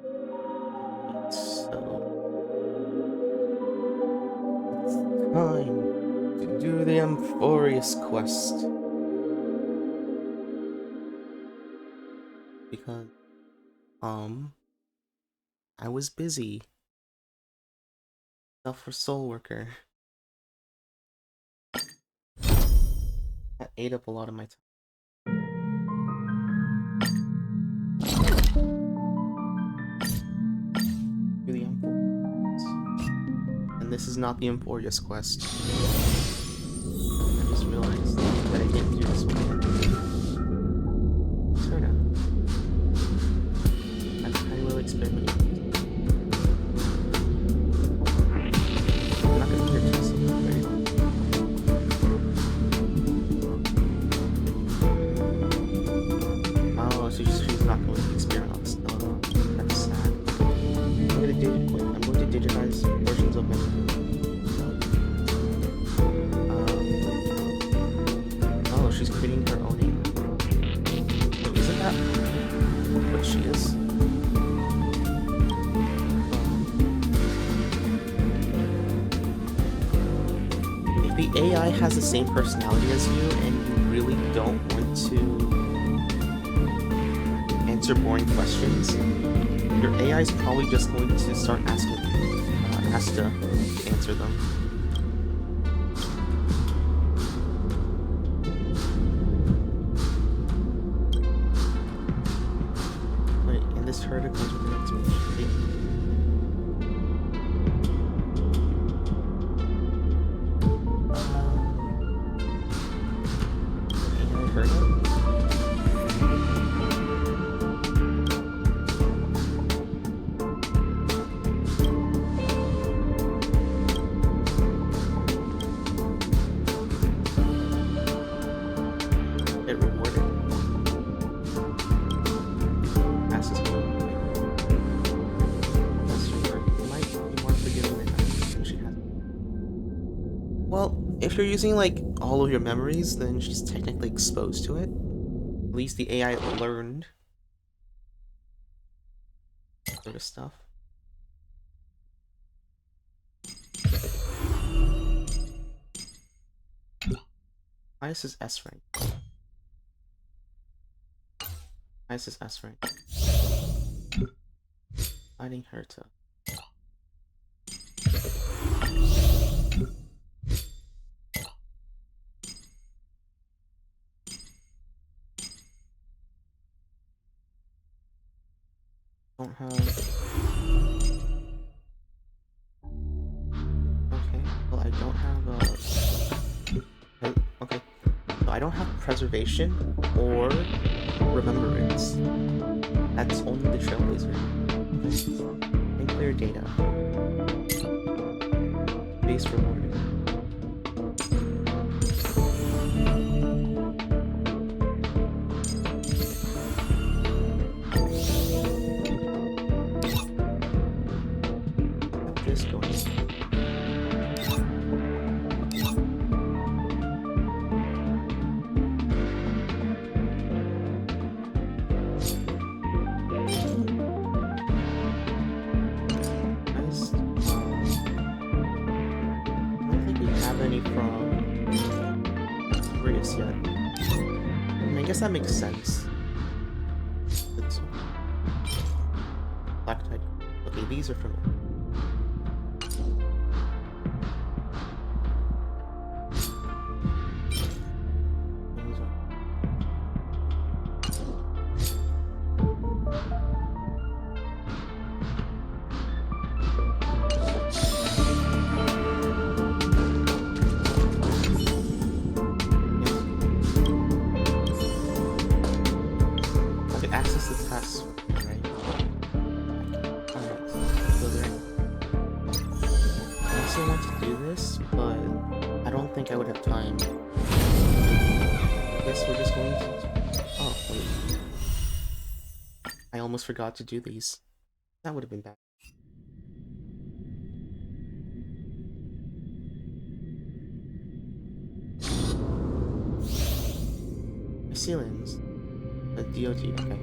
So it's time to do the Amphorius quest. Because I was busy. Stuff for Soul Worker. That ate up a lot of my time. Do the Amphorius. And this is not the Amphorius quest. I just realized that I didn't do this one yet. Sorta. I will experiment. I'm not gonna put this very long. Oh, so she's not going to experiment on this. No, that's sad. I'm going to digitize versions of my. Oh, she's creating her own AI. Isn't that what she is? If the AI has the same personality as you and you really don't want to answer boring questions, your AI is probably just going to start asking Asta to answer them. Wait, and this herder comes with an exclamation thing. AI herder? It rewarded. Passes her. That's her. Might be more forgiving than I think she has. Well, if you're using like all of your memories, then she's technically exposed to it. At least the AI learned sort of stuff. Ice is S rank. Ice is S rank. Fighting her to. Don't have. Okay, well I don't have okay, so I don't have preservation or remembrance. That's only the Trailblazer. Okay. And clear data. Base rewarded. Have this going. Nice. I don't think we have any from Rius yet. I mean, I guess that makes sense. This one. Black Tide. Okay, these are from it. Those are- I can access the task, right? Alright, so there. I also want to do this, but I don't think I would have time. I guess we're just going to. Oh, wait. I almost forgot to do these. That would have been bad. Ceilings. The DOT, okay.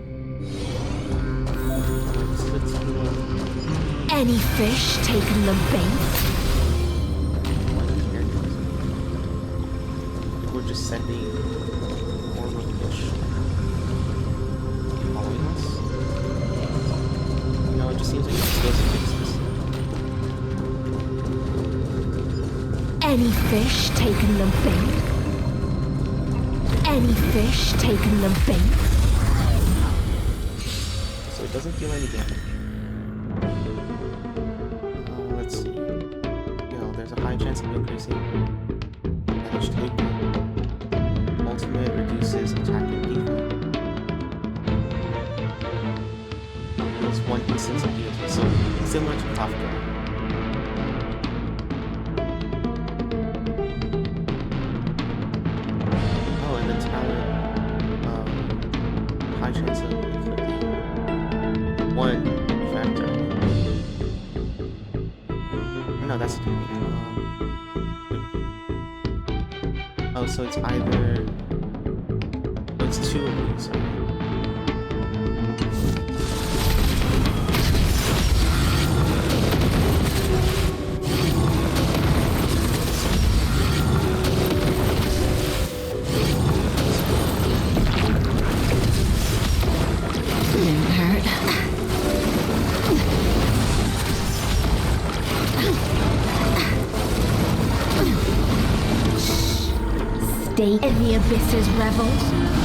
Any fish taken the bait? We're just sending more of a fish following us. No, it just seems like it's supposed to fix this. Any fish taken the bait? Any fish taken the bait? So it doesn't deal any damage. Let's see. You know, there's a high chance of increasing damage taken. Ultimate reduces attack and defense. There's one instance of DOT, so similar to Kafka. Oh, and the talent, high chance of inflicting one factor. No, that's a technique. Oh, so it's either... It's two of these, sorry. Didn't hurt. Stay in the abyss's revels.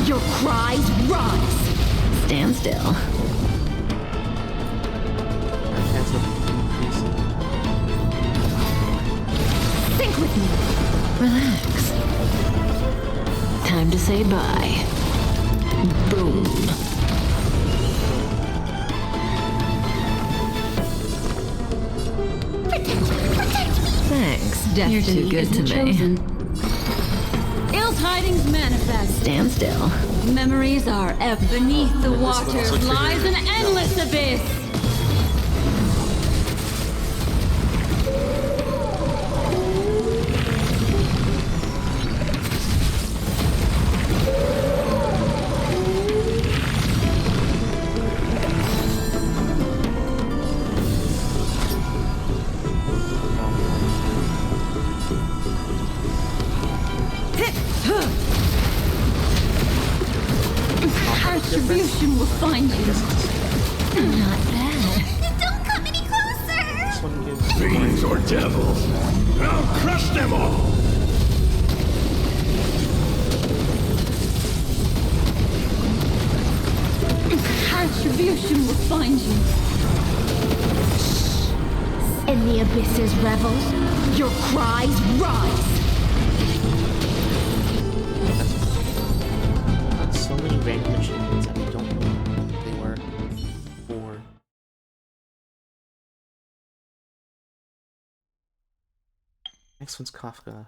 Your cries rise. Stand still. High chance of increasing. Think with me. Relax. Time to say bye. Boom. Thanks, Destiny. You're too good to me. Ill tidings manifest. Stand still. Memories are beneath the waters lies an endless abyss. Retribution will find you. Not bad. Don't come any closer! This one gives Fiends or devils, I'll crush them all! Retribution will find you. In the abyss's revels, your cries rise. so many random achievements that we don't know what they were for. Next one's Kafka.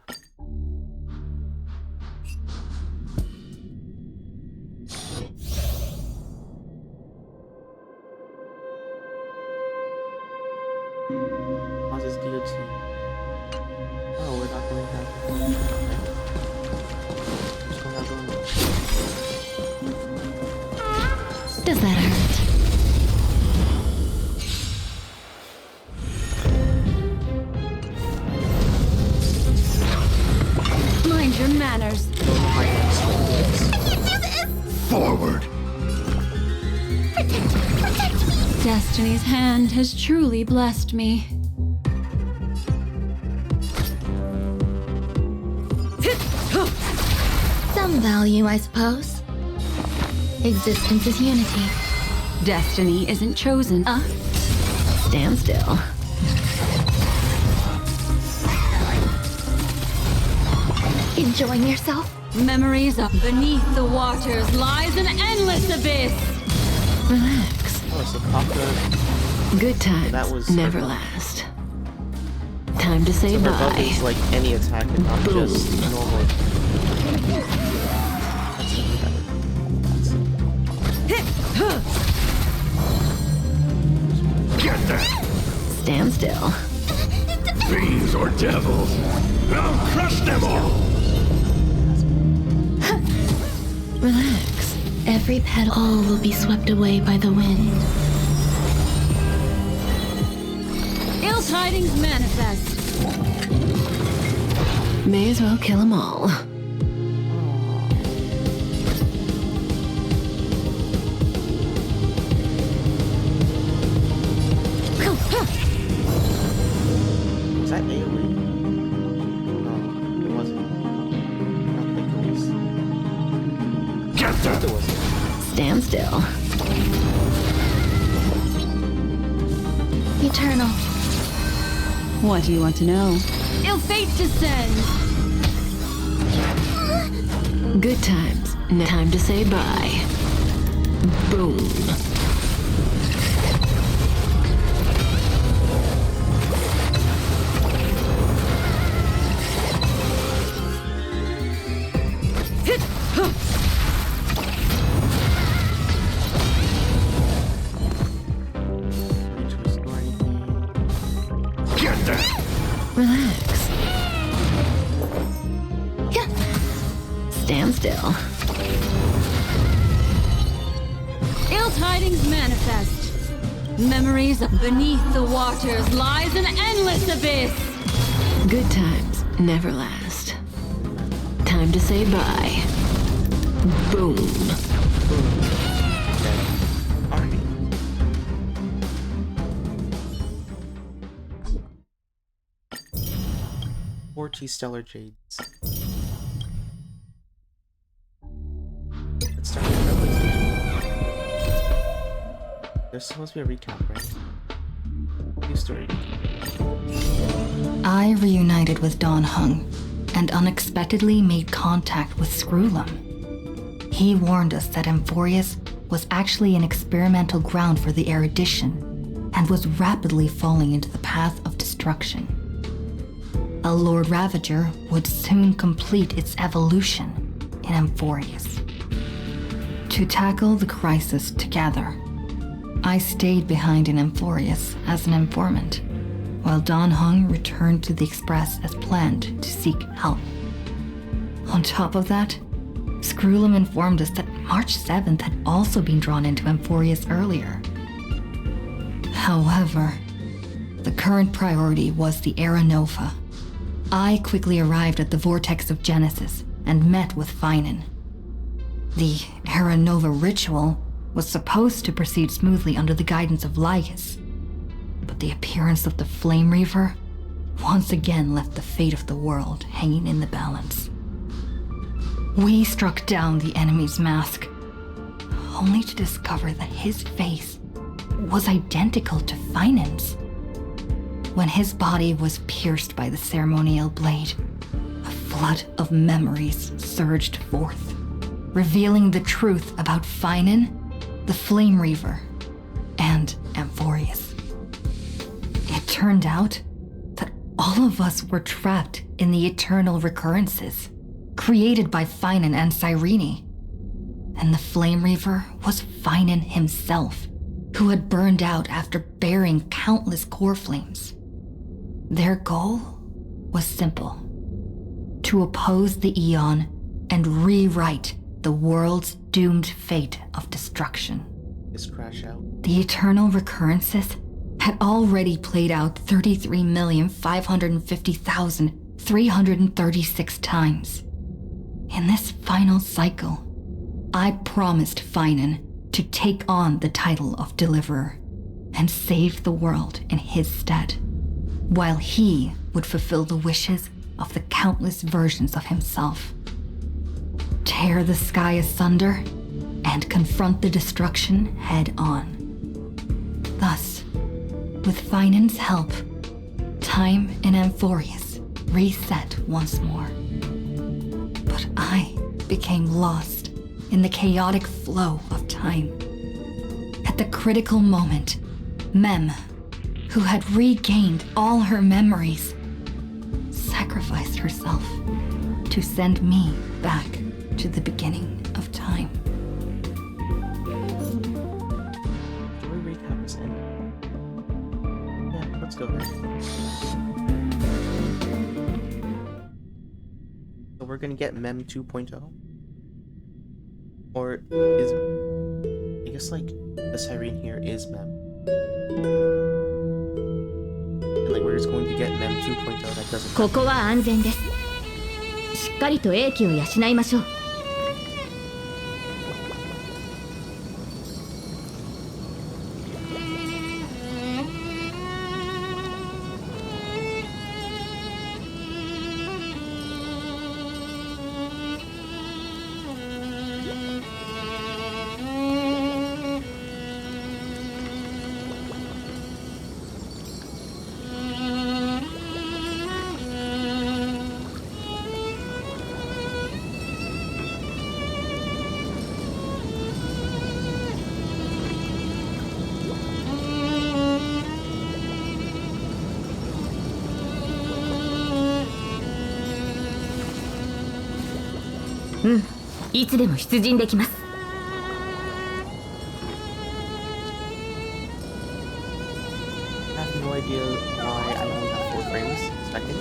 Causes DOT. Oh, we're not going to have... Just going to have Does that hurt? Mind your manners. Forward! Destiny's hand has truly blessed me. Some value, I suppose. Existence is unity. Destiny isn't chosen. Stand still. Enjoying yourself? Memories of beneath the waters lies an endless abyss. Relax. Oh, so Kafka... Good times That was never her- last. Time to say So her buff bye. is like any attack and not Boom. just normal. That's even better. Get that! Stand still. Fiends or devils, I'll crush them all! Relax. Every petal, all will be swept away by the wind. Ill tidings manifest. May as well kill them all. Was that AoE? No, it wasn't. I don't think it was. Get I think them! it wasn't. Stand still. Eternal. What do you want to know? Ill fate descends. Good times. No time to say bye. Boom. Did you restore anything? Get them! Relax. Stand still. Ill tidings manifest. Memories of beneath the waters lies an endless abyss. Good times never last. Time to say bye. Boom. Okay. Alright. Stellar Jades. Let's start with Trailblaze. There's supposed to be a recap, right? New story. I reunited with Don Hung and unexpectedly made contact with Screwlum. He warned us that Amphorius was actually an experimental ground for the erudition and was rapidly falling into the path of destruction. A Lord Ravager would soon complete its evolution in Amphorius. To tackle the crisis together, I stayed behind in Amphorius as an informant, while Don Hung returned to the Express as planned to seek help. On top of that, Screwlum informed us that March 7th had also been drawn into Amphorius earlier. However, the current priority was the Era Nova. I quickly arrived at the Vortex of Genesis and met with Finan. The Era Nova ritual was supposed to proceed smoothly under the guidance of Lycus, but the appearance of the Flame Reaver once again left the fate of the world hanging in the balance. We struck down the enemy's mask, only to discover that his face was identical to Finan's. When his body was pierced by the ceremonial blade, a flood of memories surged forth, revealing the truth about Finan, the Flame Reaver, and Amphorius. It turned out that all of us were trapped in the eternal recurrences, created by Finan and Cyrene. And the Flame Reaver was Finan himself, who had burned out after bearing countless core flames. Their goal was simple: to oppose the Aeon and rewrite the world's doomed fate of destruction. Just crash out. The eternal recurrences had already played out 33,550,336 times. In this final cycle, I promised Finan to take on the title of Deliverer and save the world in his stead, while he would fulfill the wishes of the countless versions of himself. Tear the sky asunder and confront the destruction head on. Thus, with Finan's help, time in Amphorius reset once more. But I became lost in the chaotic flow of time. At the critical moment, Mem, who had regained all her memories, sacrificed herself to send me back to the beginning of time. Do we recap this end? Yeah, let's go there. So we're gonna get Mem 2.0? Or is... I guess like the Cyrene here is Mem. And like where it's going to get them 2.0 that doesn't. ここは安全です。しっかりと英気を養いましょう。いつでも出陣できます。I have no idea why I only have 4 frames a second.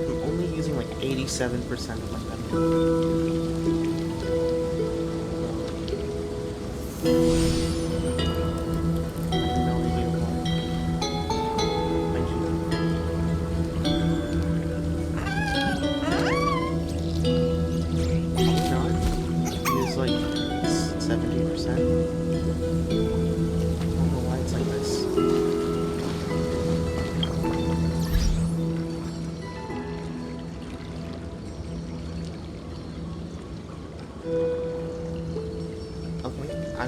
I'm only using like 87% of my memory.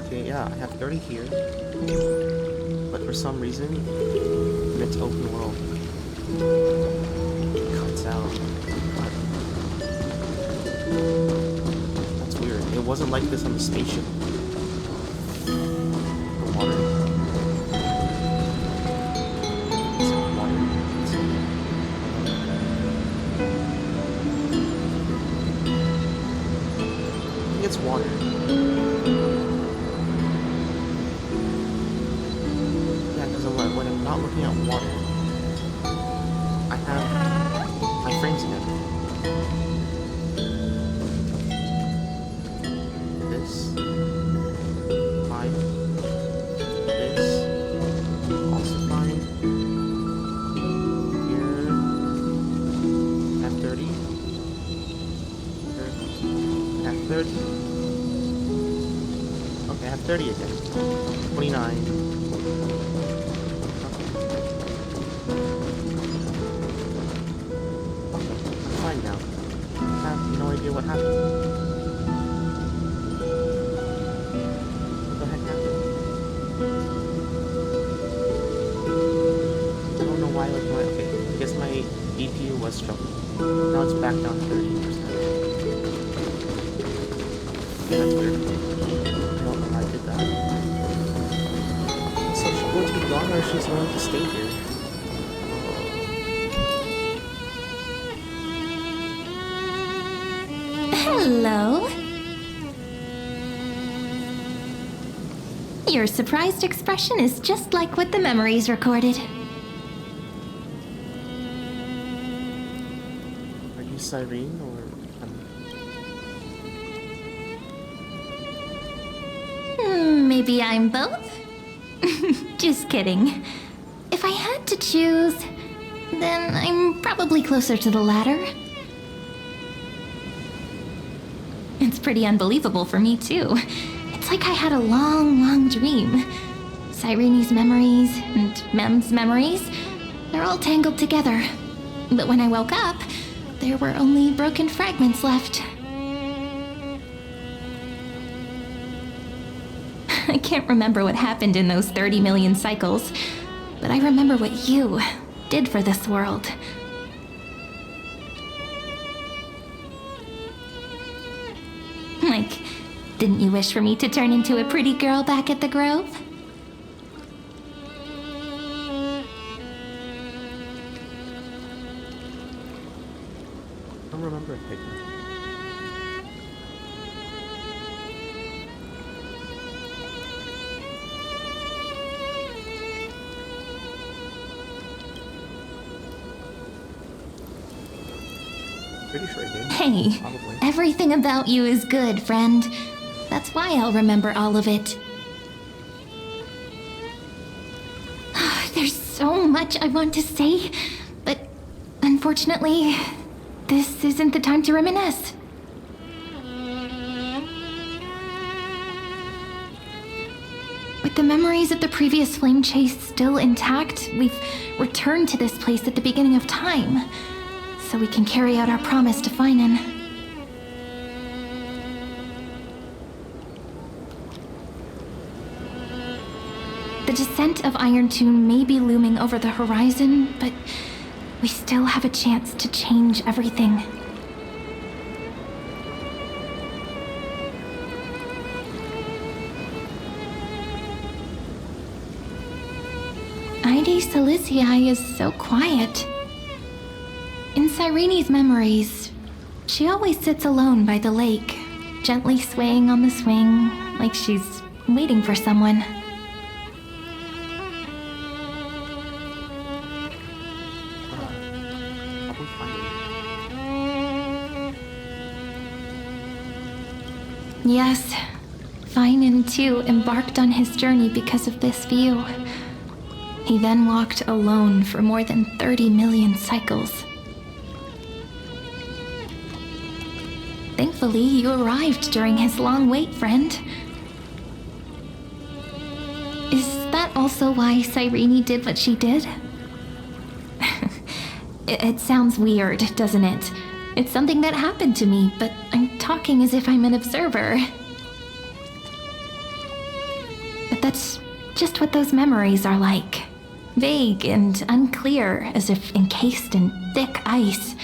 Okay, yeah, I have 30 here, but for some reason, when it's open world, it cuts out. That's weird. It wasn't like this on the spaceship. The water. Is it water? I think it's water. When I'm not looking at water, I have my frames again. This, fine. This, also fine. Here, I have 30. I have 30. Okay, I have 30 again. 29. Now. I have no idea what happened. What the heck happened? I don't know why, like, okay, I guess my EPU was struggling. Now it's back down to 30%. Okay, that's weird. I don't know why I did that. So she's going to be gone or she's going to stay here? Hello. Your surprised expression is just like what the memories recorded. Are you Cyrene or... Maybe I'm both? Just kidding. If I had to choose, then I'm probably closer to the latter. It's pretty unbelievable for me, too. It's like I had a long, long dream. Cyrene's memories and Mem's memories, they're all tangled together. But when I woke up, there were only broken fragments left. I can't remember what happened in those 30 million cycles, but I remember what you did for this world. Like, didn't you wish for me to turn into a pretty girl back at the Grove? I don't remember a pigment. Pretty sure I did. Hey, Probably. everything about you is good, friend. That's why I'll remember all of it. There's so much I want to say, but unfortunately, this isn't the time to reminisce. With the memories of the previous flame chase still intact, we've returned to this place at the beginning of time, so we can carry out our promise to Finan. The descent of Iron Tune may be looming over the horizon, but we still have a chance to change everything. Ide Silicii is so quiet. In Cyrene's memories, she always sits alone by the lake, gently swaying on the swing, like she's waiting for someone. Probably find it. Yes, Finan too embarked on his journey because of this view. He then walked alone for more than 30 million cycles. Thankfully, you arrived during his long wait, friend. Is that also why Cyrene did what she did? It sounds weird, doesn't it? It's something that happened to me, but I'm talking as if I'm an observer. But that's just what those memories are like. Vague and unclear, as if encased in thick ice.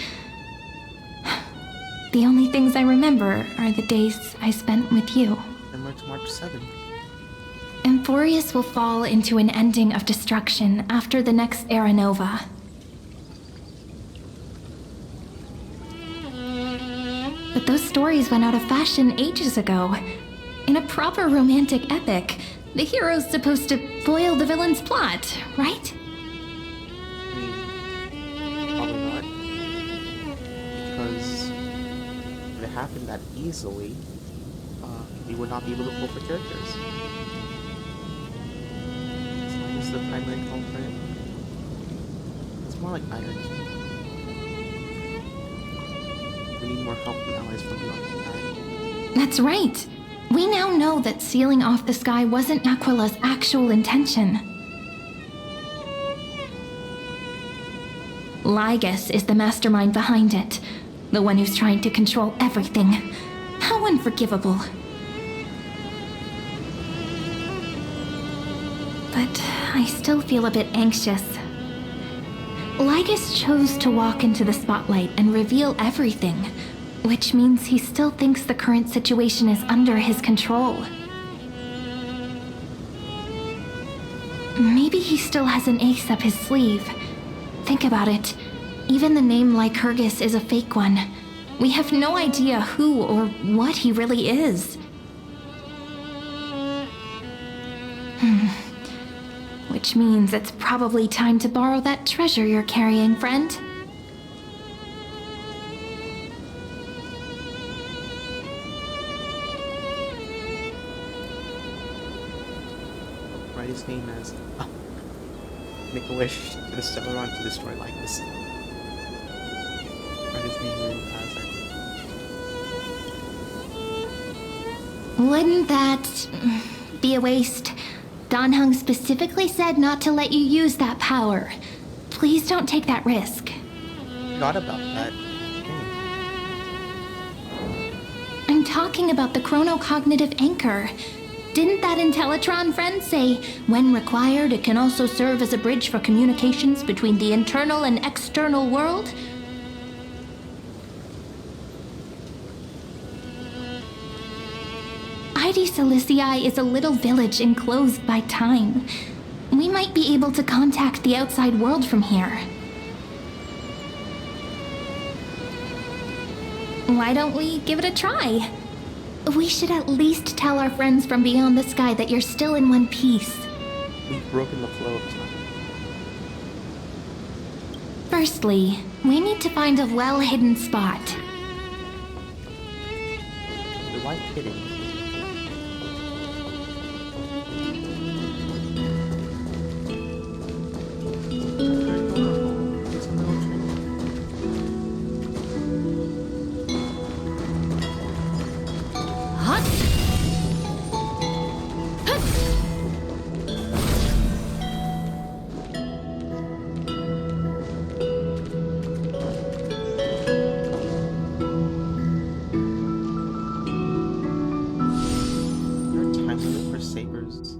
The only things I remember are the days I spent with you. Similar to March 7th. Emphorius will fall into an ending of destruction after the next Era Nova. But those stories went out of fashion ages ago. In a proper romantic epic, the hero's supposed to foil the villain's plot, right? I mean, probably not. Because if it happened that easily, we would not be able to pull for characters. Slime is the primary culprit. It's more like Iron. We need more help from allies from beyond Honkai. That's right. We now know that sealing off the sky wasn't Aquila's actual intention. Lygus is the mastermind behind it. The one who's trying to control everything. How unforgivable. But I still feel a bit anxious. Lygus chose to walk into the spotlight and reveal everything, which means he still thinks the current situation is under his control. Maybe he still has an ace up his sleeve. Think about it. Even the name Lycurgus is a fake one. We have no idea who or what he really is. Which means it's probably time to borrow that treasure you're carrying, friend. Write his name as make a wish to the Celeron to destroy Lycus. Write his name in as Wouldn't that be a waste? Dan Heng specifically said not to let you use that power. Please don't take that risk. forgot about that. I'm talking about the chronocognitive anchor. Didn't that Intellitron friend say, when required, it can also serve as a bridge for communications between the internal and external world? Ide Silicii is a little village enclosed by time. We might be able to contact the outside world from here. Why don't we give it a try? We should at least tell our friends from beyond the sky that you're still in one piece. We've broken the flow of time. Firstly, we need to find a well-hidden spot. The white hidden. It's a little tricky. Is there a time limit for sabers?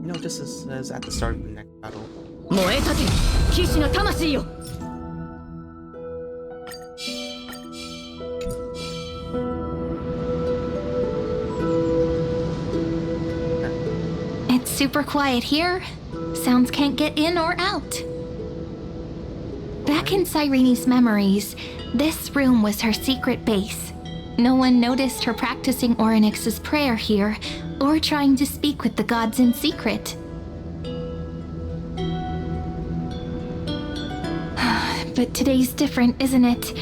No, just as at the start of the next battle. 燃えたて騎士の魂よ It's super quiet here. Sounds can't get in or out. Back in Cyrene's memories, this room was her secret base. No one noticed her practicing Orynyx's prayer here, or trying to speak with the gods in secret. But today's different, isn't it?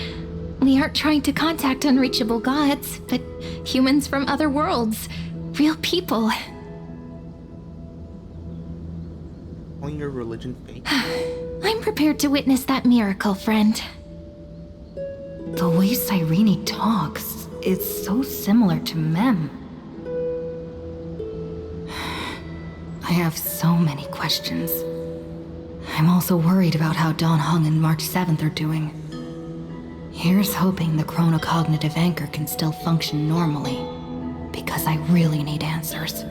We aren't trying to contact unreachable gods, but humans from other worlds. Real people. On your religion faith. I'm prepared to witness that miracle, friend. The way Cyrene talks, it's so similar to Mem. I have so many questions. I'm also worried about how Dawn Hung and March 7th are doing. Here's hoping the chronocognitive anchor can still function normally, because I really need answers.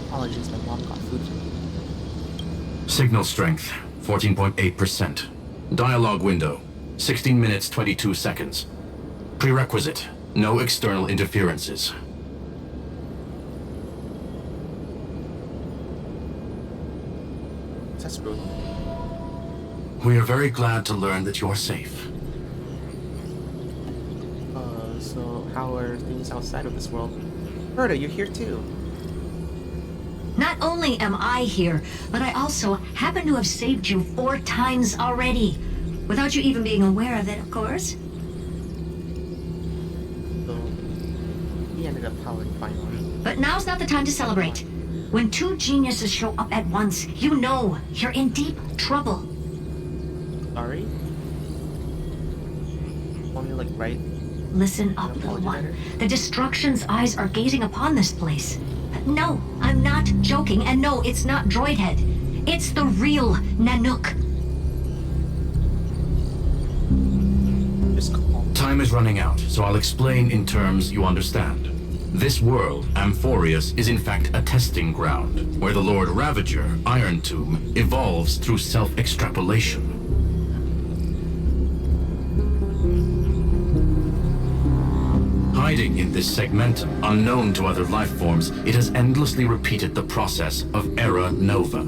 Apologies, my mom got food for me. Signal strength, 14.8%. Dialogue window, 16 minutes 22 seconds. Prerequisite, no external interferences. That's rude. We are very glad to learn that you're safe. So how are things outside of this world? Berta, you're here too. Not only am I here, but I also happen to have saved you 4 times already. Without you even being aware of it, of course. So he ended up powering finally. But now's not the time to celebrate. When 2 geniuses show up at once, you know you're in deep trouble. Sorry? Only like right. Listen up, little one. The Destruction's eyes are gazing upon this place. No, I'm not joking, and no, it's not Droidhead. It's the real Nanook. Just calm. Time is running out, so I'll explain in terms you understand. This world, Amphorius, is in fact a testing ground, where the Lord Ravager, Iron Tomb, evolves through self-extrapolation. Hiding Hiding in this segmentum, unknown to other life forms, it has endlessly repeated the process of era nova,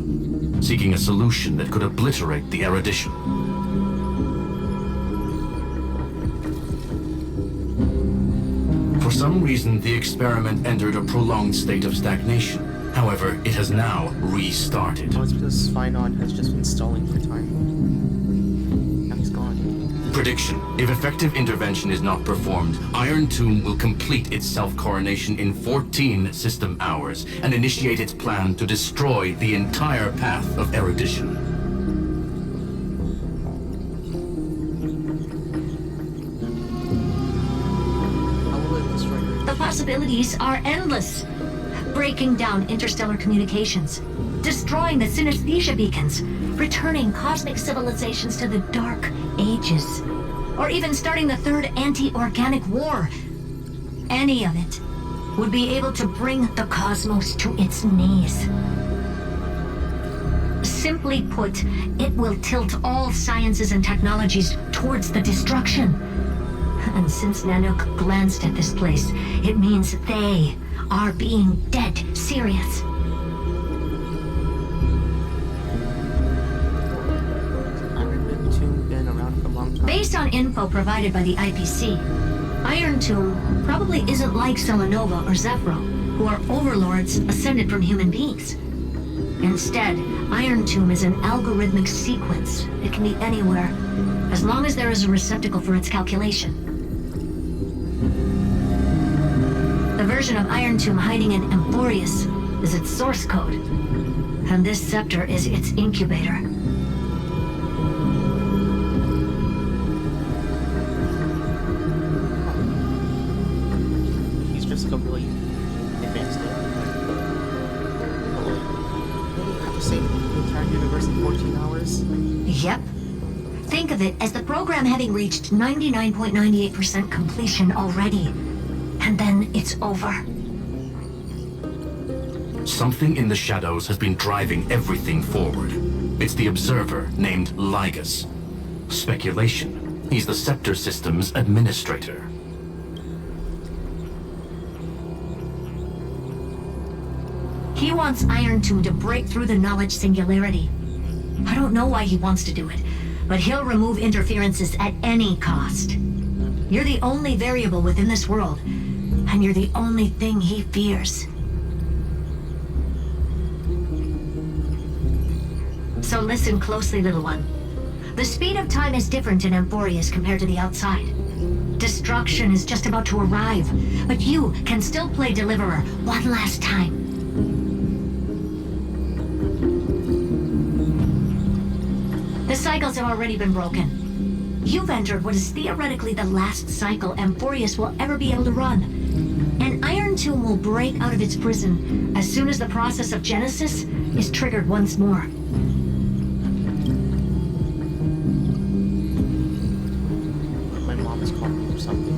seeking a solution that could obliterate the erudition. For some reason, the experiment entered a prolonged state of stagnation. However, it has now restarted. Oh, it's because Finon has just been stalling for time. Now he's gone. Prediction. If effective intervention is not performed, Iron Tomb will complete its self-coronation in 14 system hours and initiate its plan to destroy the entire path of erudition. How will it destroy her? The possibilities are endless. Breaking down interstellar communications, destroying the synesthesia beacons, returning cosmic civilizations to the Dark Ages, or even starting the third anti-organic war. Any of it would be able to bring the cosmos to its knees. Simply put, it will tilt all sciences and technologies towards the destruction. And since Nanook glanced at this place, it means they are being dead serious. Iron Tomb been around for a long time. Based on info provided by the IPC, Iron Tomb probably isn't like Selenova or Zephyro, who are overlords ascended from human beings. Instead, Iron Tomb is an algorithmic sequence. It can be anywhere, as long as there is a receptacle for its calculation. The version of Iron Tomb hiding in Amphorius is its source code, and this scepter is its incubator. He's just like a really advanced AI. Really have to save the entire universe in 14 hours? Yep. Think of it as the program having reached 99.98% completion already. And then it's over. Something in the shadows has been driving everything forward. It's the observer named Lygus. Speculation. He's the Scepter System's administrator. He wants Iron Tomb to break through the knowledge singularity. I don't know why he wants to do it, but he'll remove interferences at any cost. You're the only variable within this world, and you're the only thing he fears. So listen closely, little one. The speed of time is different in Amphorius compared to the outside. Destruction is just about to arrive, but you can still play Deliverer one last time. The cycles have already been broken. You've entered what is theoretically the last cycle Amphorius will ever be able to run. And Iron Tomb will break out of its prison as soon as the process of Genesis is triggered once more. My mom is calling me for something.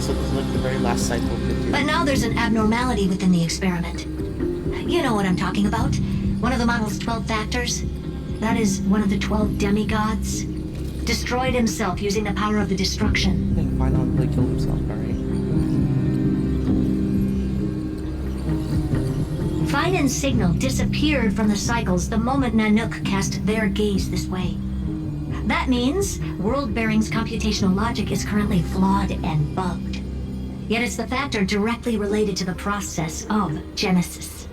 So this is like the very last cycle we could do. But now there's an abnormality within the experiment. You know what I'm talking about. One of the model's 12 factors. That is one of the 12 demigods. Destroyed himself using the power of the destruction. I think Final really killed himself, alright. Finan's signal disappeared from the cycles the moment Nanook cast their gaze this way. That means World Bearing's computational logic is currently flawed and bugged. Yet it's the factor directly related to the process of Genesis.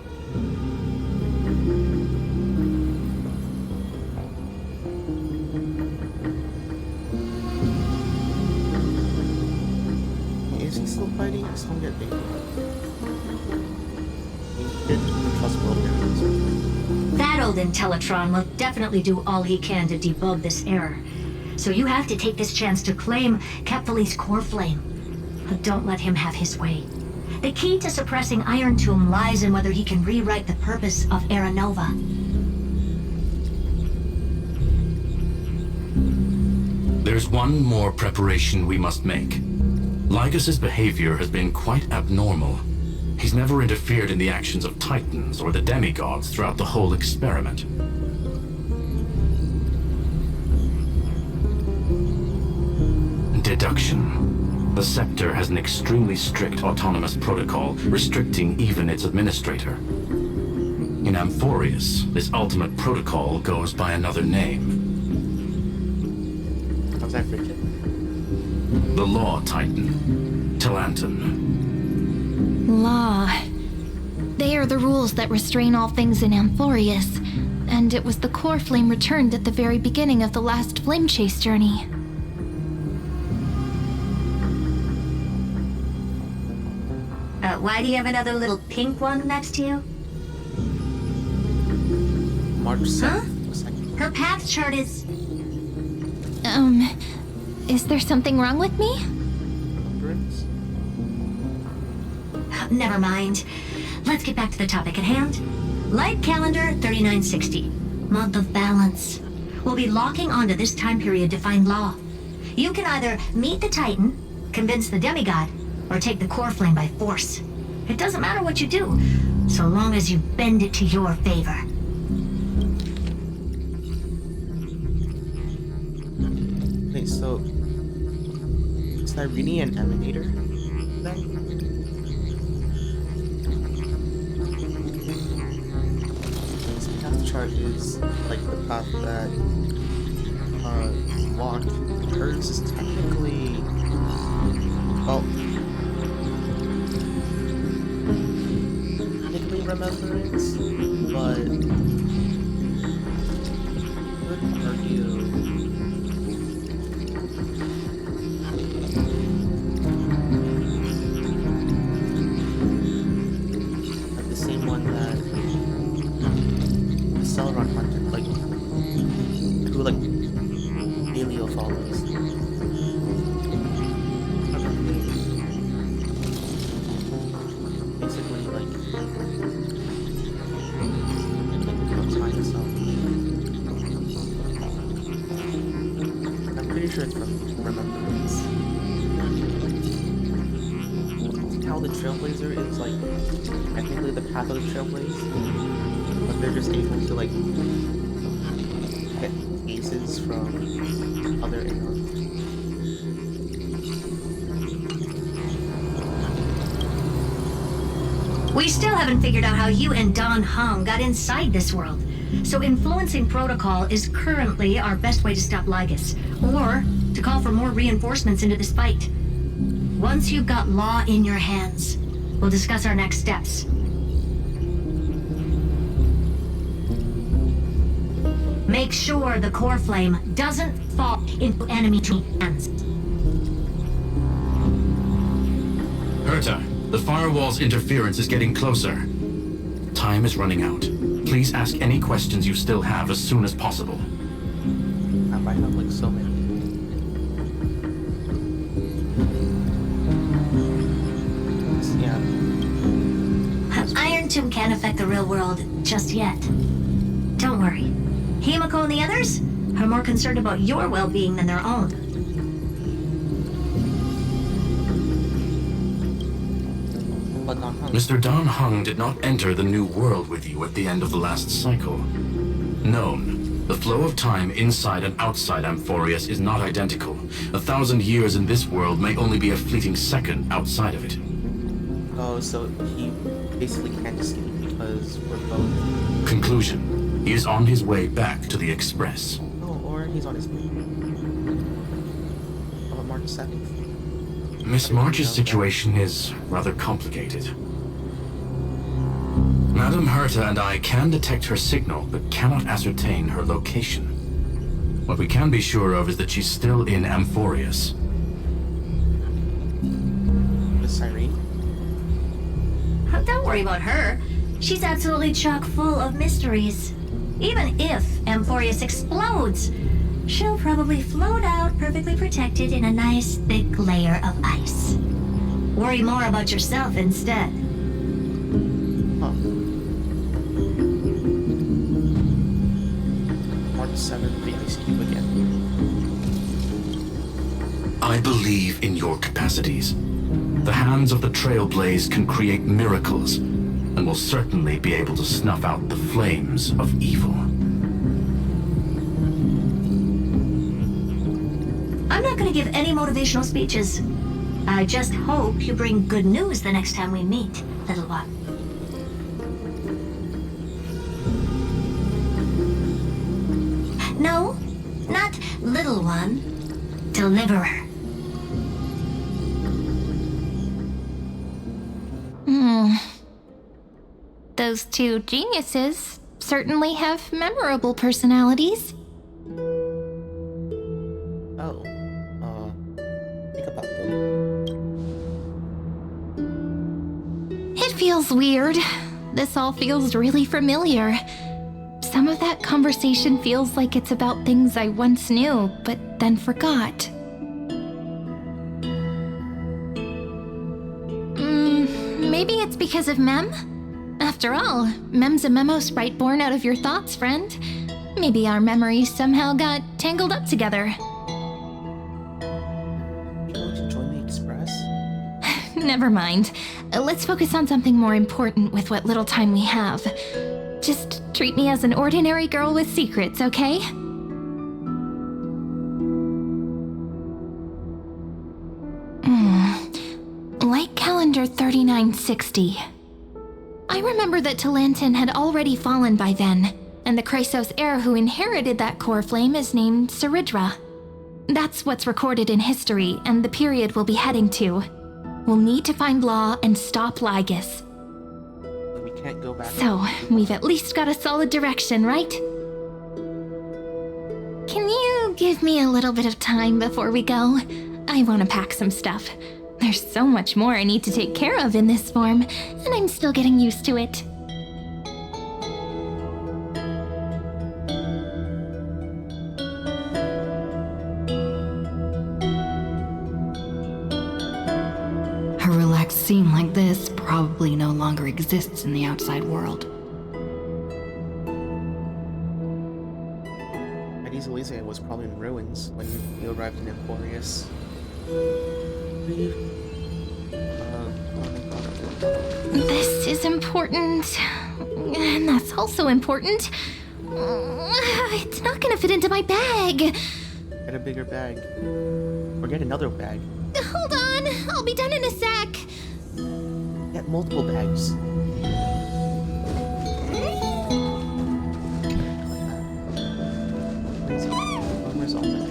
Is he still fighting? I just don't get big. He didn't trust World Bearings. That old Intellatron will definitely do all he can to debug this error. So you have to take this chance to claim Kepfali's core flame. But don't let him have his way. The key to suppressing Iron Tomb lies in whether he can rewrite the purpose of Era Nova. There's one more preparation we must make. Lycus's behavior has been quite abnormal. He's never interfered in the actions of Titans or the demigods throughout the whole experiment. Deduction. The Scepter has an extremely strict autonomous protocol, restricting even its administrator. In Amphorius, this ultimate protocol goes by another name. How's that for you? The Law Titan, Talanton. Law. They are the rules that restrain all things in Amphorius, and it was the core flame returned at the very beginning of the last flame chase journey. Why do you have another little pink one next to you? March 7th. Huh? Was like Her path chart is... Is there something wrong with me? remembrance? Never mind. Let's get back to the topic at hand. Light calendar 3960. Month of balance. We'll be locking onto this time period to find Law. You can either meet the Titan, convince the demigod, or take the core flame by force. It doesn't matter what you do, so long as you bend it to your favor. Wait, so... is Cyrene an emanator then? This path chart is like the path that walked. Hers is technically... well... technically remembrance, but... I would argue... like the same one that the Celeron hunter, like, who like Elio follows. Basically, like time itself. I'm pretty sure it's from remembrance. How the Trailblazer is like technically the path of the Trailblaze, but they're just able to like get aces from other arrows. We still haven't figured out how you and Don Hung got inside this world. So influencing protocol is currently our best way to stop Lygus, or to call for more reinforcements into this fight. Once you've got Law in your hands, we'll discuss our next steps. Make sure the core flame doesn't fall into enemy hands. Herta, the firewall's interference is getting closer. Time is running out. Please ask any questions you still have as soon as possible. I might have like so many. Yeah. Iron Tomb can't affect the real world just yet. Don't worry. Himiko and the others are more concerned about your well-being than their own. But Don Hung. Mr. Don Hung did not enter the new world with you at the end of the last cycle. Known, the flow of time inside and outside Amphorius is not identical. 1,000 years in this world may only be a fleeting second outside of it. Oh, so he basically can't escape because we're both... Conclusion. He is on his way back to the Express. Oh, or he's on his way. How about March 7th? Miss March's situation is rather complicated. Madame Herta and I can detect her signal, but cannot ascertain her location. What we can be sure of is that she's still in Amphorius. The Cyrene? Oh, don't worry about her. She's absolutely chock full of mysteries. Even if Amphorius explodes, she'll probably float out perfectly protected in a nice thick layer of ice. Worry more about yourself instead. Huh. March 7th, the Ice Cube again. I believe in your capacities. The hands of the Trailblaze can create miracles, and will certainly be able to snuff out the flames of evil. I'm not going to give any motivational speeches. I just hope you bring good news the next time we meet, little one. No, not little one. Deliverer. Those two geniuses certainly have memorable personalities. Oh. Think about them. It feels weird. This all feels really familiar. Some of that conversation feels like it's about things I once knew, but then forgot. Maybe it's because of Mem? After all, Mem's a memo sprite born out of your thoughts, friend. Maybe our memories somehow got tangled up together. You want to join the Express? Never mind. Let's focus on something more important with what little time we have. Just treat me as an ordinary girl with secrets, okay? Light calendar 3960. I remember that Talantin had already fallen by then, and the Chrysos heir who inherited that core flame is named Saridra. That's what's recorded in history, and the period we'll be heading to. We'll need to find Law and stop Lygus. We can't go back. So, we've at least got a solid direction, right? Can you give me a little bit of time before we go? I want to pack some stuff. There's so much more I need to take care of in this form, and I'm still getting used to it. A relaxed scene like this probably no longer exists in the outside world. Hades Elysium was probably in ruins when he arrived in Emporius. This is important, and that's also important. It's not gonna fit into my bag. Get a bigger bag. Or get another bag. Hold on, I'll be done in a sec. Get multiple bags. Crazy. Where's all that?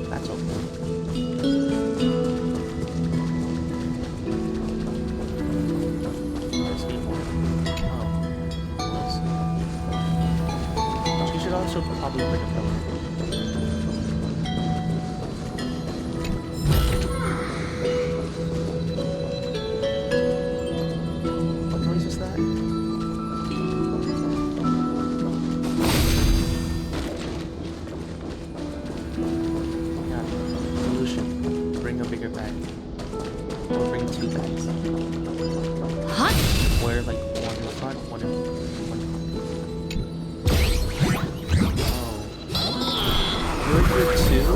That's open. There's more. Oh. Close. You should also probably bring a pillow. What noise is that? Yeah, solution. Bring a bigger bag. Or bring 2 bags. Huh? Where like one in the front, one in one Oh. You're here too?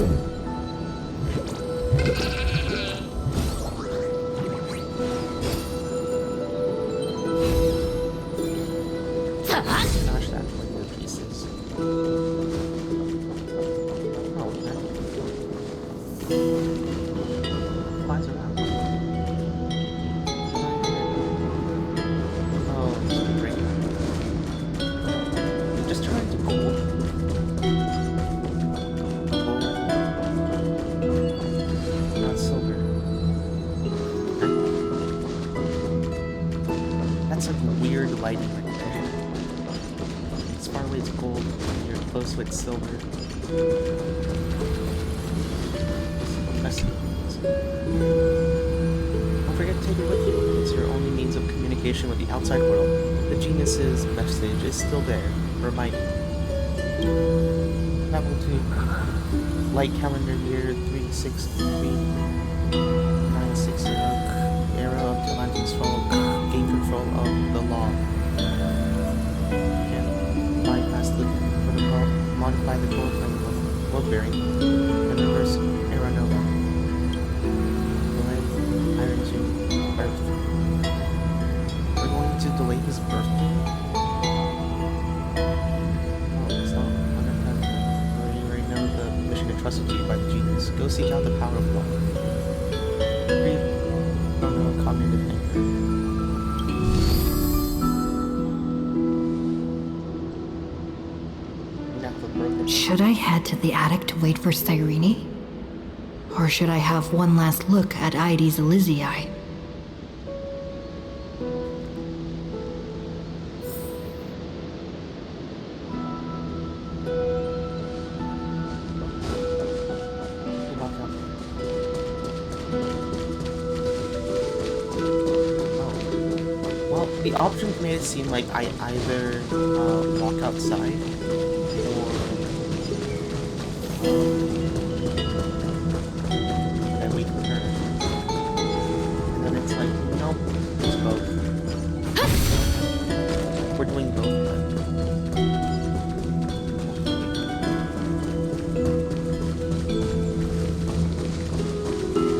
almost like weird lighting right there. As far away it's gold, when you're close to it's silver. Don't forget to take it with you. It's your only means of communication with the outside world. The genius's message is still there, reminding you. Travel to light calendar year 363960, era of Atlantis fall, gain control of the law. Again, bypass the protocol, modify the core frame of world bearing, and reverse era nova. Delay Iron to birth. We're going to delay his birthday? Trusted to you by the genius. Go seek out the power of love. Breathe. Oh no, cognitive anchor. Should I head to the attic to wait for Cyrene? Or should I have one last look at Ides Elysiae? The options made it seem like I either walk outside or I wait for her. And then it's like, nope, it's both. We're doing both.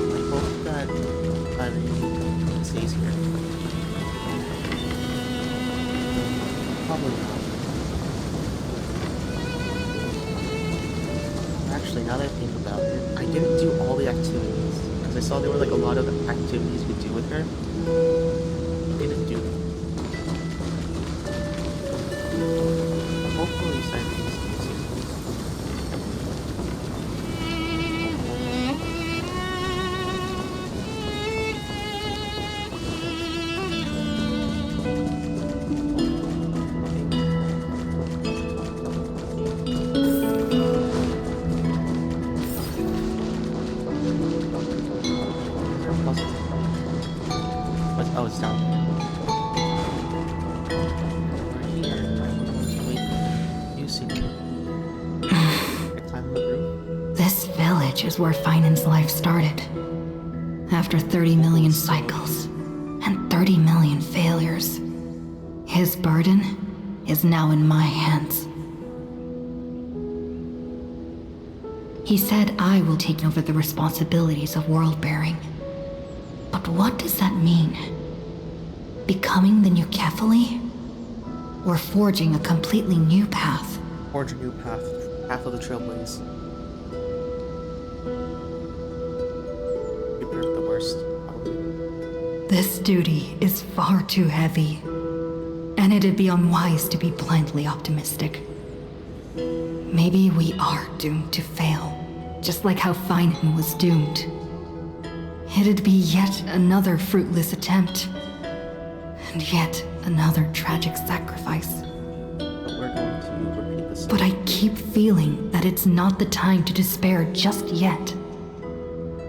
I hope that Irene stays here. Probably not. Actually, now that I think about it, I didn't do all the activities because I saw there were like a lot of activities you could do with her. I didn't do them. Hopefully, Simon's oh, it's down there. We're here. I'm going to wait for you, Senior. Climb the roof. This village is where Finan's life started. After 30 million cycles and 30 million failures, his burden is now in my hands. He said I will take over the responsibilities of world-bearing. But what does that mean? Becoming the new Kefali? Or forging a completely new path? Forge a new path. Path of the Trailblaze. Prepare for the worst. This duty is far too heavy. And it'd be unwise to be blindly optimistic. Maybe we are doomed to fail. Just like how Finan was doomed. It'd be yet another fruitless attempt. And yet another tragic sacrifice. But we're going to repeat this. But I keep feeling that it's not the time to despair just yet.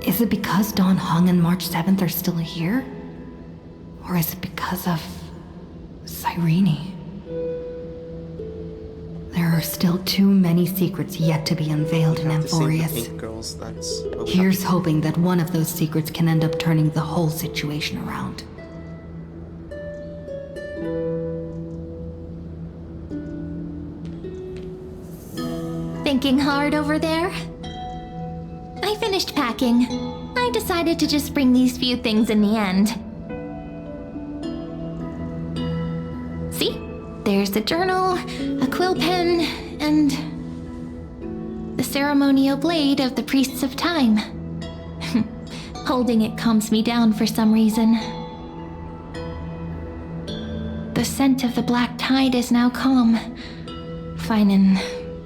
Is it because Dawn Hung and March 7th are still here? Or is it because of Cyrene? There are still too many secrets yet to be unveiled in Amphorius. Girls, Here's hoping that one of those secrets can end up turning the whole situation around. Thinking hard over there? I finished packing. I decided to just bring these few things in the end. See? There's the journal, a quill pen, and the ceremonial blade of the Priests of Time. Holding it calms me down for some reason. The scent of the black tide is now calm. Finan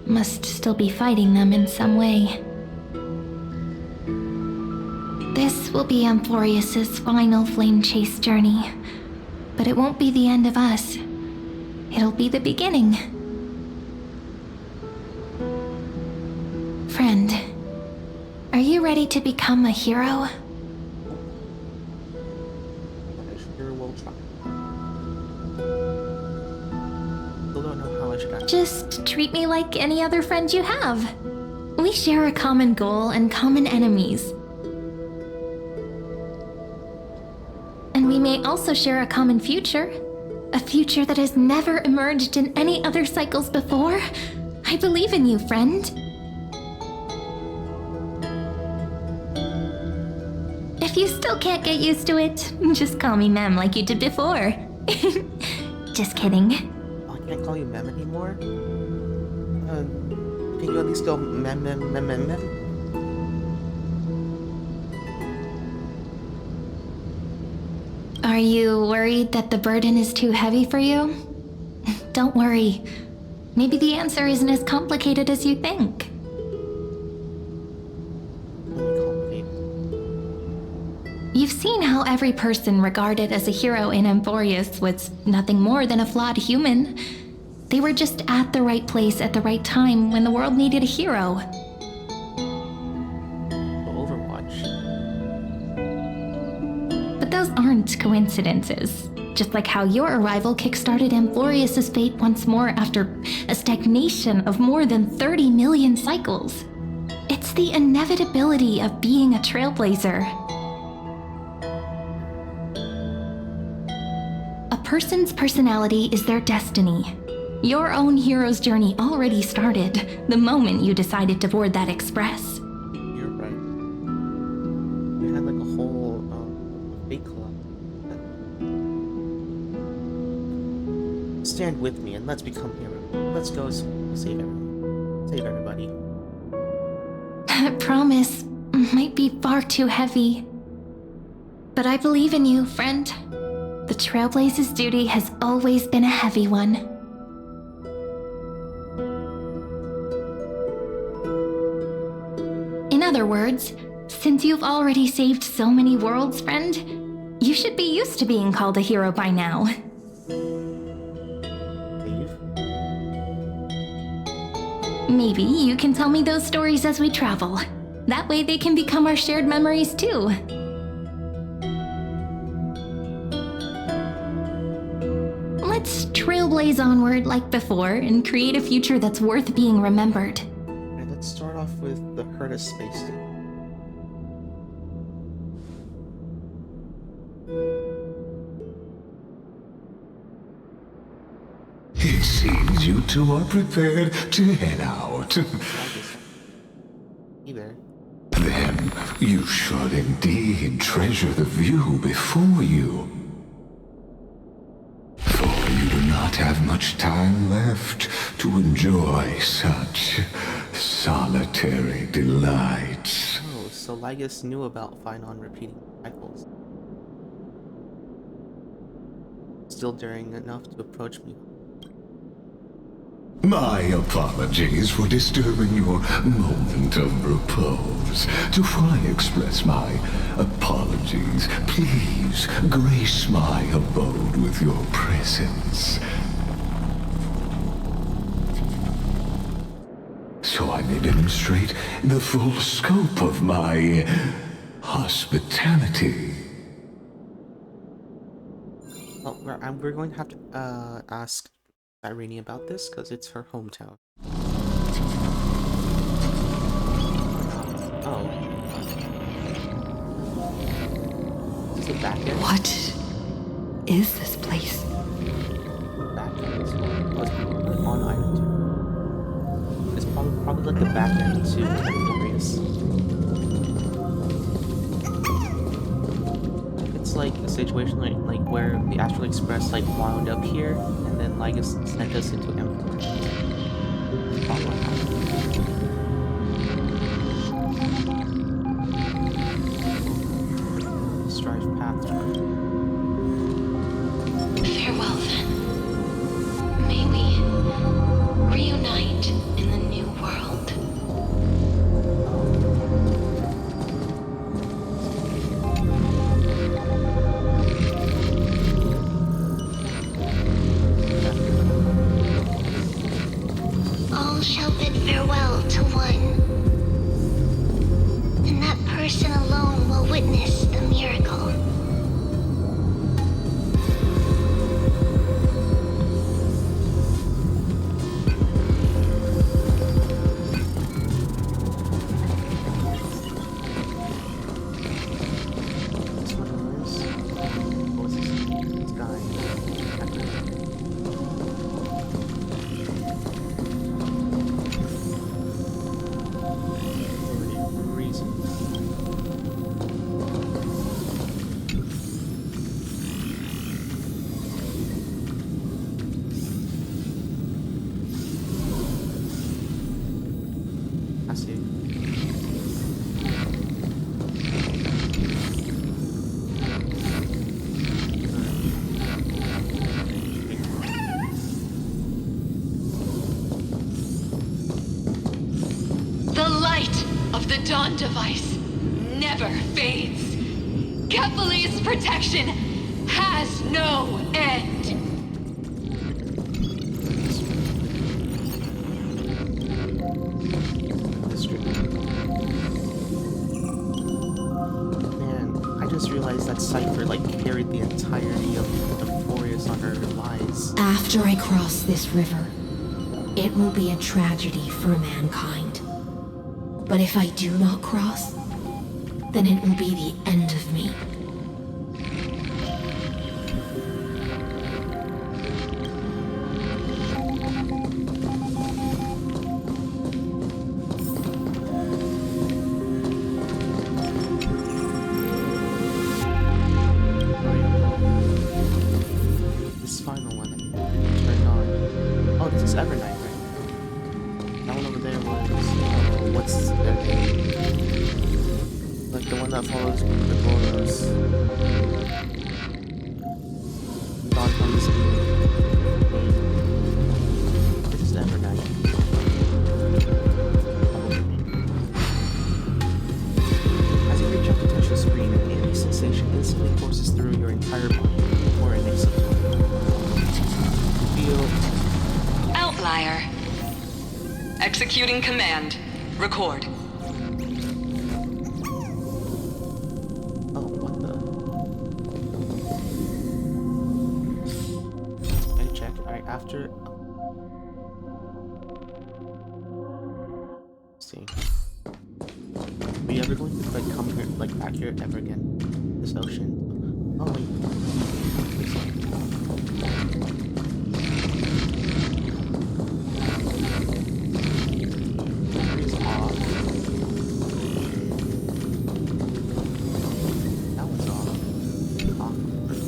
must still be fighting them in some way. This will be Amphorius's final flame chase journey. But it won't be the end of us. It'll be the beginning. Friend, are you ready to become a hero? I sure will try. Still don't know how I should act. Just treat me like any other friend you have. We share a common goal and common enemies. And we may also share a common future. A future that has never emerged in any other cycles before. I believe in you, friend. If you still can't get used to it, just call me Mem like you did before. Just kidding. Oh, I can't call you Mem anymore? Can you at least go Mem? Are you worried that the burden is too heavy for you? Don't worry. Maybe the answer isn't as complicated as you think. You've seen how every person regarded as a hero in Emporius was nothing more than a flawed human. They were just at the right place at the right time when the world needed a hero. Overwatch. But those aren't coincidences. Just like how your arrival kickstarted Emporius' fate once more after a stagnation of more than 30 million cycles. It's the inevitability of being a trailblazer. A person's personality is their destiny. Your own hero's journey already started the moment you decided to board that express. You're right. We had like a whole fake club. Stand with me and let's become heroes. Let's go save everyone. Save everybody. That promise might be far too heavy. But I believe in you, friend. The Trailblaze's duty has always been a heavy one. In other words, since you've already saved so many worlds, friend, you should be used to being called a hero by now. Save? Maybe you can tell me those stories as we travel. That way they can become our shared memories too. Let's trailblaze onward like before and create a future that's worth being remembered. Alright, let's start off with the Herta space station. It seems you two are prepared to head out. Either. Then you should indeed treasure the view before you. For you do not have much time left to enjoy such solitary delights. Oh, so Lygus knew about Phynon repeating cycles. Still daring enough to approach me. My apologies for disturbing your moment of repose. To fully express my apologies, please grace my abode with your presence, so I may demonstrate the full scope of my hospitality. Well, we're going to have to ask Irene about this because it's her hometown. Oh. Is this a back end? What is this place? Back end. Oh, it's probably on Island 2. It's probably like the back end to Emporius. It's like a situation like where the Astral Express like wound up here, and then Lygus sent us into Emporius. Probably what happened. Strive path to Farewell then. May we reunite in the new world. person alone will witness the miracle. This one is. What's this guy? Reason. I see. The light of the Dawn device never fades. Kepali's protection has no end. Man, I just realized that Cypher carried the entirety of Euphorius on her lies. After I cross this river, it will be a tragedy for mankind. But if I do not cross, then it will be the end of me. This final one that turned on. Oh, this is Evernight, right? That one over there was what's their name? Like the one that follows the Goros. Dawn from the Sea. This is Evernight. As you reach out to touch the screen, an eerie sensation instantly courses through your entire body, or an exotic. Feel Outlier. Executing command. Record. oh, what the? Okay, check. Alright, after. Let's see. Are you ever going to come here, back here ever again? This ocean. Oh wait. Battery's off. That one's off. Awkward.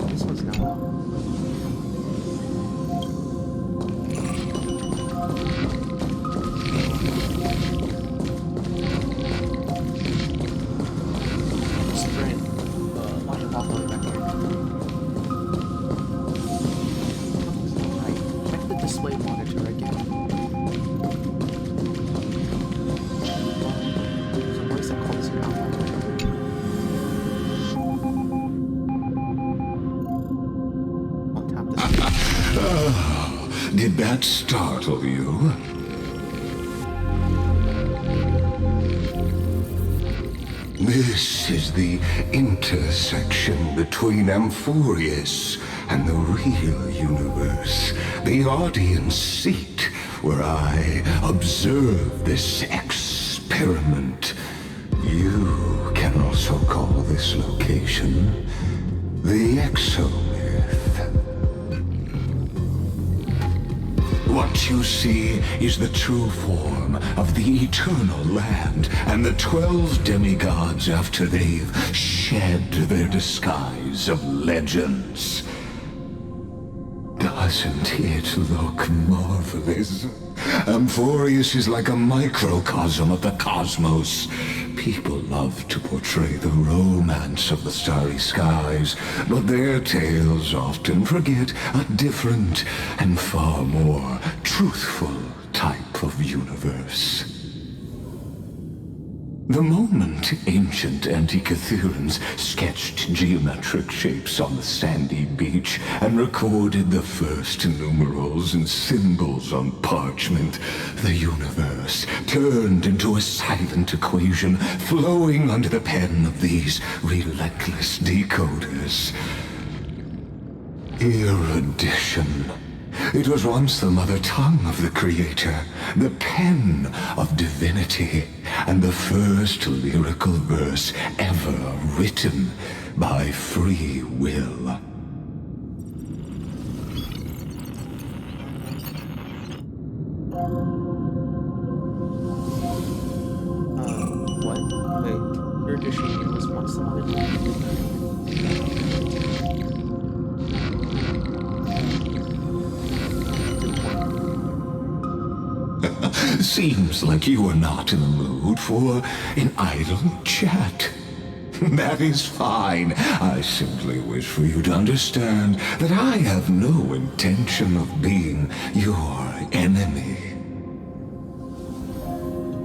This one's now off. Sprint. Why you walk over back here? Right. Check the display monitor again. There's a voice that calls you out. I'll tap this. Oh, did that startle you? This is the intersection between Amphorius and the real universe. The audience seat where I observe this experiment. You can also call this location the Exomyth. What you see is the true form of the eternal land and the 12 demigods after they've shed their disguise of legends. Doesn't it look marvelous? Amphorius is like a microcosm of the cosmos. People love to portray the romance of the starry skies, but their tales often forget a different and far more truthful type of universe. The moment ancient Antikytherians sketched geometric shapes on the sandy beach and recorded the first numerals and symbols on parchment, the universe turned into a silent equation flowing under the pen of these relentless decoders. Erudition. It was once the mother tongue of the Creator, the pen of divinity, and the first lyrical verse ever written by free will. What? Wait, erudition was once the mother tongue? Seems like you are not in the mood for an idle chat. That is fine. I simply wish for you to understand that I have no intention of being your enemy.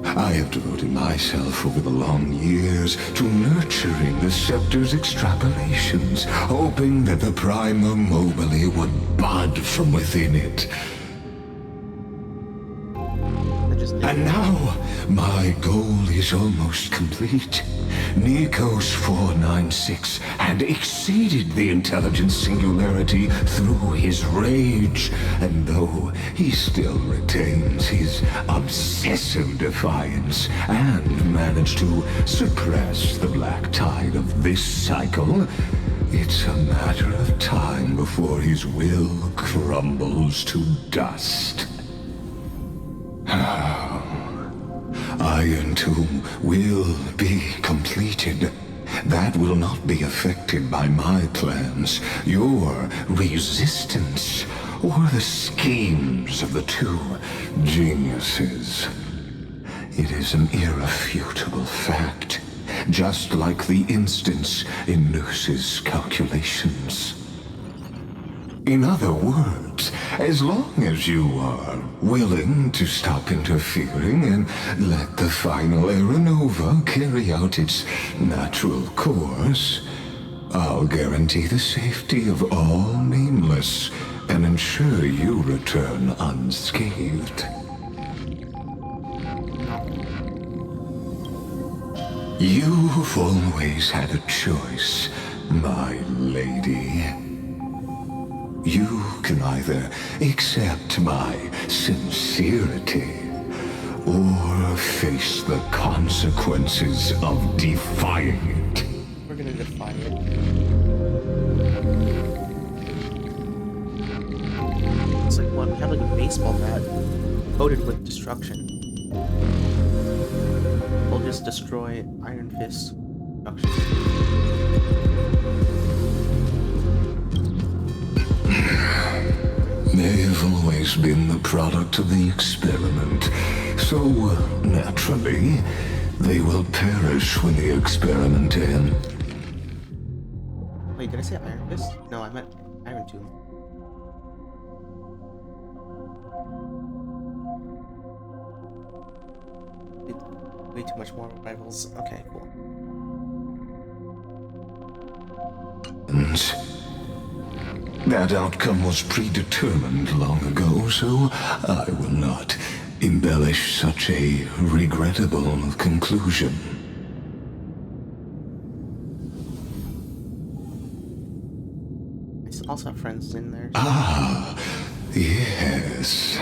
I have devoted myself over the long years to nurturing the scepter's extrapolations, hoping that the Prima Mobile would bud from within it. And now, my goal is almost complete. Nikos 496 had exceeded the intelligence singularity through his rage, and though he still retains his obsessive defiance and managed to suppress the black tide of this cycle, it's a matter of time before his will crumbles to dust. Iron Tomb will be completed. That will not be affected by my plans, your resistance, or the schemes of the two geniuses. It is an irrefutable fact, just like the instance in Noos's calculations. In other words, as long as you are willing to stop interfering and let the final Aeronova carry out its natural course, I'll guarantee the safety of all nameless and ensure you return unscathed. You've always had a choice, my lady. You can either accept my sincerity or face the consequences of defying it. We're gonna defy it. It's like what? We have like a baseball bat coated with destruction. We'll just destroy Iron Fist destruction. They've always been the product of the experiment, so naturally, they will perish when the experiment ends. Wait, did I say Iron Fist? No, I meant Iron Tomb. Way too much more rivals. Okay, cool. And that outcome was predetermined long ago, so I will not embellish such a regrettable conclusion. I also have friends in there. Ah, yes.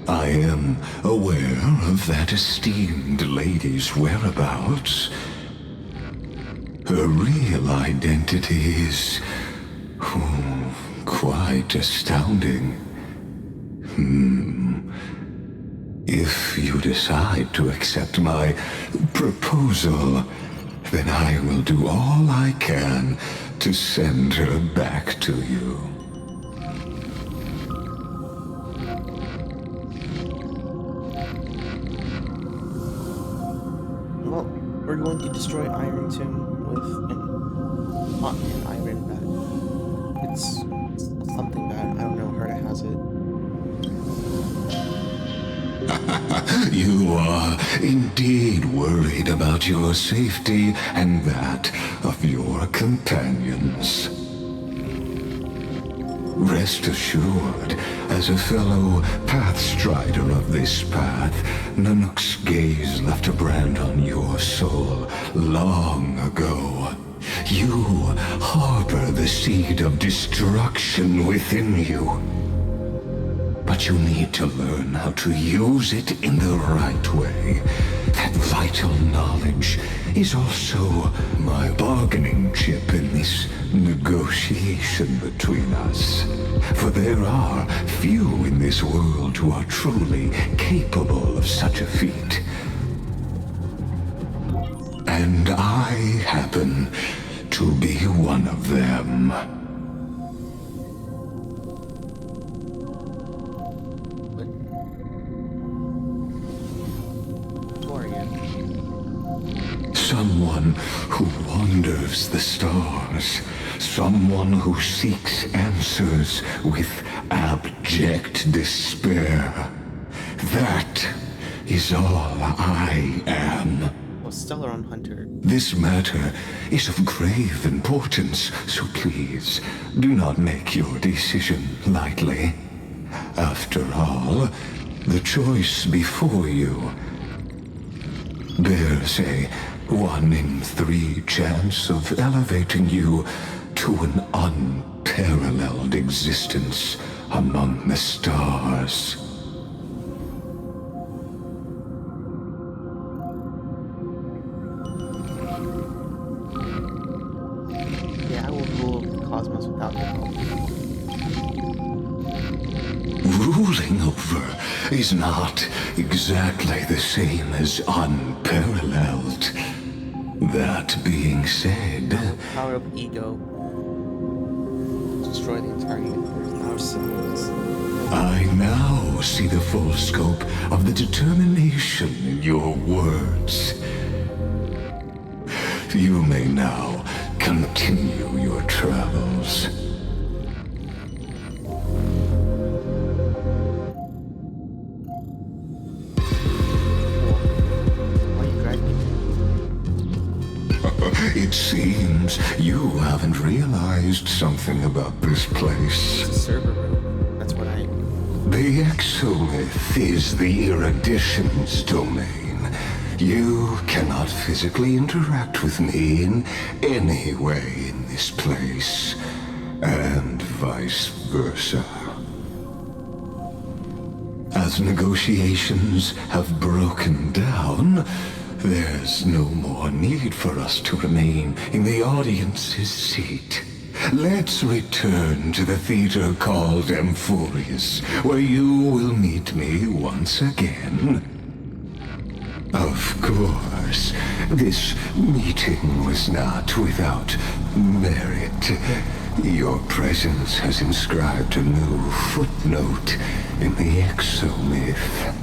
I am aware of that esteemed lady's whereabouts. Her real identity is quite astounding. If you decide to accept my proposal, then I will do all I can to send her back to you. Well, we're going to destroy Iron Tomb with an iron bat. It's something bad. I don't know. Herta has it. You are indeed worried about your safety and that of your companions. Rest assured, as a fellow pathstrider of this path, Nanook's gaze left a brand on your soul long ago. You harbor the seed of destruction within you. But you need to learn how to use it in the right way. That vital knowledge is also my bargaining chip in this negotiation between us. For there are few in this world who are truly capable of such a feat. And I happen to be one of them. Someone who wanders the stars. Someone who seeks answers with abject despair. That is all I am. Well, Stellaron Hunter. This matter is of grave importance, so please do not make your decision lightly. After all, the choice before you bears a 1 in 3 chance of elevating you to an unparalleled existence among the stars. Yeah, I will rule the cosmos without your help. Ruling over is not exactly the same as unparalleled. That being said, The power of ego. Destroy the entire universe. Ourselves. I now see the full scope of the determination in your words. You may now continue your travels. Why are you dragging me? It seems you haven't realized something about this place. It's a server room. That's what I... The exomyth is the erudition's domain. You cannot physically interact with me in any way in this place, and vice versa. As negotiations have broken down, there's no more need for us to remain in the audience's seat. Let's return to the theater called Amphorius, where you will meet me once again. Of course, this meeting was not without merit. Your presence has inscribed a new footnote in the exomyth.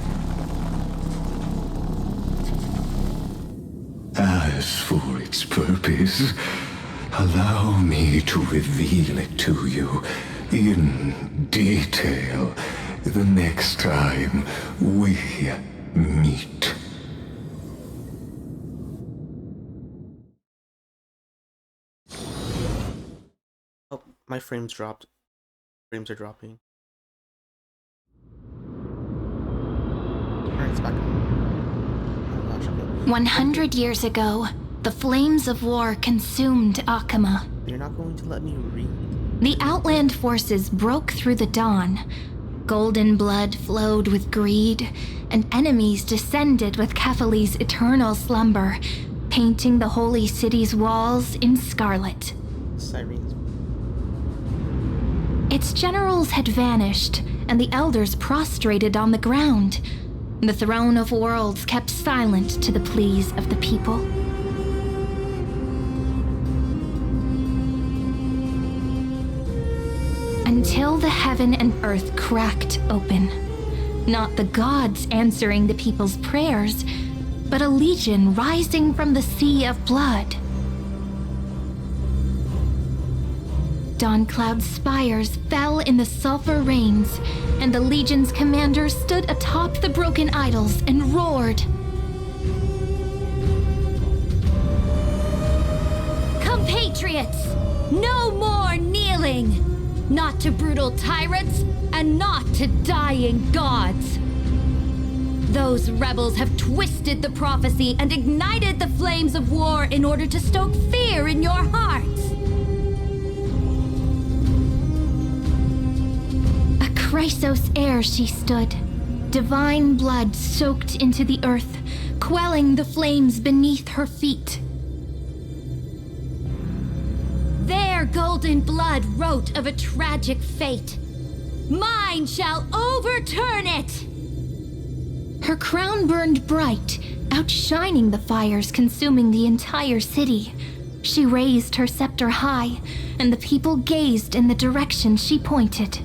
As for its purpose, allow me to reveal it to you in detail the next time we meet. Oh, my frames dropped. Frames are dropping. Alright, it's back. Oh gosh, okay. 100 years ago, the flames of war consumed Akama. You're not going to let me read. The Outland forces broke through the dawn. Golden blood flowed with greed, and enemies descended with Kephali's eternal slumber, painting the holy city's walls in scarlet. Sirens. Its generals had vanished, and the elders prostrated on the ground. The throne of worlds kept silent to the pleas of the people. Until the heaven and earth cracked open. Not the gods answering the people's prayers, but a legion rising from the sea of blood. Dawn Cloud's spires fell in the sulfur rains, and the Legion's commander stood atop the broken idols and roared. Compatriots, no more kneeling! Not to brutal tyrants, and not to dying gods! Those rebels have twisted the prophecy and ignited the flames of war in order to stoke fear in your hearts! A Chrysos heir she stood, divine blood soaked into the earth, quelling the flames beneath her feet. Their golden blood wrote of a tragic fate. Mine shall overturn it! Her crown burned bright, outshining the fires consuming the entire city. She raised her scepter high, and the people gazed in the direction she pointed.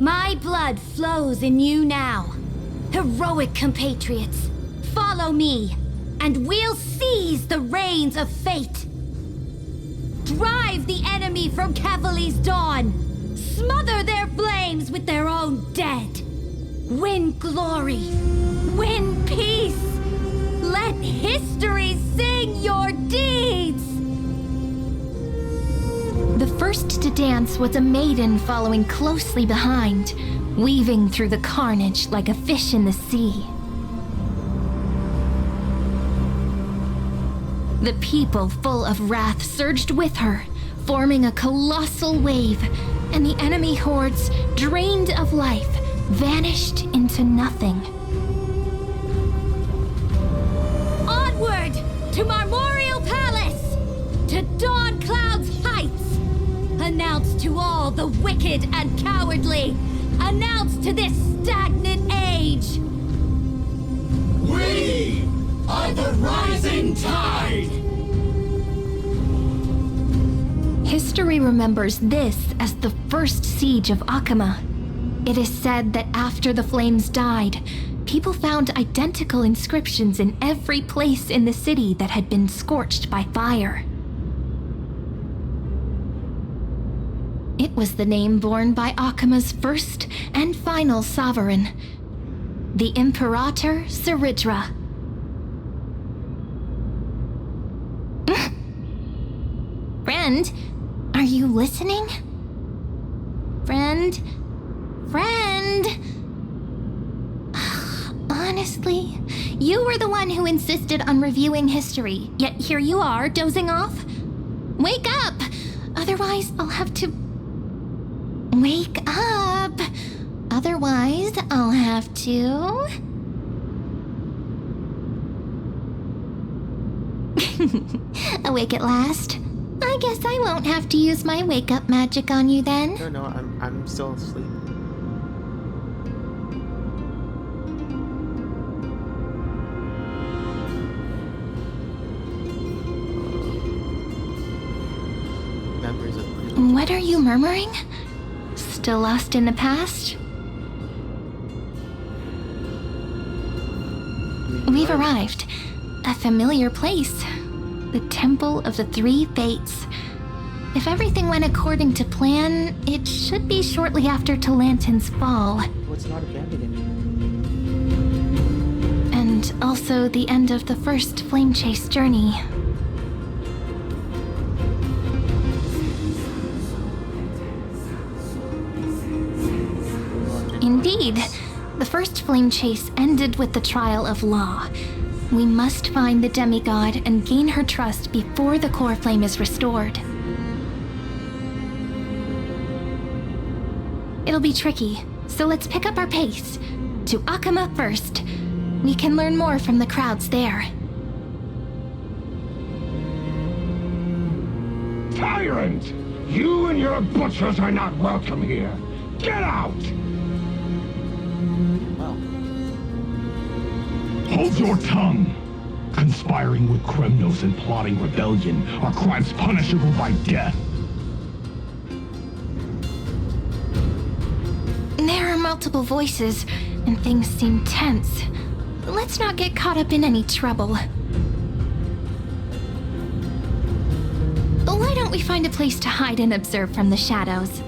My blood flows in you now. Heroic compatriots, follow me, and we'll seize the reins of fate. Drive the enemy from Cavali's dawn. Smother their flames with their own dead. Win glory. Win peace. Let history sing your deeds. The first to dance was a maiden following closely behind, weaving through the carnage like a fish in the sea. The people, full of wrath, surged with her, forming a colossal wave, and the enemy hordes, drained of life, vanished into nothing. Onward to Marmorial Palace, to Dawn Cloud's heights! Announce to all the wicked and cowardly, announce to this stagnant age. We are the rising tide! History remembers this as the first siege of Akama. It is said that after the flames died, people found identical inscriptions in every place in the city that had been scorched by fire. It was the name borne by Akama's first and final sovereign, the Imperator Saridra. Friend, are you listening? Friend? Honestly, you were the one who insisted on reviewing history, yet here you are, dozing off? Wake up! Otherwise, I'll have to... Wake up! Otherwise, I'll have to... Awake at last? I guess I won't have to use my wake-up magic on you then. No, I'm still asleep. Memories of... What are you murmuring? Still lost in the past? We've arrived. A familiar place. The Temple of the Three Fates. If everything went according to plan, it should be shortly after Talantin's fall. What's not abandoning me? And also the end of the first Flame Chase journey. Indeed, the first Flame Chase ended with the trial of Law. We must find the demigod and gain her trust before the core flame is restored. It'll be tricky, so let's pick up our pace. To Akama first. We can learn more from the crowds there. Tyrant! You and your butchers are not welcome here. Get out! Hold your tongue! Conspiring with Kremnos and plotting rebellion are crimes punishable by death. There are multiple voices, and things seem tense. Let's not get caught up in any trouble. don't we find a place to hide and observe from the shadows?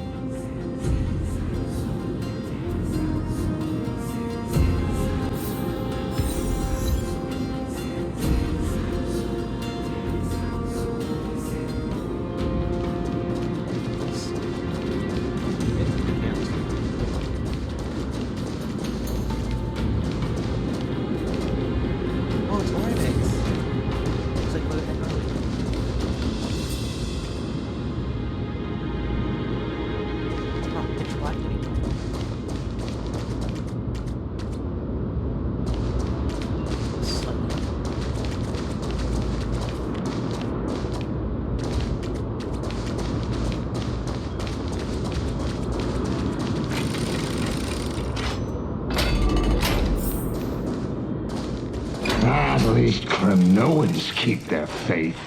At least Kremnoans keep their faith.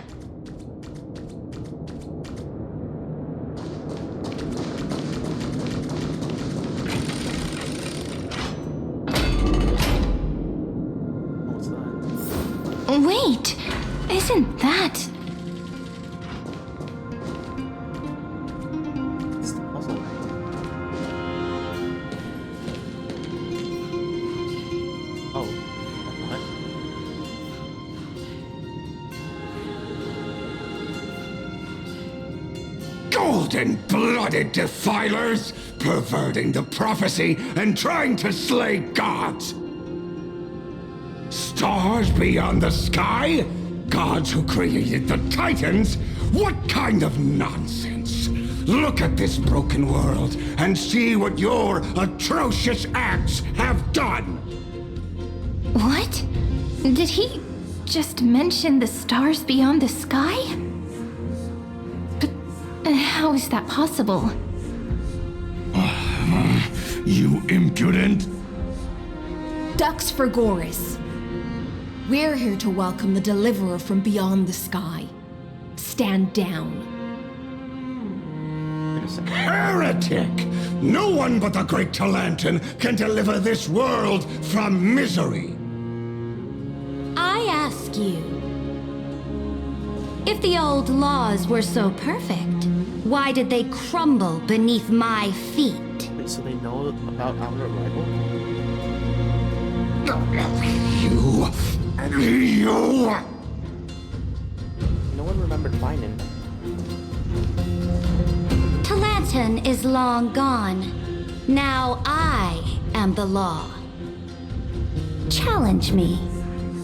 What's that? Wait, isn't that... It's the puzzle, right? Oh, what? Golden-blooded defilers, perverting the prophecy and trying to slay gods. Stars beyond the sky? Gods who created the Titans? What kind of nonsense? Look at this broken world and see what your atrocious acts have done. What? Did he just mention the stars beyond the sky? But how is that possible? You impudent! Dux for Goris. We're here to welcome the deliverer from beyond the sky. Stand down. Heretic! No one but the great Talantin can deliver this world from misery. I ask you, if the old laws were so perfect, why did they crumble beneath my feet? Wait, so they know about our arrival? You... No one remembered Finan. Talantin is long gone. Now I am the law. Challenge me,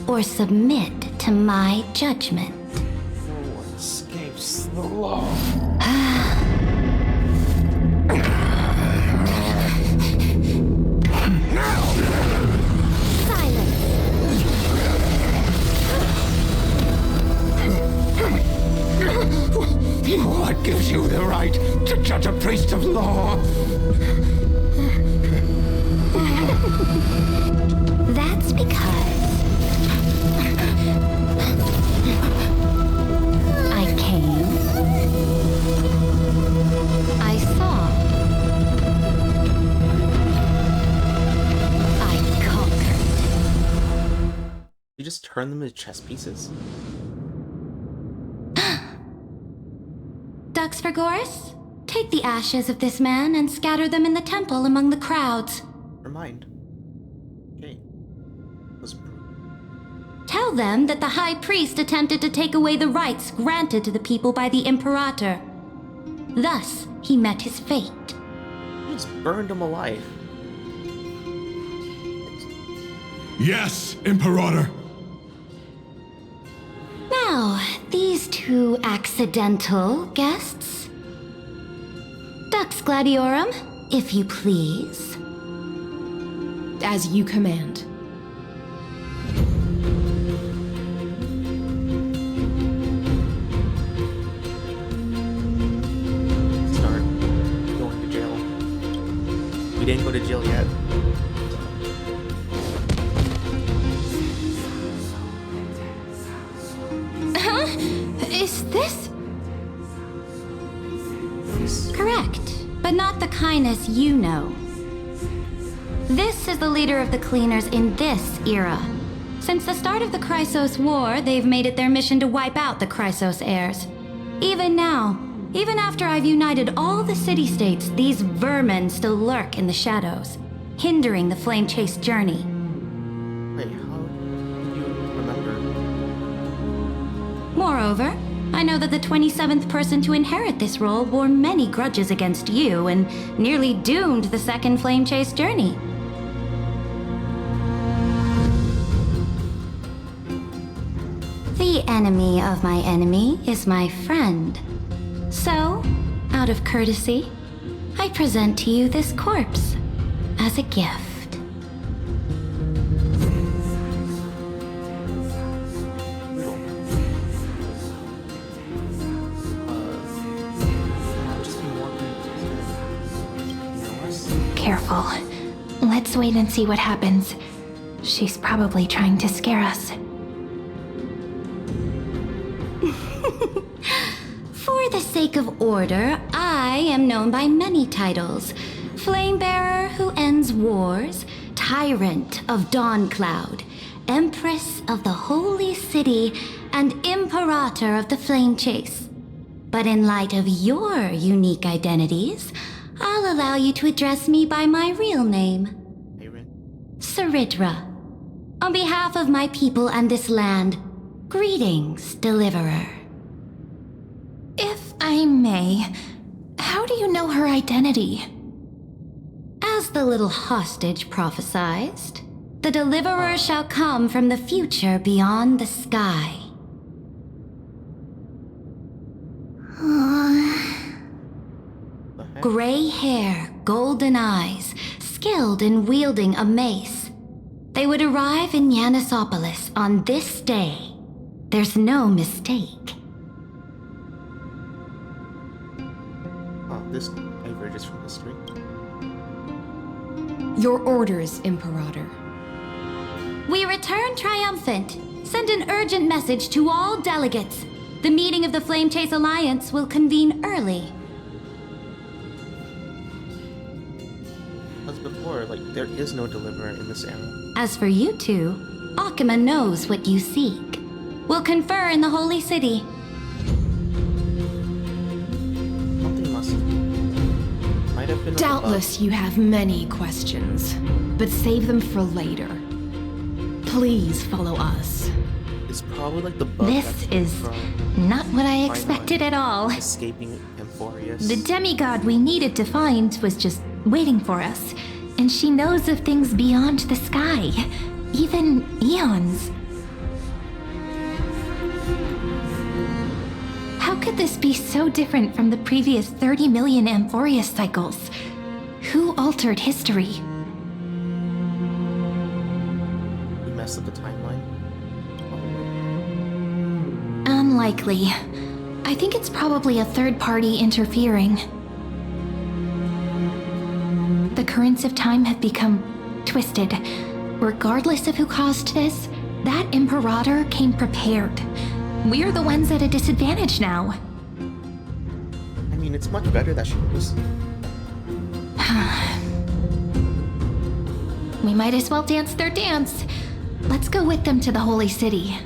or submit to my judgment. No one escapes the law. What gives you the right to judge a priest of law? That's because I came, I saw, I conquered. You just turn them into chess pieces? Dux for Goris, take the ashes of this man and scatter them in the temple among the crowds. Remind. Okay. Tell them that the High Priest attempted to take away the rights granted to the people by the Imperator. Thus, he met his fate. You just burned him alive. Yes, Imperator. Now, these two accidental guests. Dux Gladiorum, if you please. As you command. Start going to jail. We didn't go to jail yet. Huh? Is this... Correct, but not the kindness you know. This is the leader of the Cleaners in this era. Since the start of the Chrysos War, they've made it their mission to wipe out the Chrysos heirs. Even now, even after I've united all the city-states, these vermin still lurk in the shadows, hindering the flame chase journey. Wait, how do you remember? Moreover, I know that the 27th person to inherit this role bore many grudges against you and nearly doomed the second flame chase journey. The enemy of my enemy is my friend. So, out of courtesy, I present to you this corpse as a gift. Careful. Let's wait and see what happens. She's probably trying to scare us. For the sake of order, I am known by many titles. Flamebearer who ends wars, Tyrant of Dawncloud, Empress of the Holy City, and Imperator of the Flame Chase. But in light of your unique identities, I'll allow you to address me by my real name. Saridra. On behalf of my people and this land, greetings, Deliverer. If I may, how do you know her identity? As the little hostage prophesied, the Deliverer shall come from the future beyond the sky. Gray hair, golden eyes, skilled in wielding a mace. They would arrive in Yanisopolis on this day. There's no mistake. Oh, this diverges from history. Your orders, Imperator. We return triumphant. Send an urgent message to all delegates. The meeting of the Flame Chase Alliance will convene early. As before, like, there is no deliverer in this era. As for you two, Akima knows what you seek. We'll confer in the Holy City. Something might have been Doubtless you have many questions, but save them for later. Please follow us. It's probably like the bug This that's is from not what I expected at all. escaping Amphorius. The demigod we needed to find was just waiting for us, and she knows of things beyond the sky, even eons. How could this be so different from the previous 30 million Amphorius cycles? Who altered history? We messed up the timeline. Unlikely. I think it's probably a third party interfering. The currents of time have become twisted. Regardless of who caused this, that Imperator came prepared. We're the ones at a disadvantage now. I mean, it's much better that she was. We might as well dance their dance. Let's go with them to the Holy City.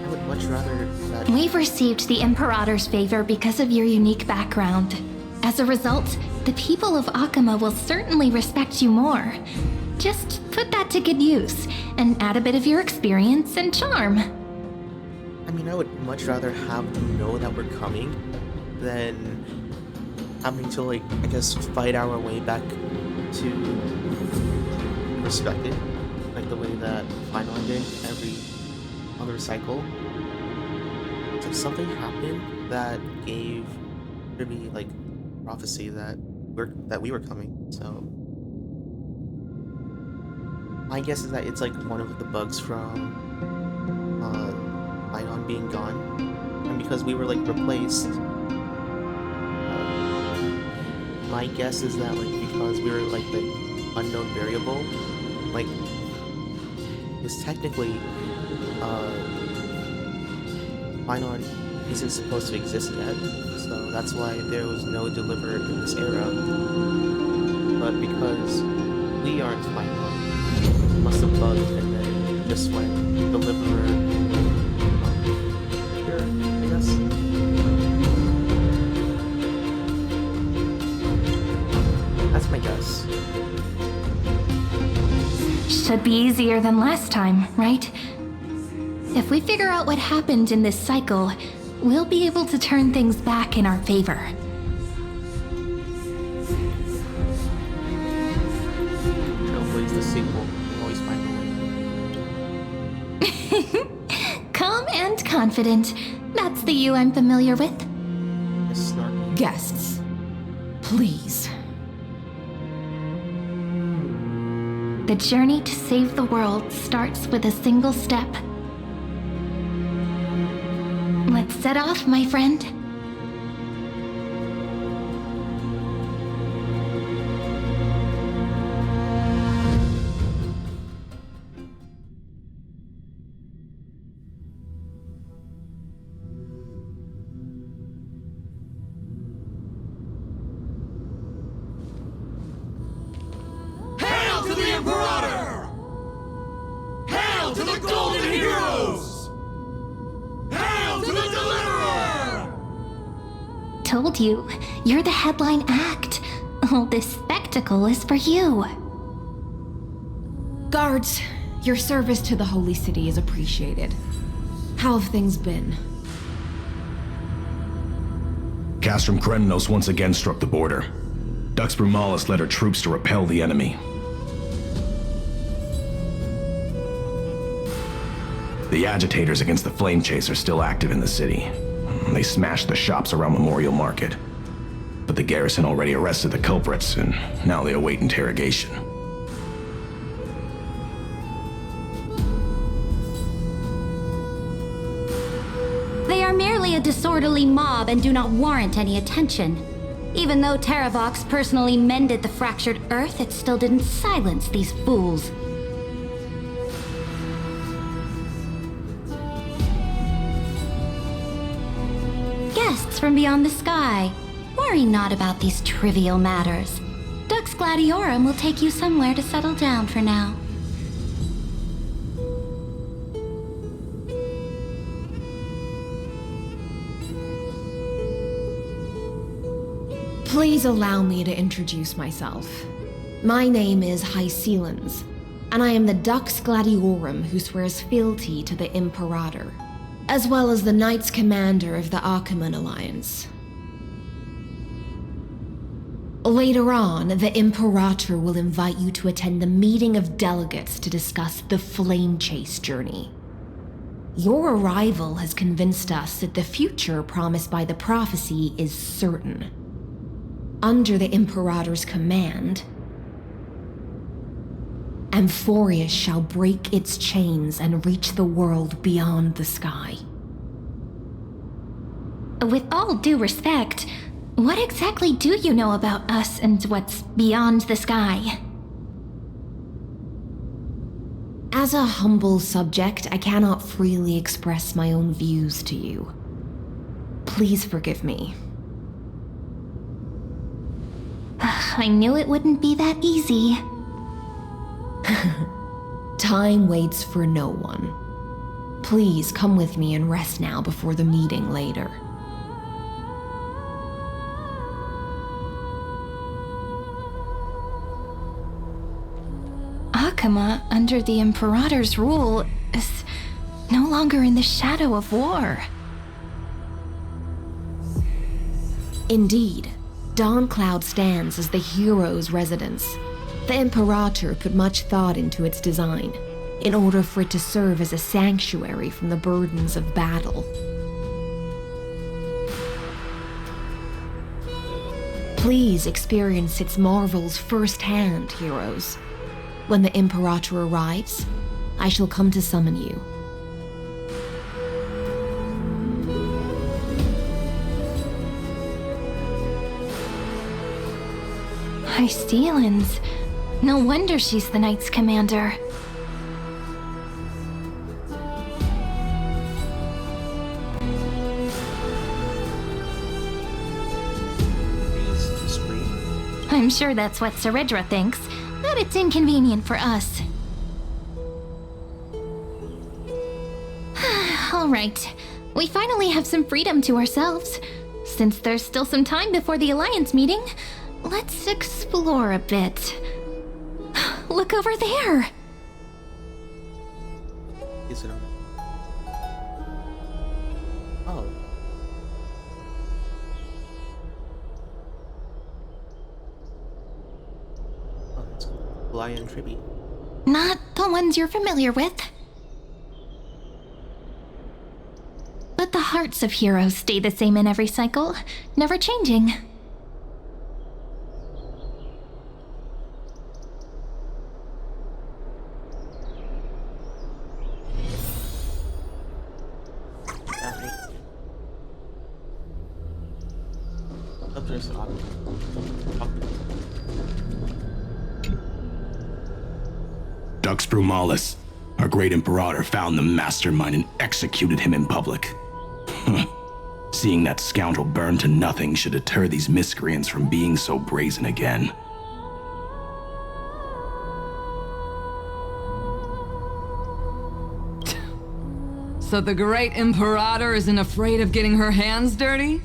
I would much rather that. We've received the Imperator's favor because of your unique background. As a result, the people of Akima will certainly respect you more. Just put that to good use, and add a bit of your experience and charm. I mean, I would much rather have them know that we're coming than having to, like, I guess, fight our way back to respect it, like the way that Final did every other cycle. It's like something happened that gave Ruby, like, prophecy that we were coming. So my guess is that it's like one of the bugs from Ion being gone, and because we were like replaced, my guess is that like because we were like the unknown variable, like because technically Ion isn't supposed to exist yet, so that's why there was no deliverer in this era. But because we aren't Ion, must have bugged, and then just when Deliverer That's my guess. Should be easier than last time, right? If we figure out what happened in this cycle, we'll be able to turn things back in our favor. Trailblaze the sequel. You always find a way. Calm and confident. That's the you I'm familiar with. Yes, snarky. Guests, please. The journey to save the world starts with a single step. Let's set off, my friend. Hail to the Imperator! Hail to the Golden Heroes! Hail to the Deliverer! Told you, you're the headline act. All this spectacle is for you. Guards, your service to the Holy City is appreciated. How have things been? Castrum Krennos once again struck the border. Dux Brumalis led her troops to repel the enemy. The agitators against the Flame Chase are still active in the city. They smashed the shops around Memorial Market. But the garrison already arrested the culprits, and now they await interrogation. They are merely a disorderly mob and do not warrant any attention. Even though Terravox personally mended the fractured Earth, it still didn't silence these fools. Guests from beyond the sky, worry not about these trivial matters. Dux Gladiorum will take you somewhere to settle down for now. Please allow me to introduce myself. My name is Hycelans, and I am the Dux Gladiorum who swears fealty to the Imperator, as well as the Knights Commander of the Achaemen Alliance. Later on, the Imperator will invite you to attend the meeting of delegates to discuss the Flame Chase journey. Your arrival has convinced us that the future promised by the prophecy is certain. Under the Imperator's command, Amphorius shall break its chains and reach the world beyond the sky. With all due respect, what exactly do you know about us and what's beyond the sky? As a humble subject, I cannot freely express my own views to you. Please forgive me. I knew it wouldn't be that easy. Time waits for no one. Please come with me and rest now before the meeting later. Akama, under the Imperator's rule, is no longer in the shadow of war. Indeed, Dawncloud stands as the hero's residence. The Imperator put much thought into its design, in order for it to serve as a sanctuary from the burdens of battle. Please experience its marvels firsthand, heroes. When the Imperator arrives, I shall come to summon you. Hycelans. No wonder she's the Knights Commander. I'm sure that's what Seredra thinks, but it's inconvenient for us. All right, we finally have some freedom to ourselves. Since there's still some time before the Alliance meeting, let's explore a bit. Look over there! Is it on? Oh. Oh, that's cool. Lion tribute. Not the ones you're familiar with. But the hearts of heroes stay the same in every cycle, never changing. Dux Brumalis, our great Imperator, found the mastermind and executed him in public. Seeing that scoundrel burn to nothing should deter these miscreants from being so brazen again. So the great Imperator isn't afraid of getting her hands dirty?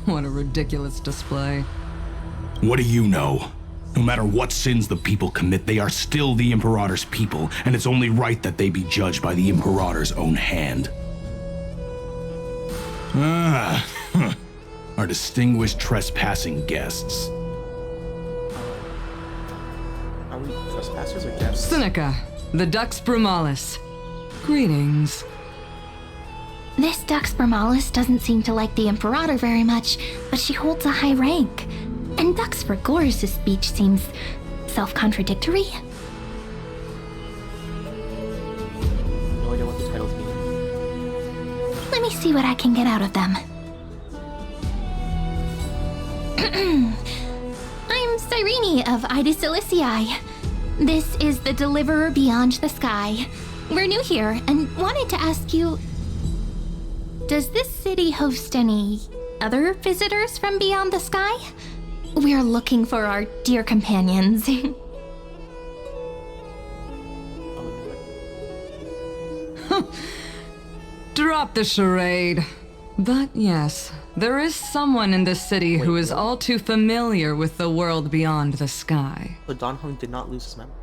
What a ridiculous display. What do you know? No matter what sins the people commit, they are still the Imperator's people, and it's only right that they be judged by the Imperator's own hand. Our distinguished trespassing guests. Are we trespassers or guests? Seneca, the Dux Brumalis. Greetings. This Dux Brumalis doesn't seem to like the Imperator very much, but she holds a high rank. And Dux Vergoris' speech seems self-contradictory. No idea what the titles mean. Let me see what I can get out of them. I'm Cyrene of Ida Cilicii. This is the Deliverer Beyond the Sky. We're new here and wanted to ask you... Does this city host any other visitors from beyond the sky? We're looking for our dear companions. Drop the charade. But yes, there is someone in this city who is all too familiar with the world beyond the sky. But Don Hong did not lose his memory.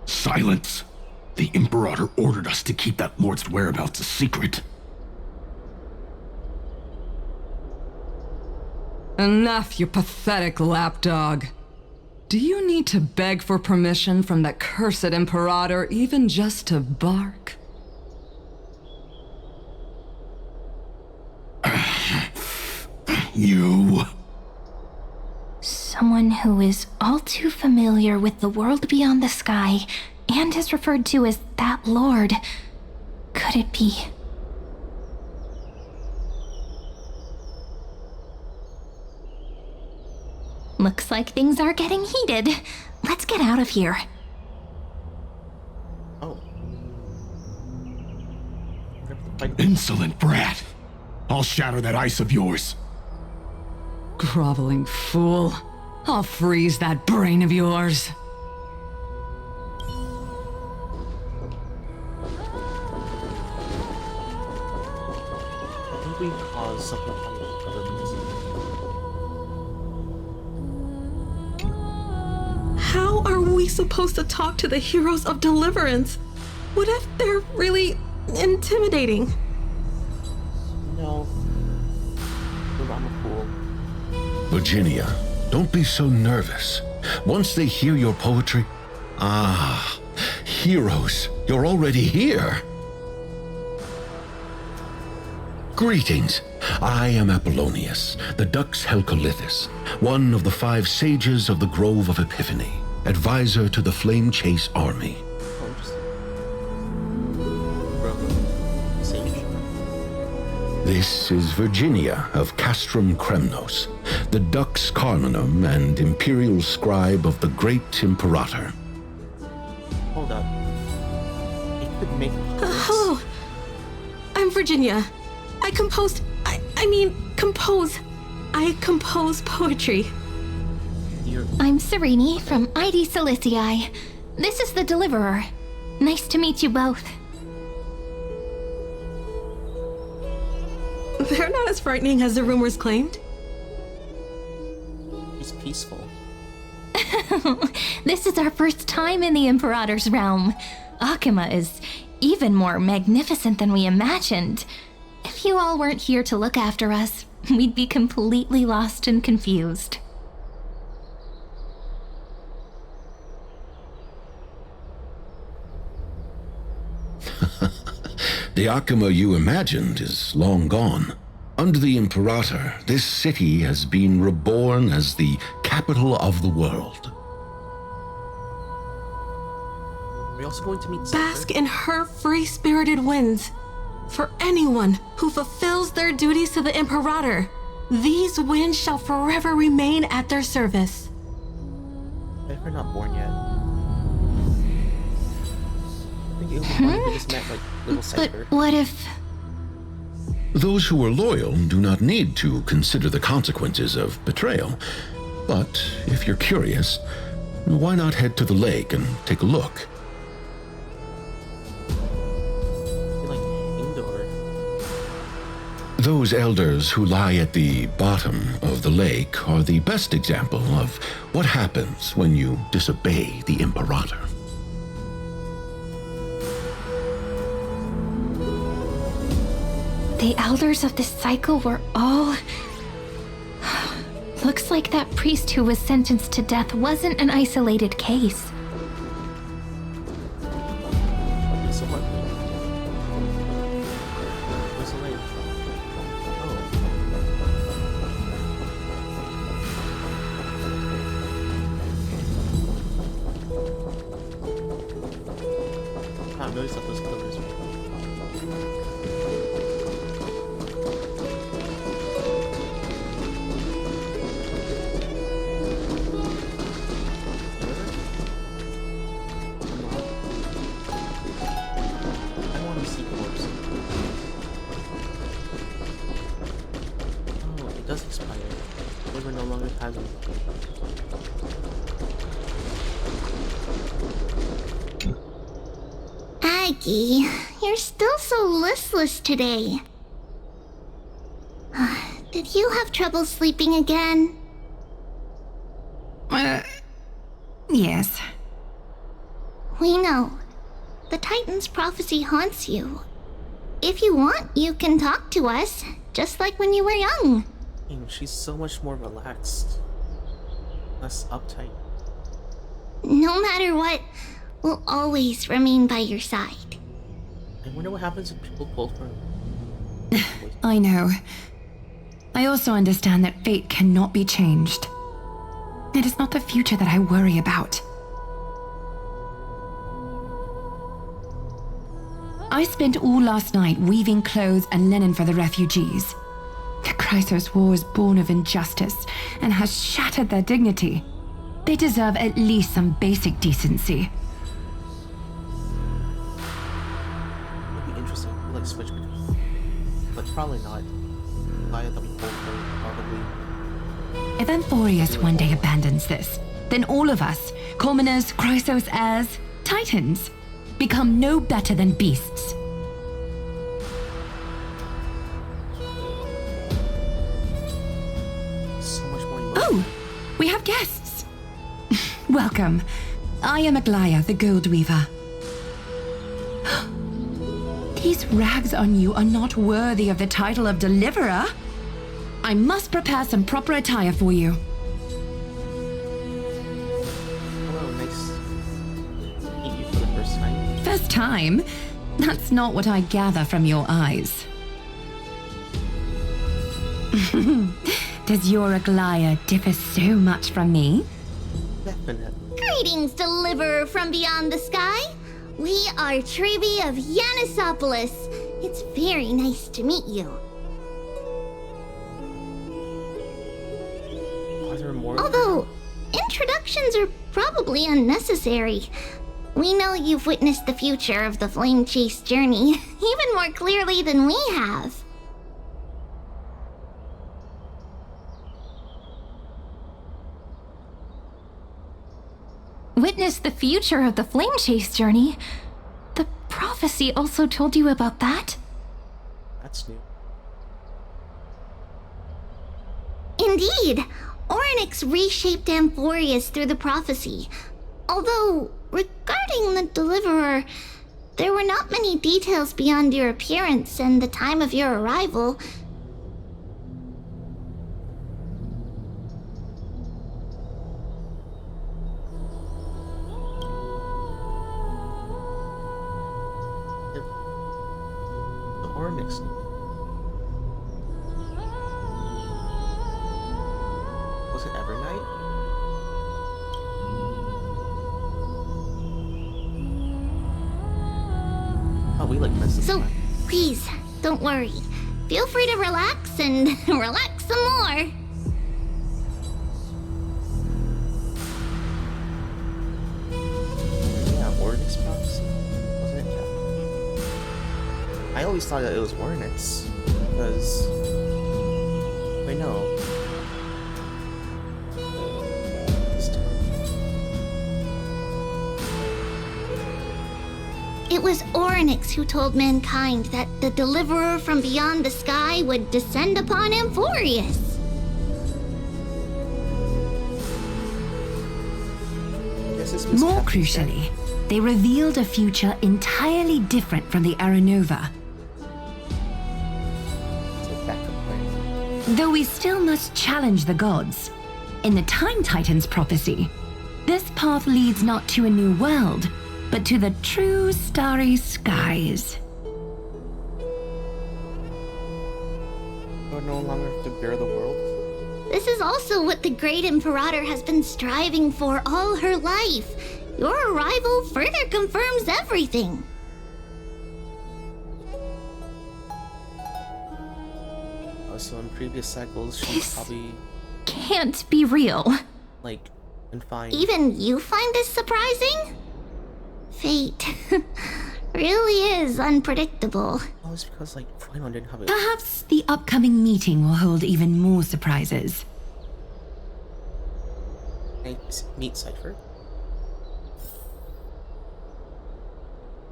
Silence! The Imperator ordered us to keep that lord's whereabouts a secret. Enough, you pathetic lapdog. Do you need to beg for permission from that cursed Imperator even just to bark? You... Someone who is all too familiar with the world beyond the sky and is referred to as that lord. Could it be? Looks like things are getting heated. Let's get out of here. Oh. Insolent brat! I'll shatter that ice of yours. Groveling fool. I'll freeze that brain of yours. I think we caused something on the government. How are we supposed to talk to the heroes of deliverance? What if they're really intimidating? No. I'm a fool. Virginia, don't be so nervous. Once they hear your poetry... Ah, heroes, you're already here. Greetings. I am Apollonius, the Dux Helcolithus, one of the 5 sages of the Grove of Epiphany, advisor to the Flame Chase army. This is Virginia of Castrum Kremnos, the Dux Carminum and imperial scribe of the great Imperator. Hold up. It could make... Hello. I'm Virginia. I compose poetry. I'm Serene from ID Cilicii. This is the Deliverer. Nice to meet you both. They're not as frightening as the rumors claimed. She's peaceful. This is our first time in the Imperator's realm. Akima is even more magnificent than we imagined. If you all weren't here to look after us, we'd be completely lost and confused. The Akima you imagined is long gone. Under the Imperator, this city has been reborn as the capital of the world. Are we also going to meet Bask Zephyr? in her free-spirited winds. For anyone who fulfills their duties to the Imperator, these winds shall forever remain at their service. Zephyr not born yet. I think it would be funny if we just met like little But Cypher. what if... Those who are loyal do not need to consider the consequences of betrayal. But if you're curious, why not head to the lake and take a look? Like indoor. Those elders who lie at the bottom of the lake are the best example of what happens when you disobey the Imperator. The elders of this cycle were all... Looks like that priest who was sentenced to death wasn't an isolated case. So what? Where's the lake? Oh. I've noticed that those colors. Does expire. Liver no longer has one. Aggie, you're still so listless today. Did you have trouble sleeping again? Yes. We know. The Titan's prophecy haunts you. If you want, you can talk to us, just like when you were young. She's so much more relaxed. Less uptight. No matter what, we'll always remain by your side. I wonder what happens if people pull for I know. I also understand that fate cannot be changed. It is not the future that I worry about. I spent all last night weaving clothes and linen for the refugees. The Chrysos War is born of injustice and has shattered their dignity. They deserve at least some basic decency. It'd be interesting to like switch between. But probably not. Via the whole thing, probably. If Amphorius one day abandons this, then all of us, commoners, Chrysos heirs, Titans, become no better than beasts. So much more emotion. Oh, we have guests. Welcome. I am Aglaya, the Gold Weaver. These rags on you are not worthy of the title of Deliverer. I must prepare some proper attire for you. Hello, nice to meet you for the first time. First time? That's not what I gather from your eyes. Does your Aglaya differ so much from me? Definitely. Greetings, Deliverer from beyond the sky. We are Trevi of Yanisopolis. It's very nice to meet you. Are there more? Although, introductions are probably unnecessary. We know you've witnessed the future of the Flame Chase journey even more clearly than we have. Witness the future of the Flame Chase journey? The prophecy also told you about that? That's new. Indeed. Oryx reshaped Amphorius through the prophecy. Although, regarding the Deliverer, there were not many details beyond your appearance and the time of your arrival. The Oryx. Was it Evernight? Oh, we like messed So, up. please, don't worry. Feel free to relax and relax some more. Yeah, Oryx prophecy. Wasn't it? Yeah. I always thought that it was Oryx because. Wait, no. It was Oryx who told mankind that the Deliverer from beyond the sky would descend upon Amphorius. More crucially, they revealed a future entirely different from the Aranova. Though we still must challenge the gods, in the Time Titan's prophecy, this path leads not to a new world, but to the true starry skies. You're no longer to bear the world? This is also what the Great Imperator has been striving for all her life. Your arrival further confirms everything. So in previous cycles, she's probably Can't be real. like confined. Even you find this surprising? Fate really is unpredictable. Oh, it's because like Final didn't have it. Perhaps the upcoming meeting will hold even more surprises. Hey, meet Cypher.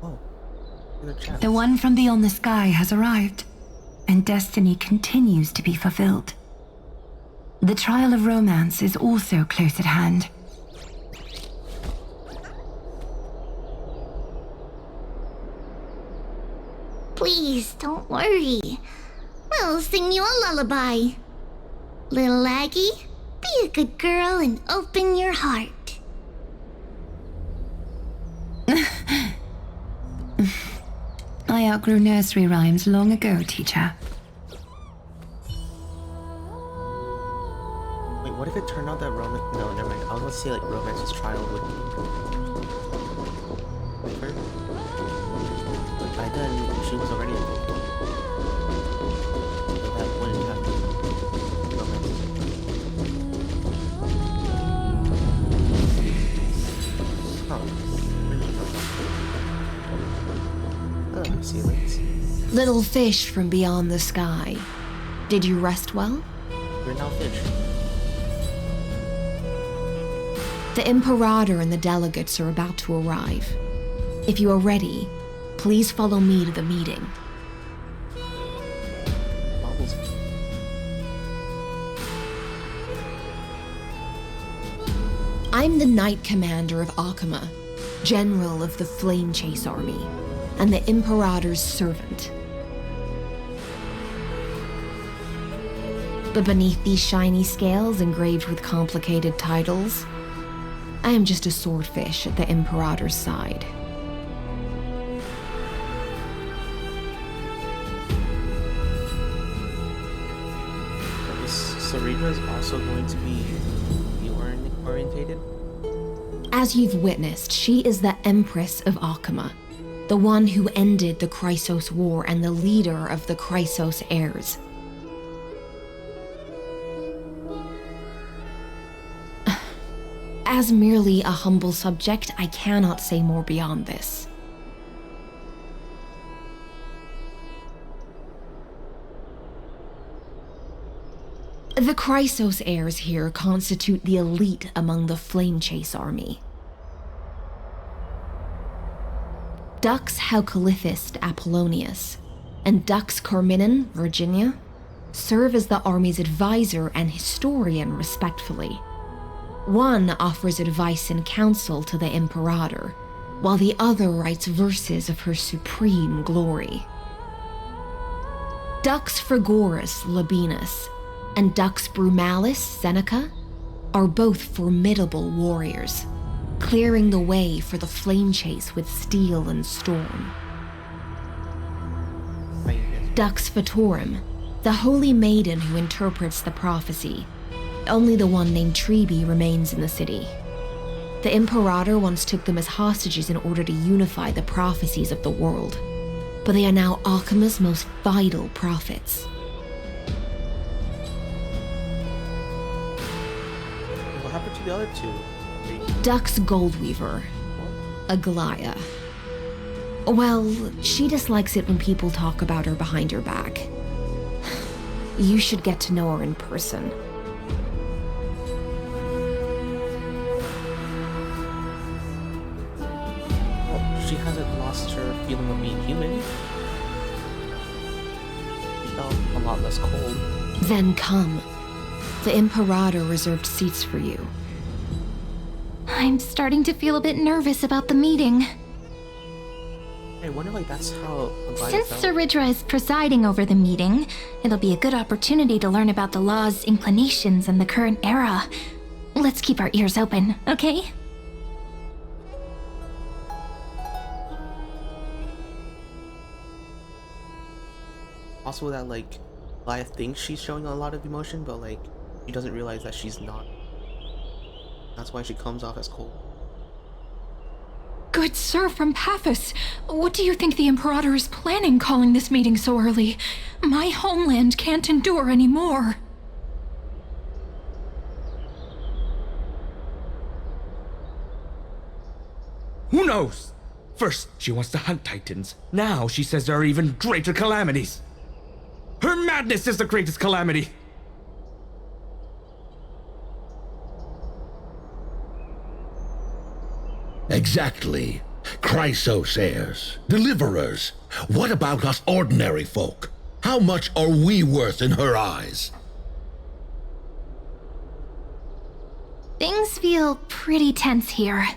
Oh, in the chat. The one from beyond the sky has arrived, and destiny continues to be fulfilled. The trial of romance is also close at hand. Please, don't worry. We'll sing you a lullaby. Little Aggie, be a good girl and open your heart. I outgrew nursery rhymes long ago, teacher. Wait, what if it turned out that romance? No, never mind. I was going to say like romance's trial would be. Cypher? But by then, she was already in. So that wouldn't happen. Romance. Huh. Oh, ceilings. Little fish from beyond the sky. Did you rest well? You're now fish. The Imperator and the delegates are about to arrive. If you are ready, please follow me to the meeting. Bubbles. I'm the Knight Commander of Akama, General of the Flame Chase Army, and the Imperator's servant. But beneath these shiny scales engraved with complicated titles, I am just a swordfish at the Imperator's side. Sarita is also going to be orientated? As you've witnessed, she is the Empress of Akama, the one who ended the Chrysos War and the leader of the Chrysos heirs. As merely a humble subject, I cannot say more beyond this. The Chrysos heirs here constitute the elite among the Flame Chase army. Dux Haucalithist Apollonius and Dux Carminin, Virginia, serve as the army's advisor and historian, respectfully. One offers advice and counsel to the Imperator, while the other writes verses of her supreme glory. Dux Frigoris Labienus and Dux Brumalis Seneca are both formidable warriors, clearing the way for the flame chase with steel and storm. Dux Fatorum, the holy maiden who interprets the prophecy. Only the one named Treeby remains in the city. The Imperator once took them as hostages in order to unify the prophecies of the world, but they are now Akama's most vital prophets. What happened to the other two? Dux Goldweaver, Aglaya. Well, she dislikes it when people talk about her behind her back. You should get to know her in person. She hasn't lost her feeling of being human. She felt a lot less cold. Then come. The Imperator reserved seats for you. I'm starting to feel a bit nervous about the meeting. I wonder, like, that's how Aglaya Since felt. Sir Ridra is presiding over the meeting, it'll be a good opportunity to learn about the law's inclinations and the current era. Let's keep our ears open, okay? Also that, like, Aglaya thinks she's showing a lot of emotion, but, like, she doesn't realize that she's not. That's why she comes off as cold. Good sir from Paphos, what do you think the Imperator is planning calling this meeting so early? My homeland can't endure anymore. Who knows? First, she wants to hunt Titans. Now she says there are even greater calamities. Her madness is the greatest calamity. Exactly. Chrysos heirs, deliverers. What about us ordinary folk? How much are we worth in her eyes? Things feel pretty tense here.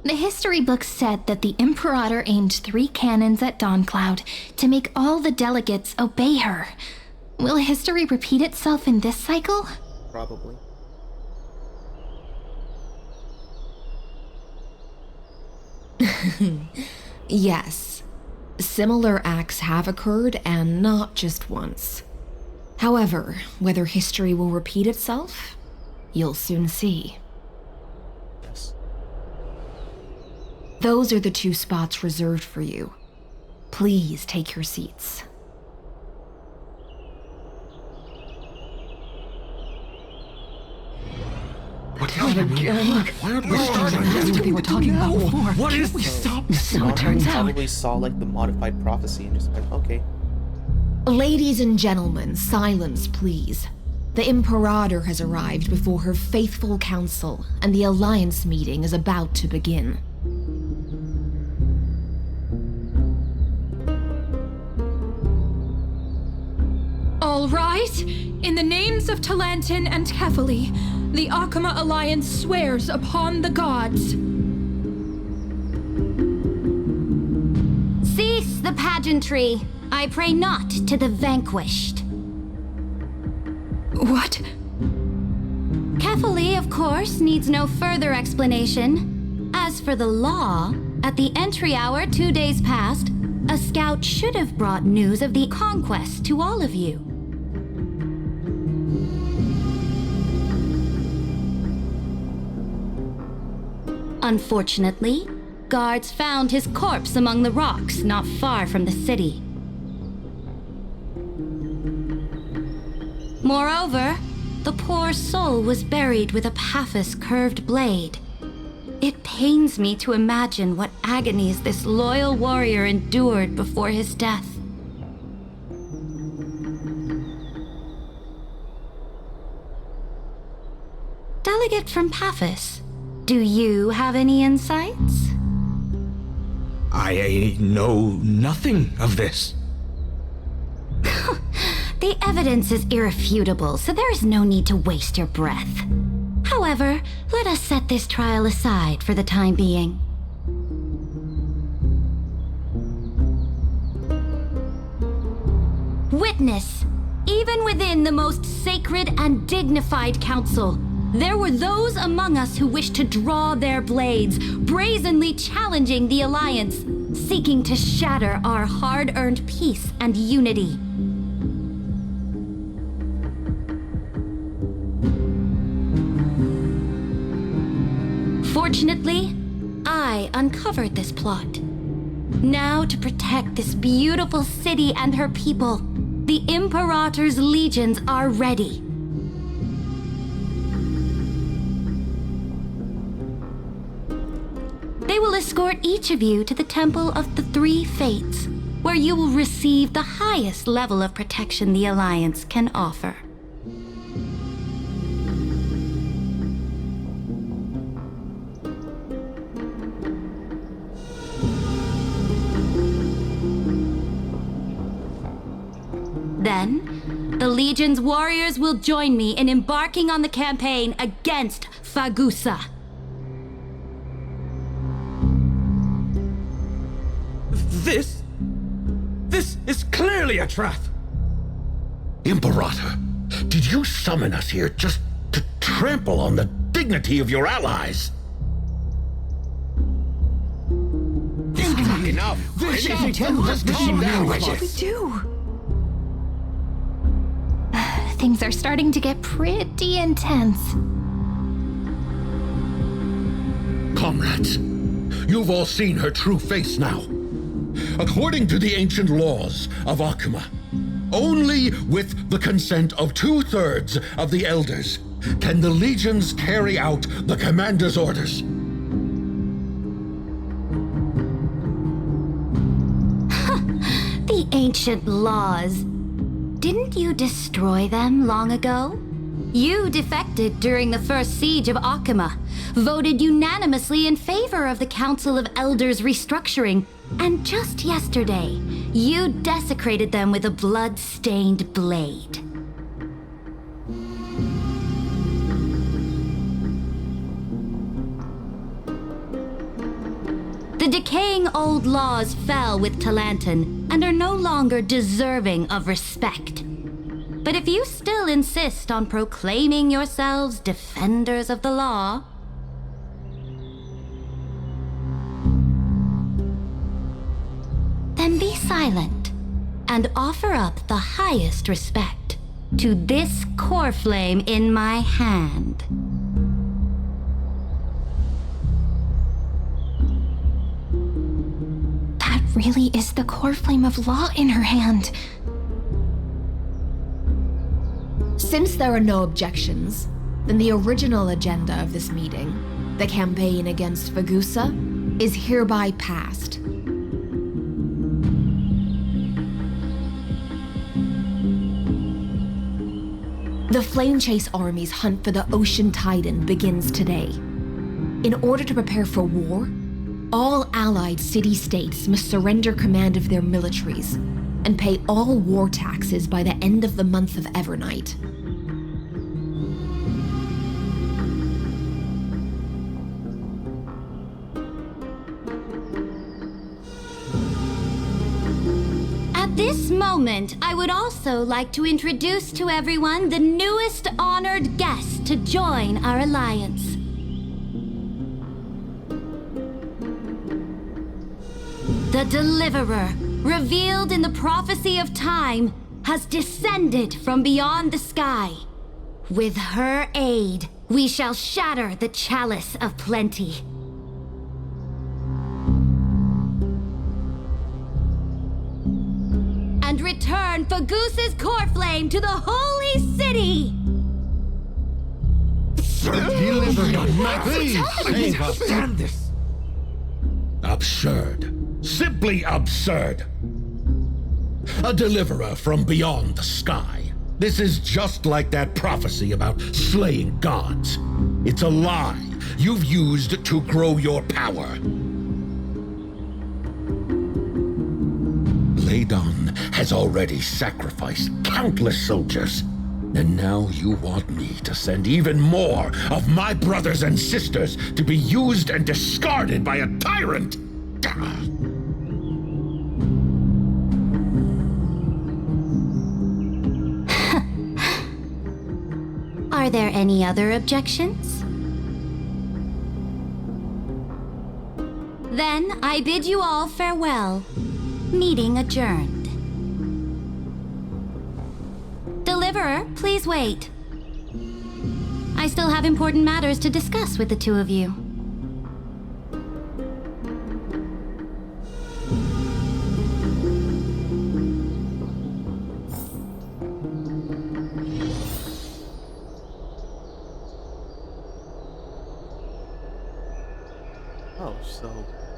The history books said that the Imperator aimed 3 cannons at Dawncloud to make all the delegates obey her. Will history repeat itself in this cycle? Probably. Yes. Similar acts have occurred, and not just once. However, whether history will repeat itself, you'll soon see. Yes. Those are the 2 spots reserved for you. Please take your seats. What again? Why aren't we starting? That's what they were talking about before. What is we this? stop? So it turns out. Probably saw, like, the modified prophecy and just went, okay. Ladies and gentlemen, silence, please. The Imperator has arrived before her faithful council, and the Alliance meeting is about to begin. All right, in the names of Talantin and Kefali, the Akama Alliance swears upon the gods. Cease the pageantry. I pray not to the vanquished. What? Kefali, of course, needs no further explanation. As for the law, at the entry hour 2 days past, a scout should have brought news of the conquest to all of you. Unfortunately, guards found his corpse among the rocks not far from the city. Moreover, the poor soul was buried with a Paphos curved blade. It pains me to imagine what agonies this loyal warrior endured before his death. Delegate from Paphos, do you have any insights? I know nothing of this. The evidence is irrefutable, so there is no need to waste your breath. However, let us set this trial aside for the time being. Witness, even within the most sacred and dignified council, there were those among us who wished to draw their blades, brazenly challenging the Alliance, seeking to shatter our hard-earned peace and unity. Fortunately, I uncovered this plot. Now, to protect this beautiful city and her people, the Imperator's legions are ready. They will escort each of you to the Temple of the Three Fates, where you will receive the highest level of protection the Alliance can offer. Then, the Legion's warriors will join me in embarking on the campaign against Fagusa. This is clearly a trap! Imperator, did you summon us here just to trample on the dignity of your allies? Enough! This is calm down. What should we do? Things are starting to get pretty intense. Comrades, you've all seen her true face now. According to the ancient laws of Akuma, only with the consent of 2/3 of the elders can the legions carry out the commander's orders. The ancient laws. Didn't you destroy them long ago? You defected during the first siege of Akuma, voted unanimously in favor of the Council of Elders restructuring, and just yesterday, you desecrated them with a blood-stained blade. The decaying old laws fell with Talantan and are no longer deserving of respect. But if you still insist on proclaiming yourselves defenders of the law, then be silent and offer up the highest respect to this core flame in my hand. That really is the core flame of law in her hand. Since there are no objections, then the original agenda of this meeting, the campaign against Fagusa, is hereby passed. The Flame Chase Army's hunt for the Ocean Titan begins today. In order to prepare for war, all allied city-states must surrender command of their militaries and pay all war taxes by the end of the month of Evernight. At this moment, I would also like to introduce to everyone the newest honored guest to join our alliance. The Deliverer, revealed in the prophecy of time, has descended from beyond the sky. With her aid, we shall shatter the chalice of plenty. And return Fagusa's core flame to the holy city! Delivered on my Please, stand this! Absurd. Simply absurd. A deliverer from beyond the sky. This is just like that prophecy about slaying gods. It's a lie you've used to grow your power. Ladon has already sacrificed countless soldiers. And now you want me to send even more of my brothers and sisters to be used and discarded by a tyrant? Are there any other objections? Then I bid you all farewell. Meeting adjourned. Deliverer, please wait. I still have important matters to discuss with the two of you. Oh, so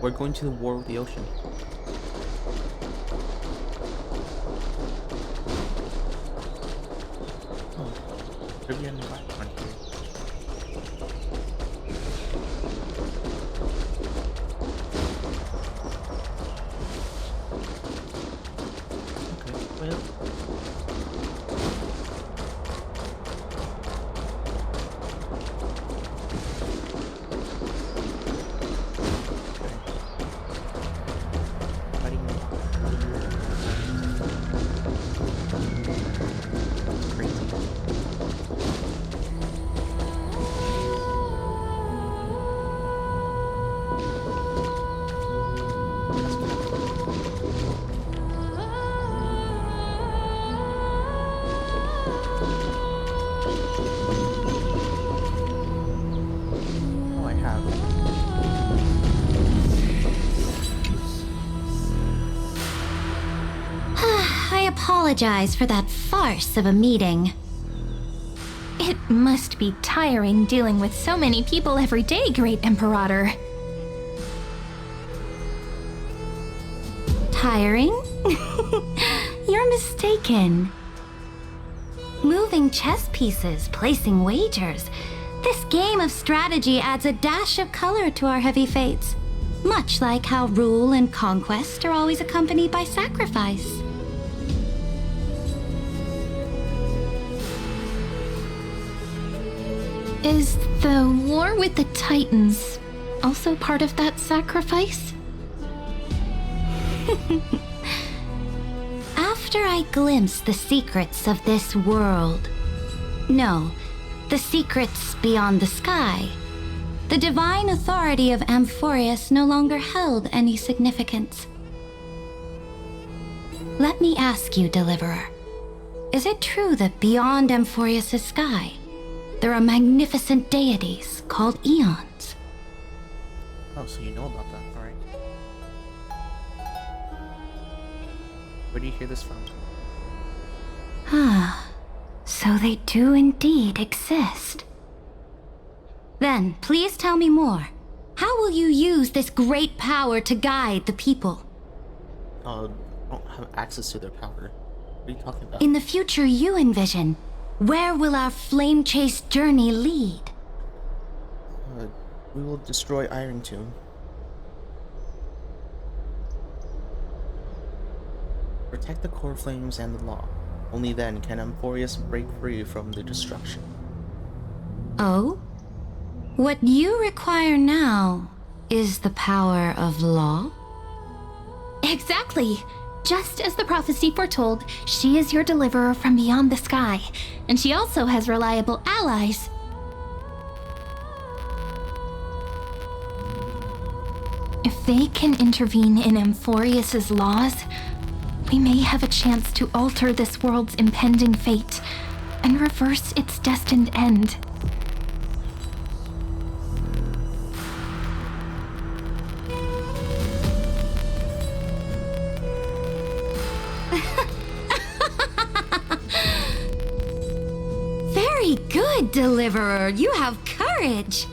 we're going to the War with the Ocean. Oh, trivia and background here. Okay, well. I apologize for that farce of a meeting. It must be tiring dealing with so many people every day, Great Imperator. Tiring? You're mistaken. Moving chess pieces, placing wagers. This game of strategy adds a dash of color to our heavy fates. Much like how rule and conquest are always accompanied by sacrifice. Is the war with the Titans also part of that sacrifice? After I glimpsed the secrets of this world, no, the secrets beyond the sky, the divine authority of Amphorius no longer held any significance. Let me ask you, Deliverer, is it true that beyond Amphorius' sky, there are magnificent deities called eons? Oh, so you know about that, alright. Where do you hear this from? Ah, so they do indeed exist. Then, please tell me more. How will you use this great power to guide the people? I don't have access to their power. What are you talking about? In the future you envision, where will our flame chase journey lead? We will destroy Iron Tomb. Protect the core flames and the law. Only then can Amphorius break free from the destruction. Oh? What you require now is the power of law? Exactly! Just as the prophecy foretold, she is your deliverer from beyond the sky, and she also has reliable allies. If they can intervene in Amphorius' laws, we may have a chance to alter this world's impending fate and reverse its destined end. Very good, Deliverer. You have courage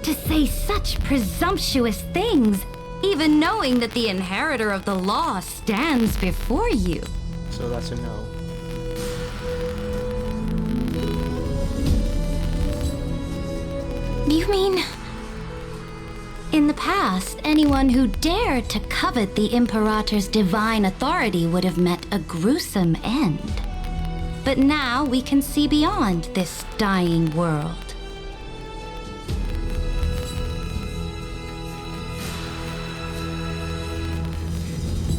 to say such presumptuous things, even knowing that the inheritor of the law stands before you. So that's a no. You mean In the past, anyone who dared to covet the Imperator's divine authority would have met a gruesome end. But now we can see beyond this dying world.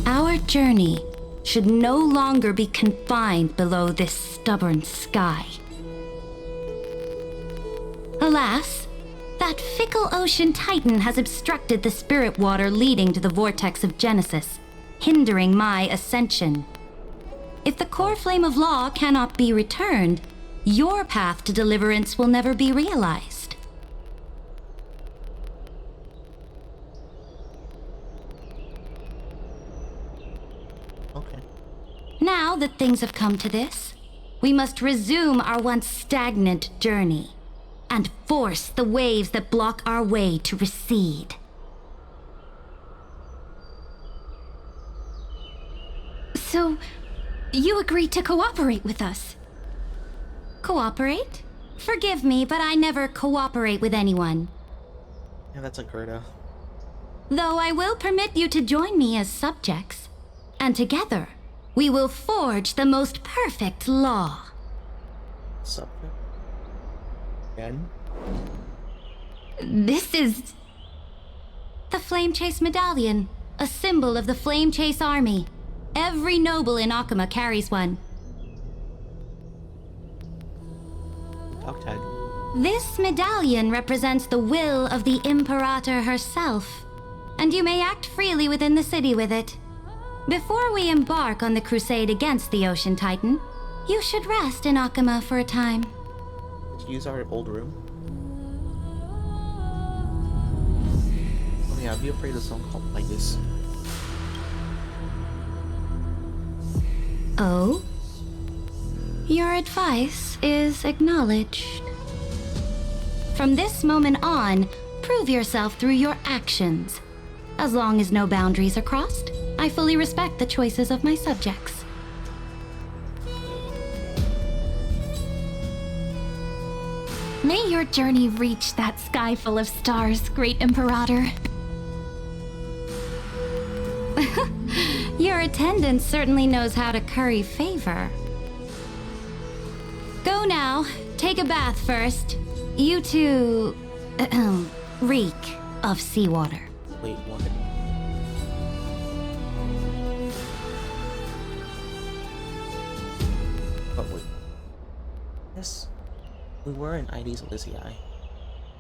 Our journey should no longer be confined below this stubborn sky. Alas, that fickle ocean titan has obstructed the spirit water leading to the vortex of Genesis, hindering my ascension. If the core flame of law cannot be returned, your path to deliverance will never be realized. Okay. Now that things have come to this, we must resume our once stagnant journey and force the waves that block our way to recede. So, you agreed to cooperate with us? Cooperate? Forgive me, but I never cooperate with anyone. Yeah, that's a Gerda. Though I will permit you to join me as subjects, and together we will forge the most perfect law. Subject? Again? This is... The Flame Chase Medallion, a symbol of the Flame Chase Army. Every noble in Akuma carries one. Dog tag. This medallion represents the will of the Imperator herself, and you may act freely within the city with it. Before we embark on the crusade against the Ocean Titan, you should rest in Akuma for a time. Let's use our old room. Oh yeah, I'd be afraid of something called Plagueis. Oh? Your advice is acknowledged. From this moment on, prove yourself through your actions. As long as no boundaries are crossed, I fully respect the choices of my subjects. May your journey reach that sky full of stars, Great Imperator. Your attendant certainly knows how to curry favor. Go now. Take a bath first. You two... reek of seawater. Wait, what? But wait. Yes, we were in Ides Elysiae.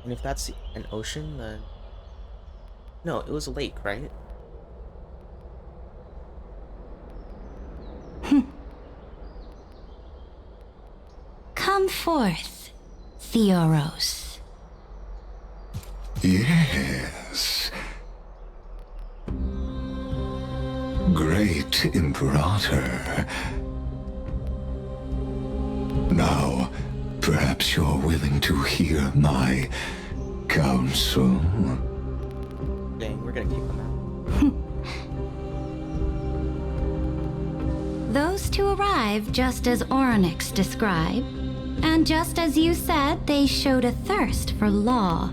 And if that's an ocean, then... No, it was a lake, right? Come forth, Theoros. Yes. Great Imperator. Now, perhaps you're willing to hear my counsel. Dang, we're gonna keep them out. Those two arrived just as Oronix described, and just as you said, they showed a thirst for law.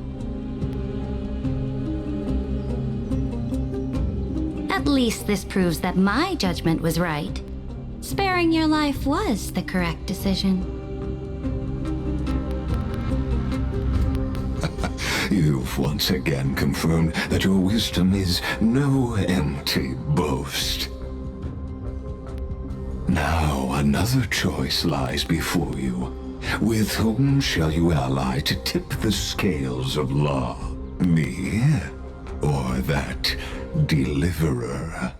At least this proves that my judgment was right. Sparing your life was the correct decision. You've once again confirmed that your wisdom is no empty boast. Now another choice lies before you. With whom shall you ally to tip the scales of law? Me, or that deliverer?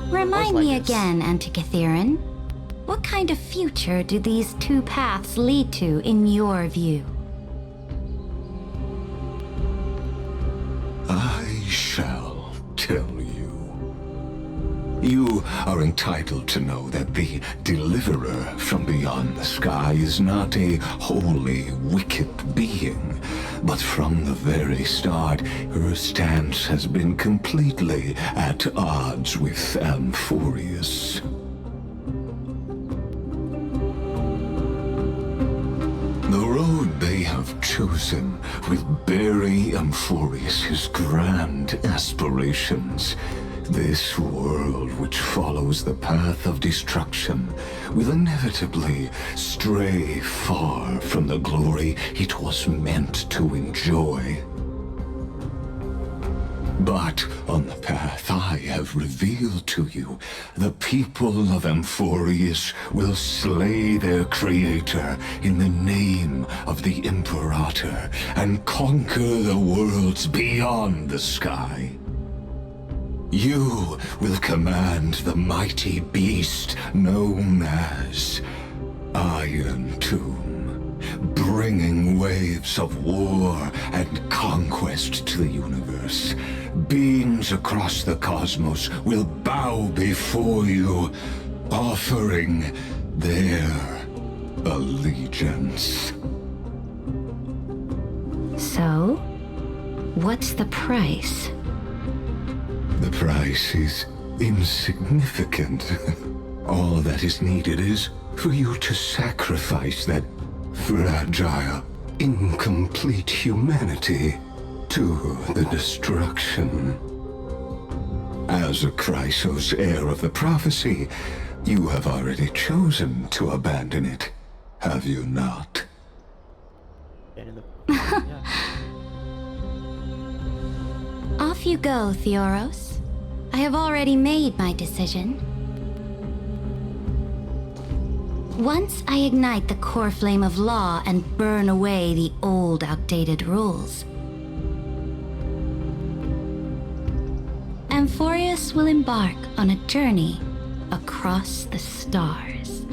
Remind me again, Antikytheron. What kind of future do these two paths lead to in your view? I shall tell you. You are entitled to know that the deliverer from beyond the sky is not a wholly wicked being, but from the very start, her stance has been completely at odds with Amphorius. have chosen will bury Amphorius' grand aspirations. This world which follows the path of destruction will inevitably stray far from the glory it was meant to enjoy. But on the path I have revealed to you, the people of Amphorius will slay their creator in the name of the Imperator and conquer the worlds beyond the sky. You will command the mighty beast known as Iron Tomb, bringing waves of war and conquest to the universe. Beings across the cosmos will bow before you, offering their allegiance. So, what's the price? The price is insignificant. All that is needed is for you to sacrifice that fragile, incomplete humanity to the destruction. As a Chrysos heir of the prophecy, you have already chosen to abandon it, have you not? Off you go, Theoros. I have already made my decision. Once I ignite the core flame of law and burn away the old, outdated rules, Amphorius will embark on a journey across the stars.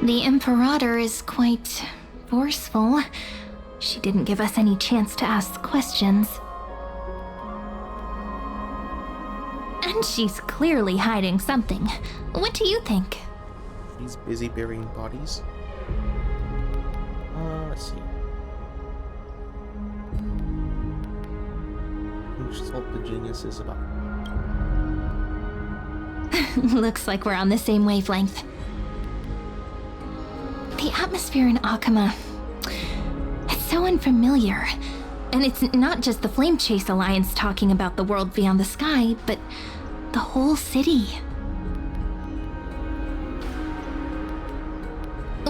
The Imperator is quite forceful. She didn't give us any chance to ask questions. And she's clearly hiding something. What do you think? She's busy burying bodies. Let's see. Who's told the geniuses about? Looks like we're on the same wavelength. The atmosphere in Akama, it's so unfamiliar. And it's not just the Flame Chase Alliance talking about the world beyond the sky, but the whole city.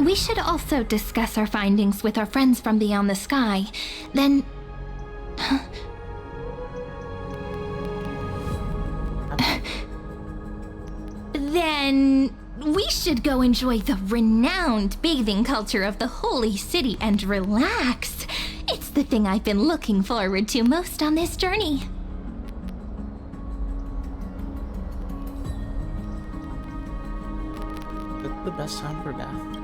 We should also discuss our findings with our friends from beyond the sky. Then... then... we should go enjoy the renowned bathing culture of the holy city and relax. It's the thing I've been looking forward to most on this journey. That's the best time for bath.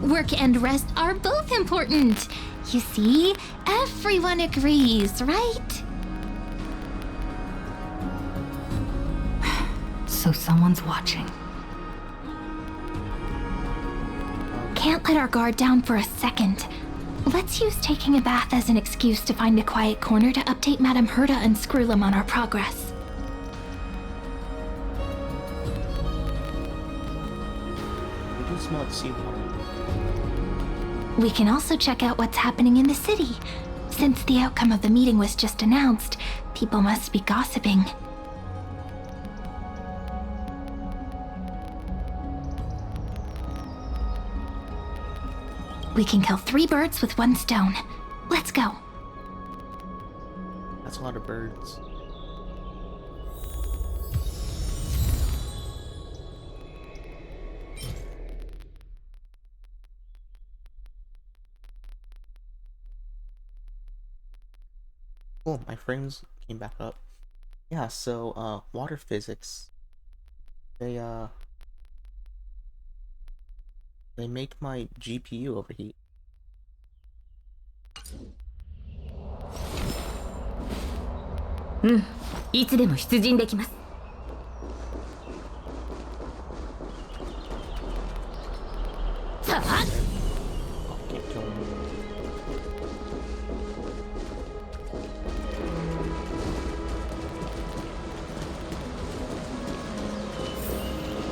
Work and rest are both important. You see, everyone agrees, right? So someone's watching. Can't let our guard down for a second. Let's use taking a bath as an excuse to find a quiet corner to update Madame Herta and Screwlum on our progress. We do smell like seawater. We can also check out what's happening in the city. Since the outcome of the meeting was just announced, people must be gossiping. We can kill 3 birds with 1 stone. Let's go. That's a lot of birds. Cool, my frames came back up. Yeah, so, water physics. They make my GPU overheat. Hmm. いつでも出陣できます。Oh, can't kill him.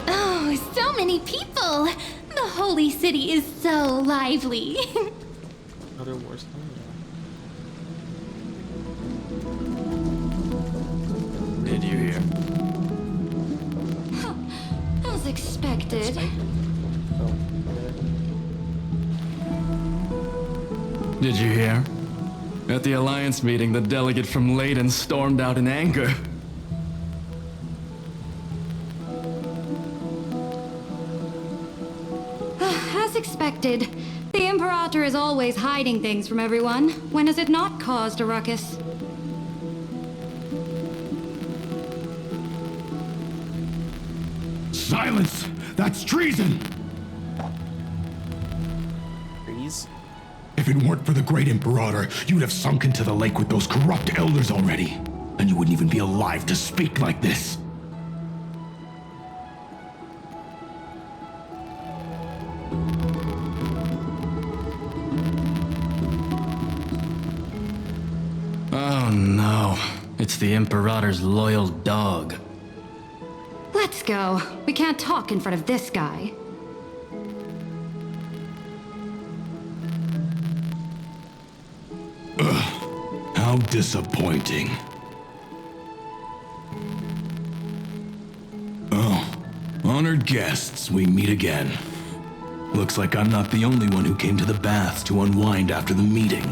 Oh, so many people! The holy city is so lively. Other wars coming down. Did you hear? As expected. Oh, good. Did you hear? At the Alliance meeting, the delegate from Leyden stormed out in anger. As expected. The Imperator is always hiding things from everyone. When has it not caused a ruckus? Silence! That's treason! Freeze. If it weren't for the great Imperator, you'd have sunk into the lake with those corrupt elders already. And you wouldn't even be alive to speak like this. Oh no, it's the Imperator's loyal dog. Let's go. We can't talk in front of this guy. How disappointing. Oh, honored guests, we meet again. Looks like I'm not the only one who came to the baths to unwind after the meeting.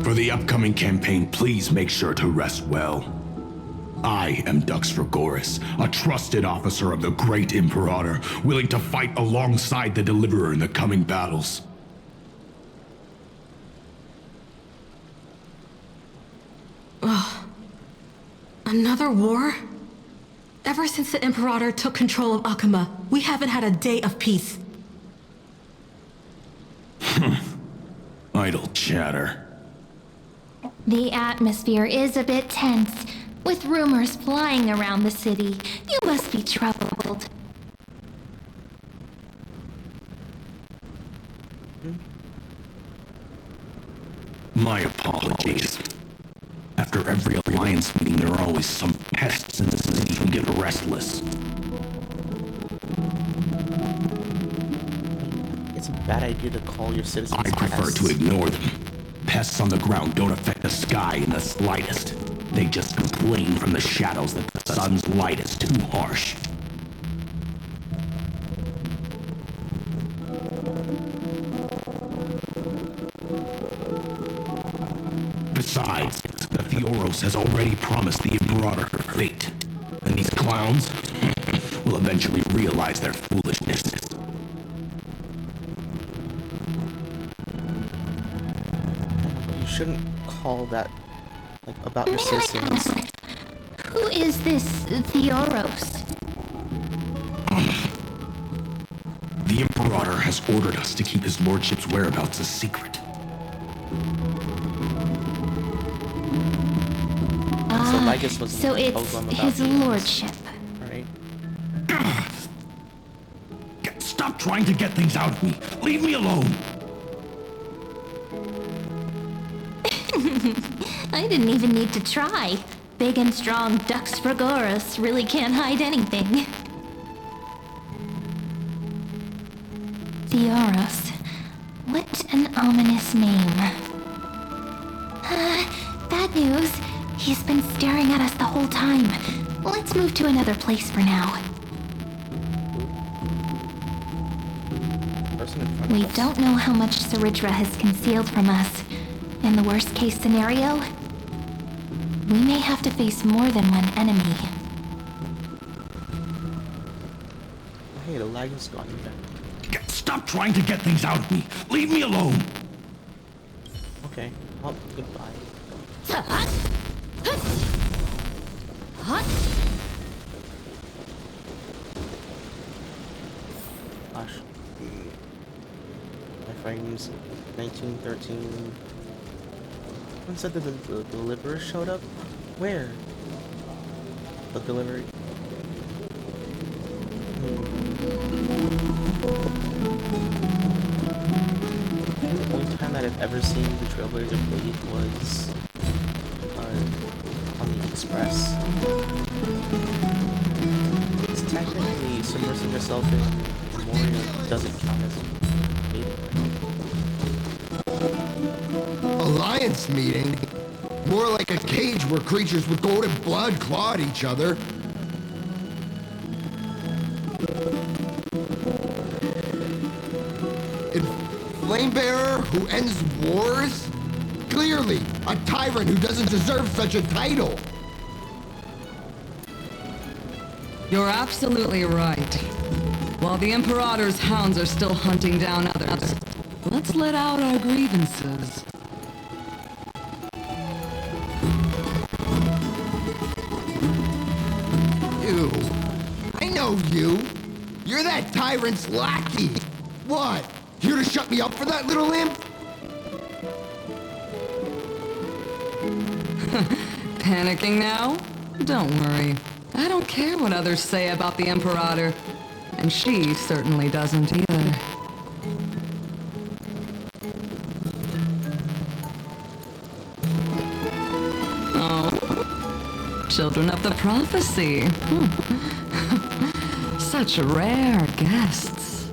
For the upcoming campaign, please make sure to rest well. I am Dux Fragoris, a trusted officer of the Great Imperator, willing to fight alongside the Deliverer in the coming battles. Another war? Ever since the Imperator took control of Akuma, we haven't had a day of peace. Idle chatter. The atmosphere is a bit tense, with rumors flying around the city. You must be troubled. My apologies. After every Alliance meeting, there are always some pests in the city who get restless. It's a bad idea to call your citizens I prefer pests. to ignore them. Pests on the ground don't affect the sky in the slightest. They just complain from the shadows that the sun's light is too harsh. Besides, the Theoros has already promised the Imperator her fate. And these clowns will eventually realize their foolishness. You shouldn't call that like about your citizens. Who is this Theoros? The Imperator has ordered us to keep his lordship's whereabouts a secret. So it's his lordship. Right? Stop trying to get things out of me. Leave me alone. I didn't even need to try. Big and strong Dux Fragoris really can't hide anything. Theoros. What an ominous name. Bad news. He's been staring at us the whole time. Let's move to another place for now. We don't know how much Saritra has concealed from us. In the worst case scenario, we may have to face more than one enemy. Hey, the lag is gone back. Stop trying to get things out of me. Leave me alone. Okay. Well, goodbye. Gosh. My frames 1913. Someone said that the deliverer showed up? Where? The delivery? The only time that I've ever seen the Trailblazer played was on the Express. It's technically submersing yourself in Moria doesn't count as mating. Alliance meeting? More like a cage where creatures with golden blood claw at each other. And Flamebearer who ends wars? Clearly, a tyrant who doesn't deserve such a title. You're absolutely right. While the Imperator's hounds are still hunting down others, let's let out our grievances. You. I know you. You're that tyrant's lackey. What? Here to shut me up for that little imp? Panicking now? Don't worry. I don't care what others say about the Imperator. And she certainly doesn't either. Oh. Children of the Prophecy. Such rare guests.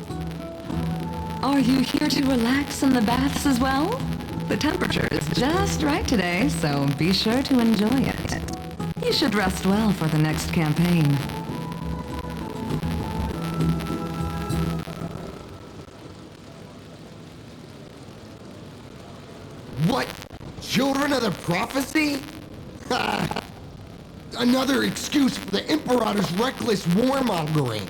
Are you here to relax in the baths as well? The temperature is just right today, so be sure to enjoy it. You should rest well for the next campaign. What? Children of the Prophecy? Another excuse for the Imperator's reckless warmongering.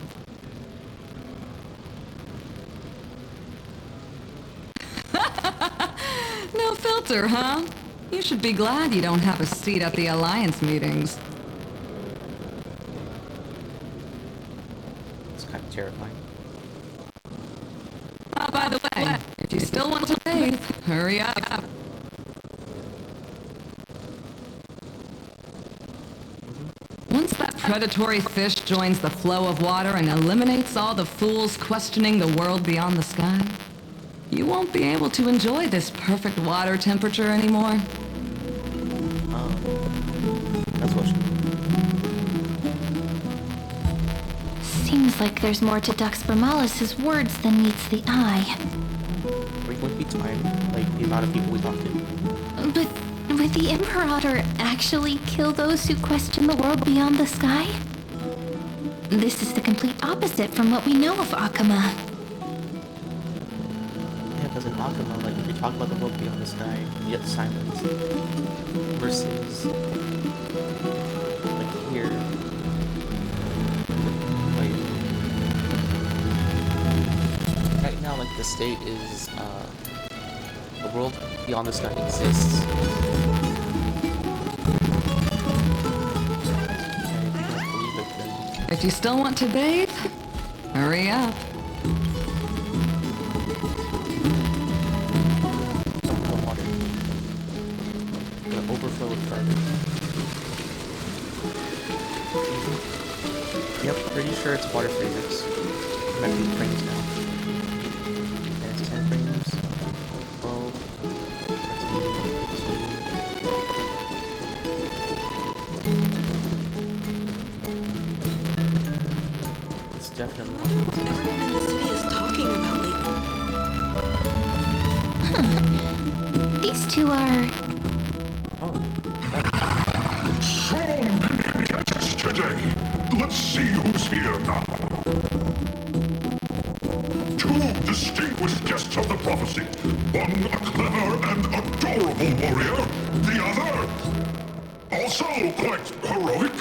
No filter, huh? You should be glad you don't have a seat at the Alliance meetings. It's kind of terrifying. By the way, if you still want to bathe, hurry up. Once that predatory fish joins the flow of water and eliminates all the fools questioning the world beyond the sky, you won't be able to enjoy this perfect water temperature anymore. That's what Seems like there's more to Dux Bramalis's words than meets the eye. Are you going to be timed? Like the amount of people we talked to? But would the Imperator actually kill those who question the world beyond the sky? This is the complete opposite from what we know of Akama. Yeah, because in Akama, like, if you talk about the world beyond the sky, you get silence. Versus, like, here. Like, right now, like, the state is, the world beyond the sky exists. If you still want to bathe, hurry up. The water. The overflow of garbage. Yep, pretty sure it's water physics. I'm at 8 frames now. And it's 10 frames. 12. 13. It's definitely Everyone in the city is talking about lately. These two are... So many guests today. Let's see who's here now. Two distinguished guests of the prophecy. One a clever and adorable warrior. The other, also quite heroic.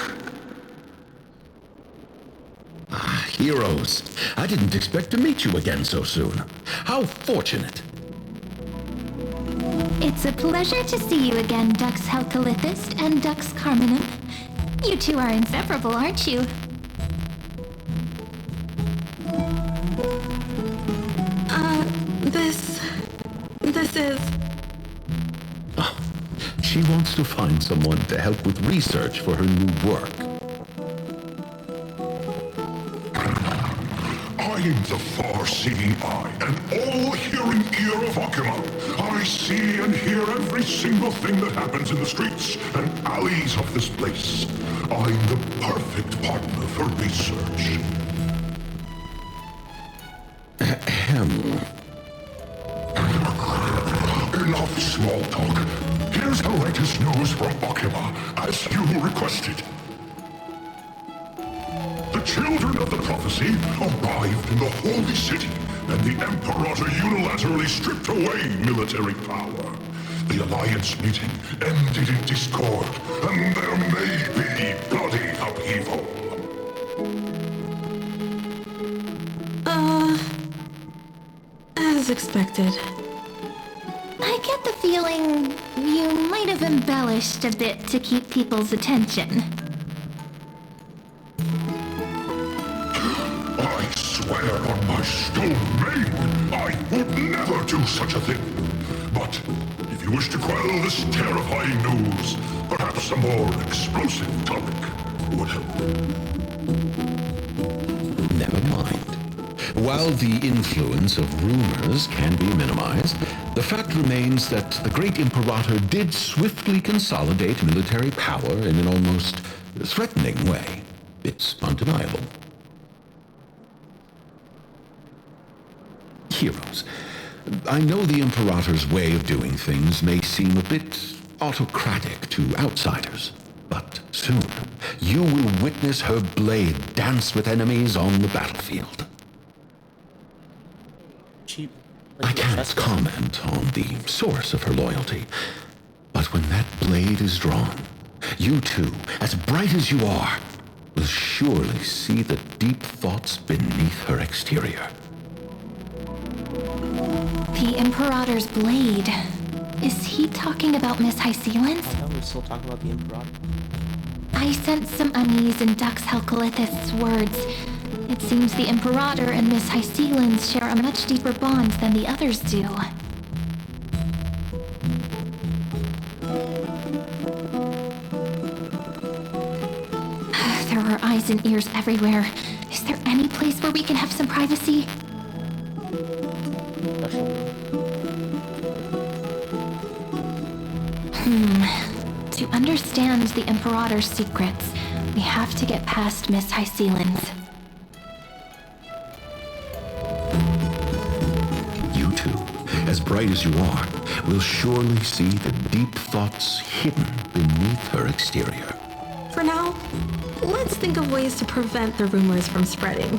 Heroes, I didn't expect to meet you again so soon. How fortunate. It's a pleasure to see you again, Dux Helcalithist and Dux Carminum. You two are inseparable, aren't you? This is... She wants to find someone to help with research for her new work. I'm the far-seeing eye and all-hearing ear of Akuma. I see and hear every single thing that happens in the streets and alleys of this place. I'm the perfect partner for research. Ahem. Enough small talk. Here's the latest news from Akuma, as you requested. The children of the prophecy arrived in the holy city, and the Imperator unilaterally stripped away military power. The Alliance meeting ended in discord, and there may be bloody upheaval. As expected. I get the feeling you might have embellished a bit to keep people's attention. I swear on my stone maid, I would never do such a thing. But if you wish to quell this terrifying news, perhaps a more explosive topic would help. Never mind. While the influence of rumors can be minimized, the fact remains that the great Imperator did swiftly consolidate military power in an almost threatening way. It's undeniable. Heroes, I know the Imperator's way of doing things may seem a bit autocratic to outsiders, but soon you will witness her blade dance with enemies on the battlefield. I can't comment on the source of her loyalty, but when that blade is drawn, you two, as bright as you are, will surely see the deep thoughts beneath her exterior. The Imperator's blade. Is he talking about Miss Hysealence? I know we're still talking about the Imperator. I sense some unease in Dux Helcolith's words. It seems the Imperator and Miss Hysealence share a much deeper bond than the others do. There are eyes and ears everywhere. Is there any place where we can have some privacy? To understand the Imperator's secrets, we have to get past Miss Hysealence. You two, as bright as you are, will surely see the deep thoughts hidden beneath her exterior. For now, let's think of ways to prevent the rumors from spreading.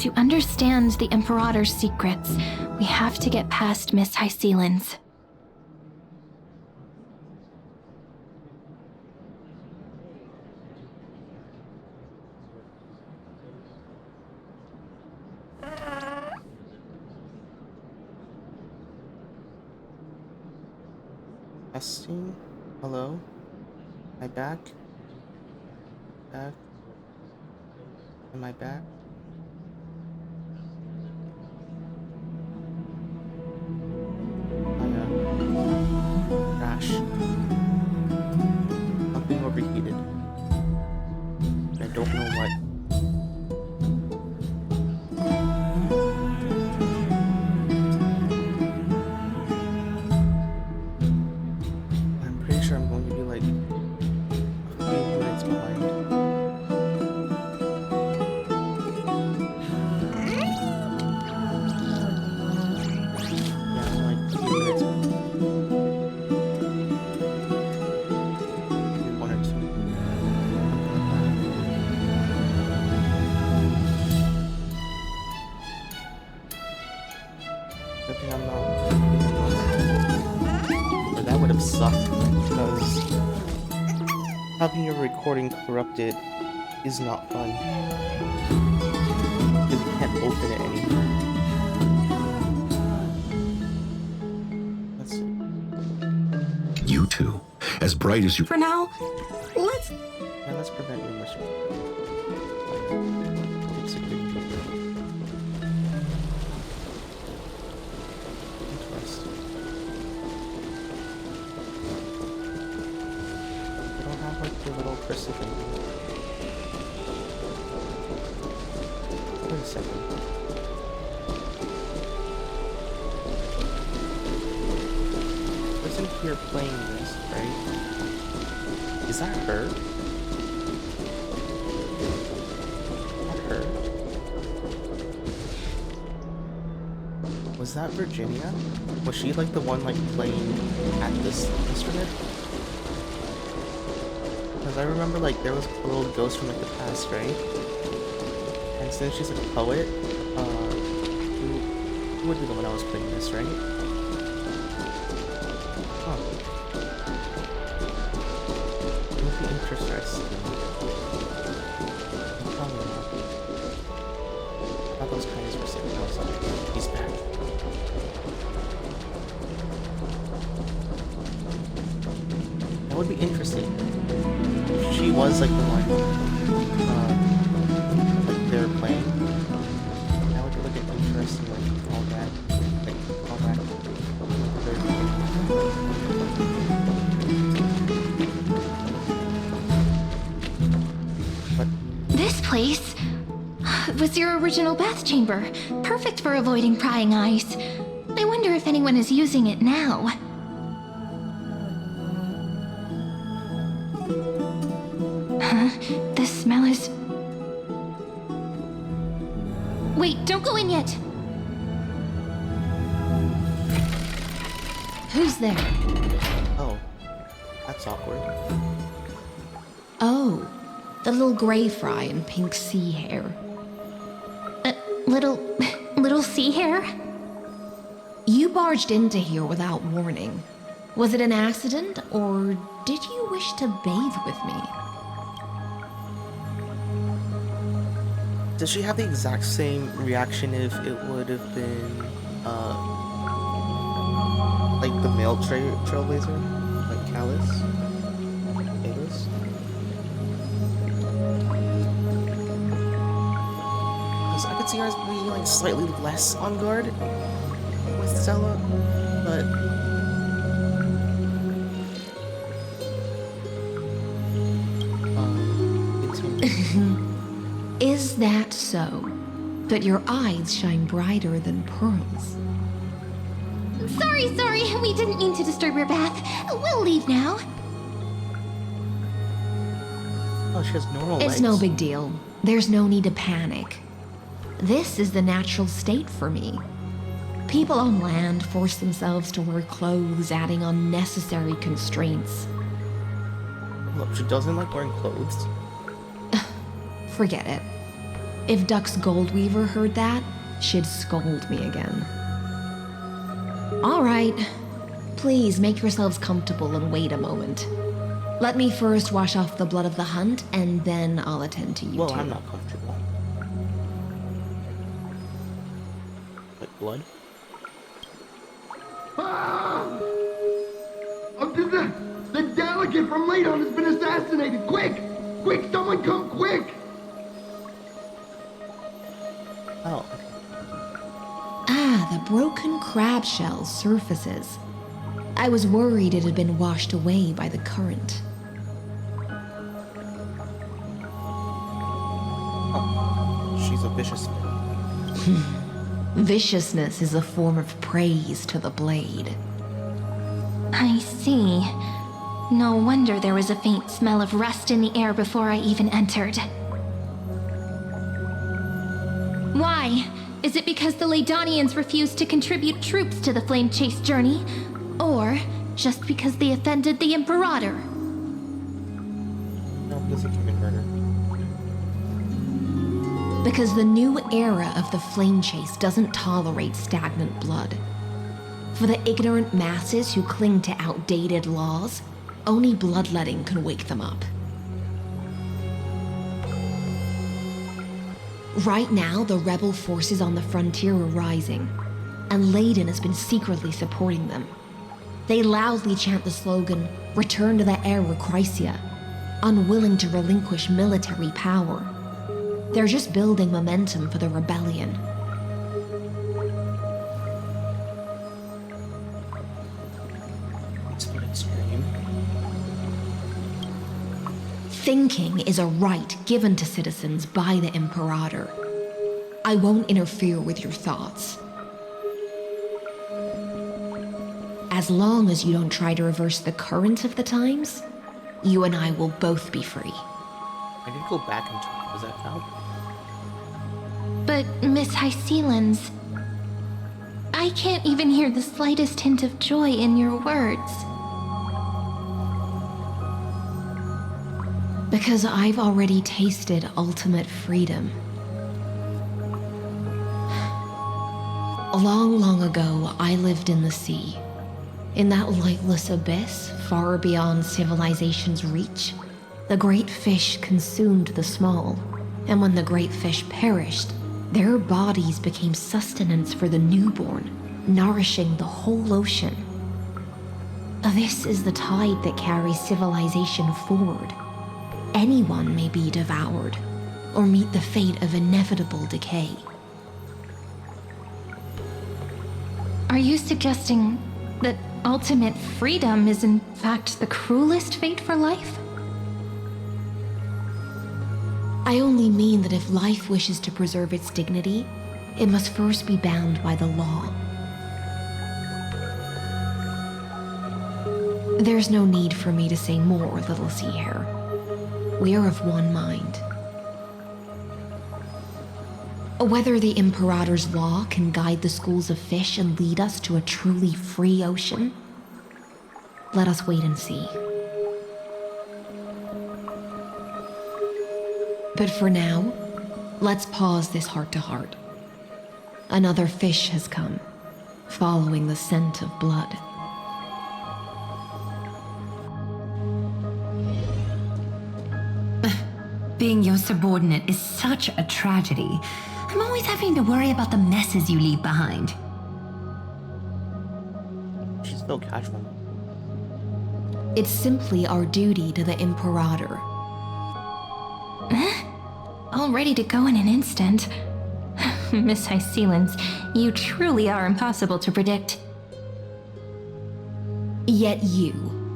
To understand the Imperator's secrets, we have to get past Miss Hysealence. Testing? Hello? Am I back? Back? Am I back? Crash. Something overheated. I don't know what. I'm pretty sure I'm going to be like a few minutes behind. Yeah, I'm like a few minutes behind. Maybe 1 or 2. Good thing I'm not. Or that would have sucked because having your recording corrupted is not fun. Because you can't open it anymore. Let's see. You two, as bright as you. For now, let's... Yeah, let's prevent rumors from... Keep security. Interesting. They don't have like the little crystal thing. Wait a second. Person here playing this, right? Is that her? Is that her? Was that Virginia? Was she like the one like playing at this instrument? Because I remember like there was a little ghost from like the past, right? And since she's like a poet, who would be the one I was playing this, right? Huh. It would be interesting. Probably not. I thought those guys were sitting outside. He's back. That would be interesting. If she was like the one, like they were playing. That would be like an interesting like callback. Like callback. This place was your original bath chamber, perfect for avoiding prying eyes. I wonder if anyone is using it now. Huh? The smell is... Wait, don't go in yet! Who's there? Oh, that's awkward. Oh, the little gray fry in pink sea hair. Little sea hair? You barged into here without warning. Was it an accident, or did you wish to bathe with me? Does she have the exact same reaction if it would have been, like the male trailblazer? Like Callus? Bayless? Because I could see her as being like slightly less on guard with Stella, but... Is that so? But your eyes shine brighter than pearls. Sorry, we didn't mean to disturb your bath. We'll leave now. Oh, she has normal legs. It's no big deal. There's no need to panic. This is the natural state for me. People on land force themselves to wear clothes, adding unnecessary constraints. Look, she doesn't like wearing clothes. Forget it. If Duck's Goldweaver heard that, she'd scold me again. All right. Please make yourselves comfortable and wait a moment. Let me first wash off the blood of the hunt, and then I'll attend to you Well, two. I'm not comfortable. Like blood? I'm The delegate from Ladon has been assassinated! Quick! Quick, someone come quick! Oh. Ah, the broken crab shell surfaces. I was worried it had been washed away by the current. Oh. She's a vicious thing. Viciousness is a form of praise to the blade. I see. No wonder there was a faint smell of rust in the air before I even entered. Why? Is it because the Ladonians refused to contribute troops to the Flame Chase journey? Or just because they offended the Imperator? No, because he committed murder. Because the new era of the Flame Chase doesn't tolerate stagnant blood. For the ignorant masses who cling to outdated laws, only bloodletting can wake them up. Right now, the rebel forces on the frontier are rising, and Ladon has been secretly supporting them. They loudly chant the slogan, "Return to the Era Chrysia," unwilling to relinquish military power. They're just building momentum for the rebellion. It's been extreme. Thinking is a right given to citizens by the Imperator. I won't interfere with your thoughts. As long as you don't try to reverse the current of the times, you and I will both be free. I did go back in time. Does that count? But, Miss Hycelans, I can't even hear the slightest hint of joy in your words. Because I've already tasted ultimate freedom. Long, long ago, I lived in the sea. In that lightless abyss, far beyond civilization's reach, the great fish consumed the small. And when the great fish perished, their bodies became sustenance for the newborn, nourishing the whole ocean. This is the tide that carries civilization forward. Anyone may be devoured, or meet the fate of inevitable decay. Are you suggesting that ultimate freedom is in fact the cruelest fate for life? I only mean that if life wishes to preserve its dignity, it must first be bound by the law. There's no need for me to say more, little sea hare. We are of one mind. Whether the Imperator's law can guide the schools of fish and lead us to a truly free ocean, let us wait and see. But for now, let's pause this heart-to-heart. Another fish has come, following the scent of blood. Being your subordinate is such a tragedy. I'm always having to worry about the messes you leave behind. She's so casual. It's simply our duty to the Imperator. All ready to go in an instant. Miss Hycelans, you truly are impossible to predict. Yet you,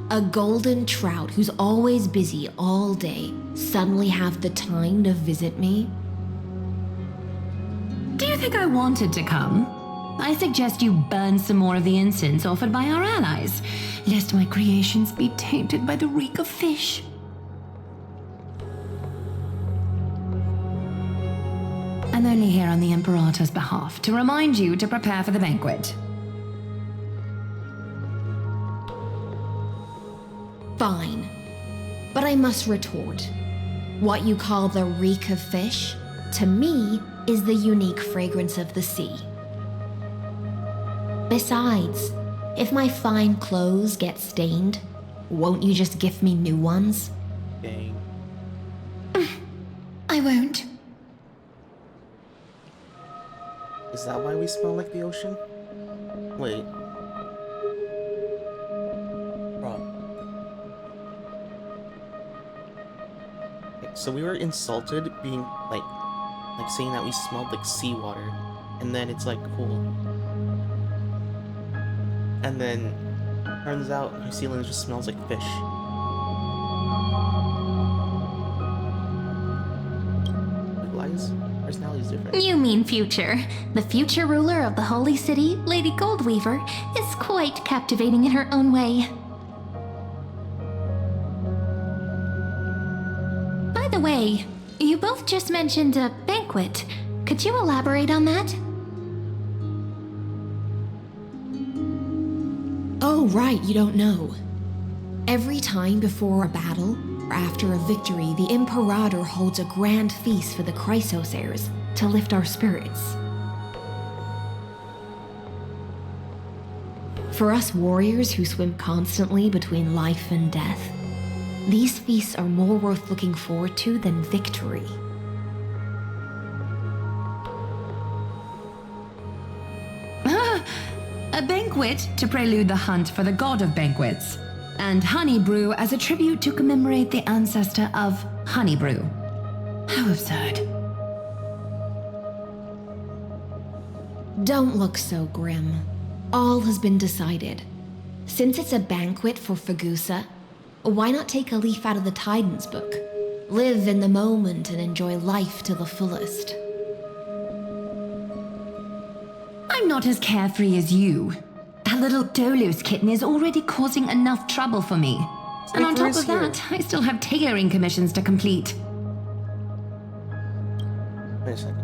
a golden trout who's always busy all day, suddenly have the time to visit me? Do you think I wanted to come? I suggest you burn some more of the incense offered by our allies, lest my creations be tainted by the reek of fish. I'm only here on the Imperator's behalf to remind you to prepare for the banquet. Fine. But I must retort. What you call the reek of fish, to me, is the unique fragrance of the sea. Besides, if my fine clothes get stained, won't you just gift me new ones? Dang. I won't. Is that why we smell like the ocean? Wait. Bro. So we were insulted being like saying that we smelled like seawater, and then it's like cool. And then turns out New Zealand just smells like fish. Lies? Personality is different. You mean future. The future ruler of the Holy City, Lady Goldweaver, is quite captivating in her own way. By the way, you both just mentioned a banquet. Could you elaborate on that? Oh, right, you don't know. Every time before a battle, or after a victory, the Imperator holds a grand feast for the Chrysos heirs to lift our spirits. For us warriors who swim constantly between life and death, these feasts are more worth looking forward to than victory. A banquet to prelude the hunt for the god of banquets, and honey brew as a tribute to commemorate the ancestor of honey brew. How absurd. Don't look so grim. All has been decided. Since it's a banquet for Fagusa, why not take a leaf out of the Tidens book? Live in the moment and enjoy life to the fullest. I'm not as carefree as you. That little Dolos kitten is already causing enough trouble for me. And on top of that, I still have tailoring commissions to complete. Wait a second.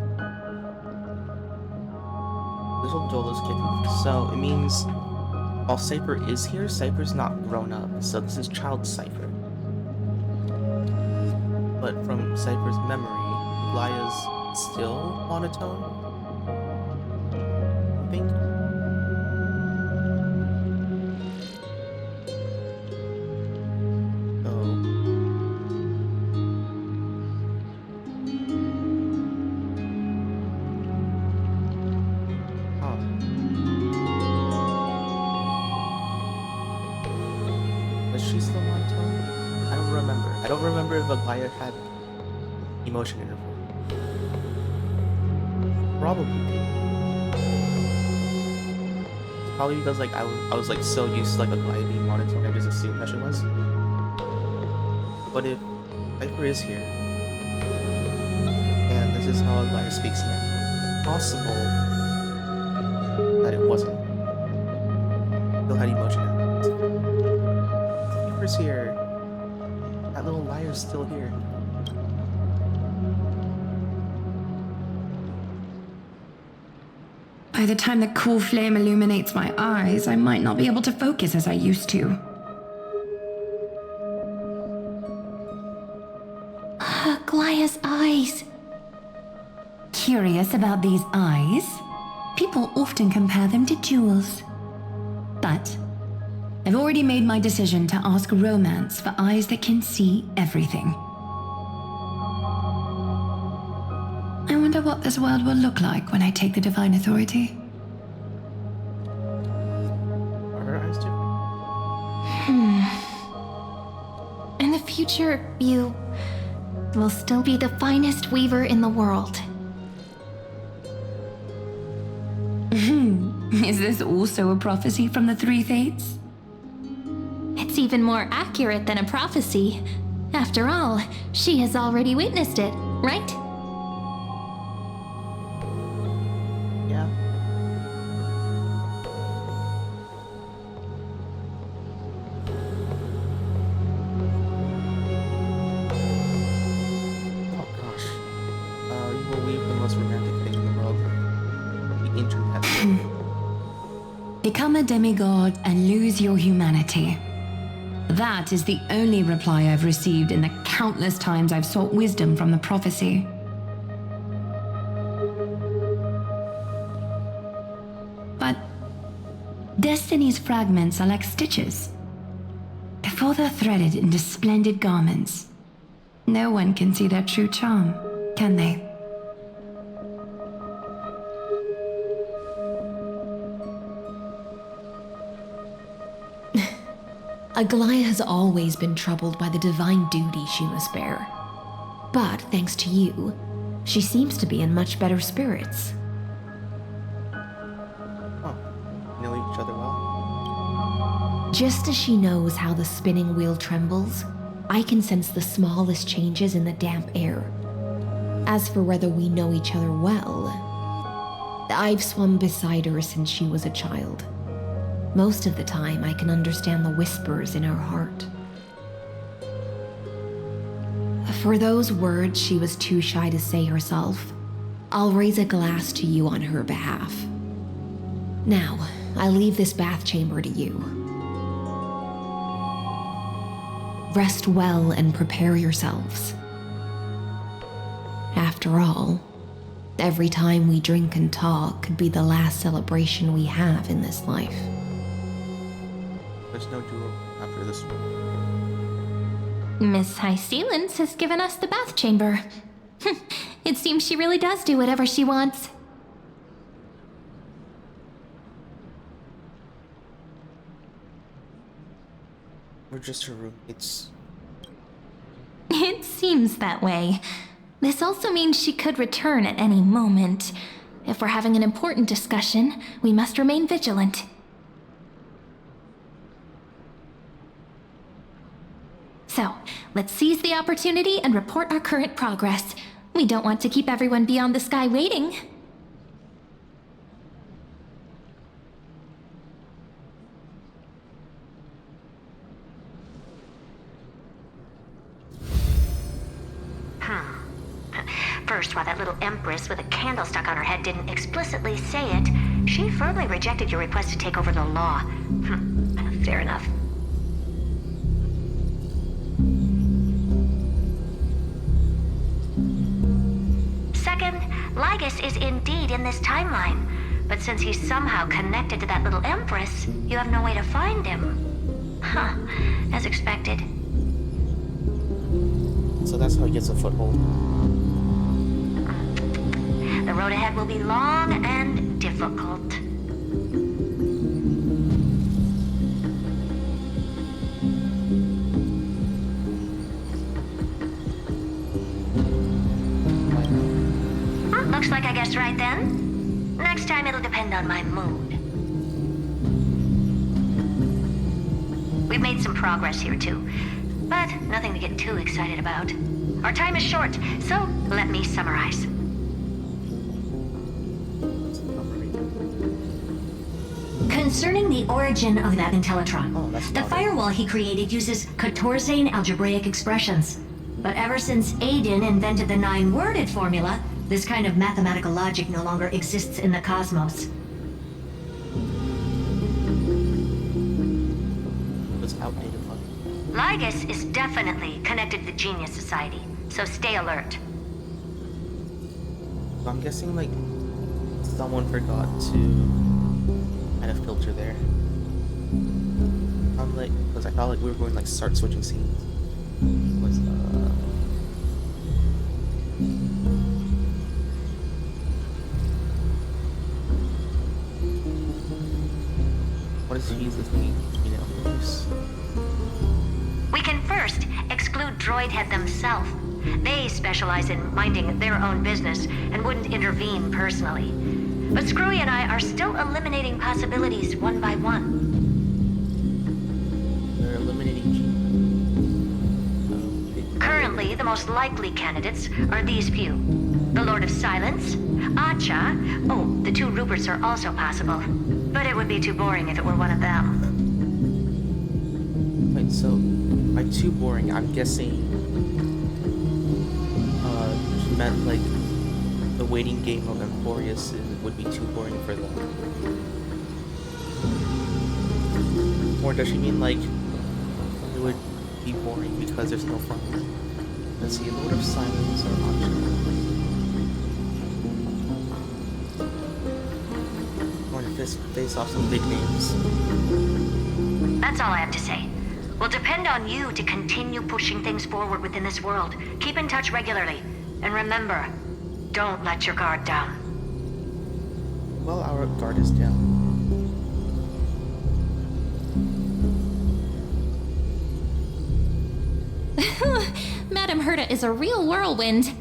Little Dolos kitten. So it means while Cypher is here, Cypher's not grown up. So this is child Cypher. But from Cypher's memory, Glaya's still monotone. I think. Glaya had emotion in her voice. Probably. Probably because like I was like so used to like a Glaya being monotone, I just assumed that she was. But if Cypher is here, and this is how Glaya speaks now, it's possible that it wasn't. Still had emotion now. Cypher's here. That little liar's still here. By the time the cool flame illuminates my eyes, I might not be able to focus as I used to. Glaya's eyes. Curious about these eyes? People often compare them to jewels. But I've already made my decision to ask Romance for eyes that can see everything. I wonder what this world will look like when I take the Divine Authority. Are her eyes different? In the future, you will still be the finest weaver in the world. Is this also a prophecy from the Three Fates? It's even more accurate than a prophecy. After all, she has already witnessed it, right? Yeah. Oh gosh. You will leave the most romantic thing in the world. The internet. Become a demigod and lose your humanity. That is the only reply I've received in the countless times I've sought wisdom from the prophecy. But Destiny's fragments are like stitches. Before they're threaded into splendid garments, no one can see their true charm, can they? Aglaya has always been troubled by the divine duty she must bear. But thanks to you, she seems to be in much better spirits. Oh, know each other well? Just as she knows how the spinning wheel trembles, I can sense the smallest changes in the damp air. As for whether we know each other well, I've swum beside her since she was a child. Most of the time, I can understand the whispers in her heart. For those words she was too shy to say herself, I'll raise a glass to you on her behalf. Now, I leave this bath chamber to you. Rest well and prepare yourselves. After all, every time we drink and talk could be the last celebration we have in this life. There's no duel after this one. Miss High Sealance has given us the bath chamber. It seems she really does do whatever she wants. We're just her roommates. It seems that way. This also means she could return at any moment. If we're having an important discussion, we must remain vigilant. So, let's seize the opportunity and report our current progress. We don't want to keep everyone beyond the sky waiting. First, while that little empress with a candle stuck on her head didn't explicitly say it, she firmly rejected your request to take over the law. Fair enough. Second, Lygus is indeed in this timeline, but since he's somehow connected to that little empress, you have no way to find him. As expected. So that's how he gets a foothold. The road ahead will be long and difficult. Looks like I guessed right then. Next time it'll depend on my mood. We've made some progress here too, but nothing to get too excited about. Our time is short, so let me summarize. Concerning the origin of that Intellitron, the firewall he created uses Catorzane algebraic expressions. But ever since Aiden invented the 9-worded formula, this kind of mathematical logic no longer exists in the cosmos. It's outdated. Lygus is definitely connected to the Genius Society, so stay alert. So I'm guessing, like, someone forgot to kind of filter there. I'm like, because I thought like we were going to like start switching scenes. Was what does Jesus mean? You know, please. We can first exclude Droidhead themselves. They specialize in minding their own business and wouldn't intervene personally. But Screwy and I are still eliminating possibilities one by one. They're eliminating Currently, the most likely candidates are these few. The Lord of Silence, Acha. Oh, the 2 Ruperts are also possible. But it would be too boring if it were one of them. Wait, so by too boring, I'm guessing she meant like the waiting game of Emporius would be too boring for them. Or does she mean like it would be boring because there's no fun? Let's see, Lord of Silence or Acha. Going to face off some big names. That's all I have to say. Will depend on you to continue pushing things forward within this world. Keep in touch regularly. And remember, don't let your guard down. Well, our guard is down. Madam Amherta is a real whirlwind.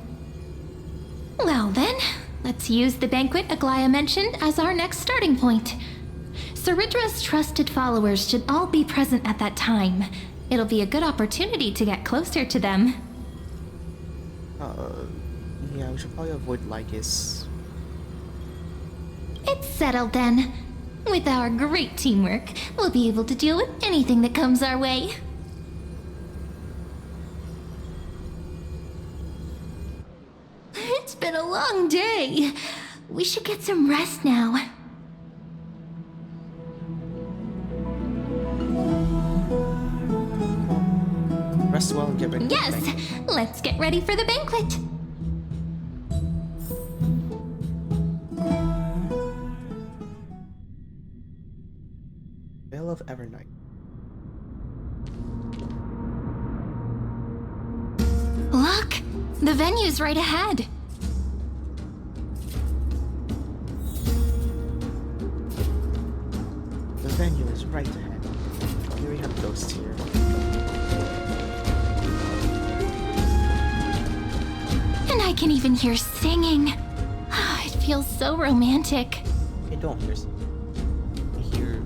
Well then, let's use the banquet Aglaya mentioned as our next starting point. Ceridra's trusted followers should all be present at that time. It'll be a good opportunity to get closer to them. Yeah, we should probably avoid Lycus. It's settled then. With our great teamwork, we'll be able to deal with anything that comes our way. It's been a long day. We should get some rest now. Rest well and get ready. Yes, let's get ready for the banquet. Veil of Evernight. Look, the venue's right ahead. The venue is right ahead. Here we have ghosts here. And I can even hear singing. It feels so romantic. I don't hear singing. I hear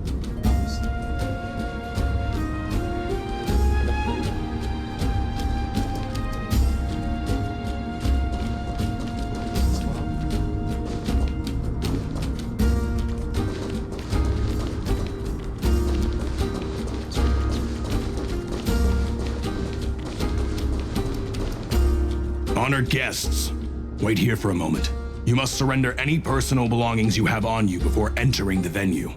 Honored guests, wait here for a moment. You must surrender any personal belongings you have on you before entering the venue.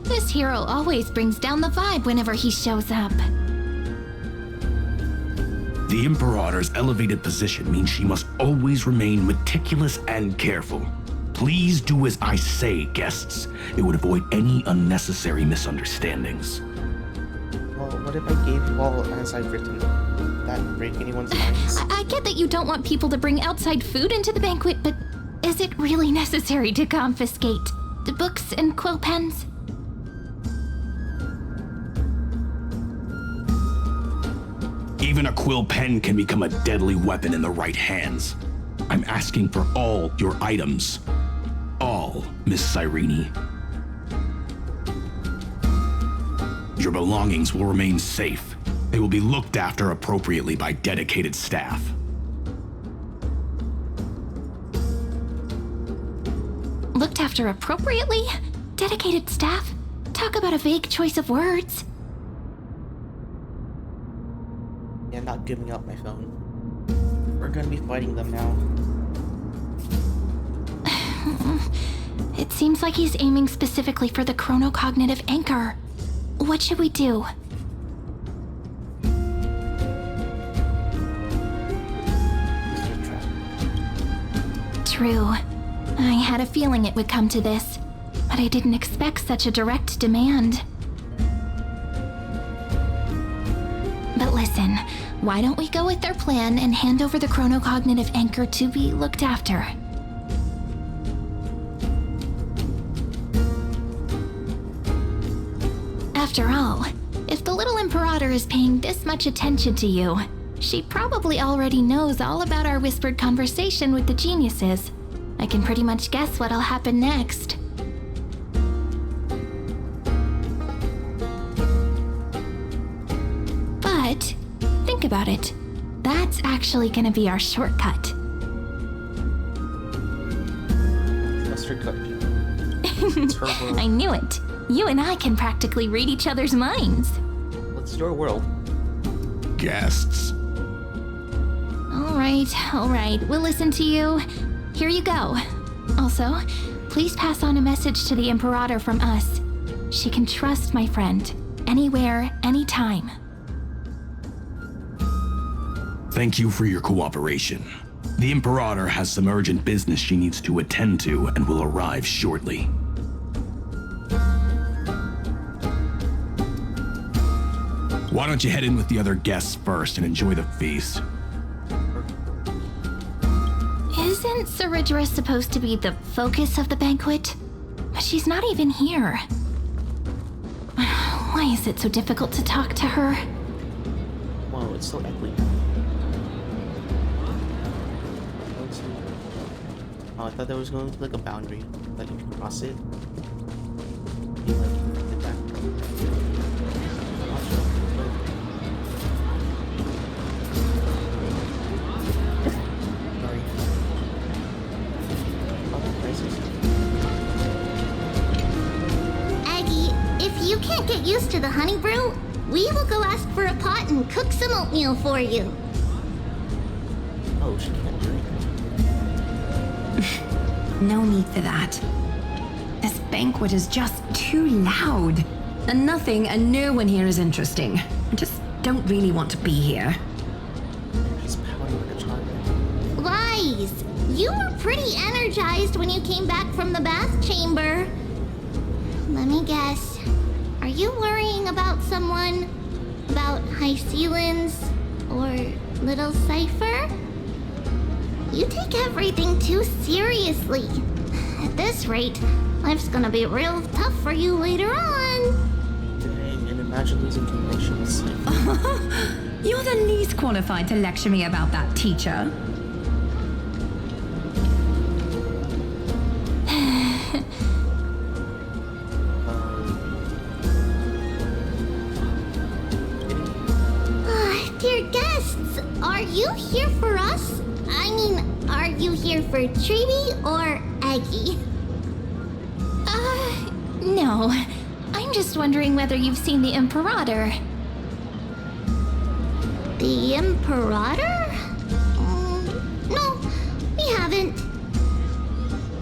This hero always brings down the vibe whenever he shows up. The Imperator's elevated position means she must always remain meticulous and careful. Please do as I say, guests. It would avoid any unnecessary misunderstandings. Well, what if I gave you all as I've written? That break anyone's minds? I get that you don't want people to bring outside food into the banquet, but is it really necessary to confiscate the books and quill pens? Even a quill pen can become a deadly weapon in the right hands. I'm asking for all your items. All, Miss Cyrene. Your belongings will remain safe. They will be looked after appropriately by dedicated staff. Looked after appropriately? Dedicated staff? Talk about a vague choice of words. Yeah, not giving up my phone. We're gonna be fighting them now. It seems like he's aiming specifically for the chronocognitive anchor. What should we do? True. I had a feeling it would come to this, but I didn't expect such a direct demand. But listen, why don't we go with their plan and hand over the chronocognitive anchor to be looked after? After all, if the little Imperator is paying this much attention to you, she probably already knows all about our whispered conversation with the geniuses. I can pretty much guess what'll happen next. But, think about it. That's actually gonna be our shortcut. Let's shortcut. I knew it. You and I can practically read each other's minds. What's your world? Guests. All right, we'll listen to you. Here you go. Also, please pass on a message to the Imperator from us. She can trust my friend, anywhere, anytime. Thank you for your cooperation. The Imperator has some urgent business she needs to attend to and will arrive shortly. Why don't you head in with the other guests first and enjoy the feast? Isn't Ceridra supposed to be the focus of the banquet? But she's not even here. Why is it so difficult to talk to her? Whoa, it's so ugly. Oh, I thought there was going to be like a boundary, like if you cross it, you like get back. Sorry. Oh, crisis. Aggie, if you can't get used to the honey brew, we will go ask for a pot and cook some oatmeal for you. Oh, she can't drink. No need for that. This banquet is just too loud. And nothing and no one here is interesting. I just don't really want to be here. She's pouting like a child. Lies! You were pretty energized when you came back from the bath chamber. Let me guess. Are you worrying about someone? About High Ceilings? Or Little Cypher? You take everything too seriously. At this rate, life's gonna be real tough for you later on. Dang, and imagine losing connection with Cypher. You're the least qualified to lecture me about that, teacher. Dear guests, are you here for us? I mean, are you here for Treeby or Aggie? No. I'm just wondering whether you've seen the Imperator. The Imperator? No, we haven't.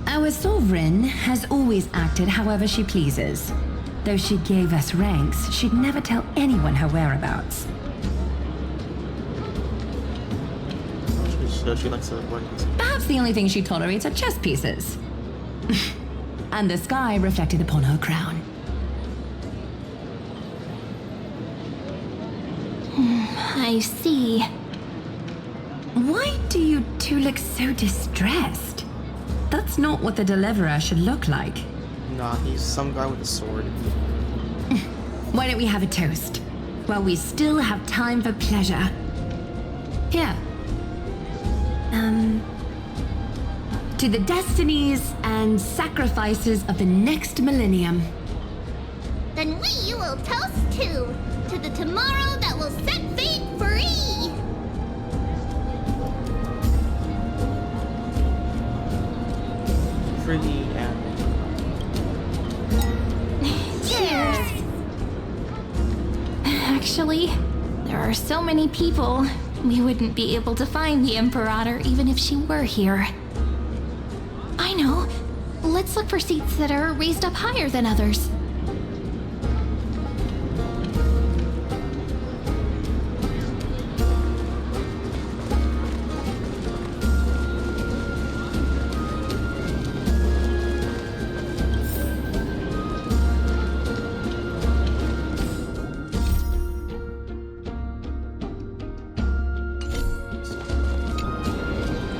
Our sovereign has always acted however she pleases. Though she gave us ranks, she'd never tell anyone her whereabouts. So she likes to work. Perhaps the only thing she tolerates are chess pieces. And the sky reflected upon her crown. I see. Why do you two look so distressed? That's not what the deliverer should look like. Nah, he's some guy with a sword. Why don't we have a toast? While we still have time for pleasure. Here. To the destinies and sacrifices of the next millennium. Then we will toast to the tomorrow that will set fate free. Free and Cheers. Actually, there are so many people. We wouldn't be able to find the Imperator even if she were here. I know. Let's look for seats that are raised up higher than others.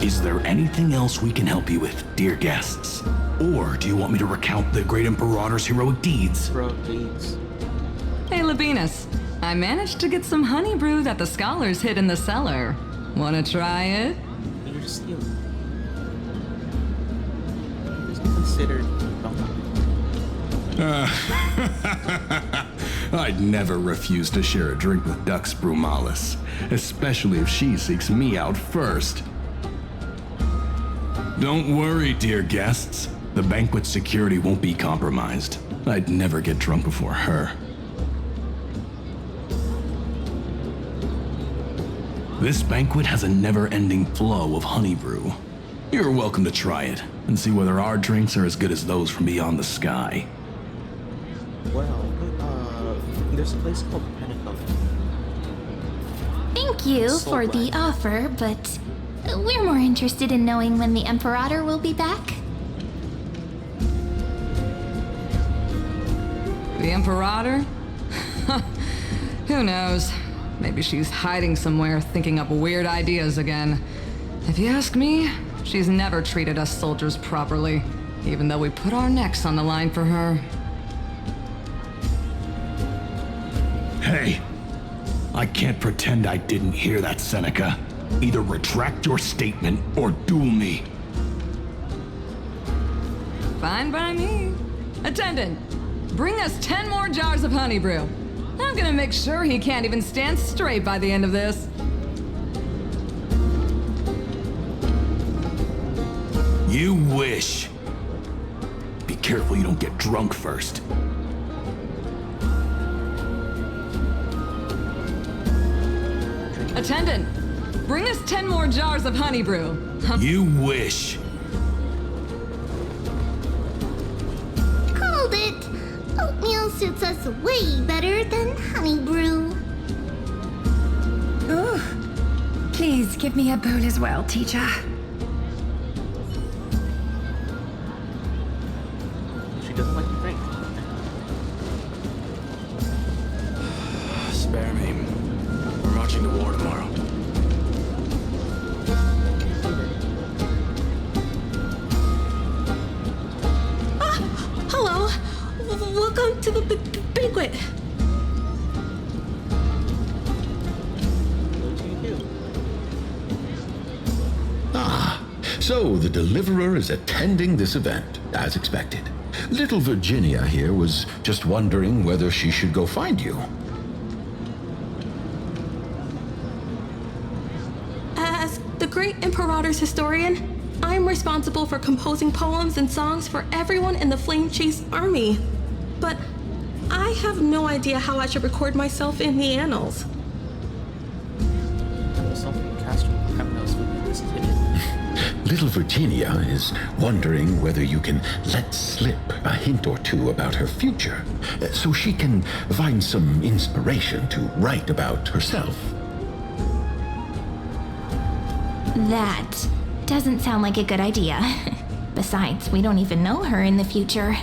Is there anything else we can help you with, dear guests? Or do you want me to recount the great Imperator's heroic deeds? Heroic deeds. Hey, Labinas. I managed to get some honey brew that the scholars hid in the cellar. Wanna try it? You're just stealing. It's considered. I'd never refuse to share a drink with Dux Brumalis, especially if she seeks me out first. Don't worry, dear guests. The banquet's security won't be compromised. I'd never get drunk before her. This banquet has a never-ending flow of honey brew. You're welcome to try it and see whether our drinks are as good as those from beyond the sky. Well, there's a place called Pinnacle. Thank you for the offer, but we're more interested in knowing when the Imperator will be back. The Imperator? Who knows? Maybe she's hiding somewhere, thinking up weird ideas again. If you ask me, she's never treated us soldiers properly, even though we put our necks on the line for her. Hey, I can't pretend I didn't hear that, Seneca. Either retract your statement or duel me. Fine by me. Attendant, bring us 10 more jars of honey brew. I'm gonna make sure he can't even stand straight by the end of this. You wish. Be careful you don't get drunk first. Attendant, bring us 10 more jars of honey brew. You wish. Called it. Oatmeal suits us way better than honey brew. Oh, please give me a bowl as well, teacher. She doesn't like to drink. Spare me. We're marching to war tomorrow. Hello. Welcome to the banquet. Ah, so the Deliverer is attending this event, as expected. Little Virginia here was just wondering whether she should go find you. As the great Imperator's historian, I'm responsible for composing poems and songs for everyone in the Flame Chase army. But I have no idea how I should record myself in the annals. Little Virginia is wondering whether you can let slip a hint or two about her future, so she can find some inspiration to write about herself. That doesn't sound like a good idea. Besides, we don't even know her in the future.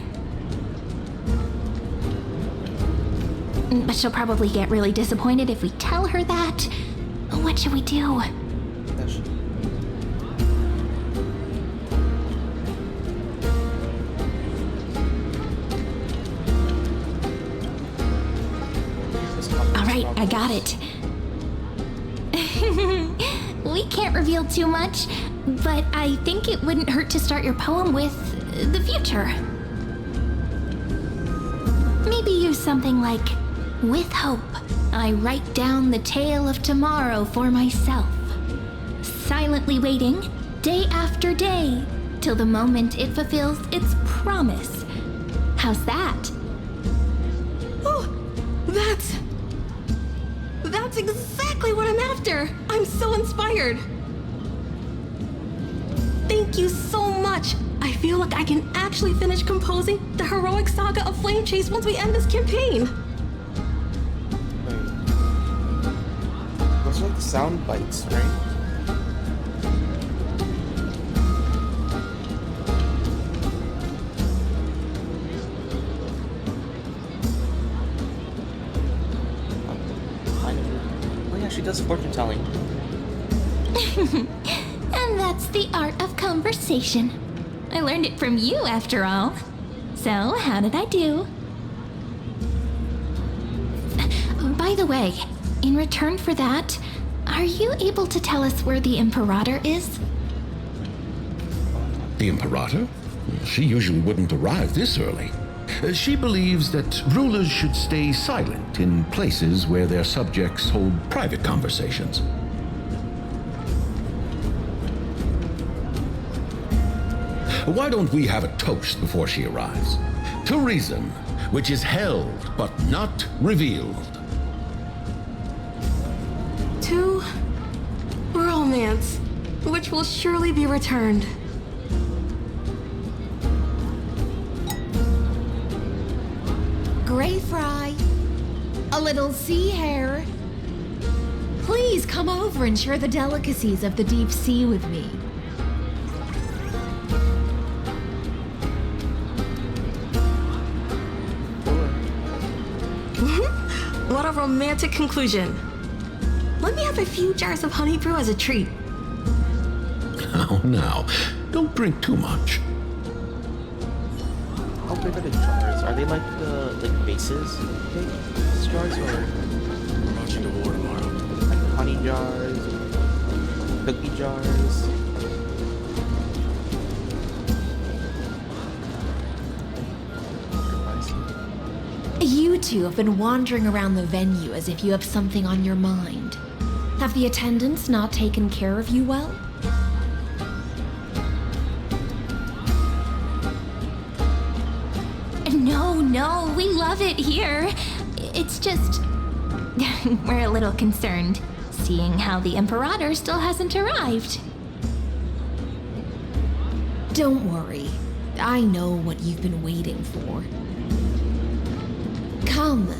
But she'll probably get really disappointed if we tell her that. What should we do? Alright, I got it. We can't reveal too much, but I think it wouldn't hurt to start your poem with the future. Maybe use something like, "With hope, I write down the tale of tomorrow for myself, silently waiting, day after day, till the moment it fulfills its promise." How's that? Oh, that's exactly what I'm after. I'm so inspired. Thank you so much. I feel like I can actually finish composing the heroic saga of Flame Chase once we end this campaign. Those are like sound bites, right? Oh yeah, she does fortune telling. And that's the art of conversation. I learned it from you, after all. So, how did I do? By the way, in return for that, are you able to tell us where the Imperator is? The Imperator? She usually wouldn't arrive this early. She believes that rulers should stay silent in places where their subjects hold private conversations. Why don't we have a toast before she arrives? To reason, which is held but not revealed. To romance, which will surely be returned. Gray fry. A little sea hare. Please come over and share the delicacies of the deep sea with me. What a romantic conclusion. Let me have a few jars of honey brew as a treat. Now, don't drink too much. Oh, big are the jars? Are they like the vases? Big jars or We're marching to war tomorrow. like honey jars, cookie jars? You two have been wandering around the venue as if you have something on your mind. Have the attendants not taken care of you well? No, we love it here. It's just... we're a little concerned, seeing how the Imperator still hasn't arrived. Don't worry. I know what you've been waiting for. Come,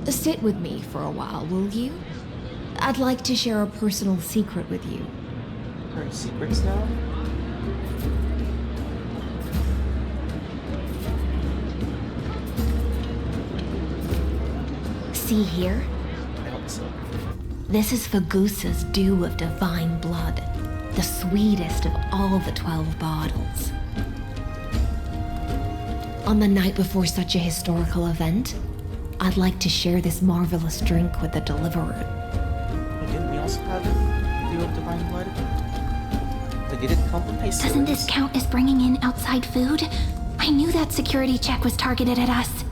sit with me for a while, will you? I'd like to share a personal secret with you. Are there secrets now? See here? I hope so. This is Fagusa's dew of divine blood, the sweetest of all the 12 bottles. On the night before such a historical event, I'd like to share this marvelous drink with the Deliverer. Didn't we also have dew of divine blood? Like, did it come with ice? Doesn't this count as bringing in outside food? I knew that security check was targeted at us.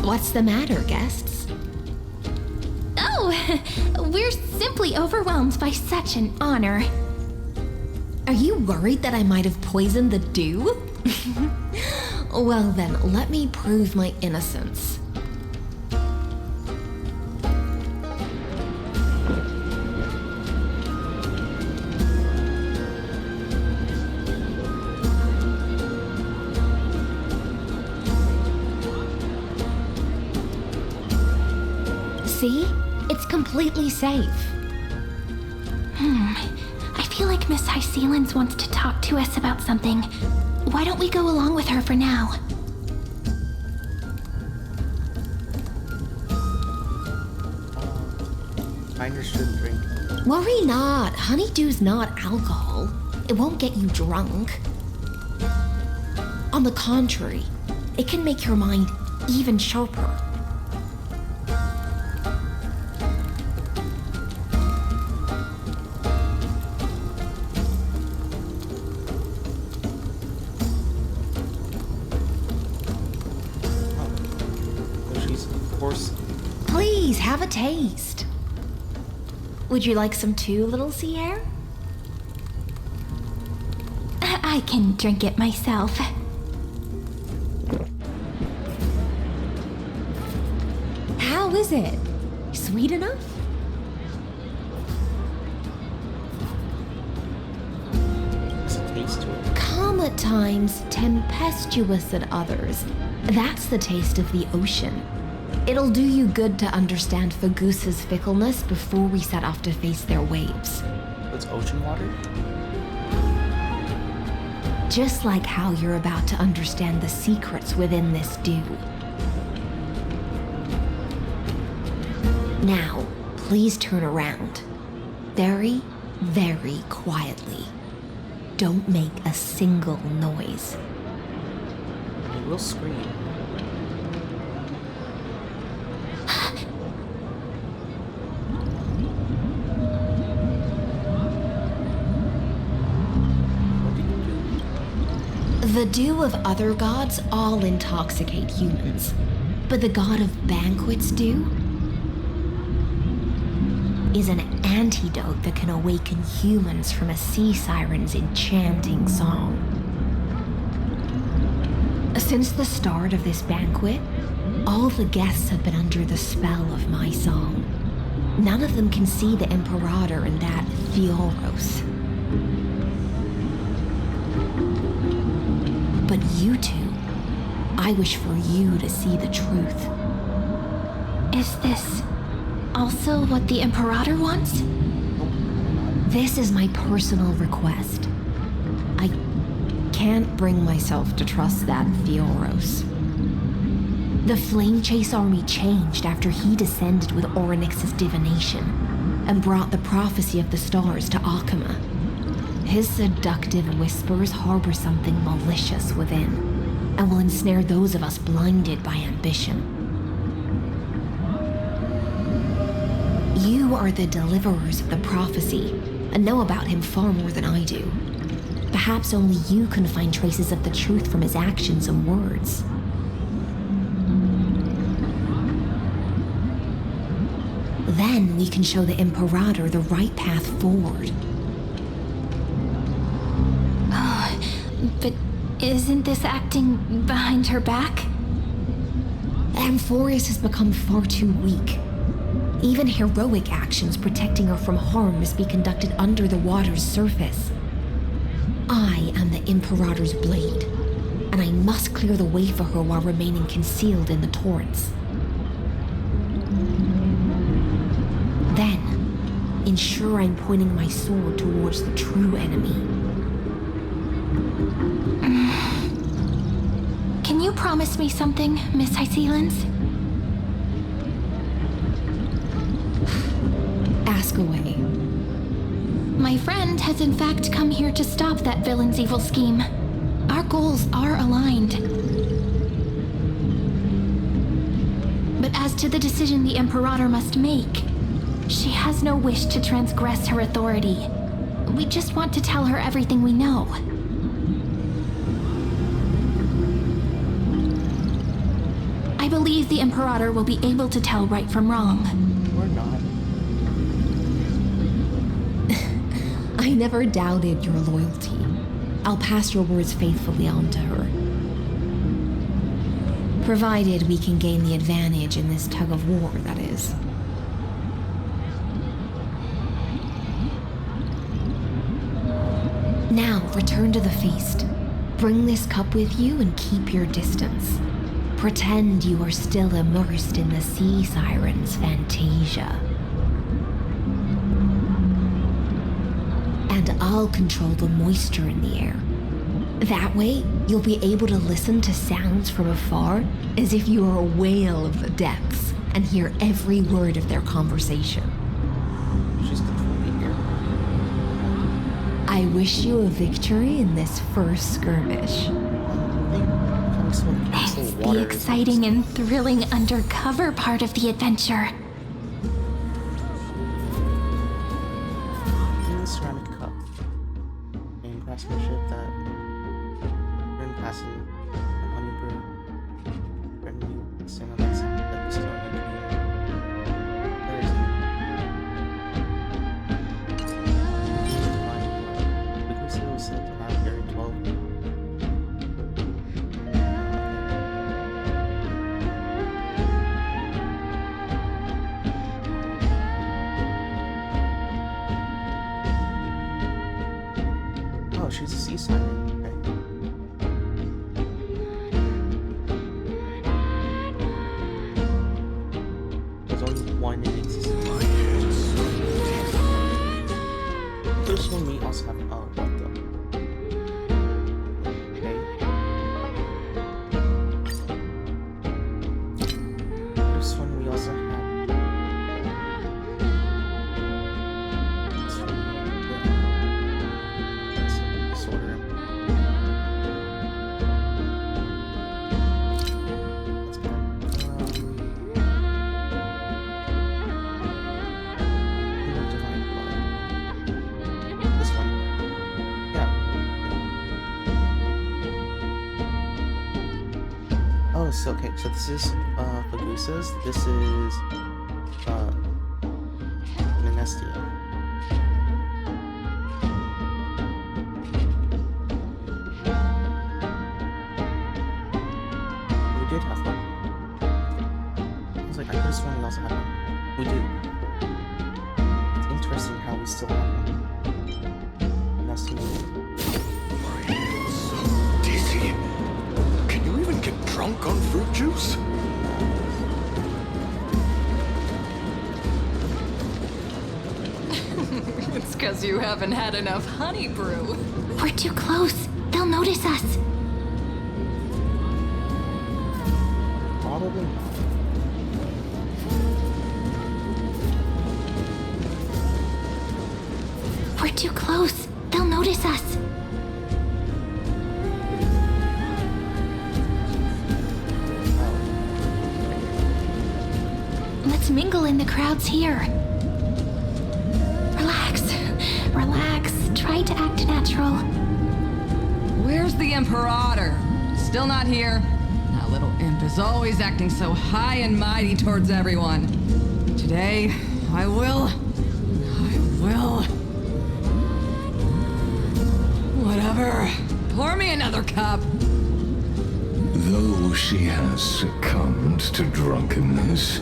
What's the matter, guests? Oh, we're simply overwhelmed by such an honor. Are you worried that I might have poisoned the dew? Well then, let me prove my innocence. See? It's completely safe. I feel like Miss Hysealans wants to talk to us about something. Why don't we go along with her for now? Miners shouldn't drink. Worry not. Honeydew's not alcohol. It won't get you drunk. On the contrary, it can make your mind even sharper. Please, have a taste. Would you like some too, little sea air? I can drink it myself. How is it? Sweet enough? There's a taste to it. Calm at times, tempestuous at others. That's the taste of the ocean. It'll do you good to understand Fagusa's fickleness before we set off to face their waves. It's ocean water? Just like how you're about to understand the secrets within this dew. Now, please turn around. Very, very quietly. Don't make a single noise. It will scream. The dew of other gods all intoxicate humans, but the god of banquets dew is an antidote that can awaken humans from a sea siren's enchanting song. Since the start of this banquet, all the guests have been under the spell of my song. None of them can see the Imperator and that Fioros. But you two, I wish for you to see the truth. Is this also what the Imperator wants? This is my personal request. I can't bring myself to trust that Fioros. The Flame Chase army changed after he descended with Orynyx's divination and brought the prophecy of the stars to Akuma. His seductive whispers harbor something malicious within, and will ensnare those of us blinded by ambition. You are the deliverers of the prophecy, and know about him far more than I do. Perhaps only you can find traces of the truth from his actions and words. Then we can show the Imperator the right path forward. Oh, but isn't this acting behind her back? Amphorius has become far too weak. Even heroic actions protecting her from harm must be conducted under the water's surface. I am the Imperator's blade, and I must clear the way for her while remaining concealed in the torrents. Then, ensure I'm pointing my sword towards the true enemy. Can you promise me something, Miss Hycelens? Ask away. My friend has in fact come here to stop that villain's evil scheme. Our goals are aligned. But as to the decision the Imperator must make, she has no wish to transgress her authority. We just want to tell her everything we know. I believe the Imperator will be able to tell right from wrong. Or not. I never doubted your loyalty. I'll pass your words faithfully on to her. Provided we can gain the advantage in this tug of war, that is. Now, return to the feast. Bring this cup with you and keep your distance. Pretend you are still immersed in the sea siren's fantasia. And I'll control the moisture in the air. That way, you'll be able to listen to sounds from afar as if you are a whale of the depths and hear every word of their conversation. She's controlling the air. I wish you a victory in this first skirmish. It's the exciting and thrilling undercover part of the adventure. In the ceramic cup, and craftsmanship that we're passing a honey brew, brand new, sing on that sound that we still make here. Where is he? Because it was said to have very 12. Oh, she's a sea siren. Okay. There's only one in existence. This one we also have. Oh, what the? Okay. This one we also have. This one. Disorder. Let's go. Divine blood. This one. Yeah. Oh, so okay. So this is Pagusa's. This is Minestia. We did have one. I was like, I could have sworn we also had one. We do. It's interesting how we still have one. Nice to meet you. Dizzy. Can you even get drunk on fruit juice? It's because you haven't had enough honey brew. We're too close. They'll notice us. Probably not. We're too close. They'll notice notice us. Let's mingle in the crowds here. Relax. Relax. Try to act natural. Where's the Imperator? Still not here? That little imp is always acting so high and mighty towards everyone. Today, I will. Whatever. Pour me another cup. Though she has succumbed to drunkenness,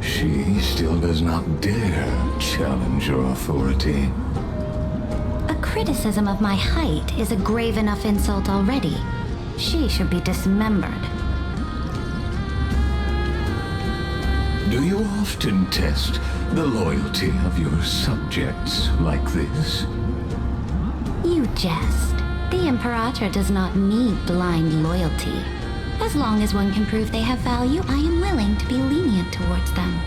she still does not dare challenge your authority. A criticism of my height is a grave enough insult already. She should be dismembered. Do you often test the loyalty of your subjects like this? You jest. The Imperator does not need blind loyalty. As long as one can prove they have value, I am willing to be lenient towards them.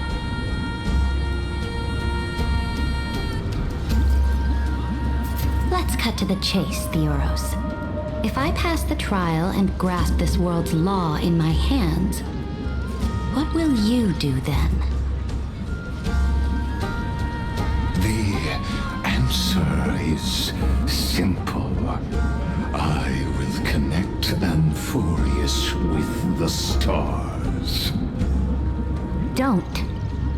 Let's cut to the chase, Theoros. If I pass the trial and grasp this world's law in my hands, what will you do then? The answer is simple. I will connect Amphorius with the stars. Don't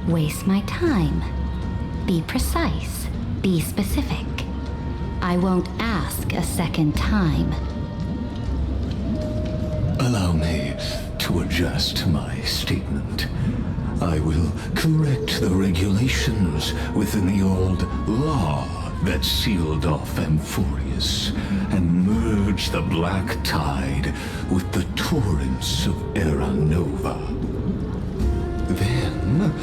waste my time. Be precise. Be specific. I won't ask a second time. Allow me to adjust my statement. I will correct the regulations within the old law that sealed off Amphorius and merge the black tide with the torrents of Era Nova. Then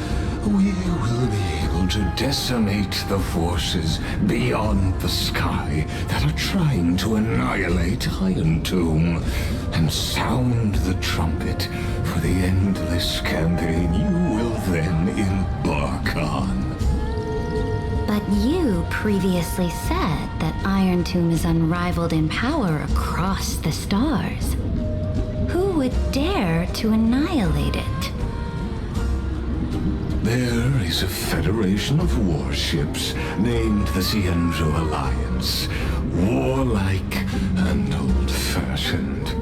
we will be able to decimate the forces beyond the sky that are trying to annihilate Iron Tomb and sound the trumpet for the endless campaign you will then embark on. But you previously said that Iron Tomb is unrivaled in power across the stars. Who would dare to annihilate it? There is a federation of warships named the Cienzo Alliance. Warlike and old-fashioned.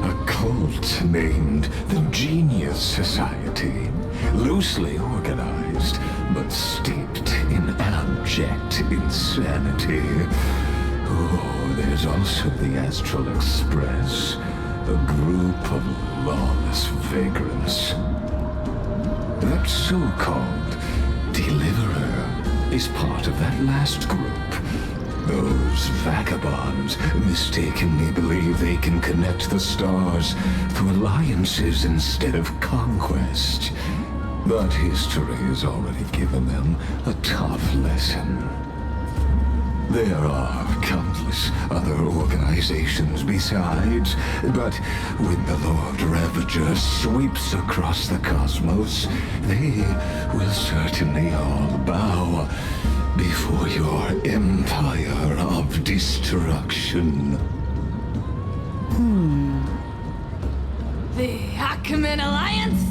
A cult named the Genius Society. Loosely organized, but steeped in abject insanity. Oh, there's also the Astral Express. A group of lawless vagrants. That so-called Deliverer is part of that last group. Those vagabonds mistakenly believe they can connect the stars through alliances instead of conquest. But history has already given them a tough lesson. There are countless other organizations besides, but when the Lord Ravager sweeps across the cosmos, they will certainly all bow before your empire of destruction. The Ackman Alliance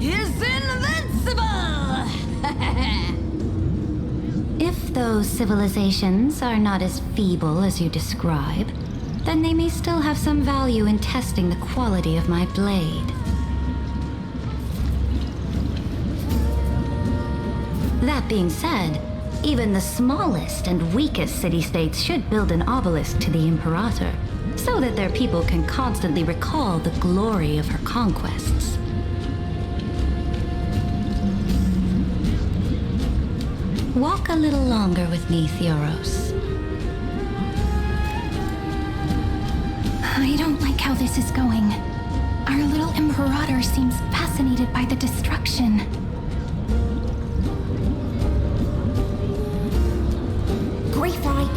is invincible! If those civilizations are not as feeble as you describe, then they may still have some value in testing the quality of my blade. That being said, even the smallest and weakest city-states should build an obelisk to the Imperator, so that their people can constantly recall the glory of her conquests. Walk a little longer with me, Theoros. I don't like how this is going. Our little Imperator seems fascinated by the destruction. Grapevine,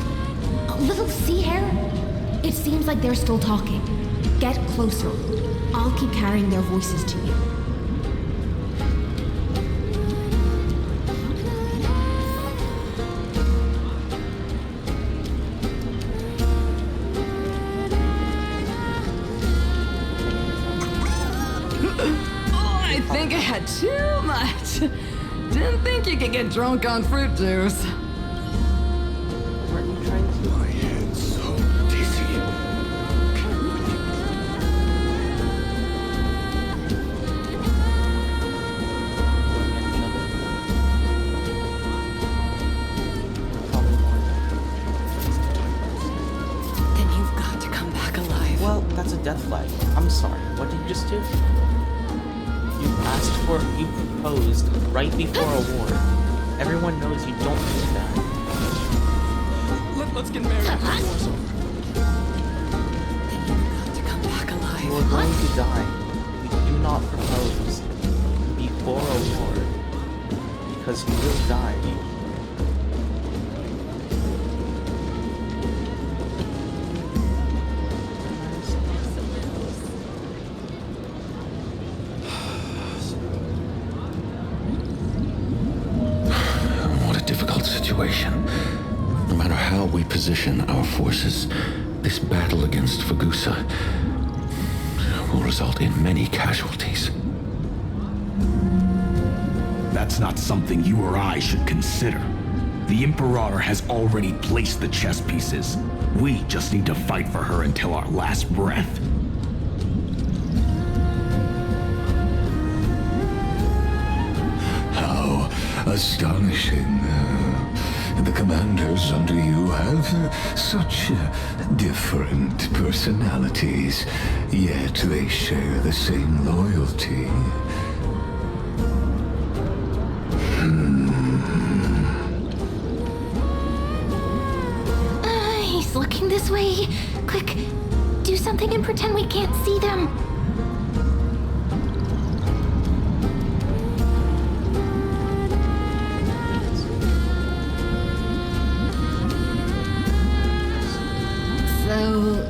a little sea hare? It seems like they're still talking. Get closer. I'll keep carrying their voices to you. had too much. Didn't think you could get drunk on fruit juice. Weren't you trying to? My head's so dizzy. Then you've got to come back alive. Well, that's a death flag. I'm sorry. What did you just do? You proposed right before a war. Everyone knows you don't do that. Let's get married before the war's over. Then you've got to come back alive. You are going to die. You do not propose before a war because you will die. Situation. No matter how we position our forces, this battle against Fagusa will result in many casualties. That's not something you or I should consider. The Imperator has already placed the chess pieces. We just need to fight for her until our last breath. How astonishing. The commanders under you have such different personalities, yet they share the same loyalty. He's looking this way. Quick, do something and pretend we can't see them. So,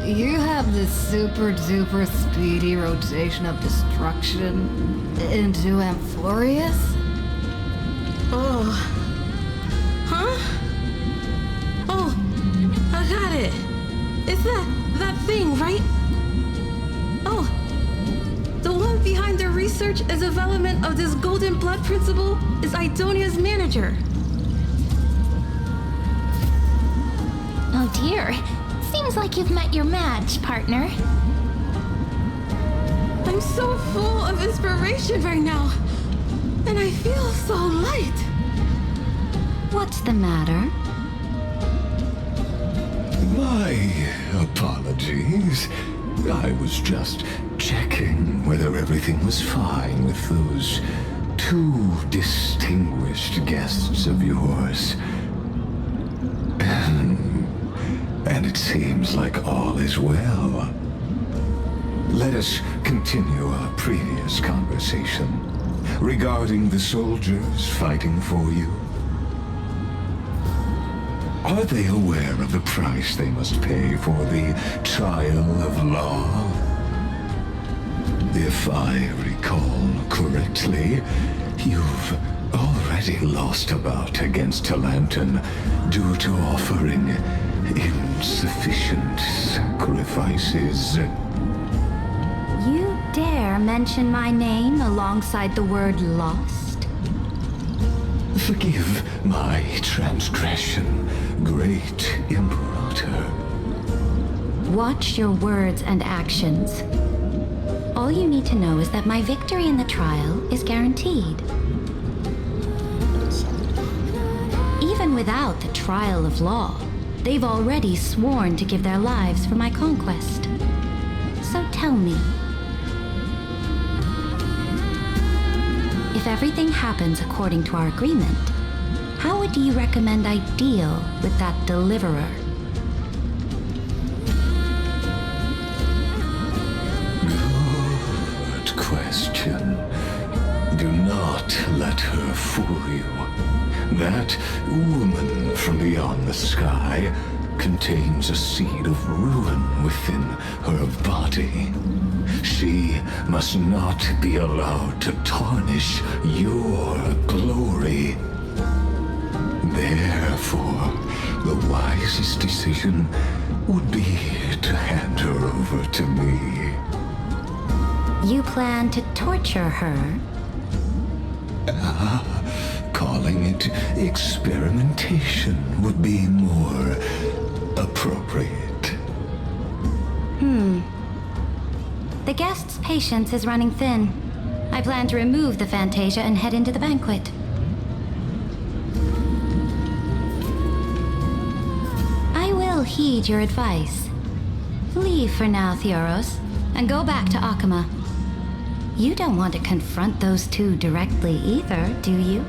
you have this super duper speedy rotation of destruction into Amphorius? Oh. Huh? Oh, I got it. It's that thing, right? Oh. The one behind the research and development of this golden blood principle is Idonia's manager. Oh dear. Seems like you've met your match, partner. I'm so full of inspiration right now. And I feel so light. What's the matter? My apologies. I was just checking whether everything was fine with those two distinguished guests of yours. And it seems like all is well. Let us continue our previous conversation regarding the soldiers fighting for you. Are they aware of the price they must pay for the trial of law? If I recall correctly, you've already lost a bout against Talanton due to offering insufficient sacrifices. You dare mention my name alongside the word lost? Forgive my transgression, great Imperator. Watch your words and actions. All you need to know is that my victory in the trial is guaranteed. Even without the trial of law, they've already sworn to give their lives for my conquest. So tell me, if everything happens according to our agreement, how would you recommend I deal with that deliverer? Good question. Do not let her fool you. That woman from beyond the sky contains a seed of ruin within her body. She must not be allowed to tarnish your glory. Therefore, the wisest decision would be to hand her over to me. You plan to torture her? Calling it experimentation would be more appropriate. The guest's patience is running thin. I plan to remove the Fantasia and head into the banquet. I will heed your advice. Leave for now, Theoros, and go back to Akuma. You don't want to confront those two directly either, do you?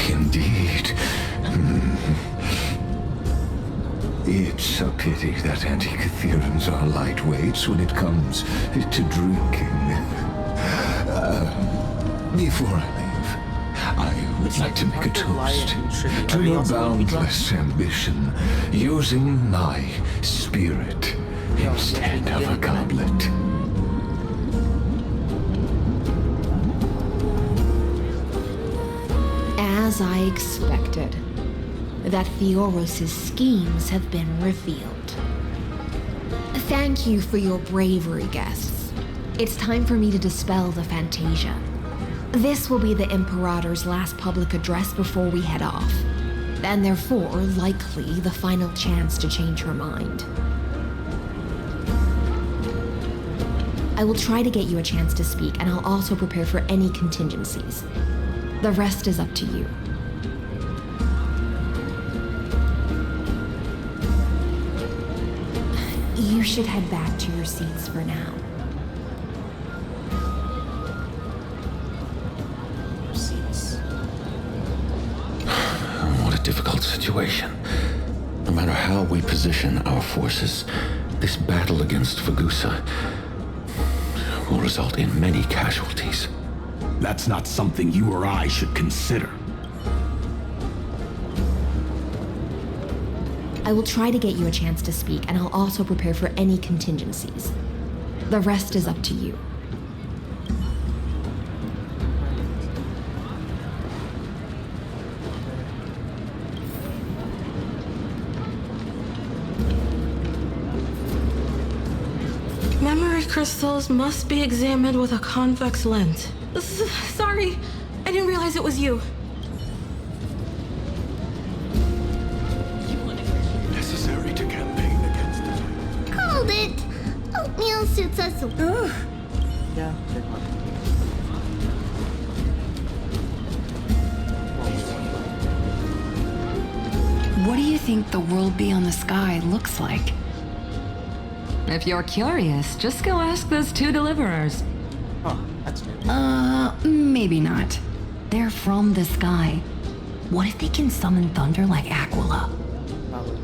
Indeed. It's a pity that Antikytherans are lightweights when it comes to drinking. Before I leave, I would like to make a toast to your boundless ambition, using my spirit instead of a goblet. As I expected, that Theoros' schemes have been revealed. Thank you for your bravery, guests. It's time for me to dispel the Fantasia. This will be the Imperator's last public address before we head off, and therefore likely the final chance to change her mind. I will try to get you a chance to speak, and I'll also prepare for any contingencies. The rest is up to you. You should head back to your seats for now. What a difficult situation. No matter how we position our forces, this battle against Fagusa will result in many casualties. That's not something you or I should consider. I will try to get you a chance to speak, and I'll also prepare for any contingencies. The rest is up to you. Memory crystals must be examined with a convex lens. Sorry, I didn't realize it was you. Necessary to campaign against it. Called it. Oatmeal suits us. Yeah, pretty much. What do you think the world beyond the sky looks like? If you're curious, just go ask those two deliverers. Huh, that's new. Maybe not. They're from the sky. What if they can summon thunder like Aquila? Probably.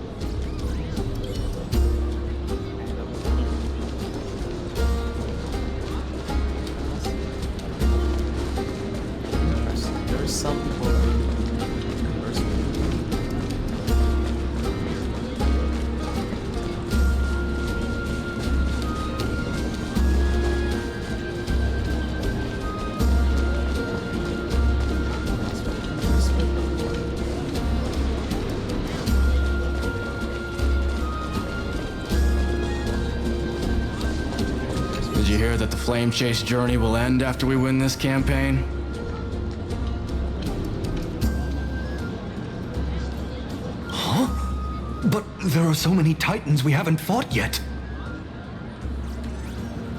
Interesting. There are some people that converse with. Did you hear that the Flame Chase journey will end after we win this campaign? Huh? But there are so many Titans we haven't fought yet.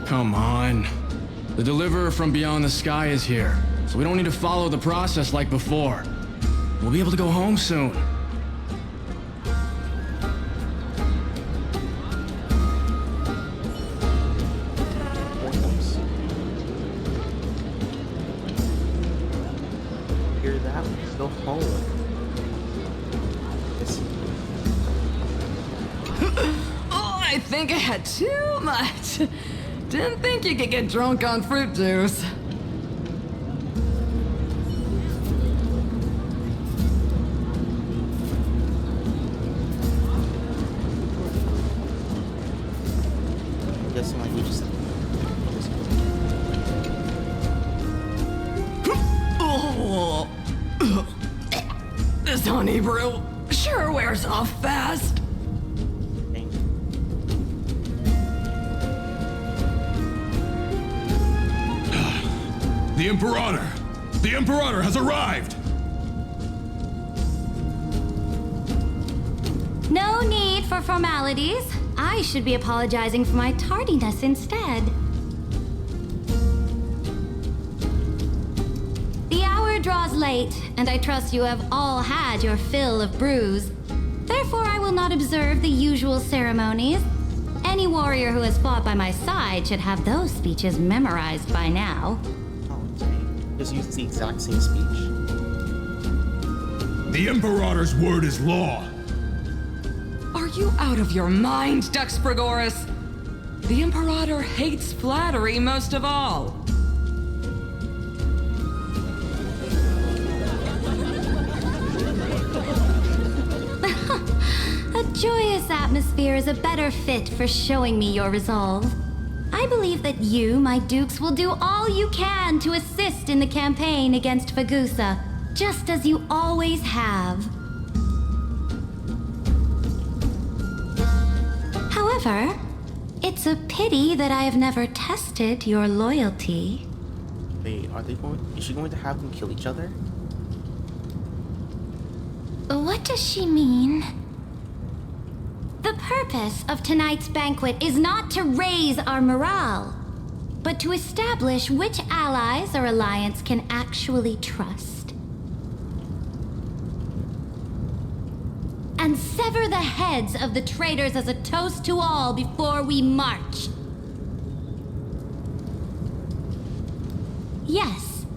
Come on. The Deliverer from beyond the sky is here, so we don't need to follow the process like before. We'll be able to go home soon. Hear that? Go home. Oh, I think I had too much. Didn't think you could get drunk on fruit juice. I'm guessing like you just. Oh. This honey brew sure wears off fast. The Imperator! The Imperator has arrived! No need for formalities. I should be apologizing for my tardiness instead. The hour draws late, and I trust you have all had your fill of brews. Therefore, I will not observe the usual ceremonies. Any warrior who has fought by my side should have those speeches memorized by now. Oh, dang. Just use the exact same speech. The Imperator's word is law. Are you out of your mind, Duxpregoris? The Imperator hates flattery most of all. A joyous atmosphere is a better fit for showing me your resolve. I believe that you, my dukes, will do all you can to assist in the campaign against Fagusa, just as you always have. However, it's a pity that I have never tested your loyalty. Wait, is she going to have them kill each other? What does she mean? The purpose of tonight's banquet is not to raise our morale, but to establish which allies our alliance can actually trust. And sever the heads of the traitors as a toast to all before we march. Yes,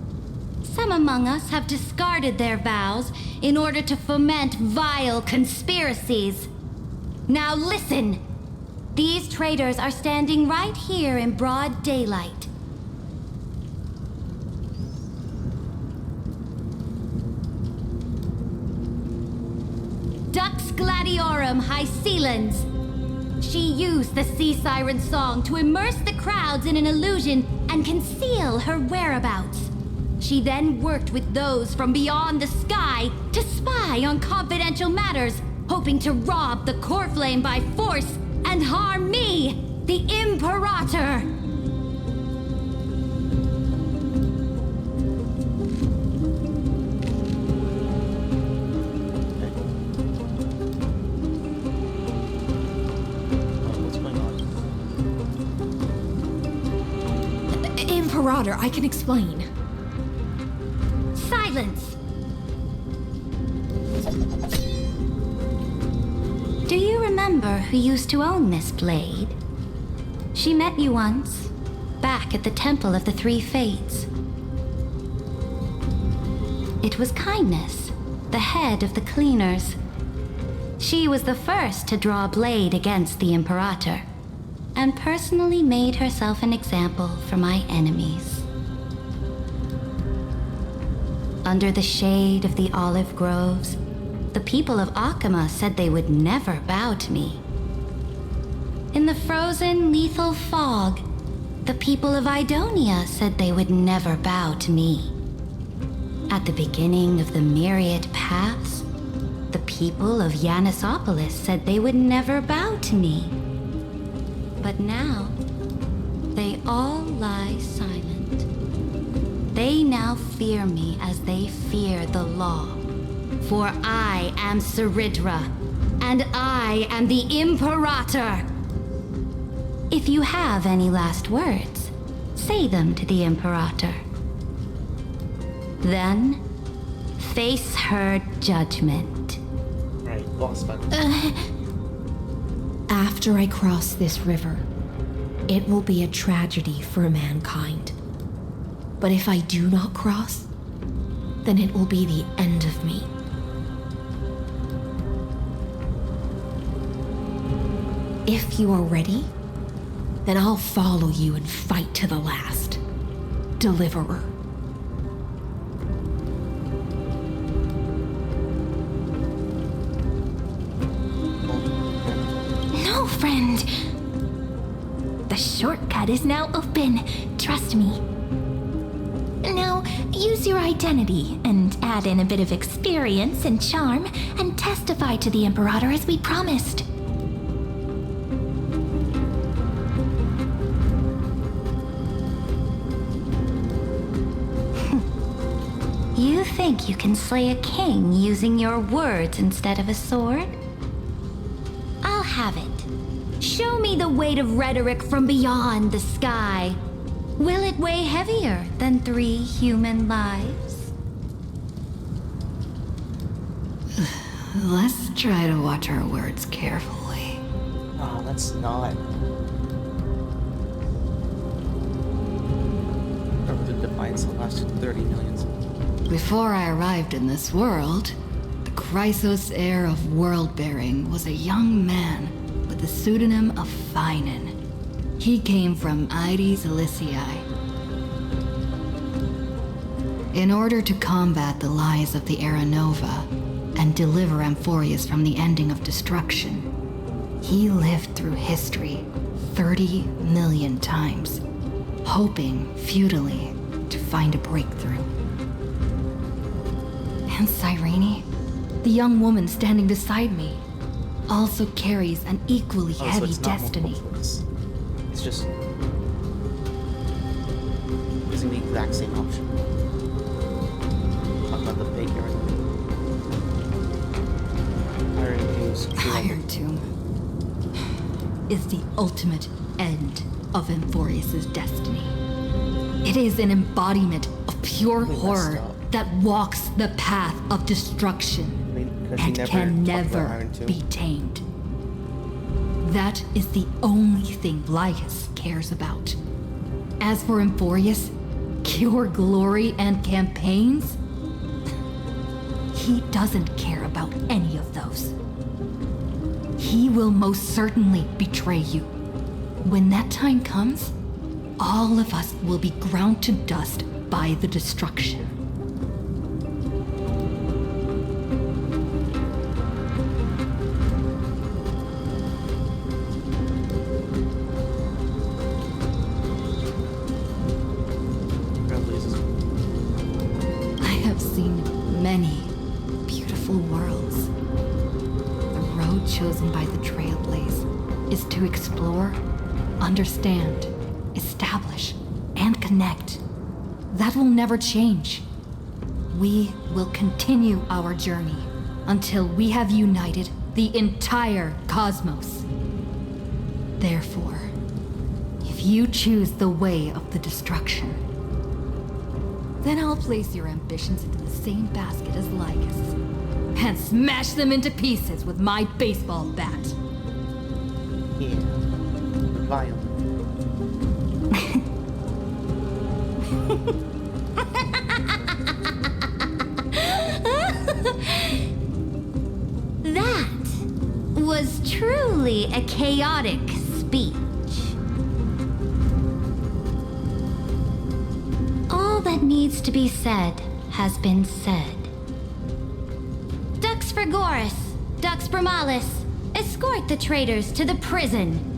some among us have discarded their vows in order to foment vile conspiracies. Now listen! These traitors are standing right here in broad daylight. Dux Gladiorum Hycelens. She used the Sea Siren song to immerse the crowds in an illusion and conceal her whereabouts. She then worked with those from beyond the sky to spy on confidential matters, hoping to rob the core flame by force and harm me, the Imperator. What's going on? Imperator, I can explain. Silence! Do you remember who used to own this blade? She met you once, back at the Temple of the Three Fates. It was Kindness, the head of the cleaners. She was the first to draw a blade against the Imperator, and personally made herself an example for my enemies. Under the shade of the olive groves, the people of Akama said they would never bow to me. In the frozen, lethal fog, the people of Idonia said they would never bow to me. At the beginning of the Myriad Paths, the people of Yanisopolis said they would never bow to me. But now, they all lie silent. They now fear me as they fear the law. For I am Saridra, and I am the Imperator. If you have any last words, say them to the Imperator. Then, face her judgment. Right, boss battle. After I cross this river, it will be a tragedy for mankind. But if I do not cross, then it will be the end of me. If you are ready, then I'll follow you and fight to the last. Deliverer. No, friend. The shortcut is now open. Trust me. Now, use your identity and add in a bit of experience and charm and testify to the Imperator as we promised. You think you can slay a king using your words instead of a sword? I'll have it. Show me the weight of rhetoric from beyond the sky. Will it weigh heavier than 3 human lives? Let's try to watch our words carefully. Oh, let's not. Remember the Defiance that lasted 30 millions. Before I arrived in this world, the Chrysos heir of world-bearing was a young man with the pseudonym of Finan. He came from Ides Elysiae. In order to combat the lies of the Era Nova and deliver Amphorius from the ending of destruction, he lived through history 30 million times, hoping futilely to find a breakthrough. And Cyrene, the young woman standing beside me, also carries an equally heavy it's not destiny. multiple choice. It's just using the exact same option. Talk about the fake Iron Tomb is the ultimate end of Amphorius' destiny. It is an embodiment of pure horror that walks the path of destruction and can never be tamed. That is the only thing Lycus cares about. As for Amphorius, pure glory and campaigns, he doesn't care about any of those. He will most certainly betray you. When that time comes, all of us will be ground to dust by the destruction. I have seen many beautiful worlds. The road chosen by the Trailblaze is to explore, understand, establish, and connect. That will never change. We will continue our journey until we have united the entire cosmos. Therefore, if you choose the way of the destruction, then I'll place your ambitions into the same basket as Lycus and smash them into pieces with my baseball bat. Yeah. Violent. That was truly a chaotic speech. All that needs to be said has been said. Dux Frigoris, Dux Bromalis, escort the traitors to the prison.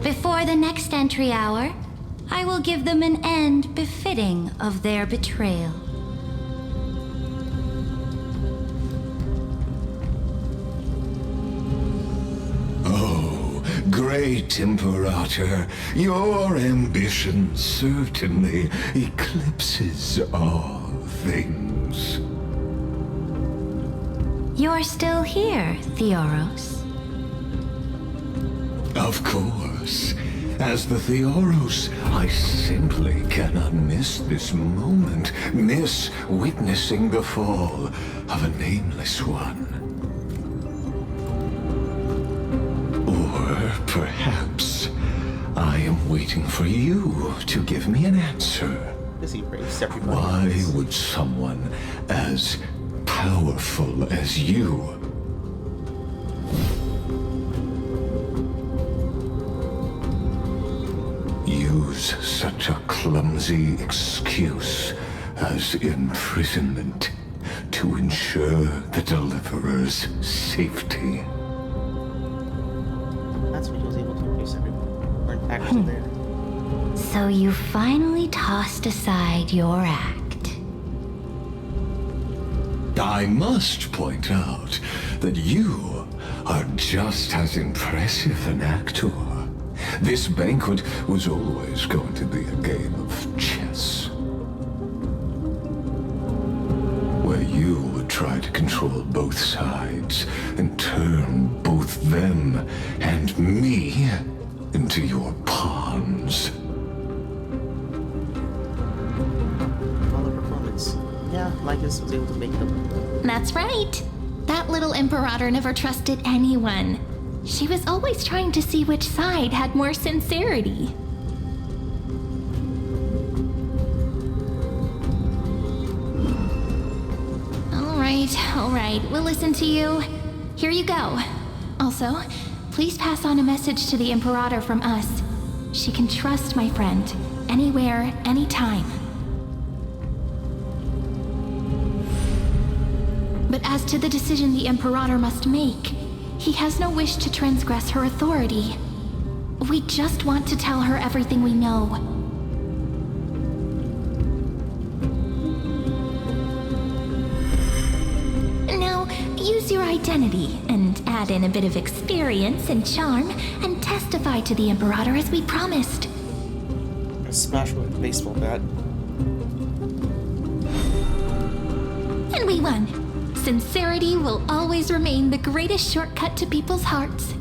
Before the next entry hour, I will give them an end befitting of their betrayal. Oh, great Imperator, your ambition certainly eclipses all things. You're still here, Theoros. Of course. As the Theoros, I simply cannot miss this moment, miss witnessing the fall of a nameless one. Or perhaps I am waiting for you to give me an answer. Why would someone as powerful as you use such a clumsy excuse as imprisonment to ensure the Deliverer's safety? That's what he was able to reduce everyone. Weren't actually there. So you finally tossed aside your act. I must point out that you are just as impressive an actor. This banquet was always going to be a game of chess, where you would try to control both sides and turn both them and me into your pawns. All the performance. Yeah, Lycus was able to make them. That's right. That little Imperator never trusted anyone. She was always trying to see which side had more sincerity. All right, we'll listen to you. Here you go. Also, please pass on a message to the Imperator from us. She can trust my friend, anywhere, anytime. But as to the decision the Imperator must make, he has no wish to transgress her authority. We just want to tell her everything we know. Now, use your identity and add in a bit of experience and charm and testify to the Imperator as we promised. I smash him with a baseball bat. And we won. Sincerity will always remain the greatest shortcut to people's hearts.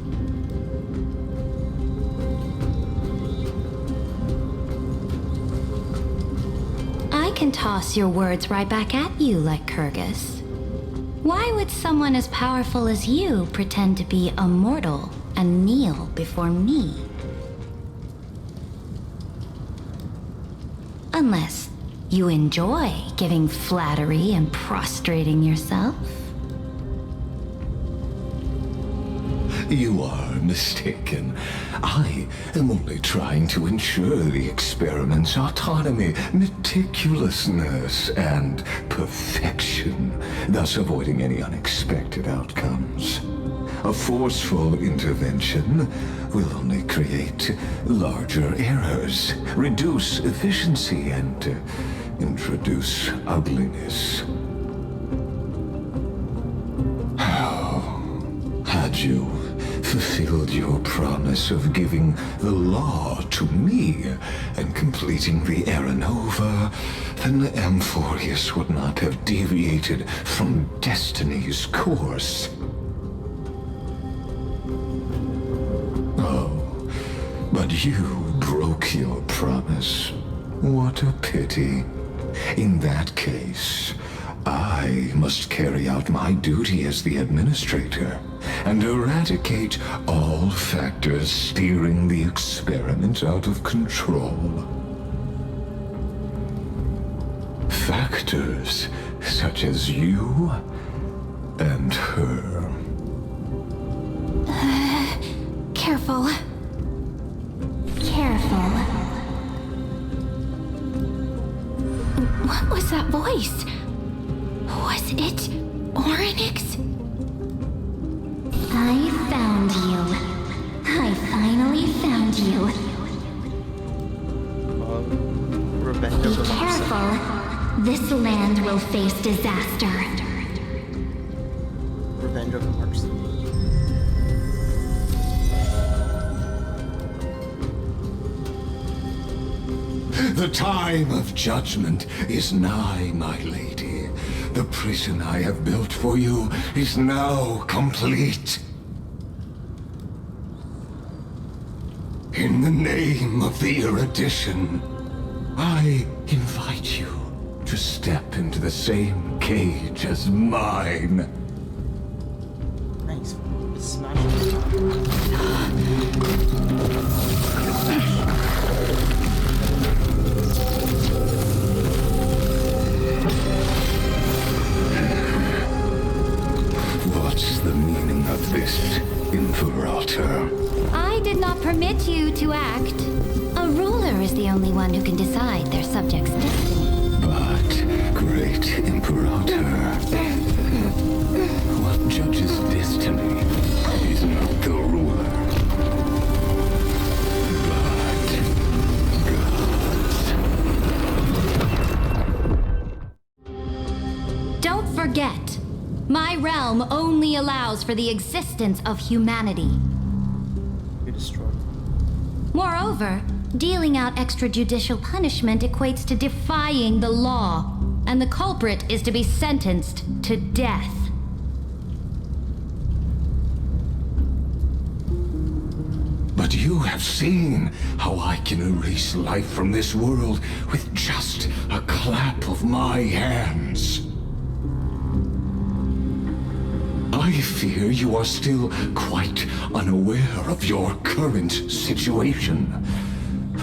I can toss your words right back at you, like Kyrgyz. Why would someone as powerful as you pretend to be a mortal and kneel before me? Unless you enjoy giving flattery and prostrating yourself. You are mistaken. I am only trying to ensure the experiment's autonomy, meticulousness, and perfection, thus avoiding any unexpected outcomes. A forceful intervention will only create larger errors, reduce efficiency, and introduce ugliness. How had you fulfilled your promise of giving the law to me and completing the Aranova, then the Amphorius would not have deviated from destiny's course. Oh, but you broke your promise. What a pity. In that case, I must carry out my duty as the administrator and eradicate all factors steering the experiment out of control. Factors such as you and her. Careful. Careful. What was that voice? Was it Oryx? I found you. I finally found you. Revenge Be of the careful. This land will face disaster. Revenge of the Marks. The time of judgment is nigh, my lady. The prison I have built for you is now complete. In the name of the erudition, I invite you to step into the same cage as mine. Nice. Smash. What's the meaning of this, Imperator? I did not permit you to act. A ruler is the only one who can decide their subject's destiny. But, great Imperator, what judges destiny is not the ruler, but gods. Don't forget, my realm only allows for the existence of humanity. Be destroyed. Moreover, dealing out extrajudicial punishment equates to defying the law, and the culprit is to be sentenced to death. But you have seen how I can erase life from this world with just a clap of my hands. I fear you are still quite unaware of your current situation.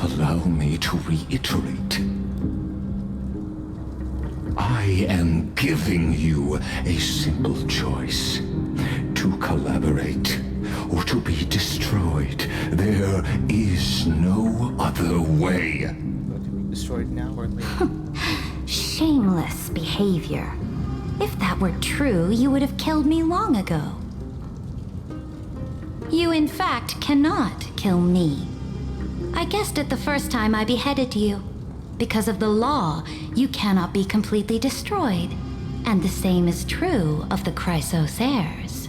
Allow me to reiterate. I am giving you a simple choice. To collaborate or to be destroyed. There is no other way. Destroyed now or later? Shameless behavior. If that were true, you would have killed me long ago. You, in fact, cannot kill me. I guessed it the first time I beheaded you. Because of the law, you cannot be completely destroyed. And the same is true of the Chrysos heirs.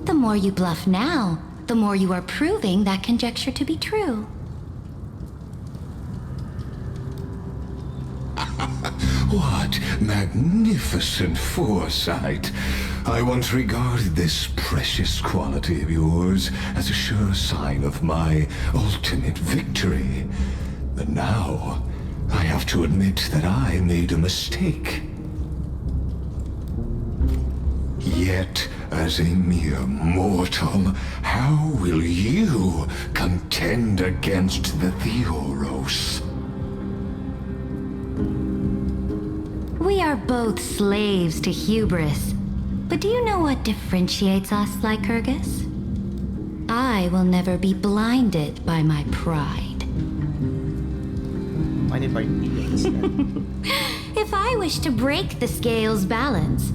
The more you bluff now, the more you are proving that conjecture to be true. What magnificent foresight. I once regarded this precious quality of yours as a sure sign of my ultimate victory. But now, I have to admit that I made a mistake. Yet, as a mere mortal, how will you contend against the Theoros? We are both slaves to hubris. But do you know what differentiates us, Lycurgus? I will never be blinded by my pride. Blinded by me instead. If I wish to break the scale's balance,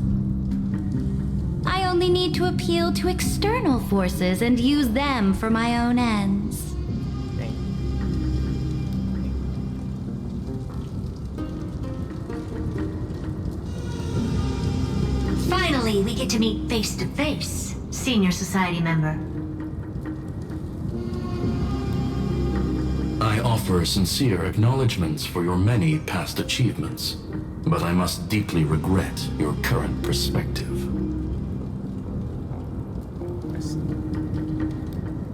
I only need to appeal to external forces and use them for my own ends. Finally, we get to meet face to face, senior society member. I offer sincere acknowledgments for your many past achievements, but I must deeply regret your current perspective.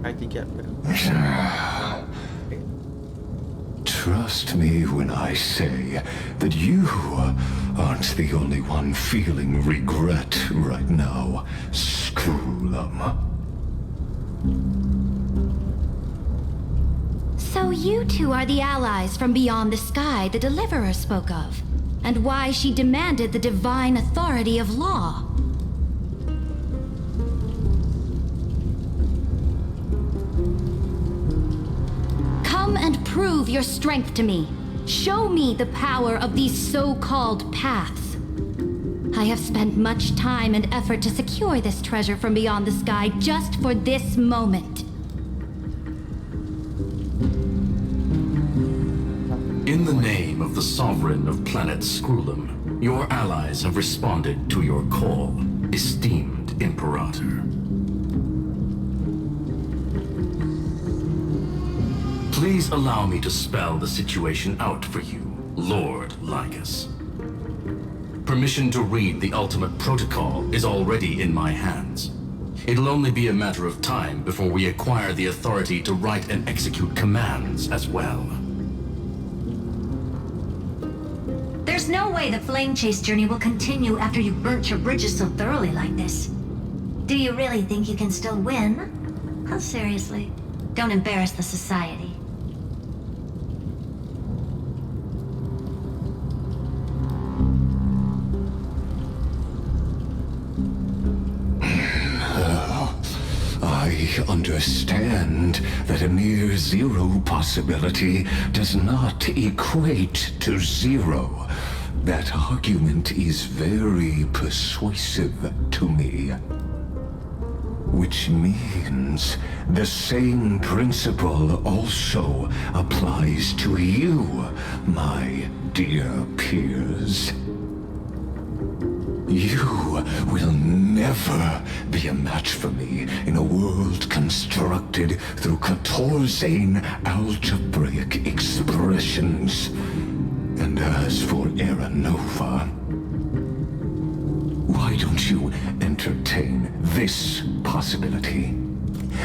I could get rid of Trust me when I say that you aren't the only one feeling regret right now, Screwlum. So you two are the allies from beyond the sky the Deliverer spoke of, and why she demanded the divine authority of law. Come and prove your strength to me. Show me the power of these so-called paths. I have spent much time and effort to secure this treasure from beyond the sky just for this moment. In the name of the Sovereign of Planet Screwlum, your allies have responded to your call, esteemed Imperator. Please allow me to spell the situation out for you, Lord Lycus. Permission to read the ultimate protocol is already in my hands. It'll only be a matter of time before we acquire the authority to write and execute commands as well. There's no way the flame chase journey will continue after you've burnt your bridges so thoroughly like this. Do you really think you can still win? Oh, seriously. Don't embarrass the society. I understand that a mere zero possibility does not equate to zero. That argument is very persuasive to me. Which means the same principle also applies to you, my dear peers. You will never be a match for me in a world constructed through Catorzain algebraic expressions. And as for Era Nova, why don't you entertain this possibility?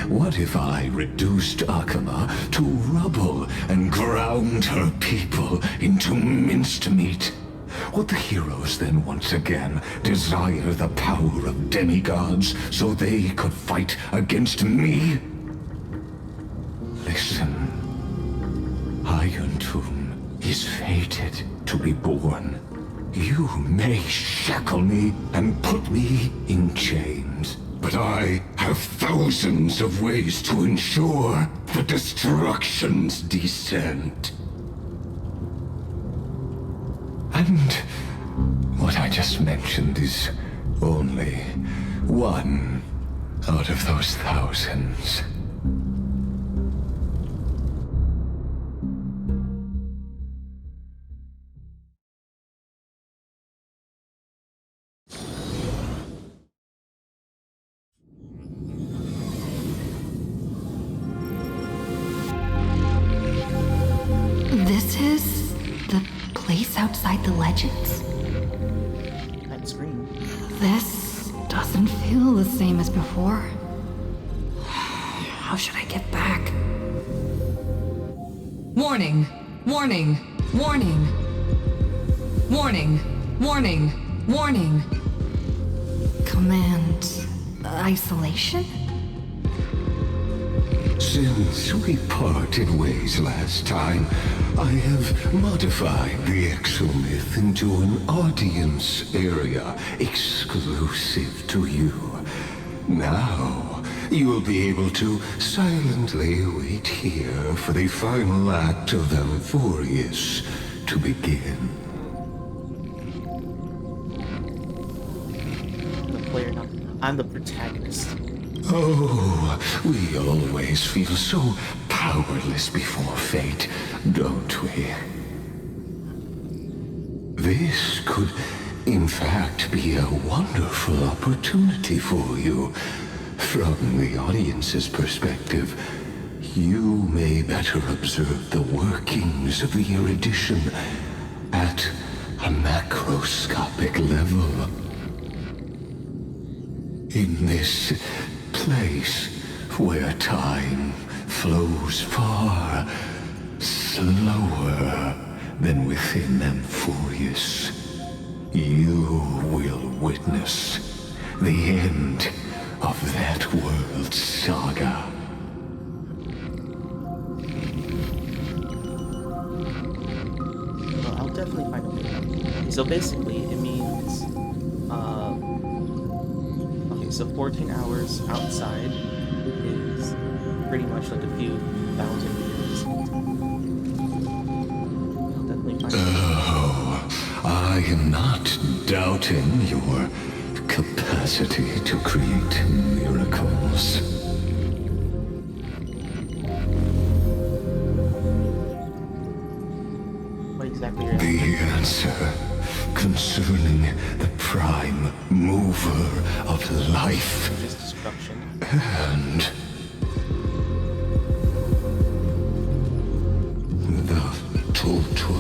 What if I reduced Akama to rubble and ground her people into minced meat? Would the heroes then once again desire the power of demigods so they could fight against me? Listen, Iron Tomb is fated to be born. You may shackle me and put me in chains, but I have thousands of ways to ensure the destruction's descent. And what I just mentioned is only one out of those thousands. This is the place outside the legends? That screen. This doesn't feel the same as before. How should I get back? Warning! Warning! Warning! Warning! Warning! Warning! Command isolation? Since we parted ways last time, I have modified the exomyth into an audience area exclusive to you. Now, you'll be able to silently wait here for the final act of Amphorius to begin. The player, not. I'm the protagonist. Oh, we always feel so powerless before fate, don't we? This could, in fact, be a wonderful opportunity for you. From the audience's perspective, you may better observe the workings of the erudition at a macroscopic level. In this place where time flows far slower than within Amphorius, you will witness the end of that world's saga. Well, I'll definitely find a way out. So basically, it means, okay, so 14 hours outside is pretty much like a few thousand years. I'll definitely find a way out. Oh, I am not doubting your capacity to create miracles. What exactly are The answer concerning the prime mover of life just destruction? and the total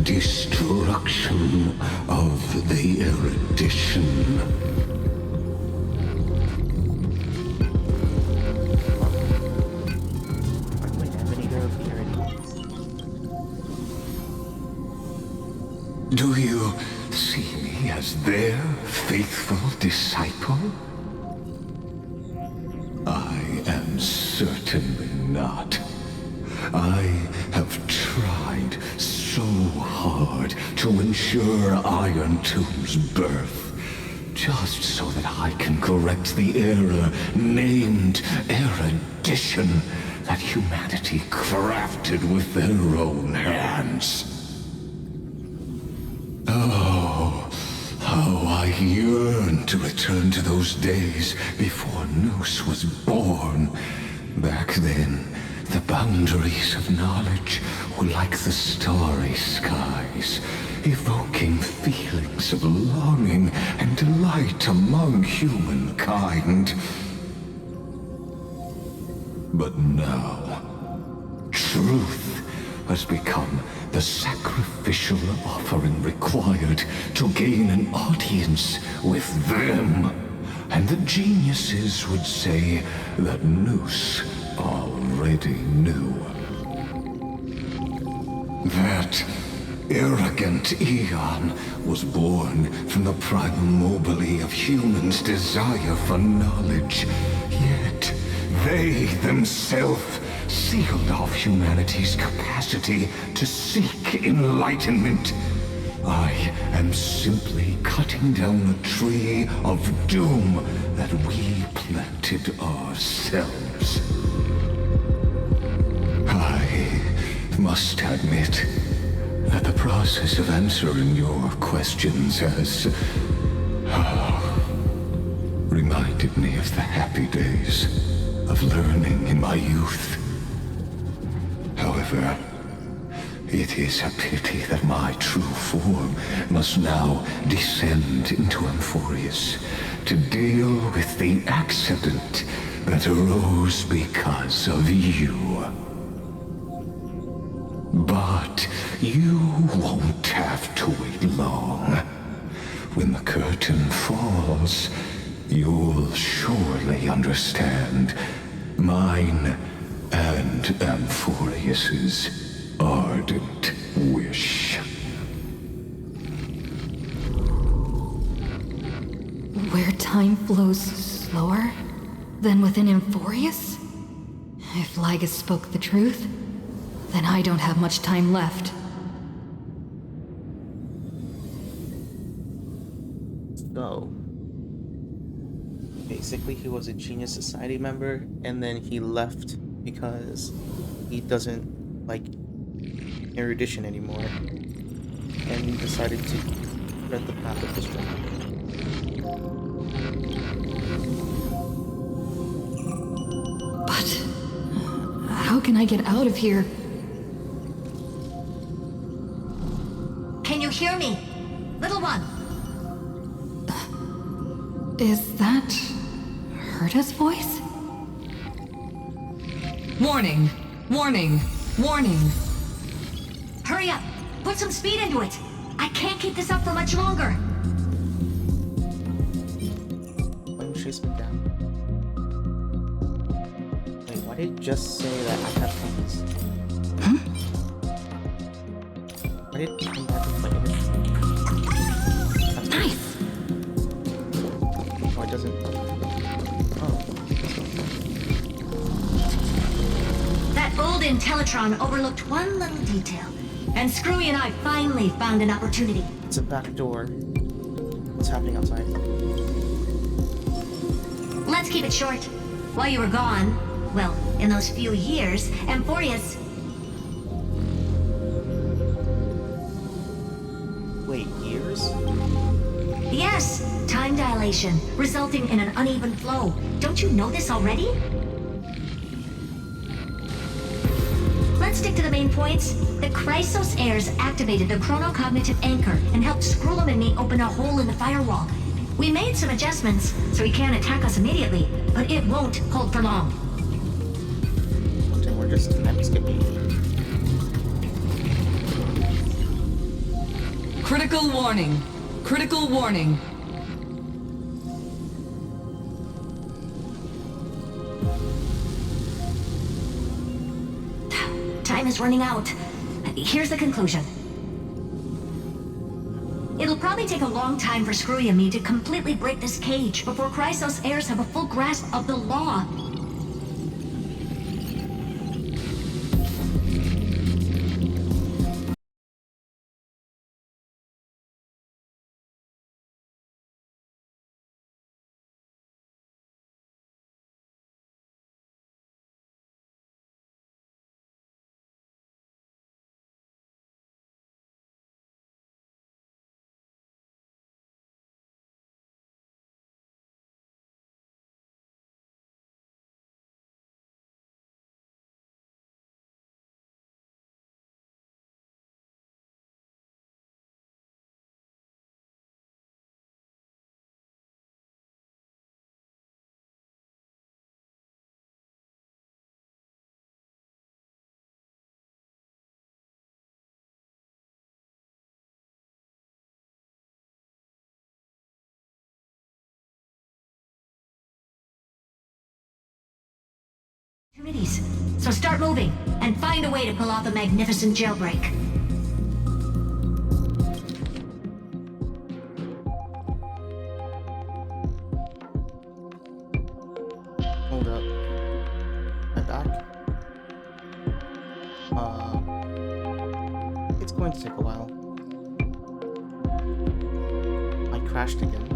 destruction of the erudition. Do you see me as their faithful disciple? I am certainly not. I have tried so hard to ensure Iron Tomb's birth, just so that I can correct the error named erudition that humanity crafted with their own hands. Oh, how I yearn to return to those days before Noose was born. Back then, the boundaries of knowledge were like the starry skies, evoking feelings of longing and delight among humankind. But now, truth has become the sacrificial offering required to gain an audience with them. And the geniuses would say that Noose already knew. That arrogant Eon was born from the primal mobile of humans' desire for knowledge. Yet they themselves sealed off humanity's capacity to seek enlightenment. I am simply cutting down the tree of doom that we planted ourselves. I must admit that the process of answering your questions has reminded me of the happy days of learning in my youth. However, it is a pity that my true form must now descend into Amphorius to deal with the accident that arose because of you. But you won't have to wait long. When the curtain falls, you'll surely understand mine and Amphorius's ardent wish. Where time flows slower than within Amphorius? If Lygus spoke the truth, then I don't have much time left. So, basically he was a Genius Society member, and then he left because he doesn't like erudition anymore, and he decided to tread the path of destruction. But how can I get out of here? Can you hear me? Little one! Is that Herta's voice? Warning! Warning! Warning! Hurry up! Put some speed into it! I can't keep this up for much longer! Flame chase me down. Wait, why did it just say that I have things? Why did it come back with my image? Nice! Oh, it doesn't. Oh. That old Intellitron overlooked one little detail, and Screwy and I finally found an opportunity. It's a back door. What's happening outside? Let's keep it short. While you were gone, well, in those few years, Amphorius... Wait, years? Yes, time dilation, resulting in an uneven flow. Don't you know this already? Let's stick to the main points. The Chrysos heirs activated the chronocognitive anchor and helped Skrullum and me open a hole in the firewall. We made some adjustments, so he can't attack us immediately, but it won't hold for long. Then we're just time skipping. Critical warning! Critical warning! Time is running out. Here's the conclusion. It'll probably take a long time for Screwy and me to completely break this cage before Chrysos heirs have a full grasp of the law. Opportunities. So start moving and find a way to pull off a magnificent jailbreak. Hold up. I'm back. It's going to take a while. I crashed again.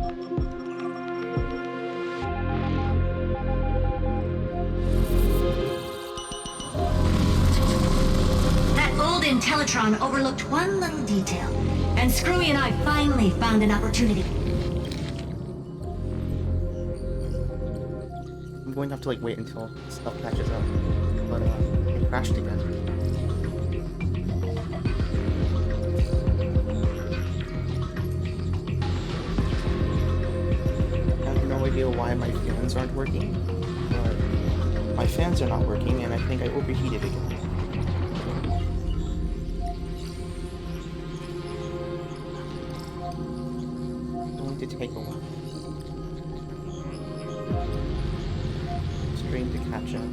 That old Intellitron overlooked one little detail, and Screwy and I finally found an opportunity. I'm going to have to like wait until stuff catches up. But it crashed again. I have no idea why my fans aren't working, but my fans are not working, and I think I overheated again. It's going to take a while. Stream to catch up.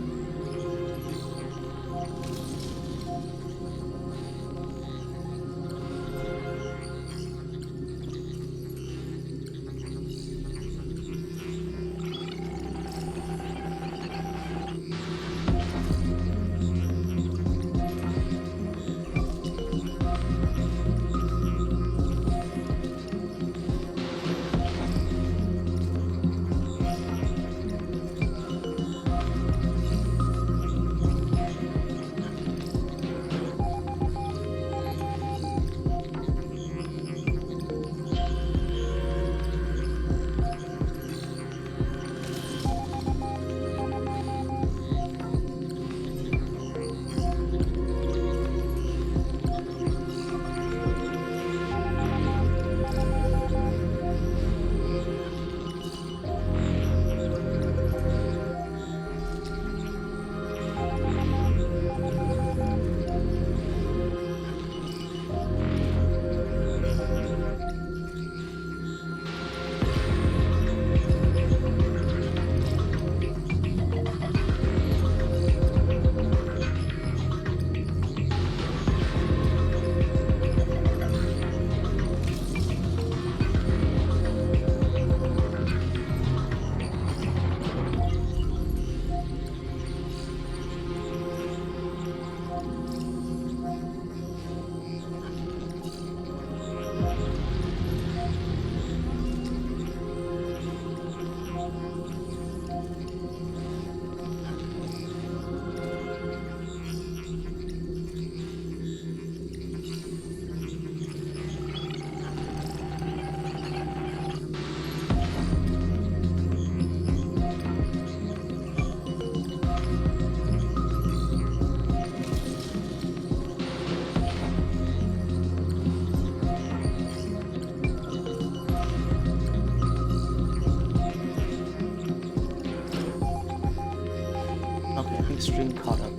Stream caught up.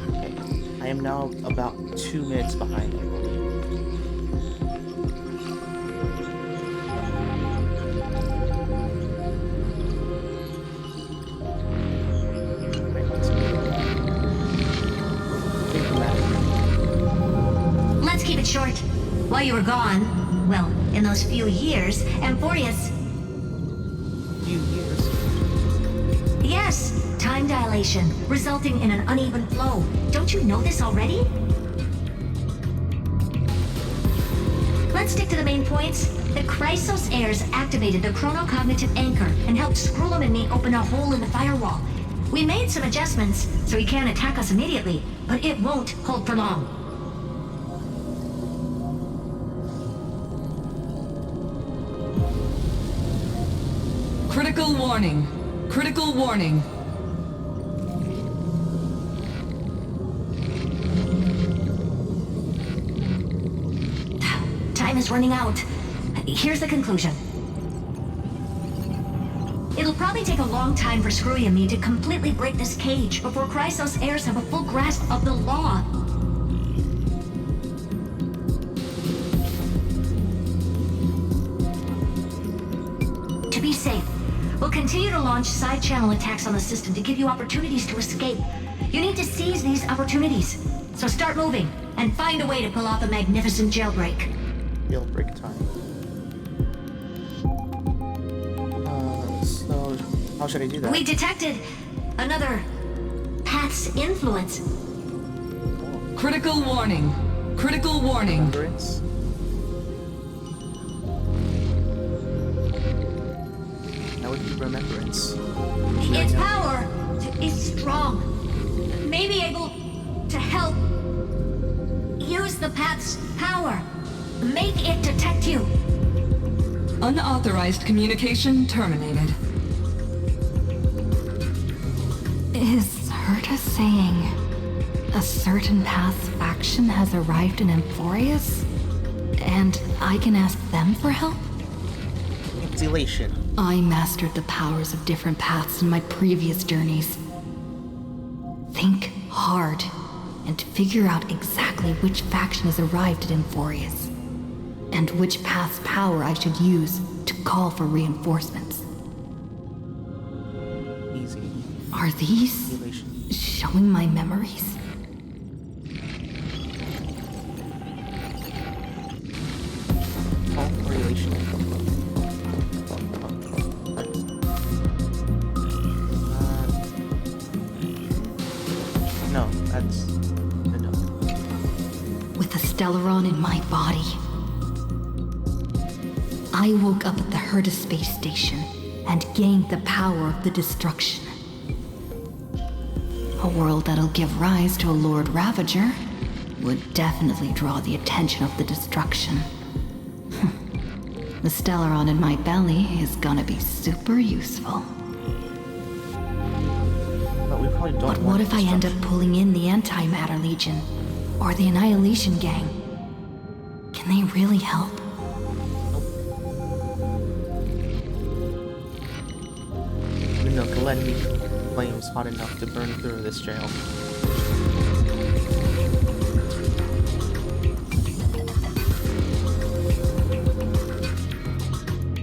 Okay. I am now about 2 minutes behind, I believe. Let's keep it short. While you were gone, well, in those few years, Amphorius... Few years? Yes, time dilation, resulting in an uneven flow. Don't you know this already? Let's stick to the main points. The Chrysos heirs activated the chronocognitive anchor and helped Skrullum and me open a hole in the firewall. We made some adjustments, so he can't attack us immediately, but it won't hold for long. Critical warning. Critical warning. Time is running out. Here's the conclusion. It'll probably take a long time for Screwy and me to completely break this cage before Chrysos heirs have a full grasp of the law. continue to launch side-channel attacks on the system to give you opportunities to escape. You need to seize these opportunities. So start moving, and find a way to pull off a magnificent jailbreak. Jailbreak time. So how should I do that? We detected another path's influence. Critical warning. Critical warning. Remembrance? That would be remembrance. Its power is strong. May be able to help. Use the path's power. Make it detect you. Unauthorized communication terminated. Is Herta saying a certain path's faction has arrived in Emphorius? And I can ask them for help? It's elation. I mastered the powers of different paths in my previous journeys. Think hard and figure out exactly which faction has arrived at Emphorius, and which path's power I should use to call for reinforcements. Easy. Are these Elation. showing my memories? Oh, or elation. No, that's a no. With the Stellaron in my body, I woke up at the Herta space station and gained the power of the destruction. A world that'll give rise to a Lord Ravager would definitely draw the attention of the destruction. The Stellaron in my belly is gonna be super useful. But we probably don't But want what if I end up pulling in the Antimatter Legion or the Annihilation Gang? Can they really help? No, Glenn flames hot enough to burn through this jail.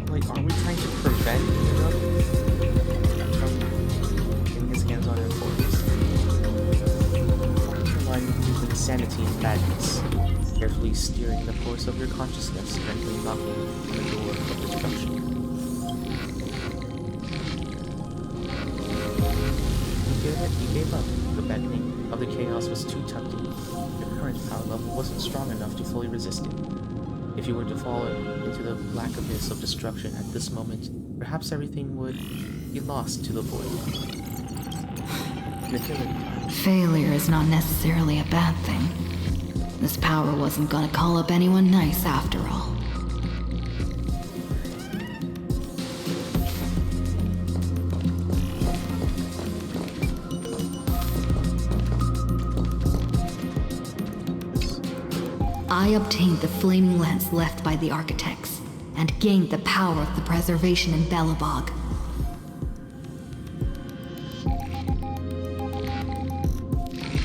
Like, are we trying to prevent Enoch from getting his hands on Emphorius? Underline his insanity and madness, carefully steering the course of your consciousness, gently knocking on the door of destruction. He gave up. The beckoning of the chaos was too tempting. Your current power level wasn't strong enough to fully resist it. If you were to fall into the black abyss of destruction at this moment, perhaps everything would be lost to the void. Failure is not necessarily a bad thing. This power wasn't gonna call up anyone nice after all. I obtained the flaming lens left by the architects, and gained the power of the preservation in Belobog.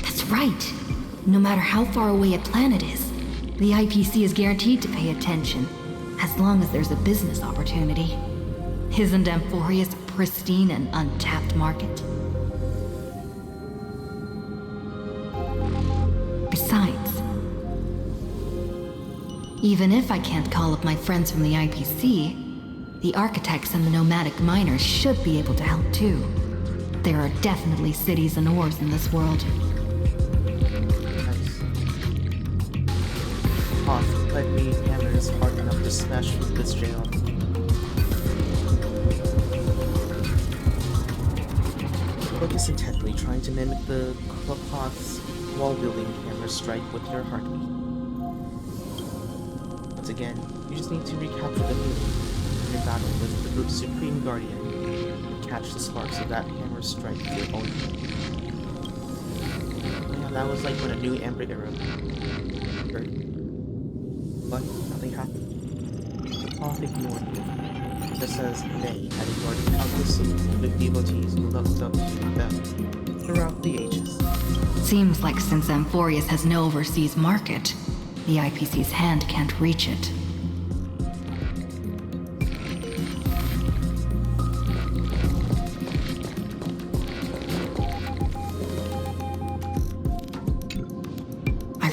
That's right! No matter how far away a planet is, the IPC is guaranteed to pay attention, as long as there's a business opportunity. Isn't Emphorius a pristine and untapped market? Besides, even if I can't call up my friends from the IPC, the architects and the nomadic miners should be able to help too. There are definitely cities and ores in this world. Hoth led me hammers hard enough to smash through this jail. Focus intently, trying to mimic the Hoth's wall-building hammer strike with your heartbeat. Once again, you just need to recapture the moon in your battle with the group's Supreme Guardian and catch the sparks of that hammer strike with your own hand. Yeah, that was like when a new Amber Era occurred. But nothing happened. The Hoth ignored you, just as they had ignored countless of the devotees who looked up to them throughout the ages. Seems like since Emphorius has no overseas market, the IPC's hand can't reach it.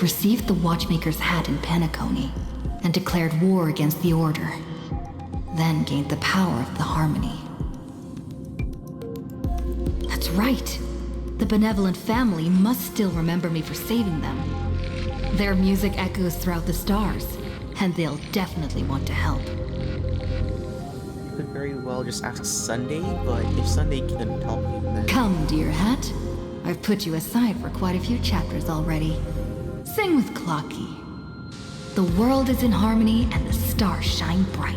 received the Watchmaker's hat in Penacony and declared war against the Order, then gained the power of the Harmony. That's right. The benevolent family must still remember me for saving them. Their music echoes throughout the stars, and they'll definitely want to help. You could very well just ask Sunday, but if Sunday couldn't help you, then... Come, dear hat. I've put you aside for quite a few chapters already. Sing with Clocky. The world is in harmony and the stars shine bright.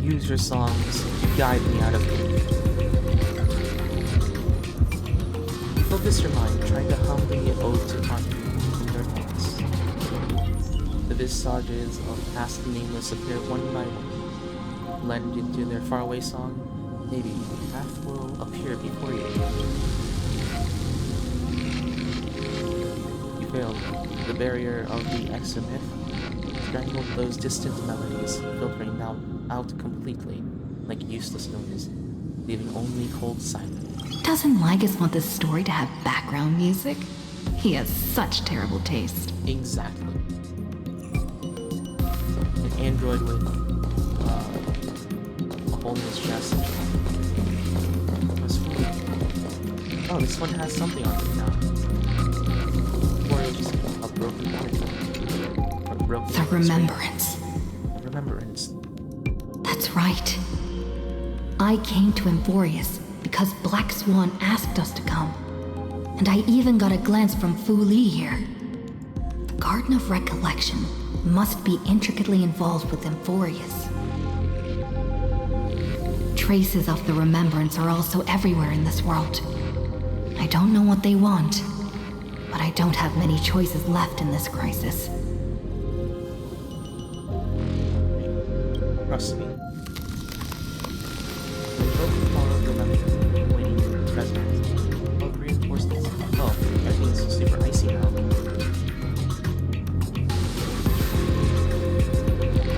Use your songs to guide me out of it. Focus your mind, trying to humbly ode to harmony in your thoughts. The visages of past nameless appear one by one, blend into their faraway song. Maybe a path will appear before you. You failed. The barrier of the exomyth strangled those distant melodies, filtering out completely, like useless noise, leaving only cold silence. Doesn't Lygus want this story to have background music? He has such terrible taste. Exactly. An android with a hole in his chest. Oh, this one has something on it now. Or it's just a broken heart. The remembrance. Remembrance. That's right. I came to Emphorius because Black Swan asked us to come. And I even got a glance from Fu Li here. The Garden of Recollection must be intricately involved with Emphorius. Traces of the remembrance are also everywhere in this world. I don't know what they want, but I don't have many choices left in this crisis. Trust me. Oh, everything's super icy now.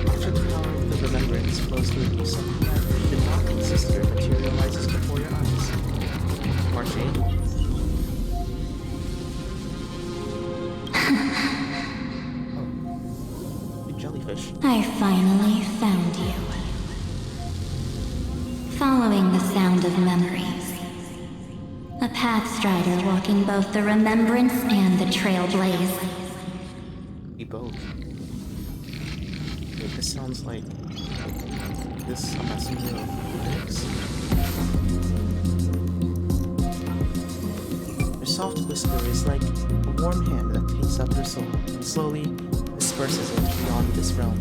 After the power of the remembrance flows through you, something that should not exist here materializes before your eyes. March 8. Jellyfish. I finally found you. Following the sound of memories. A pathstrider walking both the Remembrance and the Trailblaze. We both. Wait, this sounds like this a messenger of Phoenix. Her soft whisper is like a warm hand that takes up her soul and slowly disperses it beyond this realm.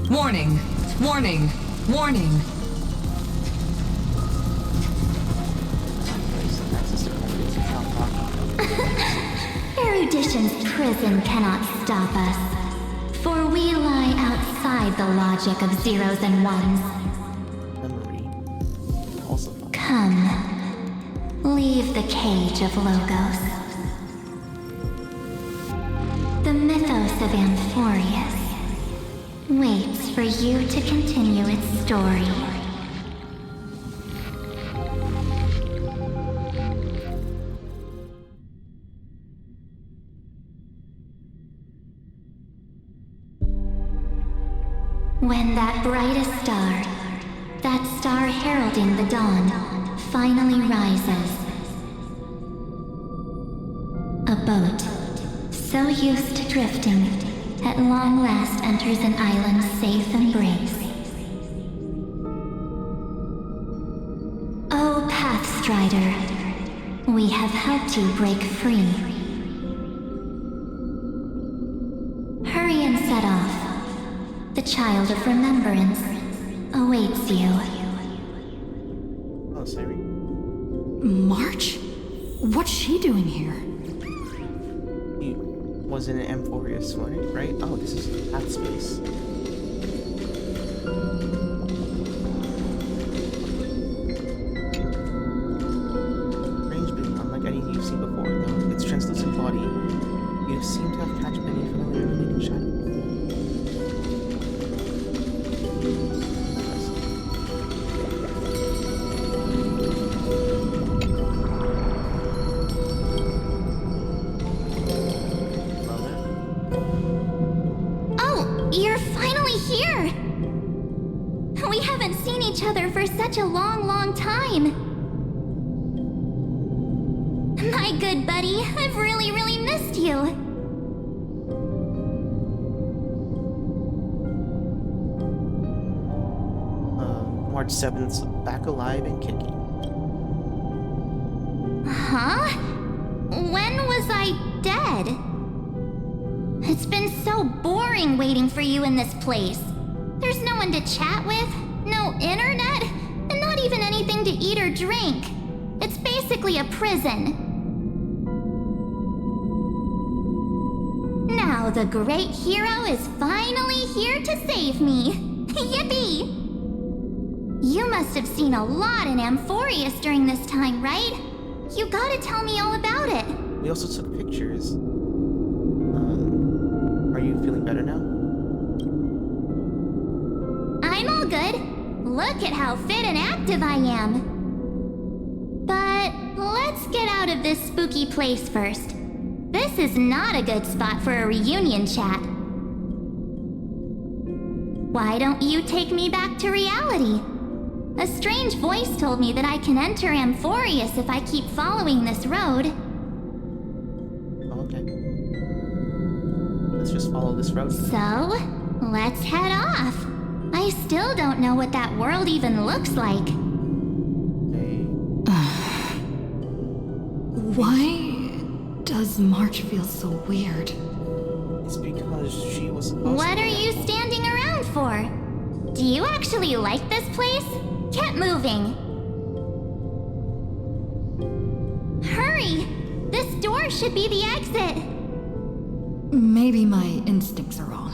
Warning! Warning! Warning! Erudition's prison cannot stop us, for we lie outside the logic of zeros and ones. Memory. Also. Come, leave the cage of logos. The mythos of Amphorius waits for you to continue its story. When that brightest star, that star heralding the dawn, finally rises. A boat, so used to drifting, at long last enters an island's safe embrace. Oh, Pathstrider, we have helped you break free. Hurry and set off. The child of remembrance awaits you. Oh, sorry. March? What's she doing here? He was in an Amphorius, right? Oh, this is Path Space. Strange being unlike any you've seen before, though. Its translucent body, you seem to have catch many familiar fleeting shadows. such a long, long time. My good buddy, I've really, really missed you. March 7th's back alive and kicking. Huh? When was I dead? It's been so boring waiting for you in this place. There's no one to chat with, no internet, and not even anything to eat or drink. It's basically a prison. Now the great hero is finally here to save me. Yippee! You must have seen a lot in Amphorius during this time, right? You gotta tell me all about it. We also took pictures. Are you feeling better now? I'm all good. Look at how fit and active I am. But let's get out of this spooky place first. This is not a good spot for a reunion chat. Why don't you take me back to reality? A strange voice told me that I can enter Amphorius if I keep following this road. Okay. Let's just follow this road. So, let's head off. I still don't know what that world even looks like. Why does March feel so weird? It's because she was supposed What to are you standing around for? Do you actually like this place? Get moving. Hurry! This door should be the exit. Maybe my instincts are wrong.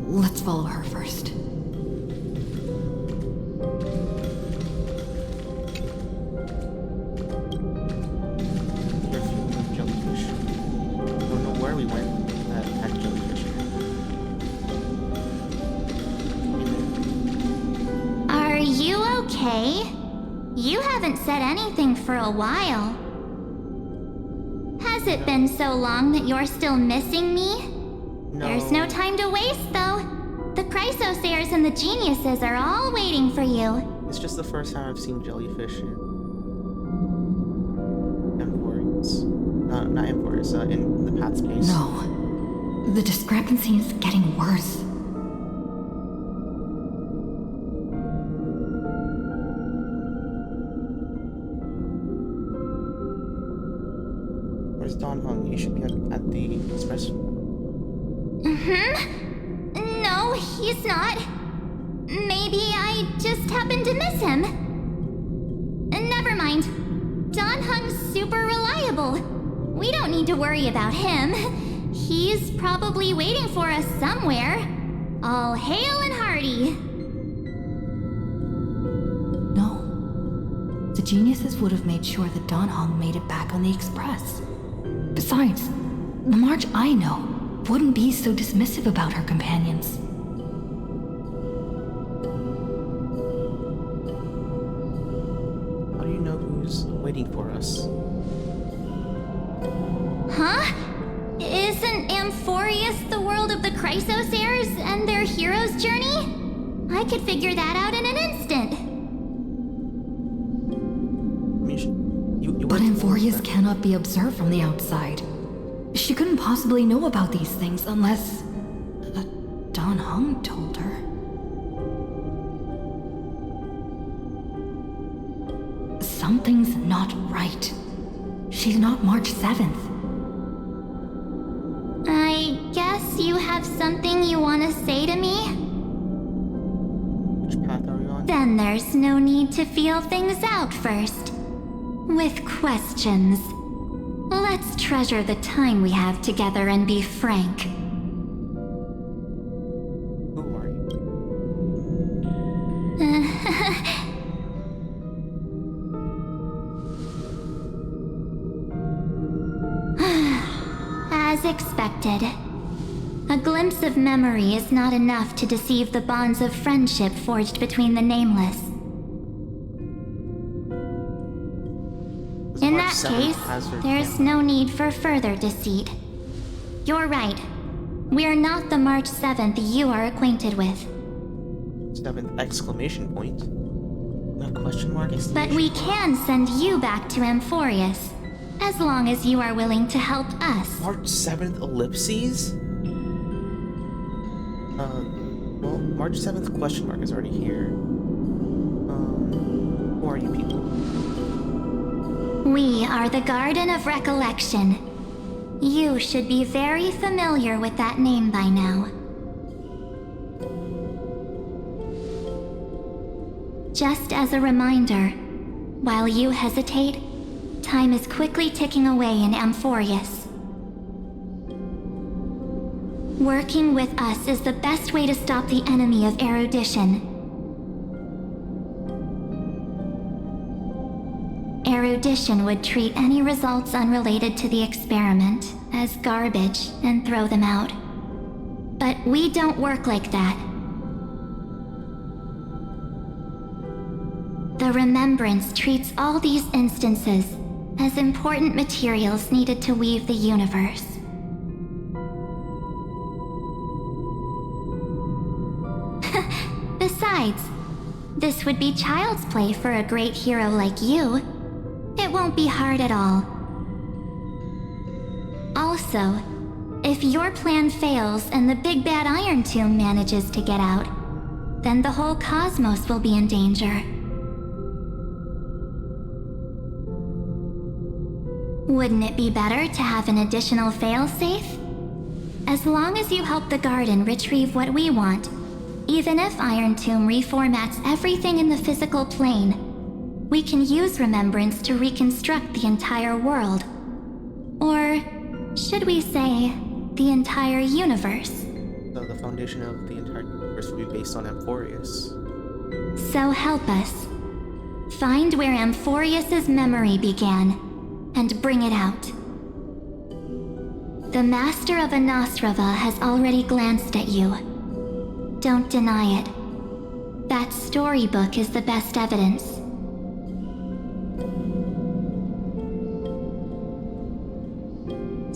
Let's follow her first. You're feeling jellyfish. I don't know where we went that had jellyfish in it. Are you okay? You haven't said anything for a while. Has it been so long that you're still missing me? No. There's no time to waste, though. The Chrysosayers and the Geniuses are all waiting for you. It's just the first time I've seen jellyfish in Amphorius. Not Amphorius, in the path space. No. The discrepancy is getting worse. Where's Don Hung? He should be at the express. No, he's not. Maybe I just happened to miss him. Never mind. Don Hung's super reliable. We don't need to worry about him. He's probably waiting for us somewhere. All hail and hearty. No. The Geniuses would have made sure that Don Hong made it back on the express. Besides, the March I know wouldn't be so dismissive about her companions. How do you know who's waiting for us? Huh? Isn't Amphorius the world of the Chrysosayers and their hero's journey? I could figure that out in an instant. But Amphorius cannot be observed from the outside. She couldn't possibly know about these things unless... Don Hung told her. Something's not right. She's not March 7th. I guess you have something you want to say to me? Which path are we on? Then there's no need to feel things out first. With questions. Let's treasure the time we have together and be frank. Who are you? As expected. A glimpse of memory is not enough to deceive the bonds of friendship forged between the nameless. In that case, there's no need for further deceit. You're right. We're not the March 7th you are acquainted with. 7th exclamation point. A question mark is. But we can send you back to Amphorius, as long as you are willing to help us. March 7th ellipses? Well, March 7th question mark is already here. Who are you people? We are the Garden of Recollection. You should be very familiar with that name by now. Just as a reminder, while you hesitate, time is quickly ticking away in Amphorius. Working with us is the best way to stop the enemy of erudition. Erudition would treat any results unrelated to the experiment as garbage and throw them out. But we don't work like that. The Remembrance treats all these instances as important materials needed to weave the universe. Besides, this would be child's play for a great hero like you. It won't be hard at all. Also, if your plan fails and the big bad Iron Tomb manages to get out, then the whole cosmos will be in danger. Wouldn't it be better to have an additional failsafe? As long as you help the Garden retrieve what we want, even if Iron Tomb reformats everything in the physical plane, we can use Remembrance to reconstruct the entire world. Or should we say, the entire universe? So the foundation of the entire universe will be based on Amphorius. So help us. Find where Amphorius's memory began, and bring it out. The Master of Anosrava has already glanced at you. Don't deny it. That storybook is the best evidence.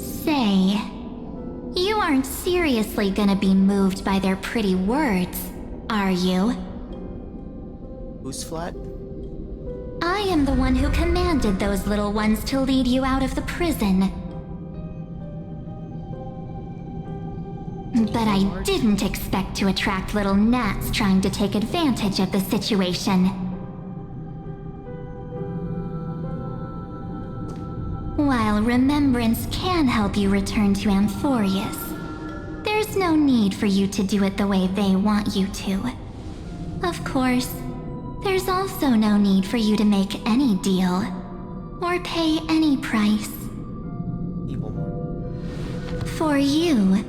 Say, you aren't seriously gonna be moved by their pretty words, are you? Who's flat? I am the one who commanded those little ones to lead you out of the prison. But I didn't expect to attract little gnats trying to take advantage of the situation. While Remembrance can help you return to Amphorius, there's no need for you to do it the way they want you to. Of course, there's also no need for you to make any deal, or pay any price. For you,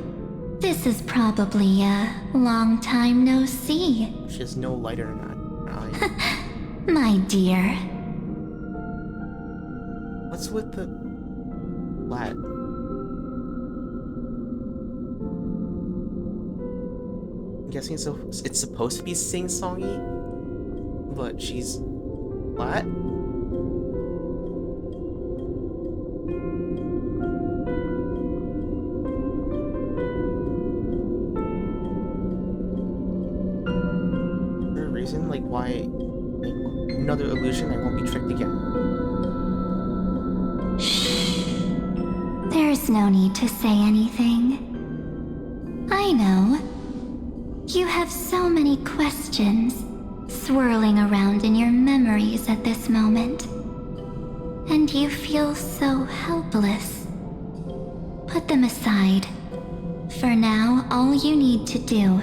this is probably a long time no see. She has no lighter in her eye. My dear. What's with the flat? I'm guessing it's supposed to be sing-songy, but she's flat? Like why another illusion, I won't be tricked again. Shh. There's no need to say anything. I know. You have so many questions swirling around in your memories at this moment. And you feel so helpless. Put them aside. For now, all you need to do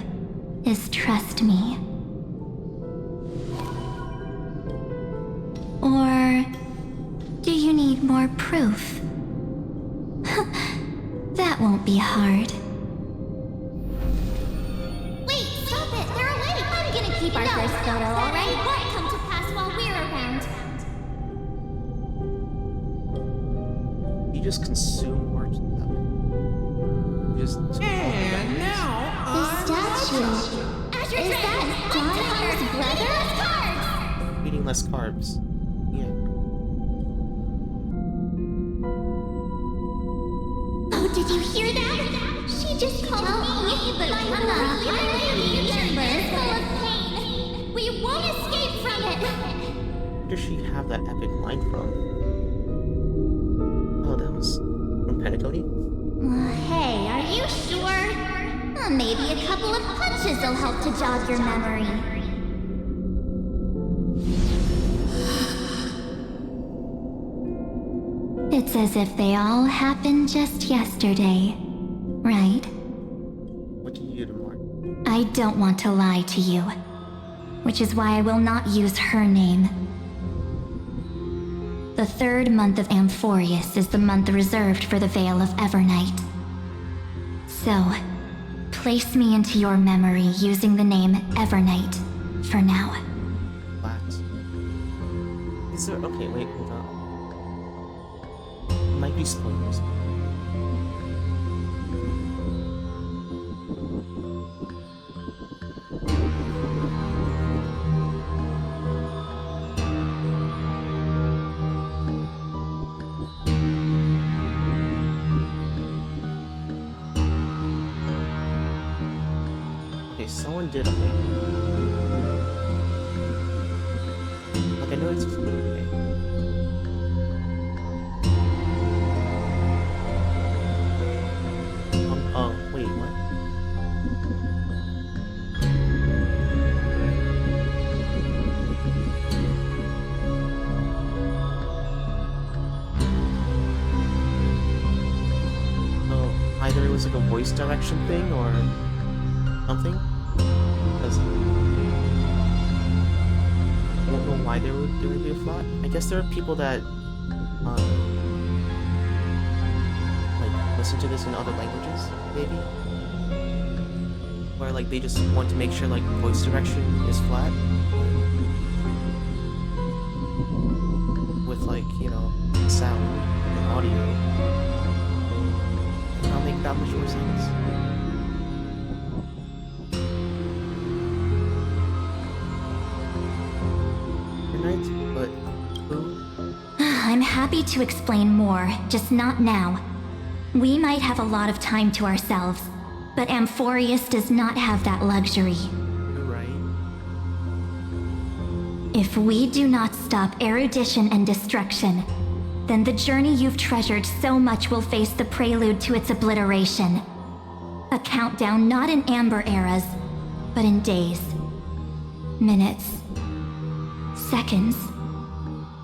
is trust me. Or do you need more proof? That won't be hard. Wait, stop it! They're awake! I'm gonna keep our first photo, alright? What come to pass while we're around? You just consume words of it. Just. And now the statue. Is that Dion's brother? Eating less carbs. Did you hear that? She just called me, but I'm not. Full of pain. We won't escape from it. Where does she have that epic line from? Oh, that was from Pentacody? Hey, are you sure? Maybe a couple of punches will help to jog your memory. It's as if they all happened just yesterday, right? What do you do tomorrow? I don't want to lie to you, which is why I will not use her name. The third month of Amphorius is the month reserved for the Veil of Evernight. So, place me into your memory using the name Evernight for now. What? Is there... Okay, wait, hold on. Might be spoilers. Okay, someone did a thing. Like, I know it's just okay. Oh, wait, what? Oh, either it was like a voice direction thing or something? Because I don't know why there would be a flaw. I guess there are people that like listen to this in other languages, maybe? Where like they just want to make sure like voice direction is flat. With like, you know, sound and audio. That'll make that much more sense. But who? I'm happy to explain more, just not now. We might have a lot of time to ourselves, but Amphorius does not have that luxury. You're right. If we do not stop erudition and destruction, then the journey you've treasured so much will face the prelude to its obliteration. A countdown not in amber eras, but in days, minutes, seconds.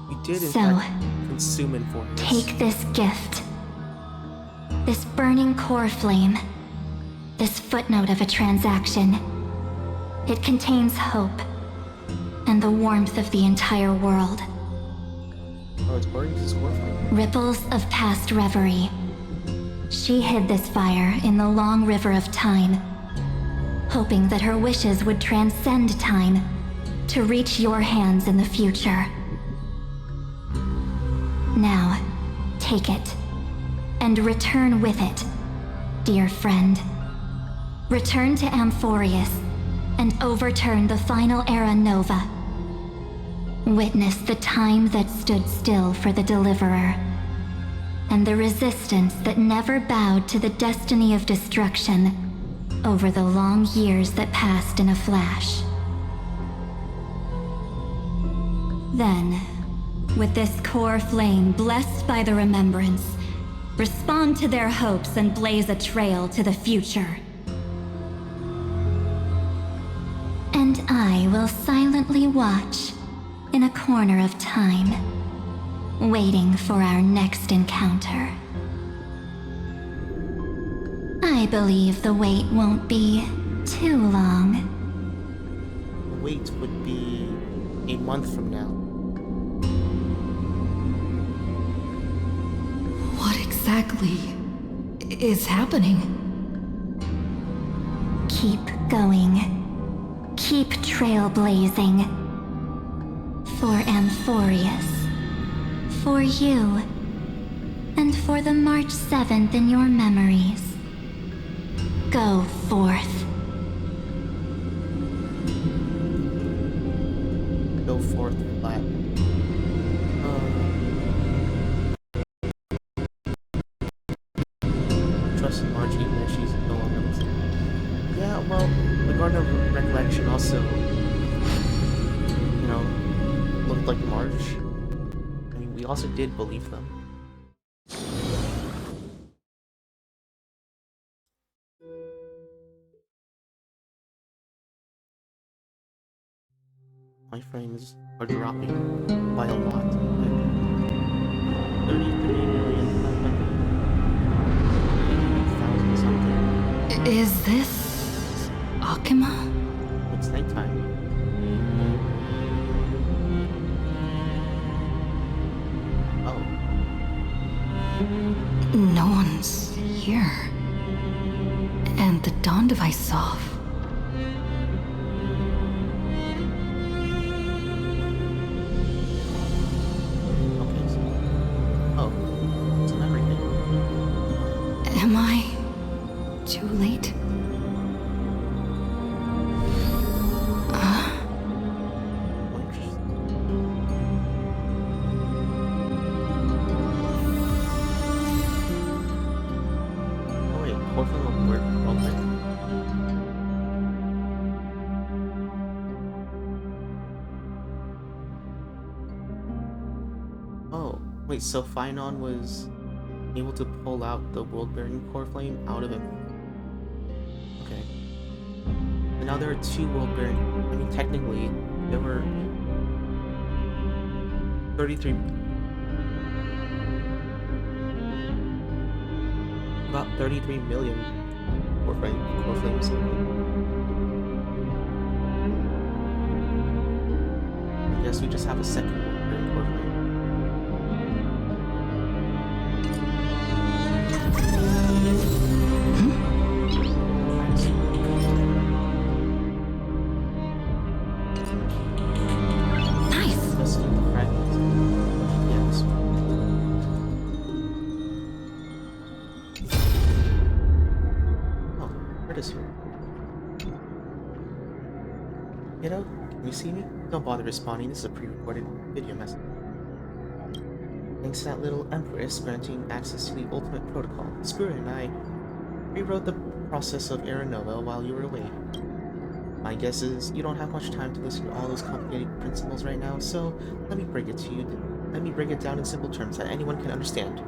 We did in So, fact consume Amphorius. Take this gift. This burning core flame. This footnote of a transaction. It contains hope and the warmth of the entire world. Oh, it's burning his core flame. Ripples of past reverie. She hid this fire in the long river of time, hoping that her wishes would transcend time to reach your hands in the future. Now, take it, and return with it, dear friend. Return to Amphorius, and overturn the final Era Nova. Witness the time that stood still for the Deliverer, and the resistance that never bowed to the destiny of destruction over the long years that passed in a flash. Then, with this core flame blessed by the remembrance, respond to their hopes and blaze a trail to the future. And I will silently watch in a corner of time, waiting for our next encounter. I believe the wait won't be too long. The wait would be a month from now. What exactly is happening? Keep going. Keep trailblazing. For Amphorius. For you. And for the March 7th in your memories. Go forth. Go forth, Black. Trust in March even if she's no longer listening. Yeah, well, the Garden of Recollection also, you know, looked like March. I mean, we also did believe them. My frames are dropping by a lot. Like 33,500,000 something. Is this Akima? It's nighttime. Oh. No one's here. And the dawn device is off. Okay, so... Oh. It's on everything. Am I too late? Oh wait, Orphan will work roleplay? Oh, wait, so Phynon was able to pull out the world-bearing core flame out of him. Okay. And now there are two world-bearing... I mean, technically, there were 33... About 33 million core flames. I guess we just have a second world-bearing core flame. Kiddo, can you see me? Don't bother responding, this is a pre-recorded video message. Thanks to that little Empress granting access to the ultimate protocol, Spirit and I rewrote the process of Era Nova while you were away. My guess is you don't have much time to listen to all those complicated principles right now, so let me break it to you. Let me break it down in simple terms that anyone can understand.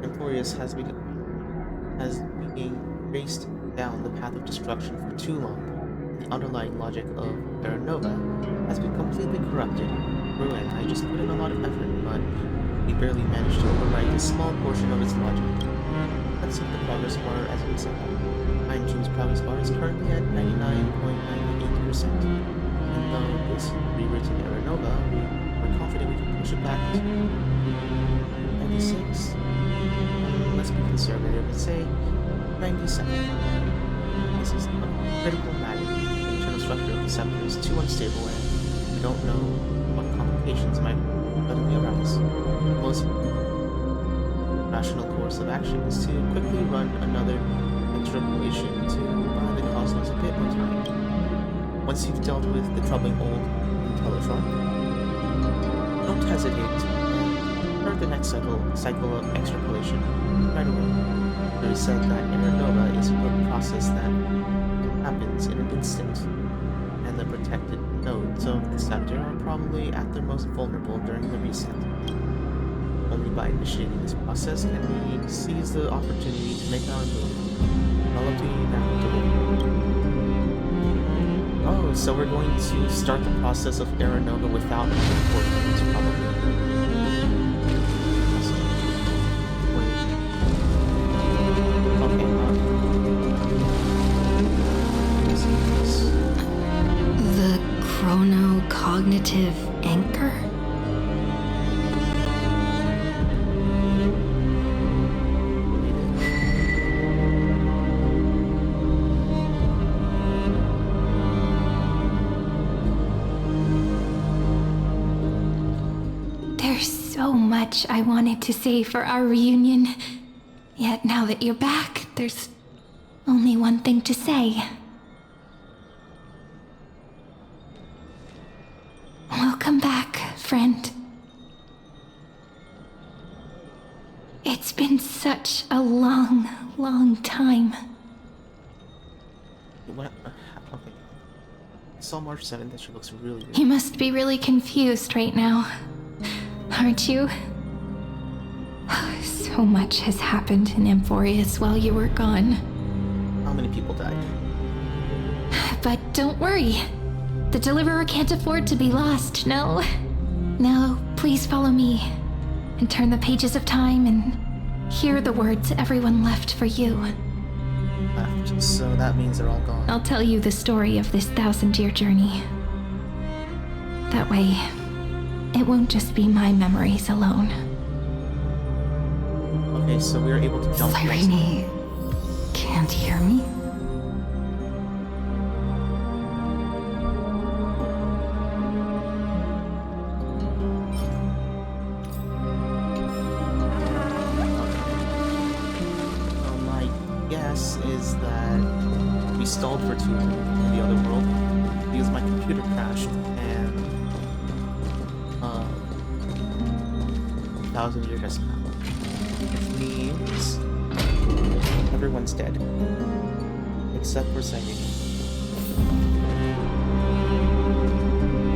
Emporius has been raced down the path of destruction for too long. The underlying logic of Era Nova has been completely corrupted. Rue and I just put in a lot of effort, but we barely managed to override a small portion of its logic. Let's take the progress bar as an example. Fine-Tune's progress bar is currently at 99.98%. And though this rewritten Era Nova, we're confident we can push it back to 96. Let's be conservative and say 97. This is a critical matter. The internal structure of the scepter is too unstable and we don't know what complications might suddenly arise. The most rational course of action is to quickly run another extrapolation to buy the cosmos a bit more time. Once you've dealt with the troubling old Intellatron, don't hesitate and start the next cycle of extrapolation right away. It is said that Era Nova is a process that happens in an instant, and the protected nodes of the scepter are probably at their most vulnerable during the reset. Only by initiating this process can we seize the opportunity to make our move. All up to you now, Oh, so we're going to start the process of Era Nova without any portals, probably. The chrono-cognitive anchor? There's so much I wanted to say for our reunion. Yet now that you're back, there's only one thing to say. Welcome back, friend. It's been such a long, long time. What? Okay. saw March 7th and she looks really good. You must be really confused right now, aren't you? So much has happened in Amphorius while you were gone. How many people died? But don't worry. The Deliverer can't afford to be lost, no? Now, please follow me and turn the pages of time and hear the words everyone left for you. Left, so that means they're all gone. I'll tell you the story of this 1,000-year journey. That way, it won't just be my memories alone. Okay, so we were able to jump. Cyrene can't hear me? My guess is that we stalled for too long in the other world because my computer crashed and 1,000 years has passed. Which means everyone's dead. Except for Cyrene.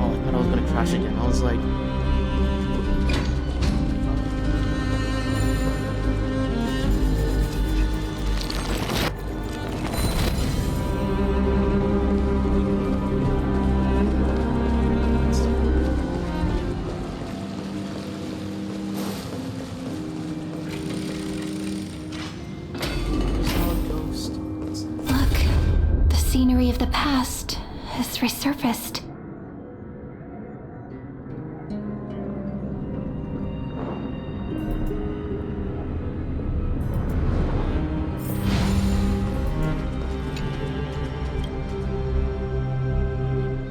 Oh, I thought I was gonna crash again. I was like... Scenery of the past has resurfaced.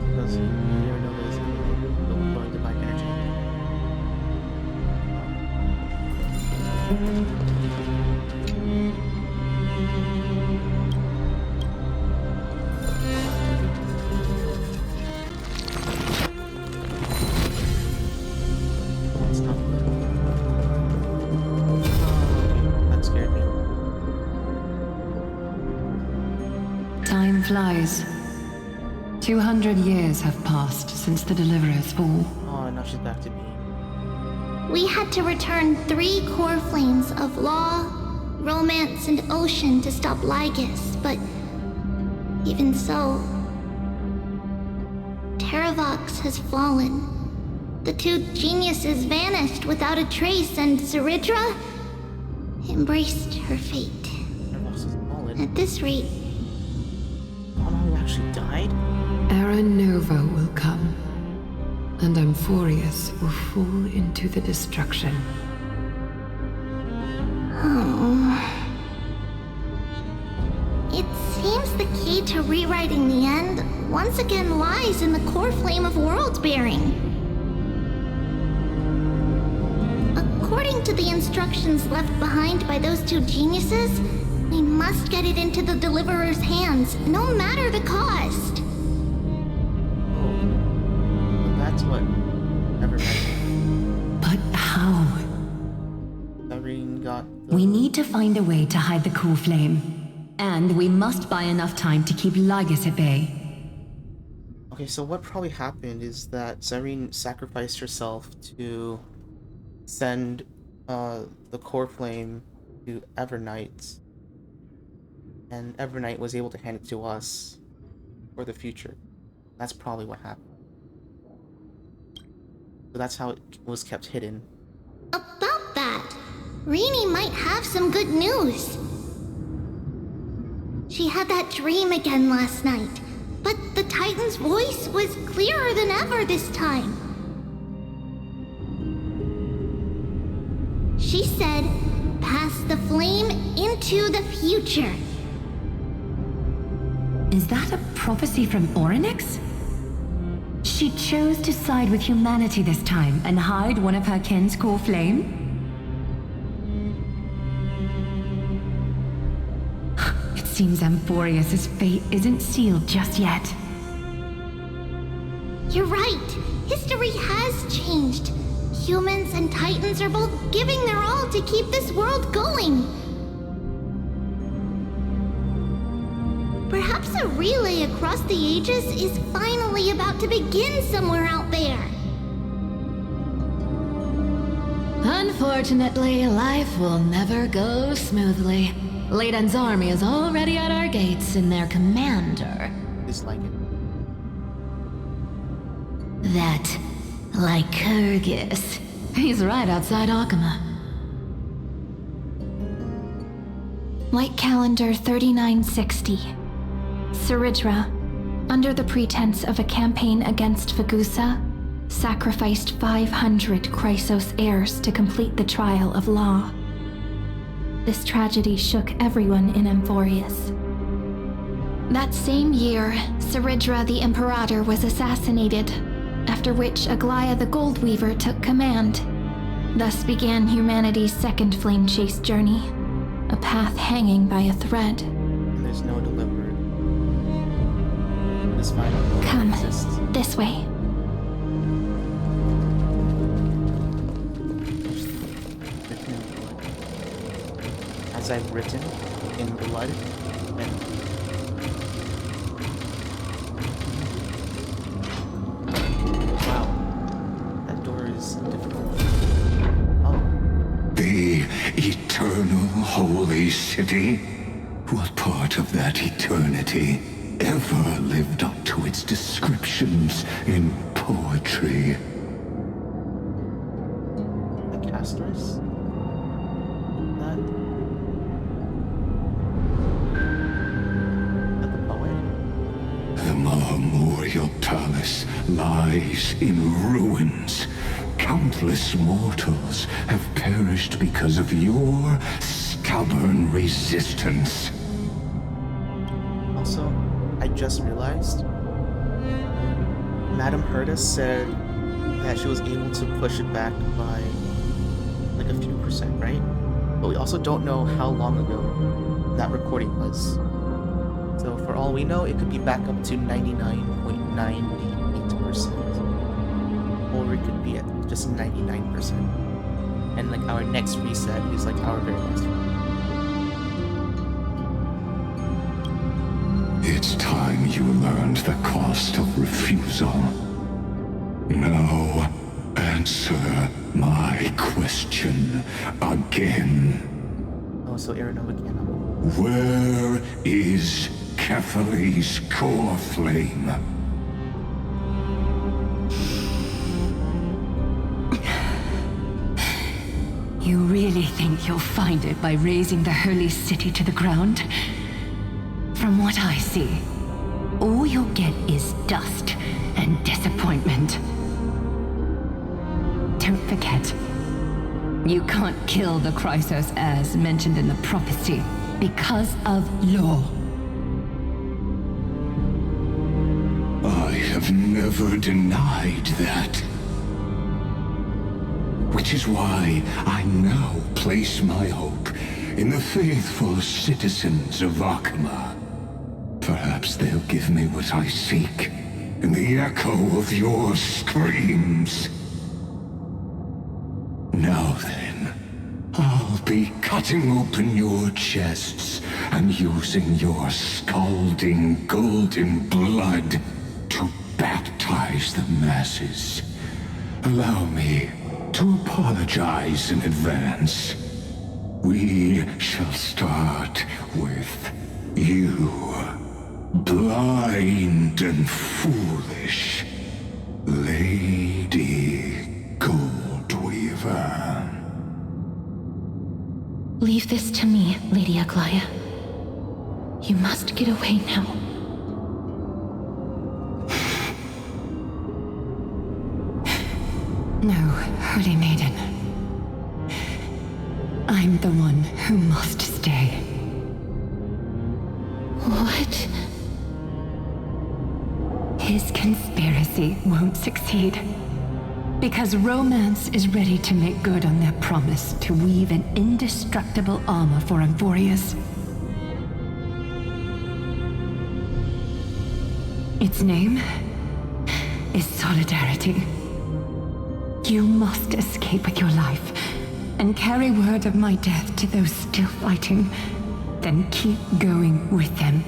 Because you never know this overflowing divine energy. Time flies. 200 years have passed since the Deliverer's fall. Oh, now she's back to being. We had to return 3 core flames of law, romance, and ocean to stop Lygus, but even so, Terravox has fallen. The 2 geniuses vanished without a trace, and Zeridra embraced her fate. At this rate, Mama actually died? Era Nova will come, and Amphorius will fall into the destruction. Oh. It seems the key to rewriting the end once again lies in the core flame of world-bearing. According to the instructions left behind by those 2 geniuses, we must get it into the Deliverer's hands, no matter the cost. That's what everyone. But how? Irene got. We need to find a way to hide the core flame. And we must buy enough time to keep Lygus at bay. Okay, so what probably happened is that Cyrene sacrificed herself to send the core flame to Evernight. And Evernight was able to hand it to us for the future. That's probably what happened. So that's how it was kept hidden. About that, Rini might have some good news. She had that dream again last night, but the Titan's voice was clearer than ever this time. She said, "Pass the flame into the future." Is that a prophecy from Orynyx? She chose to side with humanity this time and hide one of her kin's core flame? It seems Amphorius' fate isn't sealed just yet. You're right. History has changed. Humans and Titans are both giving their all to keep this world going. Perhaps Perhaps a relay across the ages is finally about to begin somewhere out there. Unfortunately, life will never go smoothly. Leiden's army is already at our gates, and their commander... Dislike it. That Lycurgus. He's right outside Akama. White Calendar 3960. Saridra, under the pretense of a campaign against Fagusa, sacrificed 500 Chrysos heirs to complete the trial of law. This tragedy shook everyone in Amphorius. That same year, Saridra the Imperator was assassinated, after which Aglaya the Goldweaver took command. Thus began humanity's second flame chase journey, a path hanging by a thread. And there's no deliverer. This final Come, exists. this way. As I've written in blood and wow, that door is difficult. Oh, The eternal holy city? What part of that eternity ever lived up to its descriptions in poetry? the Castors? That the poet? The Memorial Palace lies in ruins. Countless mortals have perished because of your stubborn resistance. Also, I just realized Madame Herta said that she was able to push it back by like a few percent, right? But we also don't know how long ago that recording was. So for all we know, it could be back up to 99.98%. Or it could be at just 99%. And like our next reset is like our very last one. It's time you learned the cost of refusal. Now, answer my question again. Oh, so Aranova can't. Where is Kefali's core flame? You really think you'll find it by razing the holy city to the ground? From what I see, all you'll get is dust and disappointment. Don't forget, you can't kill the Chrysos heirs mentioned in the prophecy because of law. I have never denied that. Which is why I now place my hope in the faithful citizens of Akama. Perhaps they'll give me what I seek in the echo of your screams. Now then, I'll be cutting open your chests and using your scalding golden blood to baptize the masses. Allow me to apologize in advance. We shall start with you, blind and foolish Lady Goldweaver. Leave this to me, Lady Aglaya. You must get away now. No, Holy Maiden. I'm the one who must stay. What? His conspiracy won't succeed. Because romance is ready to make good on their promise to weave an indestructible armor for Amphorius. Its name is Solidarity. You must escape with your life and carry word of my death to those still fighting, then keep going with them.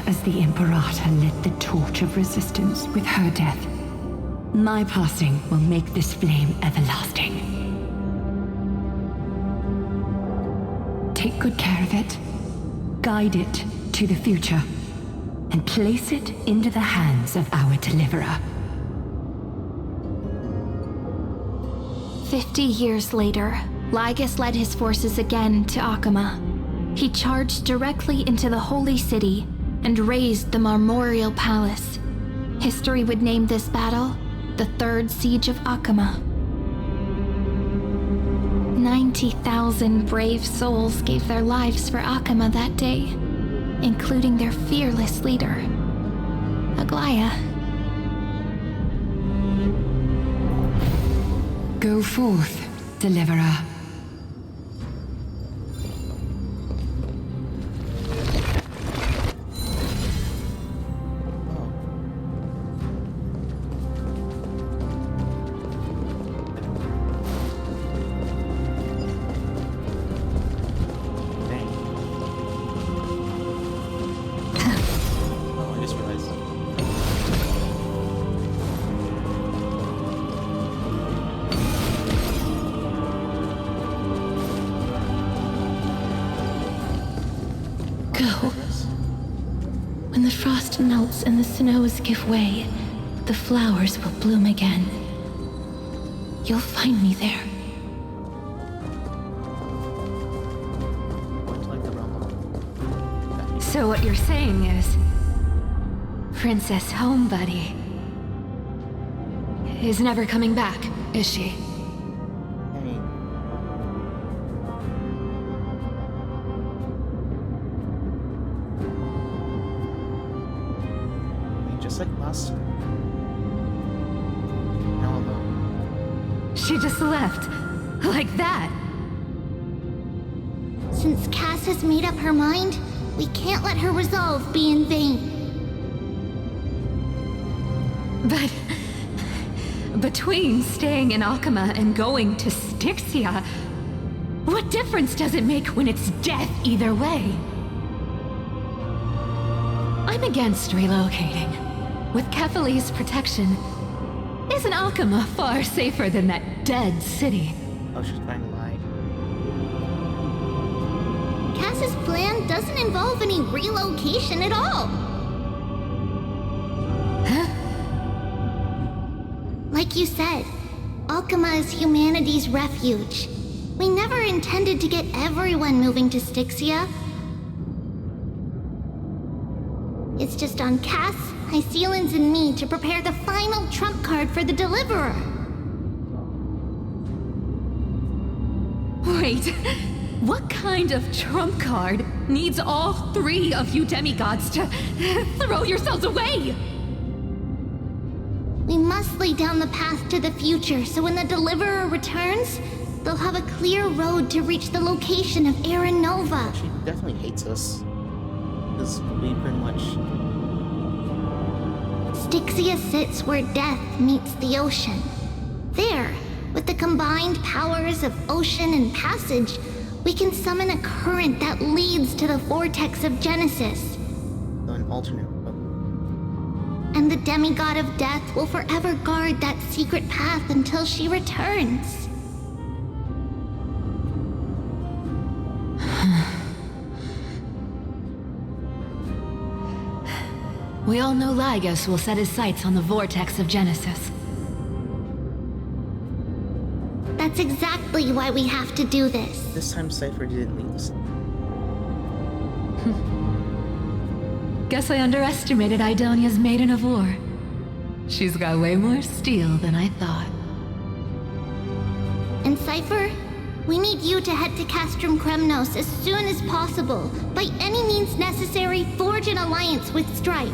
as the Imperator lit the torch of resistance with her death, my passing will make this flame everlasting. Take good care of it, guide it to the future, and place it into the hands of our deliverer. 50 years later, Lygus led his forces again to Akama. He charged directly into the Holy City and razed the Marmorial Palace. History would name this battle the Third Siege of Akama. 90,000 brave souls gave their lives for Akama that day, including their fearless leader, Aglaya. Go forth, deliverer. When the frost melts and the snows give way, the flowers will bloom again. You'll find me there. So what you're saying is, Princess Homebuddy is never coming back, is she? Just like last time. Now alone. She just left. Like that. Since Cass has made up her mind, we can't let her resolve be in vain. But between staying in Akama and going to Styxia, what difference does it make when it's death either way? I'm against relocating. With Kefali's protection, isn't Akama far safer than that dead city? Oh, she's trying to lie. Cass's plan doesn't involve any relocation at all. Huh? Like you said, Akama is humanity's refuge. We never intended to get everyone moving to Styxia. It's just on Cass, Hycealans, and me to prepare the final trump card for the Deliverer. Wait, what kind of trump card needs all three of you demigods to throw yourselves away? We must lay down the path to the future so when the Deliverer returns, they'll have a clear road to reach the location of Aranova. She definitely hates us. Because we pretty much... Styxia sits where death meets the ocean. There, with the combined powers of ocean and passage, we can summon a current that leads to the vortex of Genesis. So an alternate road. And the demigod of death will forever guard that secret path until she returns. We all know Lygus will set his sights on the vortex of Genesis. That's exactly why we have to do this. This time Cypher didn't lead us. Guess I underestimated Idonia's Maiden of War. She's got way more steel than I thought. And Cypher, we need you to head to Castrum Kremnos as soon as possible. By any means necessary, forge an alliance with Strife.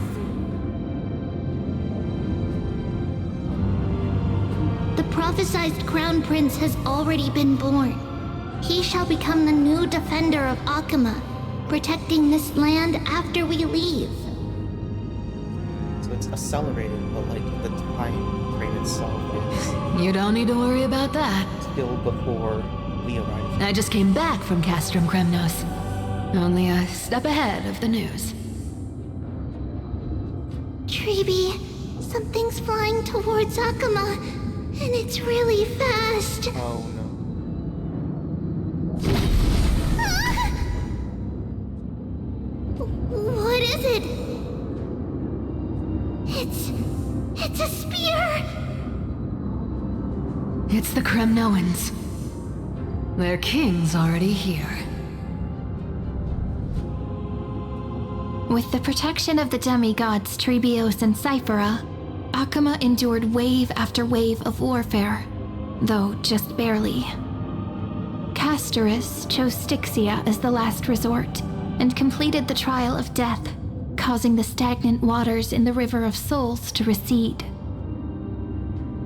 The prophesized Crown Prince has already been born. He shall become the new defender of Akama, protecting this land after we leave. So it's accelerated, but like the time frame itself is... You don't need to worry about that. Still before we arrive. I just came back from Castrum Kremnos. Only a step ahead of the news. Treeby, something's flying towards Akuma, and it's really fast. Oh no. What is it? It's a spear! It's the Kremnoans. Their king's already here. With the protection of the demigods Trebios and Cyphera, Akuma endured wave after wave of warfare, though just barely. Castorus chose Styxia as the last resort, and completed the trial of death, causing the stagnant waters in the River of Souls to recede.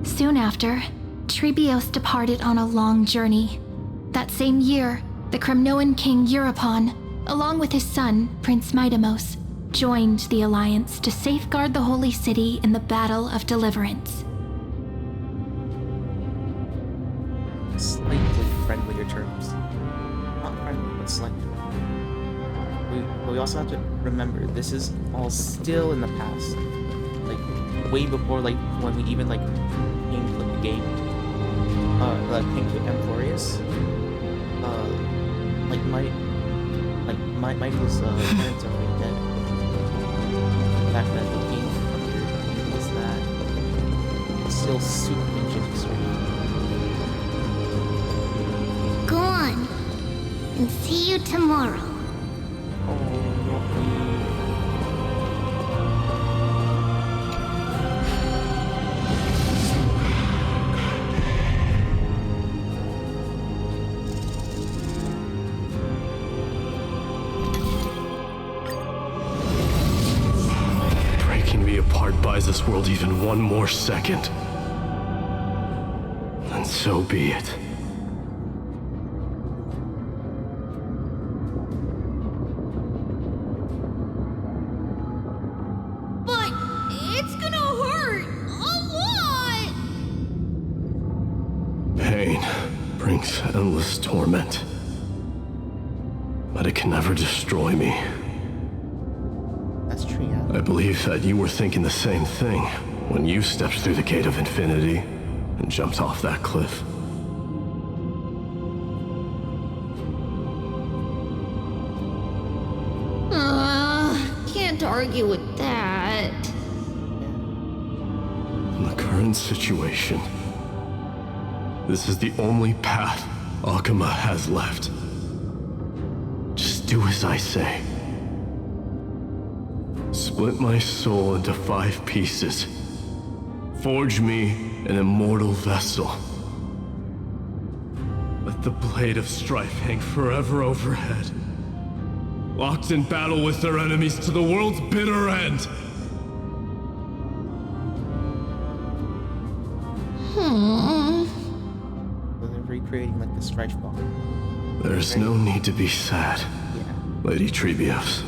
Soon after, Trebios departed on a long journey. That same year, the Kremnoan king Euripon, along with his son, Prince Midamos, joined the Alliance to safeguard the Holy City in the Battle of Deliverance. Slightly friendlier terms. Not friendly, but slightly. We also have to remember, this is all still in the past. Like, way before, like, when we even, like, came to the game. Came to Emporius. Michael's parents are already dead. The fact that the king was that still super ancient history. Go on, and see you tomorrow. Buys this world even one more second, and so be it. But it's gonna hurt a lot! Pain brings endless torment, but it can never destroy me. That's true, yeah. I believe that you were thinking the same thing when you stepped through the gate of infinity and jumped off that cliff. Can't argue with that. In the current situation, this is the only path Akuma has left. Just do as I say. Split my soul into 5 pieces. Forge me an immortal vessel. Let the blade of strife hang forever overhead. Locked in battle with their enemies to the world's bitter end. So they're recreating like the strife ball. There's no need to be sad, Lady Trebios.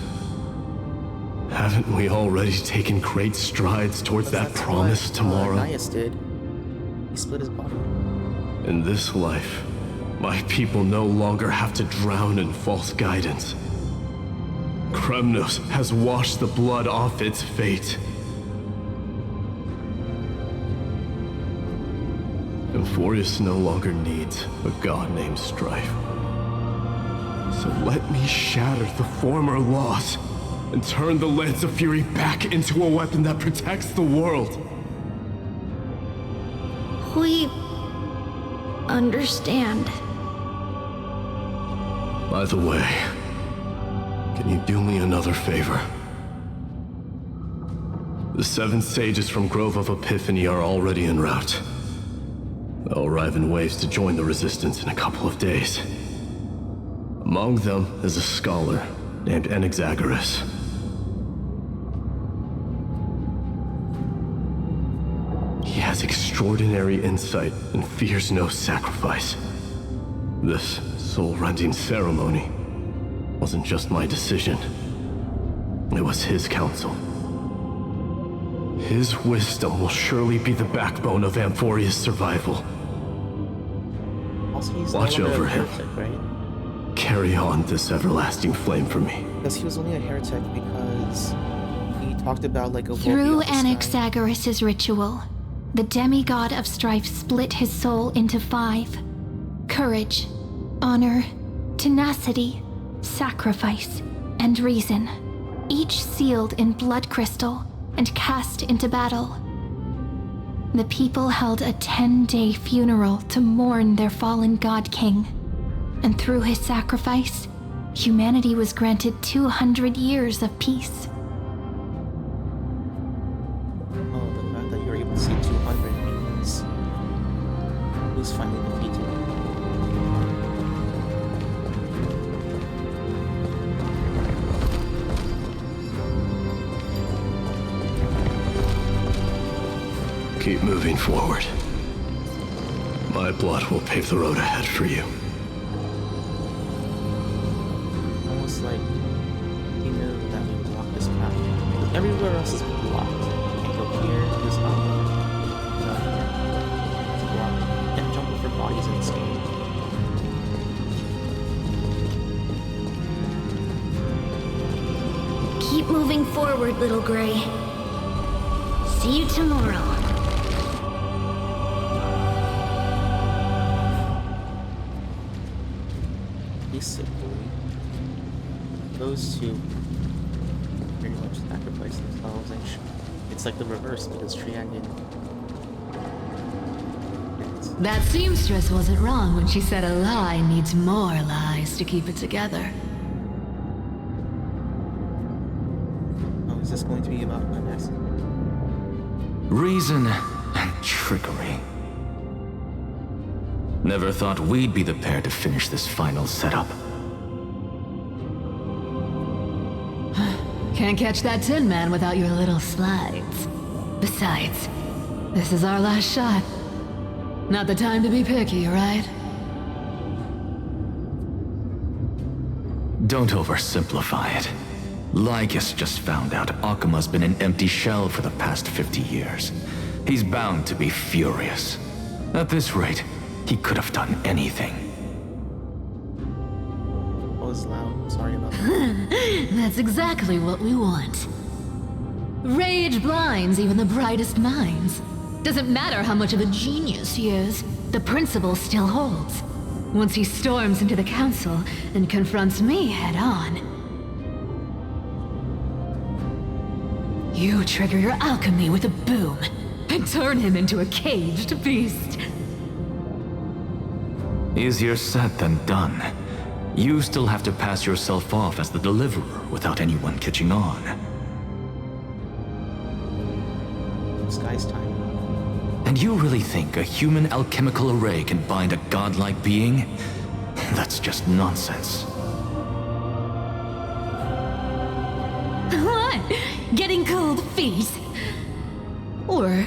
Haven't we already taken great strides towards that promise tomorrow? Nias did. He split his body. In this life, my people no longer have to drown in false guidance. Kremnos has washed the blood off its fate. Emporius no longer needs a god named Strife. So let me shatter the former loss and turn the Lance of Fury back into a weapon that protects the world. We understand. By the way, can you do me another favor? The 7 sages from Grove of Epiphany are already en route. They'll arrive in waves to join the resistance in a couple of days. Among them is a scholar named Anaxagoras. He has extraordinary insight and fears no sacrifice. This soul-rending ceremony wasn't just my decision. It was his counsel. His wisdom will surely be the backbone of Amphoria's survival. Also, he's Watch no longer over a him. heretic, right? Carry on this everlasting flame for me. Because he was only a heretic because he talked about like a world Through beyond the sky. Anaxagoras' ritual, the demigod of strife split his soul into 5: courage, honor, tenacity, sacrifice, and reason, each sealed in blood crystal and cast into battle. The people held a 10-day funeral to mourn their fallen god king, and through his sacrifice, humanity was granted 200 years of peace. Oh, the fact that you're able to see 200 means who's finally defeated. Keep moving forward. My blood will pave the road ahead for you. Almost like he knew that we would walk this path. Everywhere else is blocked. Can't go here, this out. No, it's blocked. Can't jump over bodies in this game. Keep moving forward, little Gray. See you tomorrow. Basically, those two pretty much sacrifice themselves, and it's like the reverse because Triangle. That seamstress wasn't wrong when she said a lie needs more lies to keep it together. Oh, is this going to be about my next? Reason and trickery. Never thought we'd be the pair to finish this final setup. Can't catch that Tin Man without your little slides. Besides, this is our last shot. Not the time to be picky, right? Don't oversimplify it. Lycus just found out Akuma's been an empty shell for the past 50 years. He's bound to be furious. At this rate, he could have done anything. I was loud. I'm sorry about that. That's exactly what we want. Rage blinds even the brightest minds. Doesn't matter how much of a genius he is, the principle still holds. Once he storms into the council and confronts me head on. You trigger your alchemy with a boom and turn him into a caged beast. Easier said than done. You still have to pass yourself off as the deliverer without anyone catching on. Sky's time. And you really think a human alchemical array can bind a godlike being? That's just nonsense. What? Getting cold feet? Or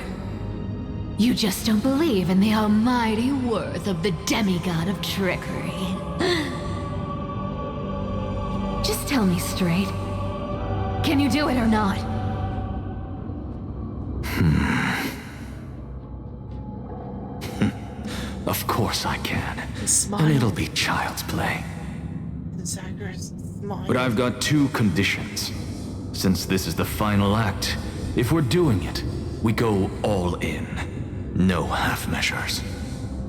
you just don't believe in the almighty worth of the demigod of trickery? Just tell me straight. Can you do it or not? Of course I can. Smile. And it'll be child's play. But I've got 2 conditions. Since this is the final act, if we're doing it, we go all in. No half measures.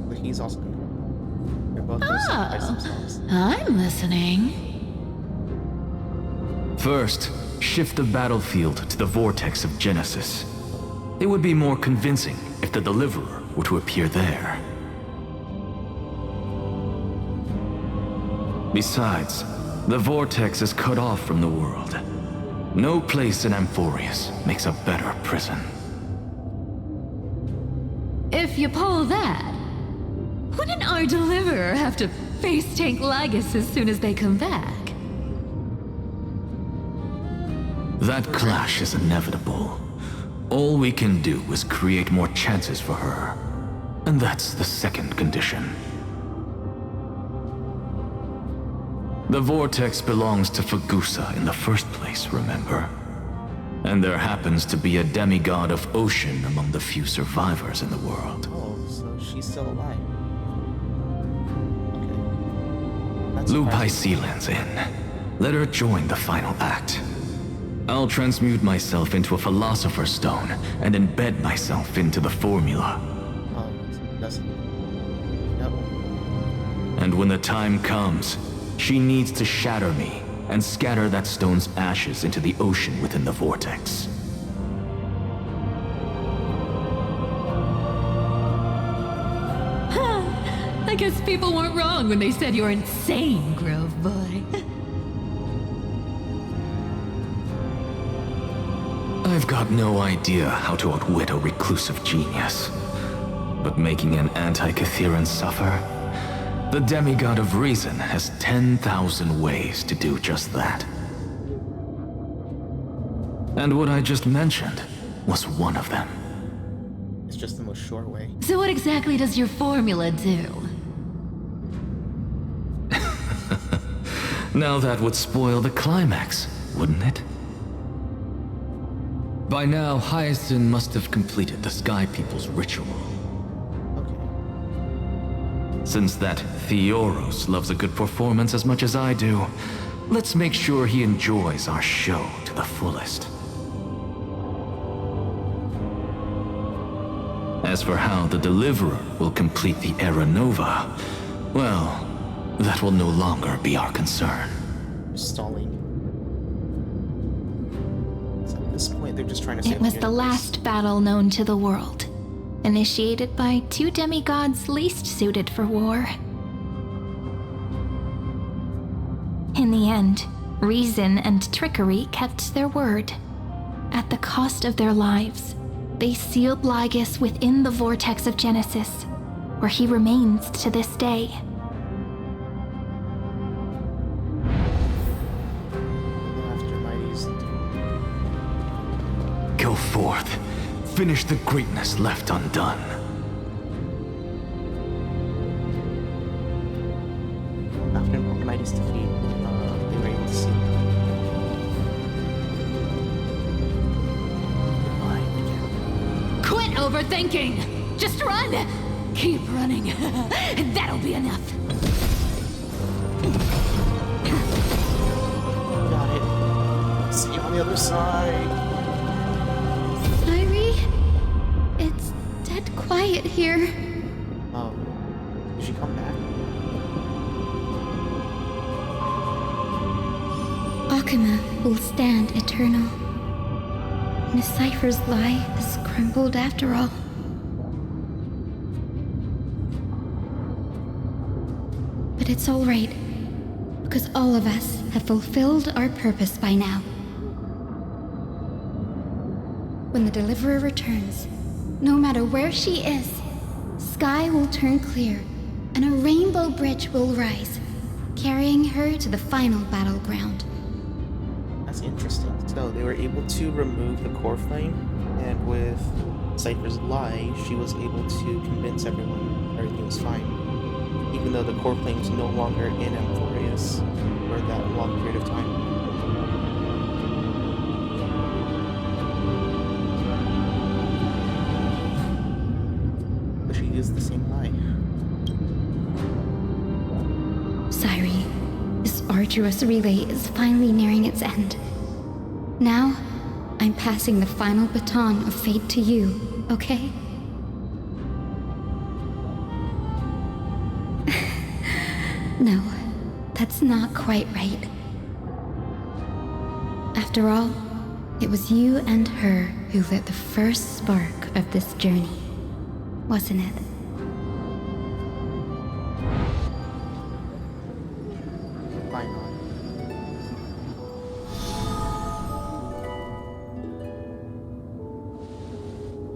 But he's also gonna. They're both gonna sacrifice themselves. I'm listening. First, shift the battlefield to the vortex of Genesis. It would be more convincing if the deliverer were to appear there. Besides, the vortex is cut off from the world. No place in Amphorius makes a better prison. If you pull that, wouldn't our deliverer have to face tank Lygus as soon as they come back? That clash is inevitable. All we can do is create more chances for her. And that's the second condition. The vortex belongs to Fagusa in the first place, remember? And there happens to be a demigod of ocean among the few survivors in the world. Oh, so she's still alive. Okay. Lupai Sealand's in. Let her join the final act. I'll transmute myself into a philosopher's stone and embed myself into the formula. And when the time comes, she needs to shatter me and scatter that stone's ashes into the ocean within the vortex. I guess people weren't wrong when they said you're insane, Grove Boy. I've got no idea how to outwit a reclusive genius. But making an anti-Cathiran suffer? The demigod of reason has 10,000 ways to do just that. And what I just mentioned was one of them. It's just the most sure way. So what exactly does your formula do? Now that would spoil the climax, wouldn't it? By now, Hyacinth must have completed the Sky People's ritual. Since that Theoros loves a good performance as much as I do, let's make sure he enjoys our show to the fullest. As for how the Deliverer will complete the Era Nova, well, that will no longer be our concern. Stalling. So at this point, they're just trying to save It was the last battle known to the world, initiated by two demigods least suited for war. In the end, reason and trickery kept their word. At the cost of their lives, they sealed Lygus within the vortex of Genesis, where he remains to this day. Go forth. Finish the greatness left undone. After Mighty's defeat, they were able to see goodbye again. Quit overthinking! Just run! Keep running. That'll be enough. Got it. See you on the other side. It's dead quiet here. Oh, did she come back? Akuma will stand eternal. Miss Cypher's lie has crumbled after all. But it's all right, because all of us have fulfilled our purpose by now. When the Deliverer returns, no matter where she is, sky will turn clear, and a rainbow bridge will rise, carrying her to the final battleground. That's interesting. So they were able to remove the core flame, and with Cypher's lie, she was able to convince everyone everything was fine. Even though the core flame is no longer in Amphorius for that long period of time. But she used the same lie. Sairi, this arduous relay is finally nearing its end. Now, I'm passing the final baton of fate to you, okay? No, that's not quite right. After all, it was you and her who lit the first spark of this journey, wasn't it? Why not?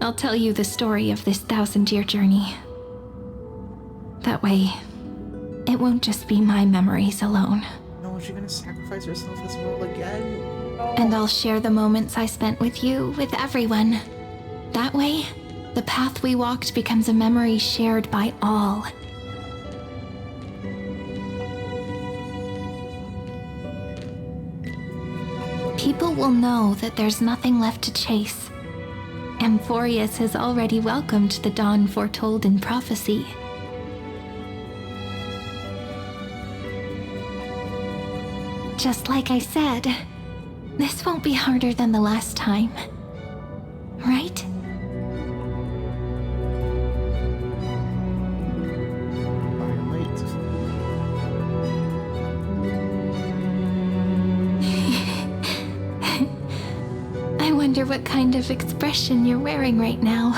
I'll tell you the story of this 1,000-year journey. That way, it won't just be my memories alone. No, is she gonna sacrifice herself as well again? And I'll share the moments I spent with you with everyone. That way, the path we walked becomes a memory shared by all. People will know that there's nothing left to chase. Amphorius has already welcomed the dawn foretold in prophecy. Just like I said, This won't be harder than the last time. Right? I wonder what kind of expression you're wearing right now.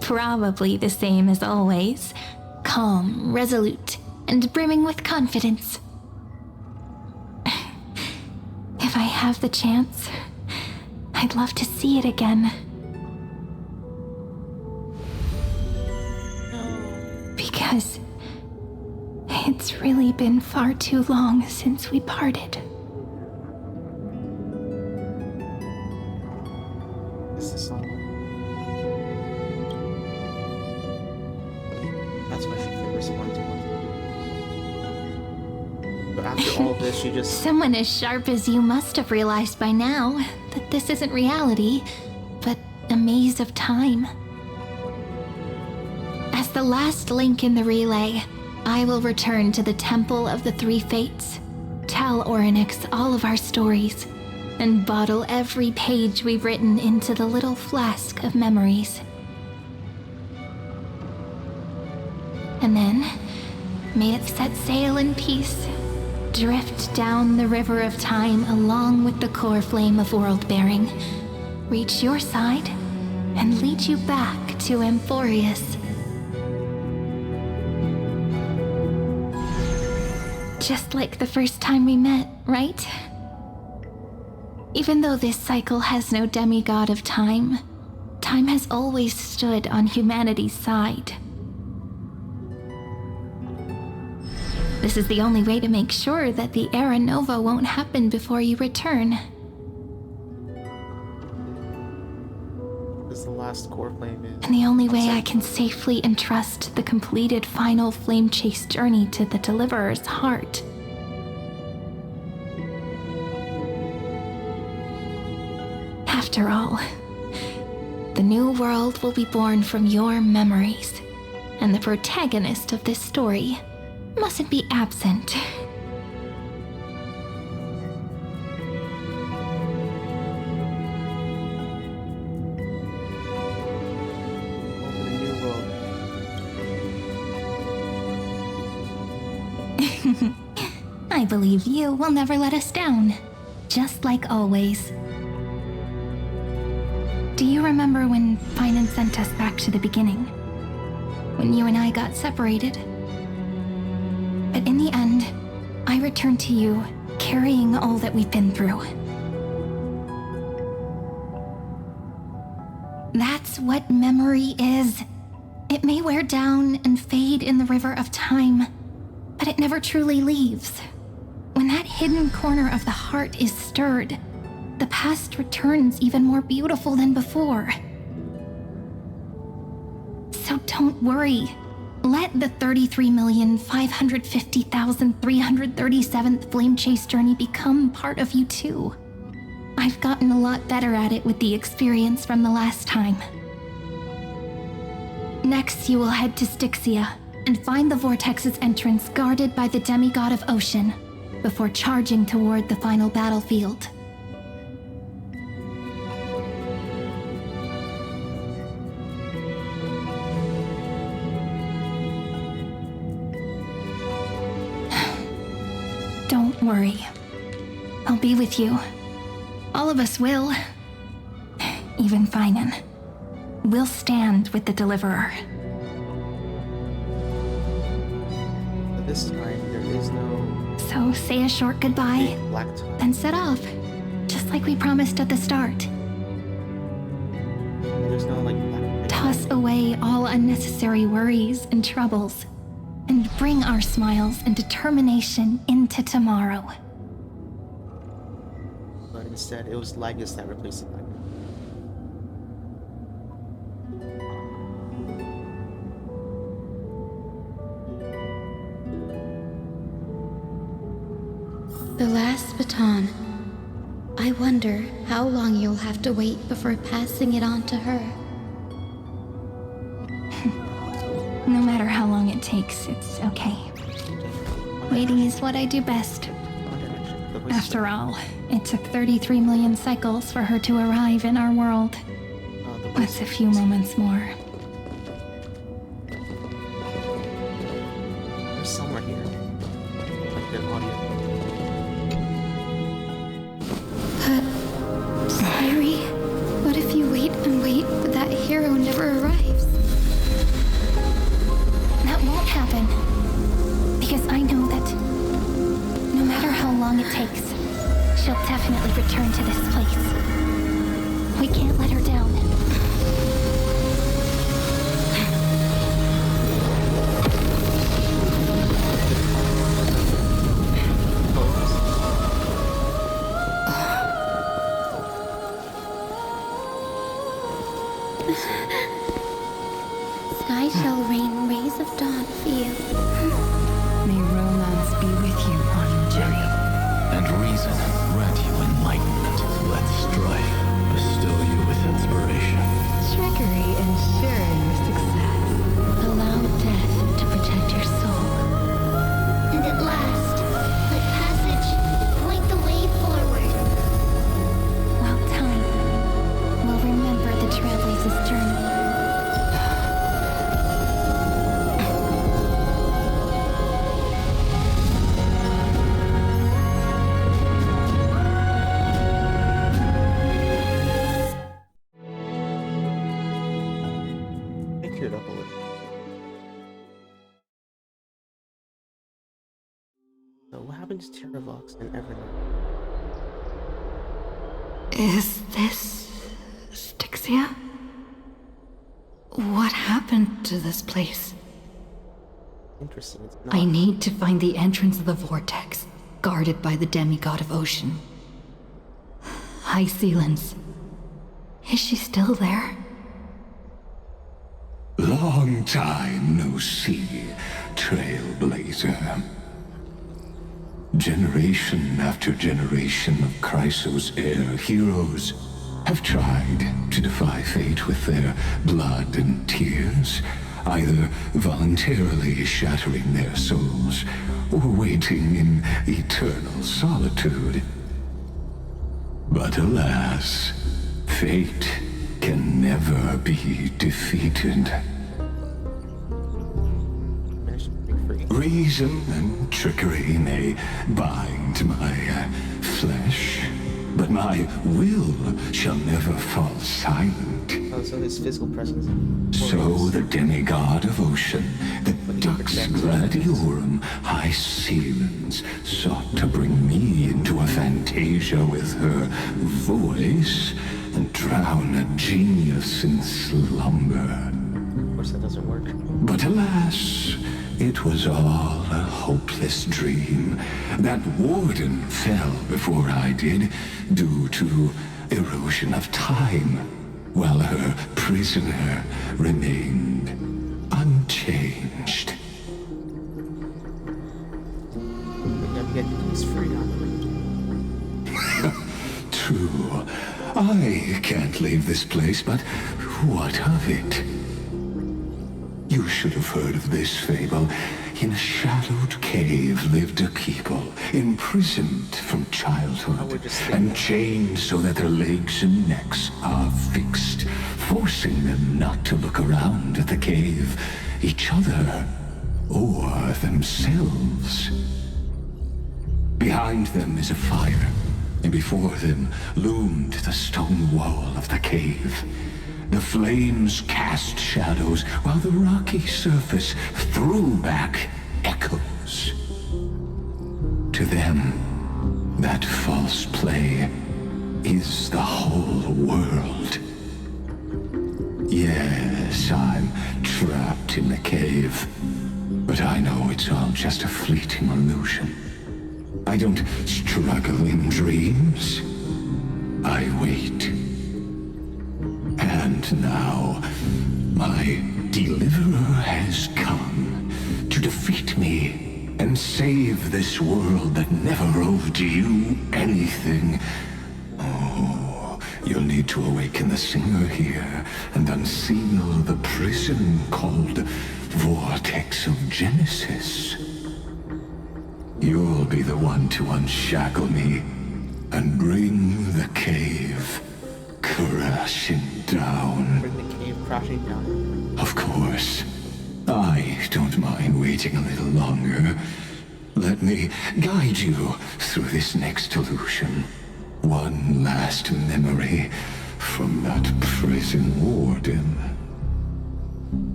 Probably the same as always. Calm, resolute, and brimming with confidence. If I have the chance, I'd love to see it again. Because it's really been far too long since we parted. This is all. That's why she could respond to one. But after all this, she just... Someone as sharp as you must have realized by now that this isn't reality, but a maze of time. As the last link in the relay, I will return to the Temple of the Three Fates, tell Orynyx all of our stories, and bottle every page we've written into the little flask of memories. And then, may it set sail in peace, drift down the river of time along with the core flame of world-bearing, reach your side, and lead you back to Amphorius. Just like the first time we met, right? Even though this cycle has no demigod of time, time has always stood on humanity's side. This is the only way to make sure that the Era Nova won't happen before you return. This is the last core flame is. And the only way I can safely entrust the completed final flame chase journey to the Deliverer's heart. After all, the new world will be born from your memories, and the protagonist of this story mustn't be absent. I believe you will never let us down, just like always. Do you remember when Finan sent us back to the beginning? When you and I got separated? But in the end, I returned to you, carrying all that we've been through. That's what memory is. It may wear down and fade in the river of time, but it never truly leaves. When that hidden corner of the heart is stirred, the past returns even more beautiful than before. So don't worry. Let the 33,550,337th Flame Chase journey become part of you too. I've gotten a lot better at it with the experience from the last time. Next, you will head to Styxia and find the Vortex's entrance guarded by the demigod of Ocean before charging toward the final battlefield. Don't worry. I'll be with you. All of us will. Even Finan. We'll stand with the Deliverer. But this time, there is no... So say a short goodbye, black time. then set off. Just like we promised at the start. There's no, like, black... Toss away all unnecessary worries and troubles, and bring our smiles and determination into tomorrow. But instead, it was Lygus that replaced it. The last baton. I wonder how long you'll have to wait before passing it on to her. No matter how long it takes, it's okay. Waiting is what I do best. After all, It took 33 million cycles for her to arrive in our world. What's a few moments more? There's somewhere here. Like an audio. Sairi, what if you wait and wait, but that hero never arrives? That won't happen. Because I know that no matter how long it takes, she'll definitely return to this place. We can't let her down. Sky shall rain rays of dawn for you. May romance be with you on your journey. And reason grant you enlightenment. Let strife bestow you with inspiration. Trickery ensure your success. Allow death to protect your soul. And at last, let passage point the way forward. While time will remember the Trailblaze's journey. It up a little. So what happened to Terravox and Evernote? Is this Styxia? What happened to this place? Interesting. It's not. I need to find the entrance of the vortex, guarded by the demigod of ocean. High Sealans. Is she still there? Long time no see, Trailblazer. Generation after generation of Chrysos heir heroes have tried to defy fate with their blood and tears, either voluntarily shattering their souls or waiting in eternal solitude. But alas, fate can never be defeated. Reason and trickery may bind my flesh, but my will shall never fall silent. Oh, so his physical presence. So the demigod of ocean, the Dux Gladiorum High Sealans, sought to bring me into a fantasia with her voice and drown a genius in slumber. Of course, that doesn't work. But alas, it was all a hopeless dream. That warden fell before I did, due to erosion of time, while her prisoner remained unchanged. He's free now. True. I can't leave this place, but what of it? You should have heard of this fable. In a shadowed cave lived a people, imprisoned from childhood, and chained so that their legs and necks are fixed, forcing them not to look around at the cave, each other, or themselves. Behind them is a fire, and before them loomed the stone wall of the cave. The flames cast shadows, while the rocky surface threw back echoes. To them, that false play is the whole world. Yes, I'm trapped in the cave, but I know it's all just a fleeting illusion. I don't struggle in dreams. I wait. And now, my deliverer has come to defeat me and save this world that never owed you anything. Oh, you'll need to awaken the singer here and unseal the prison called Vortex of Genesis. You'll be the one to unshackle me and bring the cave crashing down. Bring the cave crashing down. Of course. I don't mind waiting a little longer. Let me guide you through this next illusion. One last memory from that prison warden.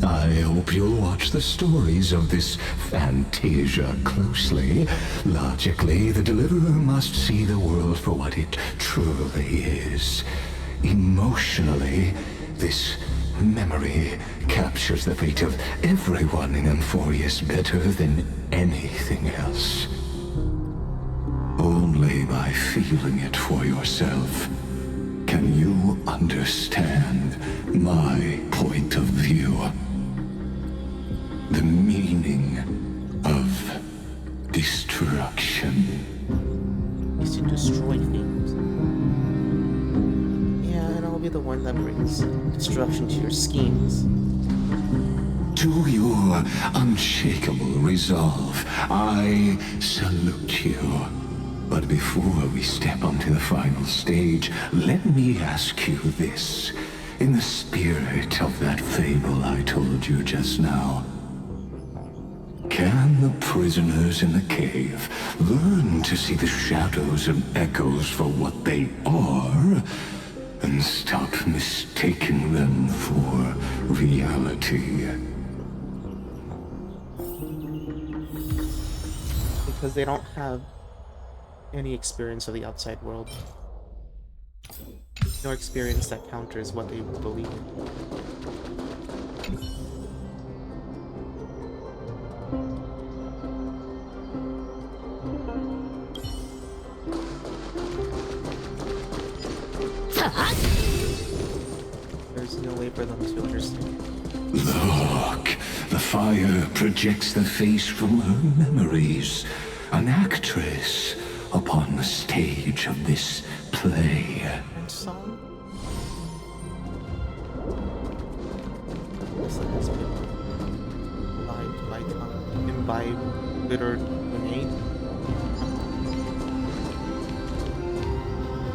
I hope you'll watch the stories of this Fantasia closely. Logically, the Deliverer must see the world for what it truly is. Emotionally, this memory captures the fate of everyone in Amphorius better than anything else. Only by feeling it for yourself can you understand my point of view. The meaning of destruction. Is to destroy things. Yeah, and I'll be the one that brings destruction to your schemes. To your unshakable resolve, I salute you. But before we step onto the final stage, let me ask you this. In the spirit of that fable I told you just now, can the prisoners in the cave learn to see the shadows and echoes for what they are, and stop mistaking them for reality? Because they don't have any experience of the outside world. No experience that counters what they believe in. There's no way for them to understand. Look, the fire projects the face from her memories. An actress upon the stage of this play. And song? Yes, that has been imbibed by time. Imbibed, bitter, grenade.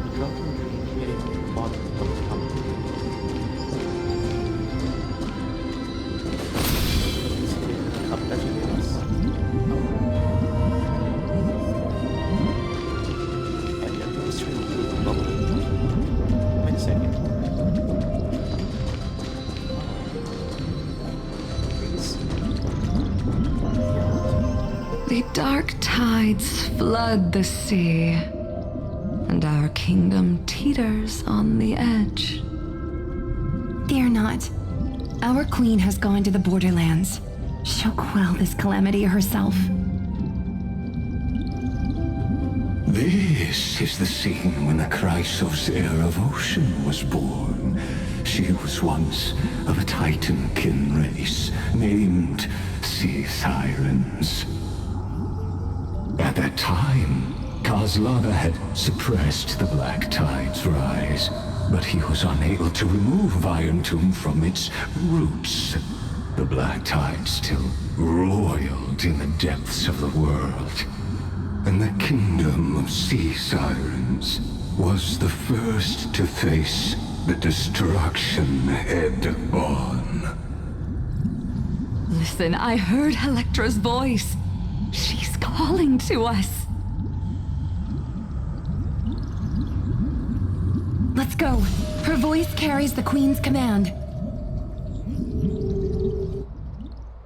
The drunken dream hitting the bottom of the cup. The cup that you gave us. Wait a second. The dark tides flood the sea, and our kingdom teeters on the edge. Fear not. Our queen has gone to the borderlands. She'll quell this calamity herself. This is the scene when the Chrysos heir of Ocean was born. She was once of a Titan-kin race named Sea Sirens. At that time, Kozlana had suppressed the Black Tide's rise, but he was unable to remove Iron Tomb from its roots. The Black Tide still roiled in the depths of the world. And the kingdom of Sea Sirens was the first to face the destruction head-on. Listen, I heard Electra's voice. She's calling to us. Let's go. Her voice carries the queen's command.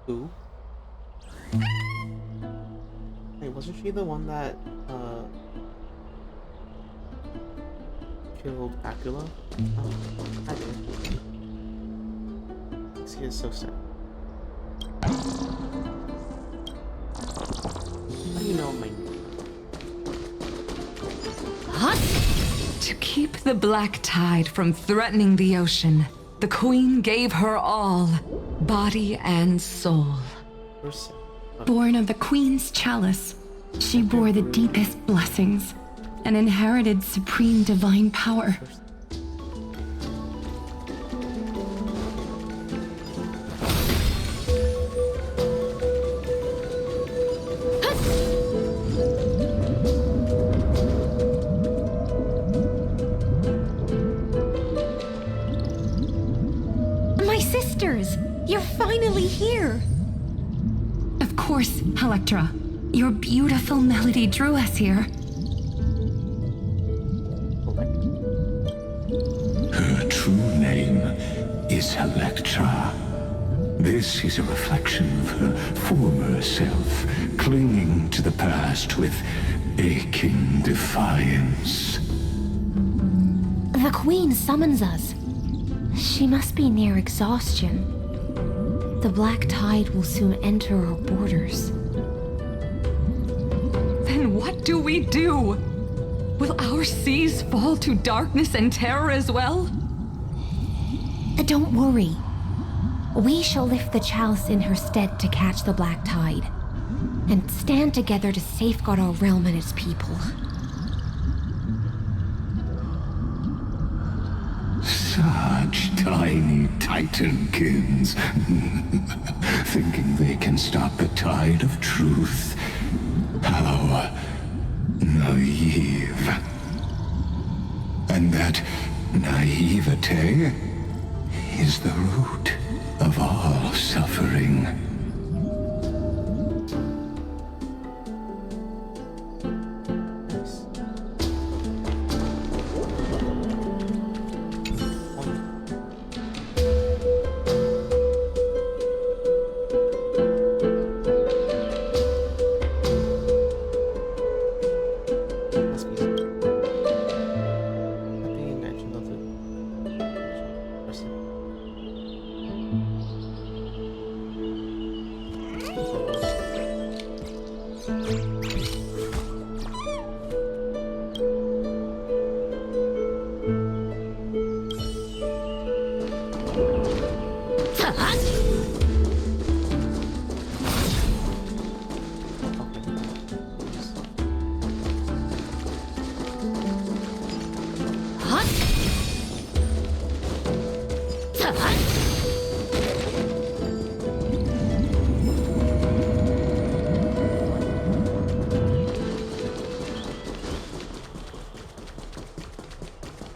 Who? Hey, wasn't she the one that, killed Acula? Oh, I did. This kid is so sad. How do you know my name? To keep the Black Tide from threatening the ocean, the queen gave her all, body and soul. Born of the queen's chalice, she bore the deepest blessings and inherited supreme divine power. really here? Of course, Electra. Your beautiful melody drew us here. Her true name is Electra. This is a reflection of her former self, clinging to the past with aching defiance. The Queen summons us. She must be near exhaustion. The black tide will soon enter our borders. Then what do we do? Will our seas fall to darkness and terror as well? Don't worry. We shall lift the chalice in her stead to catch the black tide, and stand together to safeguard our realm and its people. Such tiny titankins, thinking they can stop the tide of truth. How naive. And that naivete is the root of all suffering.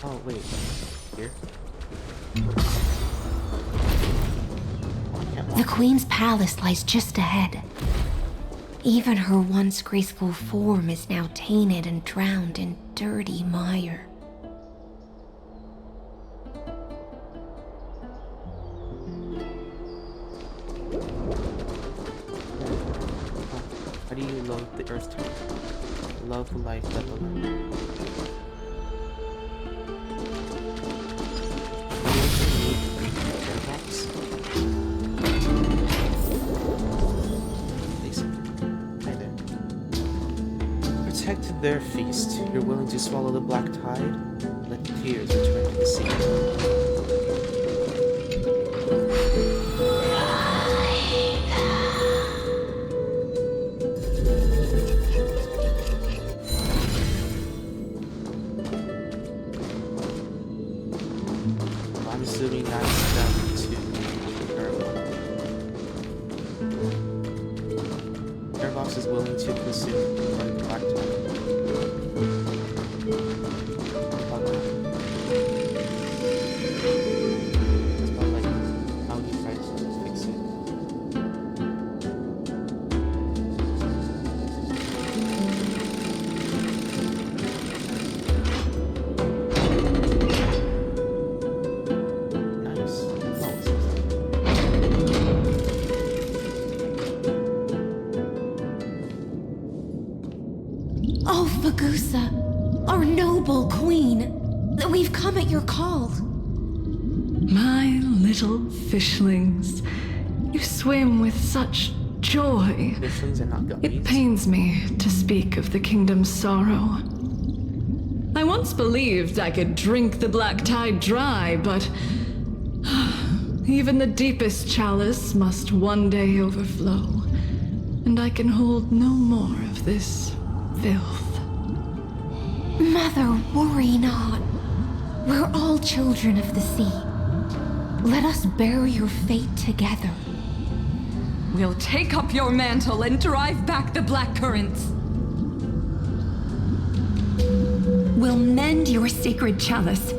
Oh, wait. Here? The Queen's palace lies just ahead. Even her once graceful form is now tainted and drowned in dirty mire. How do you love the earth tone? Love life, let the light. Protect their feast. You're willing to swallow the black tide? Let tears return to the sea. I'm assuming that's them to Airbox is willing to consume the black tide. That's about like how you try to fix it. Oh, Fagusa, our noble queen, we've come at your call. My little fishlings, you swim with such joy. Fishlings are not gummies. It pains me to speak of the kingdom's sorrow. I once believed I could drink the black tide dry, but even the deepest chalice must one day overflow, and I can hold no more of this filth. Mother, worry not. We're all children of the sea. Let us bear your fate together. We'll take up your mantle and drive back the black currents. We'll mend your sacred chalice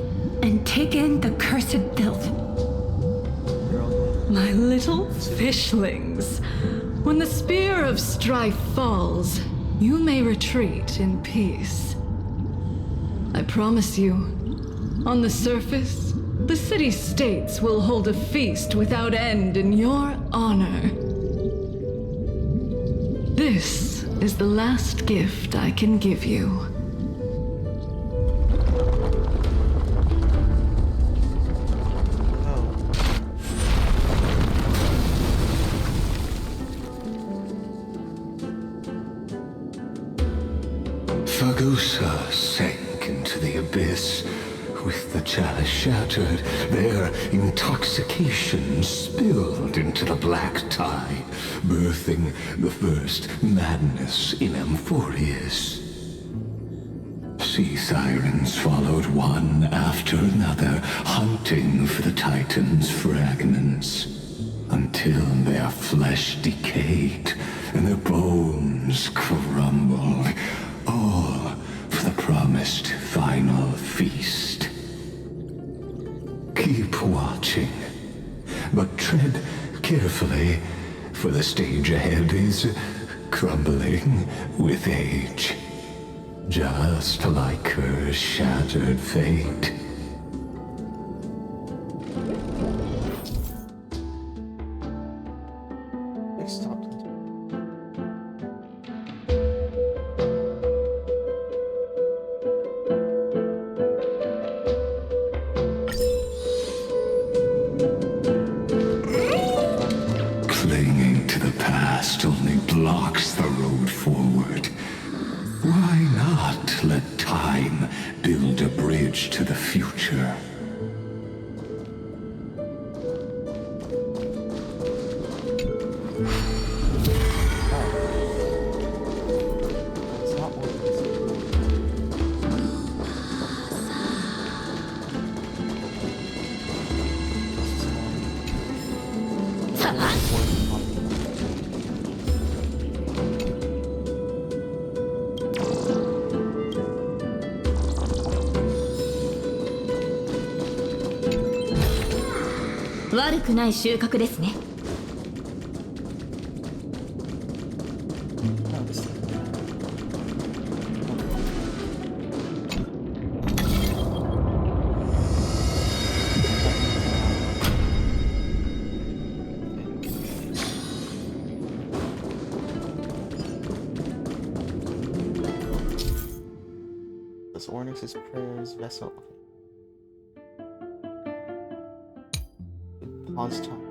and take in the cursed filth. My little fishlings, when the spear of strife falls, you may retreat in peace. I promise you, on the surface, the city-states will hold a feast without end in your honor. This is the last gift I can give you. Fagusa sank into the abyss, with the chalice shattered, their intoxication spilled into the black tide, birthing the first madness in Amphorius. Sea sirens followed one after another, hunting for the Titan's fragments, until their flesh decayed and their bones crumbled, all for the promised final feast. Keep watching, but tread carefully, for the stage ahead is crumbling with age, just like her shattered fate. Clinging to the past only blocks the road forward. Why not let time build a bridge to the future? This Ornyx's prayers vessel. Pause time.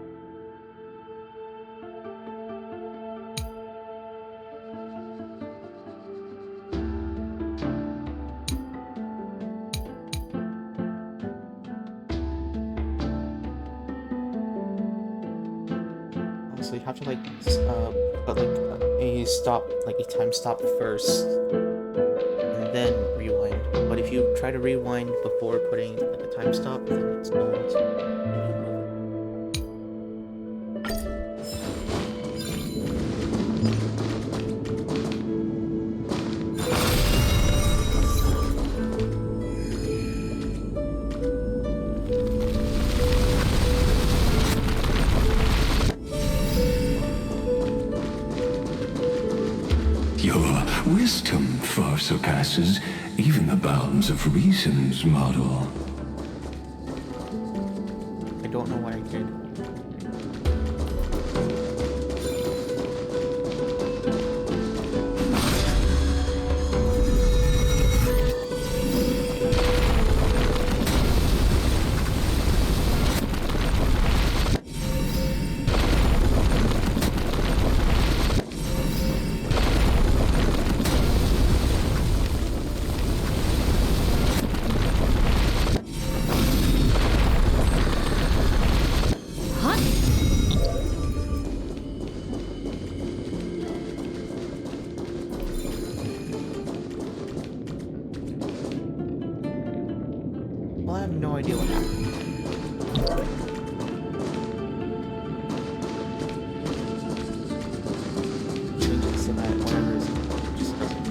So you have to like put like a stop, like a time stop first, and then rewind. But if you try to rewind before putting like a time stop, then it's going to. Wisdom far surpasses even the bounds of reason's model. I don't know why I did. Well, I have no idea what happened. Change it so that whatever is just doesn't.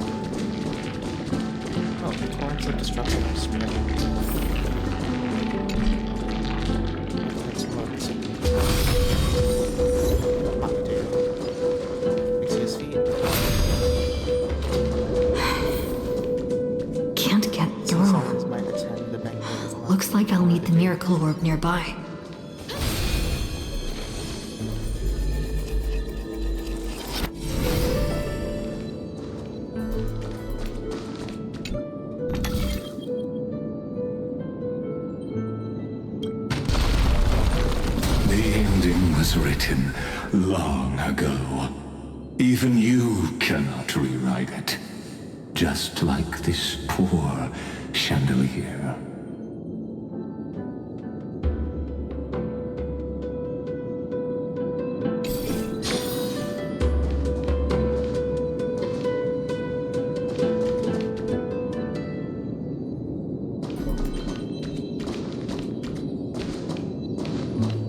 Oh, the torrents of destruction are spreading. That's what miracle orb nearby. The ending was written long ago. Even you cannot rewrite it. Just like this poor chandelier.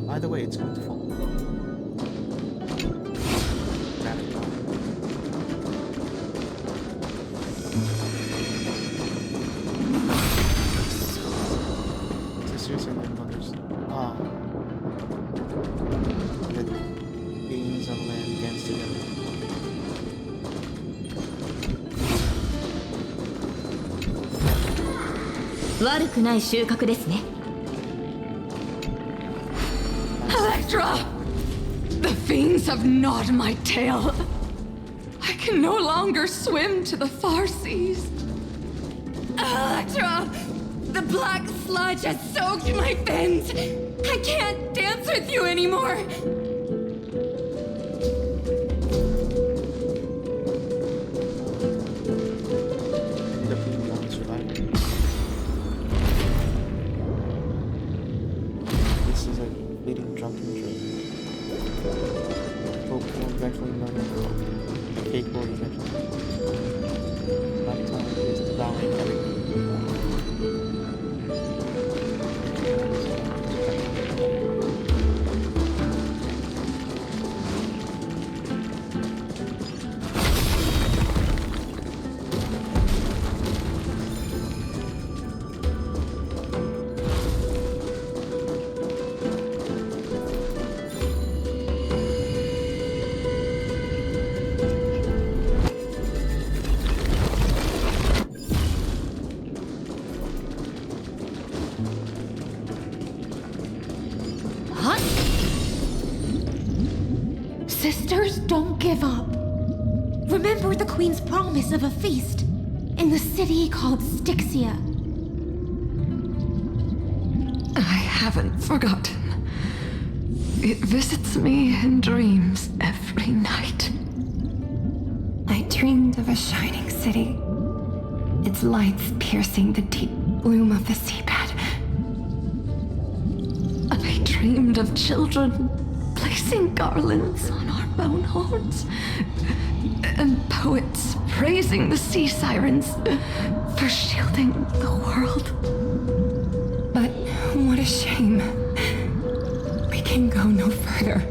By the way, it's going to fall. Sisters and grandmothers. Ah. The beings on land danced together. 悪くない収穫ですね。 Electra! The fiends have gnawed my tail. I can no longer swim to the far seas. Electra! The black sludge has soaked my fins. I can't dance with you anymore. This is a bleeding drunken dream. Hope will eventually know. Cake will eventually. Lifetime is devouring everything. Sisters, don't give up. Remember the Queen's promise of a feast in the city called Styxia. I haven't forgotten. It visits me in dreams every night. I dreamed of a shining city, its lights piercing the deep gloom of the seabed. I dreamed of children placing garlands on our bone horns, and poets praising the sea sirens for shielding the world. But what a shame. We can go no further.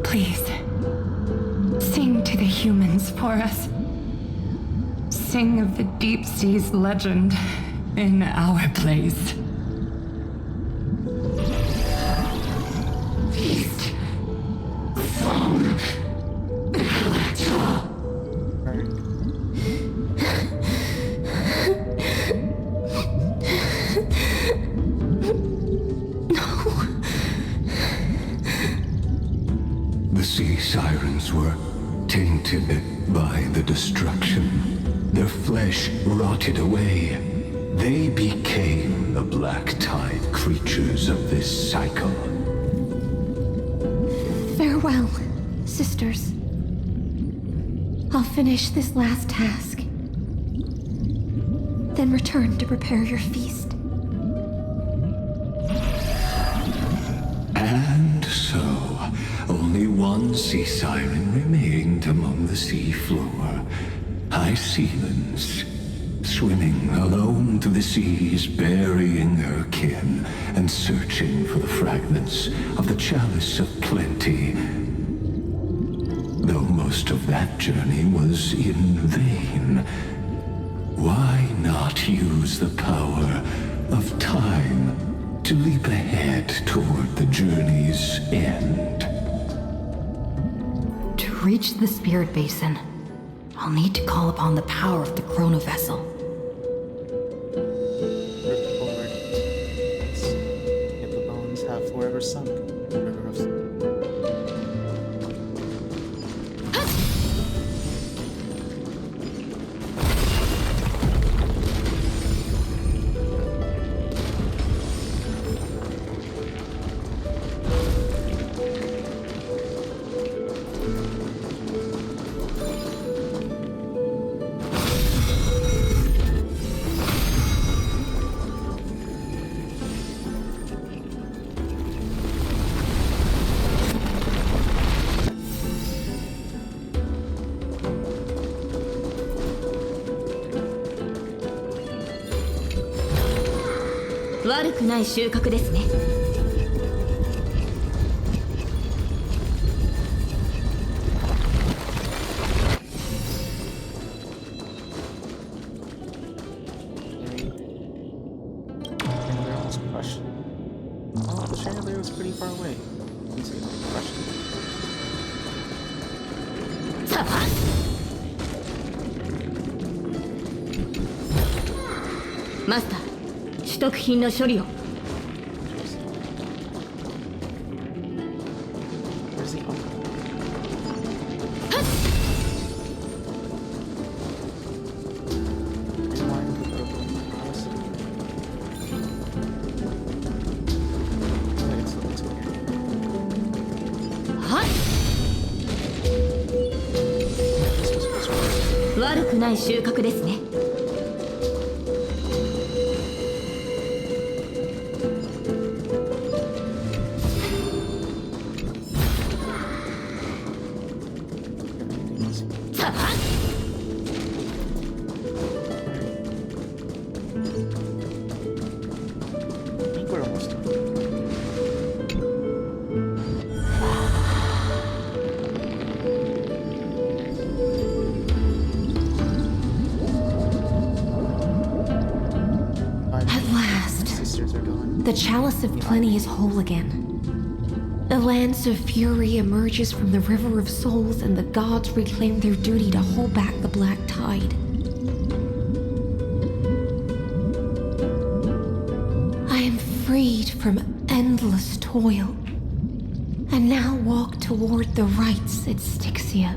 Please, sing to the humans for us. Sing of the deep sea's legend in our place. Feast from Electra. The sea sirens were tainted by the destruction. Their flesh rotted away. They became the black tide creatures of this cycle. Farewell, sisters. I'll finish this last task, then return to prepare your feast. And so, only one sea siren remained among the sea floor. High sealens, swimming alone through the seas, burying her kin and searching for the fragments of the chalice of plenty. Though most of that journey was in vain, why not use the power of time to leap ahead toward the journey's end? To reach the spirit basin, I'll need to call upon the power of the chrono vessel. river sunk. River of...悪くない収穫ですね。Oh, the chandelier was pretty far away. Easy crush. マスター、取得品の処理を。Where's the uncle? Huh? 悪くない収穫ですね。The chalice of plenty is whole again. The lance of fury emerges from the river of souls, and the gods reclaim their duty to hold back the black tide. I am freed from endless toil, and now walk toward the rites at Styxia.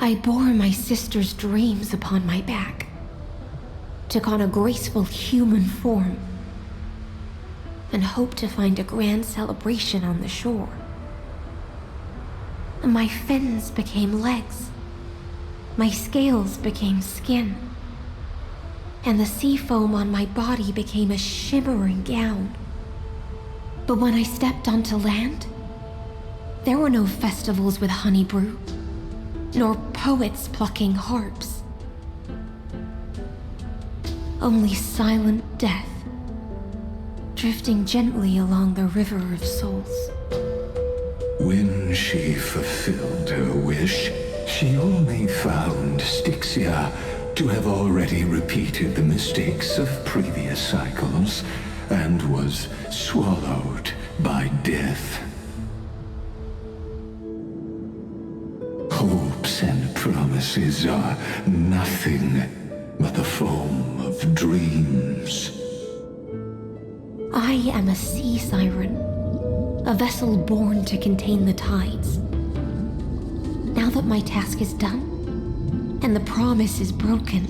I bore my sister's dreams upon my back, took on a graceful human form, and hoped to find a grand celebration on the shore. My fins became legs, my scales became skin, and the sea foam on my body became a shimmering gown. But when I stepped onto land, there were no festivals with honey brew, nor poets plucking harps. Only silent death, drifting gently along the river of souls. When she fulfilled her wish, she only found Styxia to have already repeated the mistakes of previous cycles and was swallowed by death. Hopes and promises are nothing but the foam of dreams. I am a sea siren, a vessel born to contain the tides. Now that my task is done, and the promise is broken,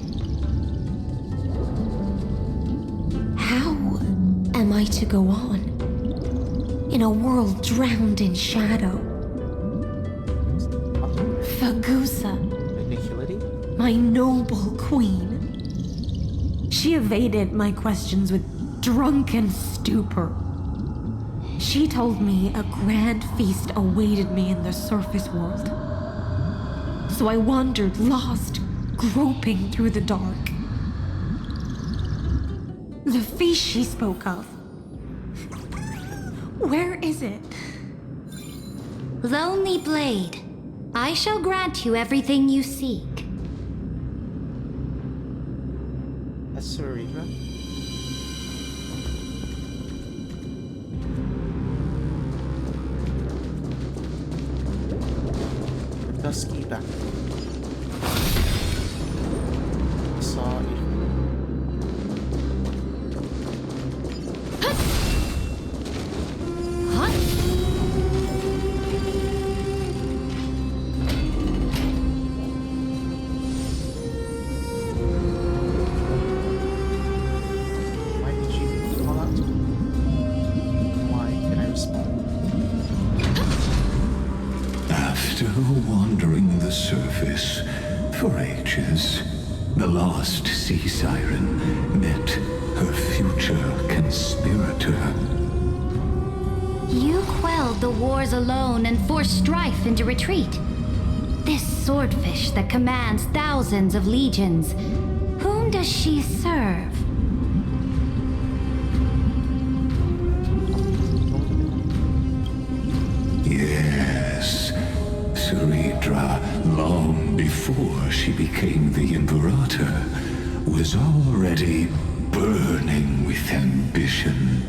how am I to go on in a world drowned in shadow? Fagusa, my noble queen. She evaded my questions with drunken stupor. She told me a grand feast awaited me in the surface world. So I wandered lost, groping through the dark. The feast she spoke of. Where is it? Lonely Blade, I shall grant you everything you seek. That's Sarita. Dusky back. Saw it. For ages, the lost sea siren met her future conspirator. You quelled the wars alone and forced strife into retreat. This swordfish that commands thousands of legions, whom does she serve? Yes, Saridra, long before she became the Imperator, was already burning with ambition.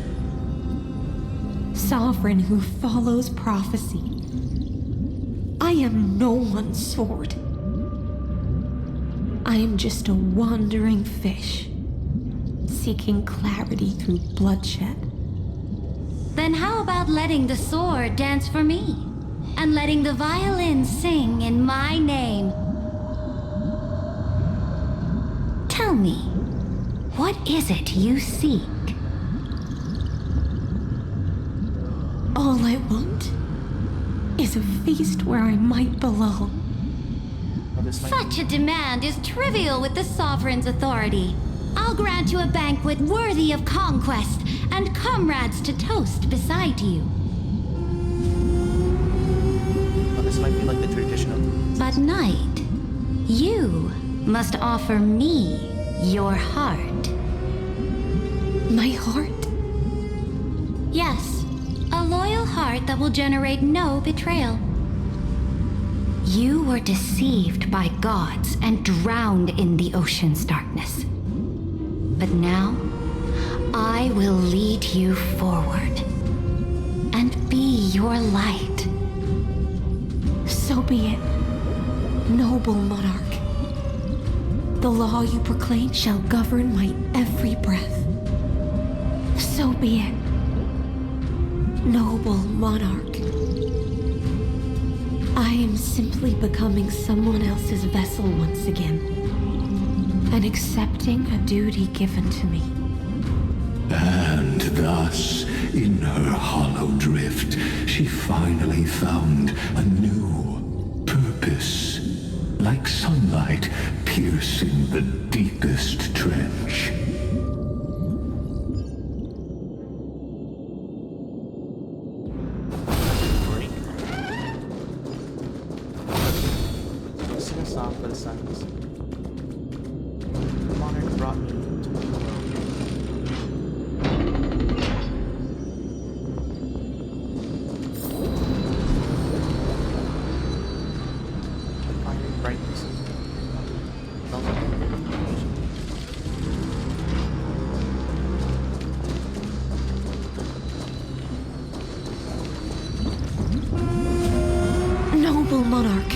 Sovereign who follows prophecy. I am no one's sword. I am just a wandering fish, seeking clarity through bloodshed. Then how about letting the sword dance for me? And letting the violin sing in my name? Tell me, what is it you seek? All I want is a feast where I might belong. Such a demand is trivial with the Sovereign's authority. I'll grant you a banquet worthy of conquest and comrades to toast beside you. Well, this might be like the tradition of... But Knight, you must offer me your heart. My heart? Yes, a loyal heart that will generate no betrayal. You were deceived by gods and drowned in the ocean's darkness. But now, I will lead you forward and be your light. So be it, noble monarch. The law you proclaim shall govern my every breath. So be it, noble monarch. I am simply becoming someone else's vessel once again, and accepting a duty given to me. And thus, in her hollow drift, she finally found a new purpose, like sunlight piercing the deepest trench. Sing a song for the suns. The monarch brought me to the world. Finding brightness. Noble monarch,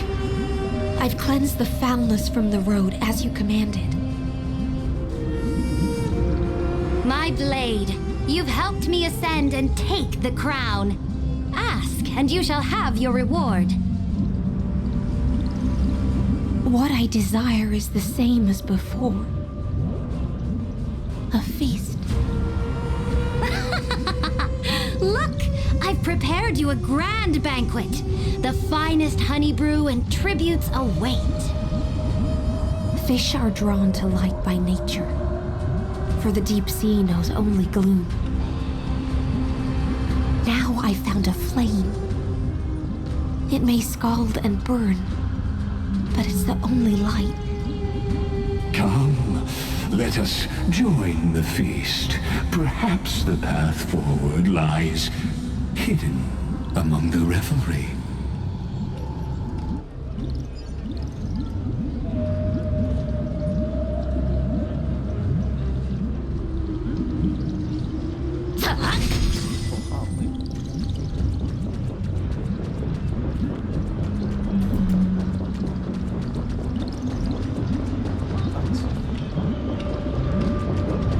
I've cleansed the foulness from the road as you commanded. My blade, you've helped me ascend and take the crown. Ask, and you shall have your reward. What I desire is the same as before. A feast. Look, I've prepared you a grand banquet. The finest honey brew and tributes await. Fish are drawn to light by nature, for the deep sea knows only gloom. Now I found a flame. It may scald and burn, but it's the only light. Come, let us join the feast. Perhaps the path forward lies hidden among the revelry.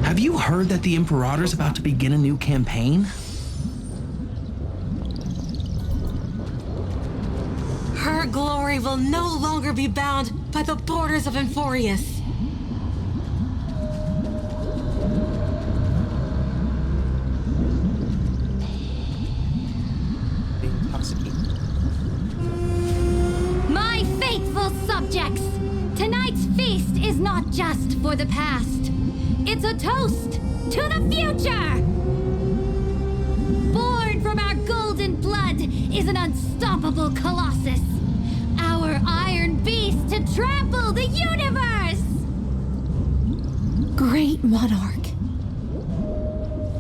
Have you heard that the Imperator's about to begin a new campaign? Her glory will no longer be bound by the borders of Emphorius. My faithful subjects, Tonight's feast is not just for the past. It's a toast to the future! Born from our golden blood is an unstoppable colossus. Our iron beast to trample the universe! Great monarch.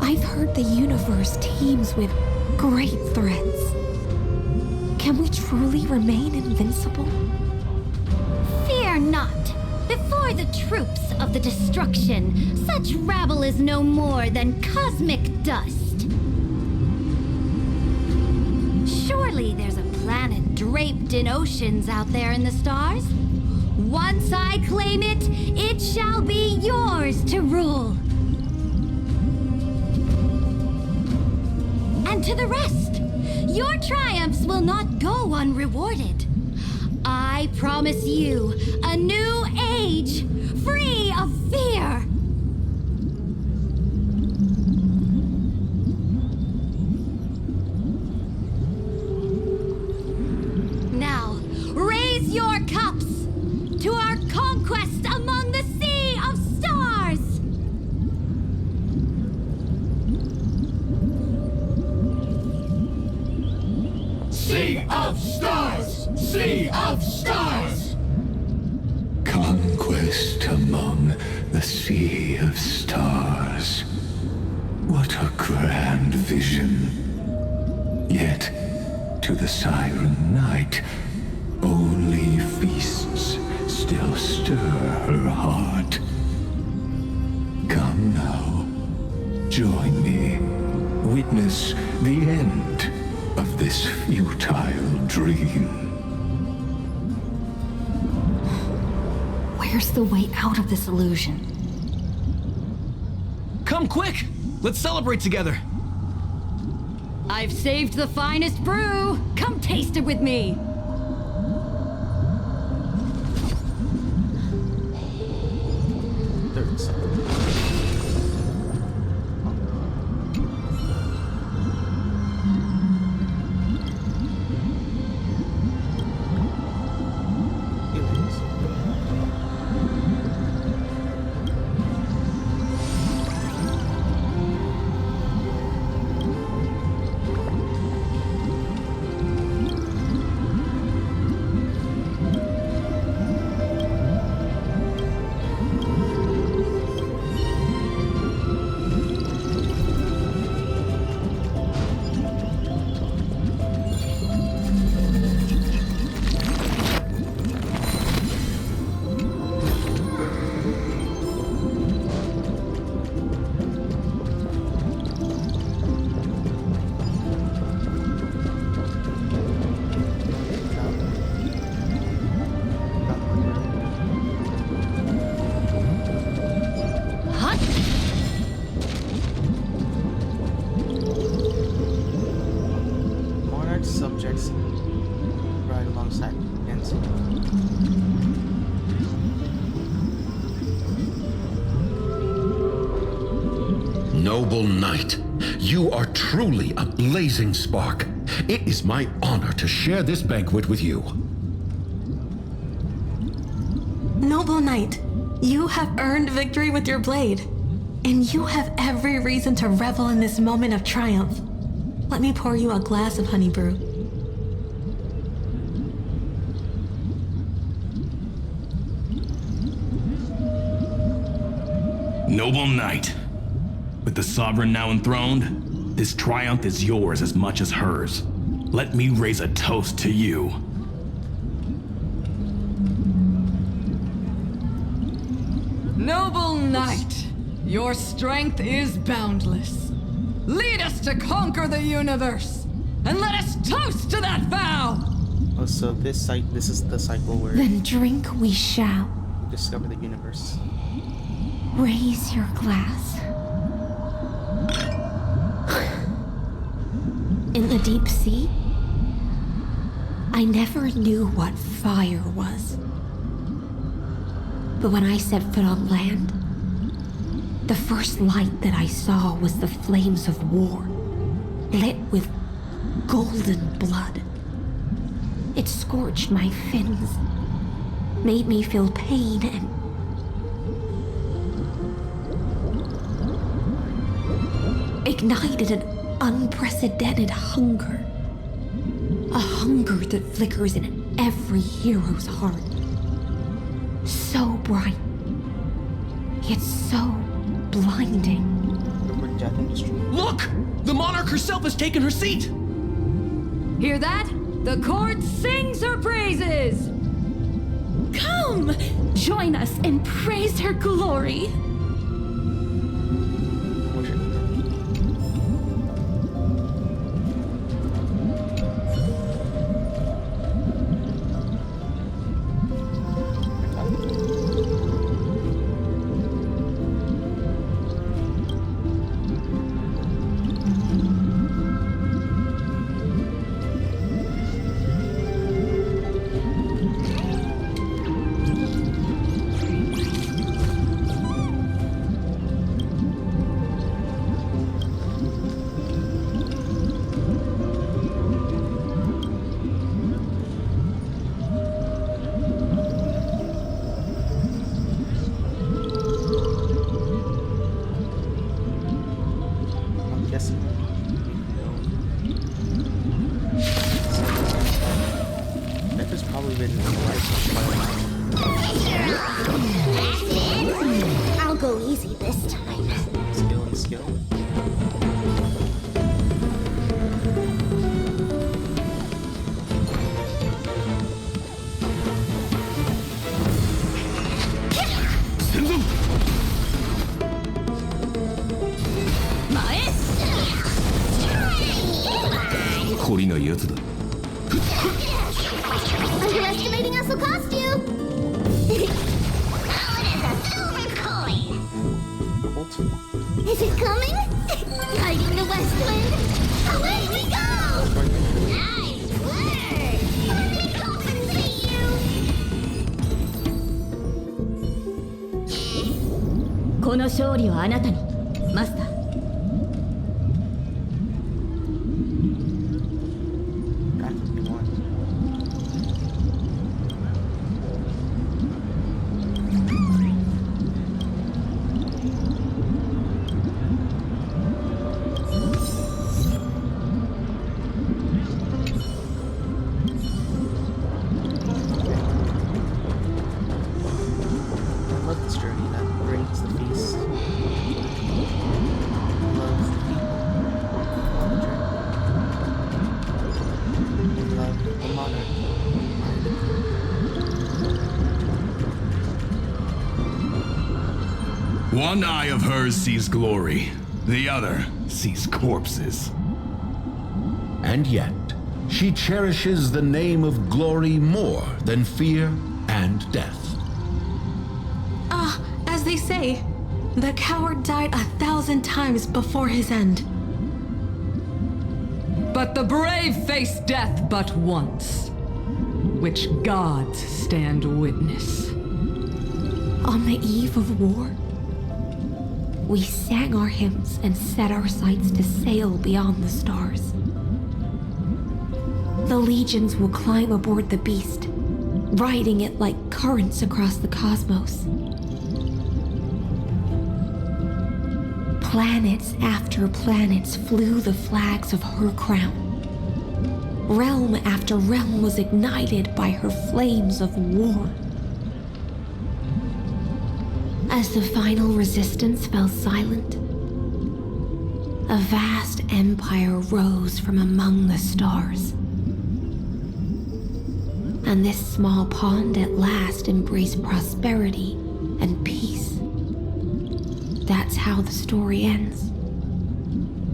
I've heard the universe teems with great threats. Can we truly remain invincible? Fear not. Before the troops of the destruction, such rabble is no more than cosmic dust. Surely there's a planet draped in oceans out there in the stars. Once I claim it, it shall be yours to rule. And to the rest, your triumphs will not go unrewarded. I promise you a new age, free of fear. Now, raise your cups to our conquest among the sea of stars! Sea of stars! Sea of stars! Conquest among the sea of stars. What a grand vision. Yet, to the Siren Knight, only feasts still stir her heart. Come now, join me. Witness the end of this futile dream. Where's the way out of this illusion? Come quick! Let's celebrate together! I've saved the finest brew! Come taste it with me! Subjects right alongside Nancy. Noble knight, you are truly a blazing spark. It is my honor to share this banquet with you. Noble knight, you have earned victory with your blade, and you have every reason to revel in this moment of triumph. Let me pour you a glass of honey brew. Noble knight, with the sovereign now enthroned, this triumph is yours as much as hers. Let me raise a toast to you. Noble knight, your strength is boundless. Lead us to conquer the universe, and let us toast to that vow! Oh, so this is the cycle where Then drink we shall. you discover the universe. Raise your glass. In the deep sea, I never knew what fire was. But when I set foot on land, the first light that I saw was the flames of war, lit with golden blood. It scorched my fins, made me feel pain and ignited an unprecedented hunger. A hunger that flickers in every hero's heart. So bright, yet so blinding. Look! The monarch herself has taken her seat! Hear that? The court sings her praises! Come! Join us and praise her glory! I'll go easy this time. Skill and skill. Underestimating us will cost you! Is it coming? Fighting the West Wind! Away we go! Nice work! Let me compensate you! この勝利はあなたに、マスター。One eye of hers sees glory, the other sees corpses. And yet, she cherishes the name of glory more than fear and death. As they say, the coward died 1,000 times before his end. But the brave face death but once, which gods stand witness. On the eve of war, we sang our hymns and set our sights to sail beyond the stars. The legions will climb aboard the beast, riding it like currents across the cosmos. Planets after planets flew the flags of her crown. Realm after realm was ignited by her flames of war. As the final resistance fell silent, a vast empire rose from among the stars. And this small pond at last embraced prosperity and peace. That's how the story ends.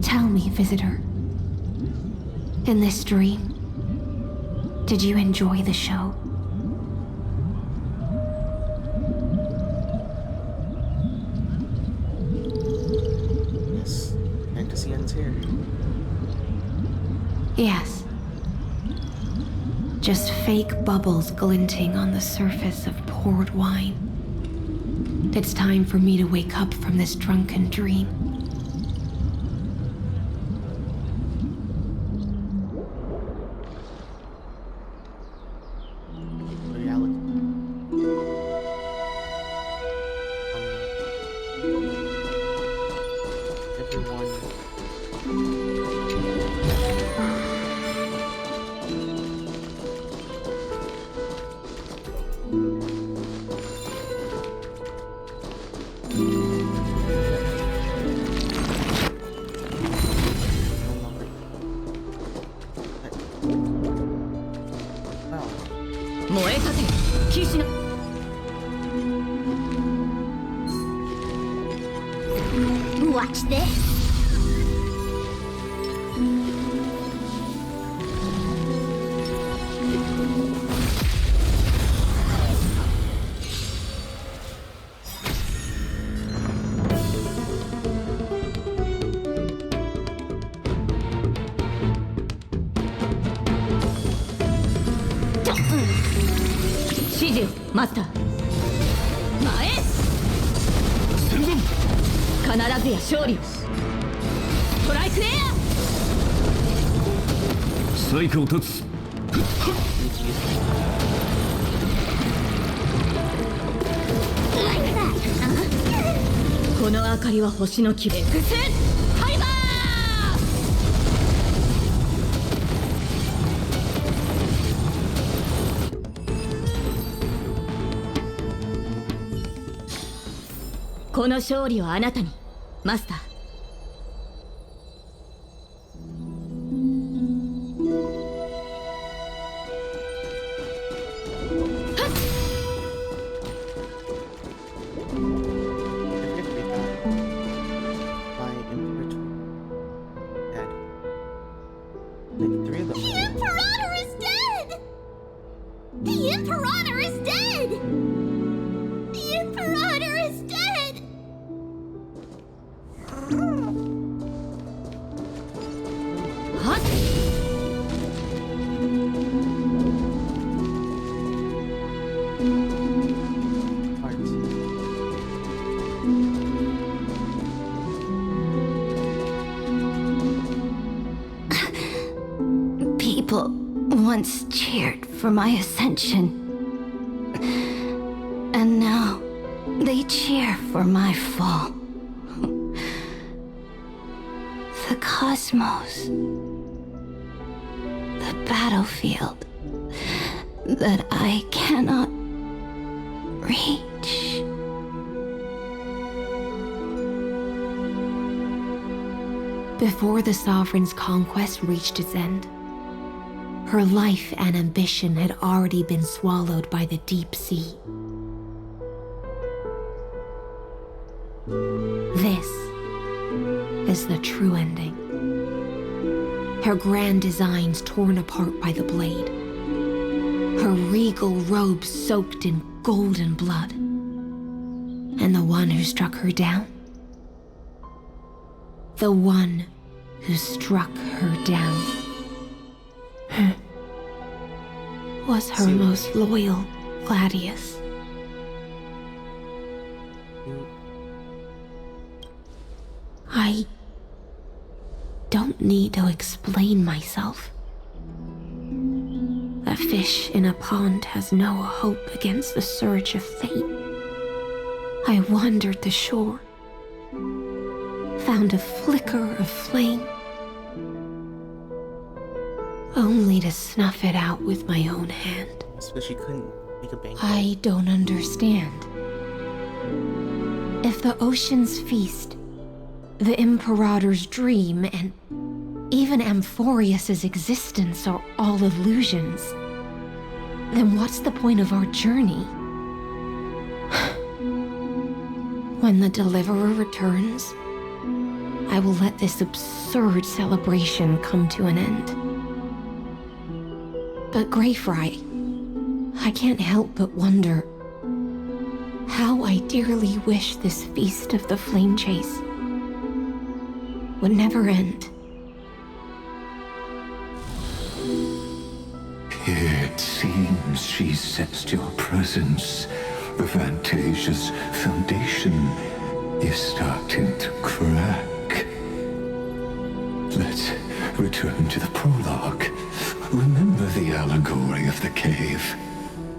Tell me, visitor, in this dream, did you enjoy the show? Fantasy ends here. Yes. Just fake bubbles glinting on the surface of poured wine. It's time for me to wake up from this drunken dream. Watch this.マスター前へ戦軍必ずや勝利をトライクレアサイクを立つこの明かりは星の希望Xハイバーこの勝利はあなたにマスターOnce cheered for my ascension, and now they cheer for my fall. The cosmos, the battlefield that I cannot reach. Before the Sovereign's conquest reached its end, her life and ambition had already been swallowed by the deep sea. This is the true ending. Her grand designs torn apart by the blade. Her regal robes soaked in golden blood. And the one who struck her down? The one who struck her down was her most loyal Gladius. I don't need to explain myself. A fish in a pond has no hope against the surge of fate. I wandered the shore, found a flicker of flame, only to snuff it out with my own hand. So she couldn't make a banquet. I don't understand. If the ocean's feast, the Imperator's dream, and even Amphorius's existence are all illusions, then what's the point of our journey? When the Deliverer returns, I will let this absurd celebration come to an end. But Greyfry, I can't help but wonder how I dearly wish this feast of the flame chase would never end. It seems she sensed your presence. The Fantasia's foundation is starting to crack. Let's return to the prologue. Remember the allegory of the cave?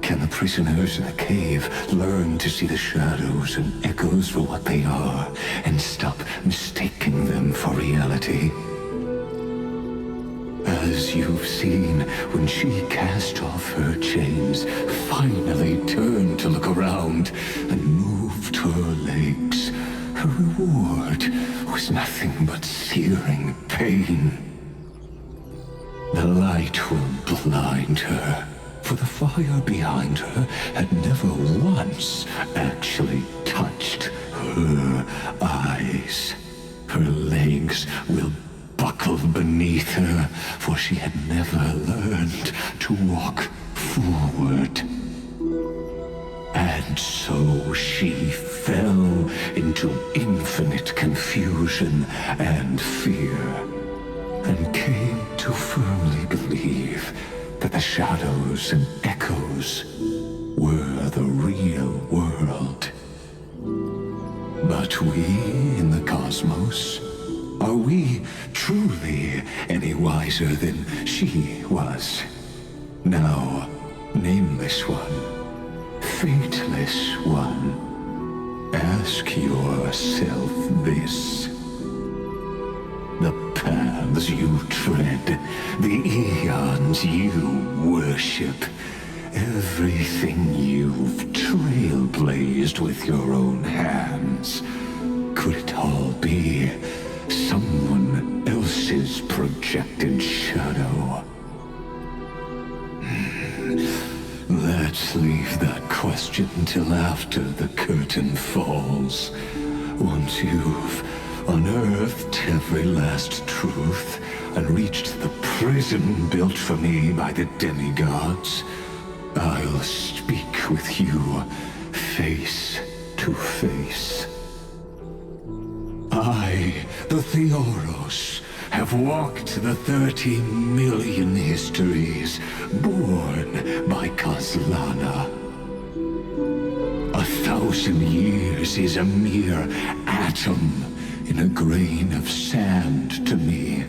Can the prisoners in the cave learn to see the shadows and echoes for what they are and stop mistaking them for reality? As you've seen, when she cast off her chains, finally turned to look around and moved her legs, her reward was nothing but searing pain. The light will blind her, for the fire behind her had never once actually touched her eyes. she had never learned to walk forward. And so she fell into infinite confusion and fear, and came to firmly believe that the shadows and echoes were the real world. But we in the cosmos, are we truly any wiser than she was? Now, nameless one, fateless one, ask yourself this. The paths you tread, the eons you worship, everything you've trailblazed with your own hands, could it all be someone else's projected shadow? Let's leave that question till after the curtain falls. Once you've unearthed every last truth and reached the prison built for me by the demigods, I'll speak with you face to face. I, the Theoros, have walked the 30 million histories born by Kozlana. 1,000 years is a mere atom in a grain of sand to me.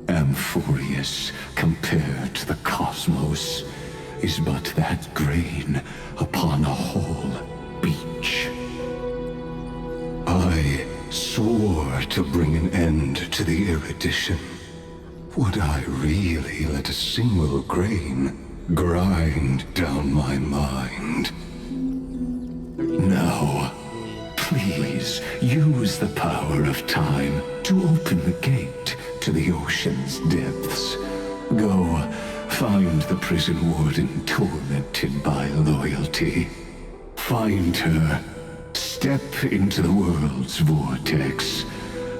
Amphorius, compared to the cosmos, is but that grain upon a whole beach. I swore to bring an end to the erudition. Would I really let a single grain grind down my mind? Now, please use the power of time to open the gate to the ocean's depths. Go, find the prison warden tormented by loyalty. Find her, step into the world's vortex,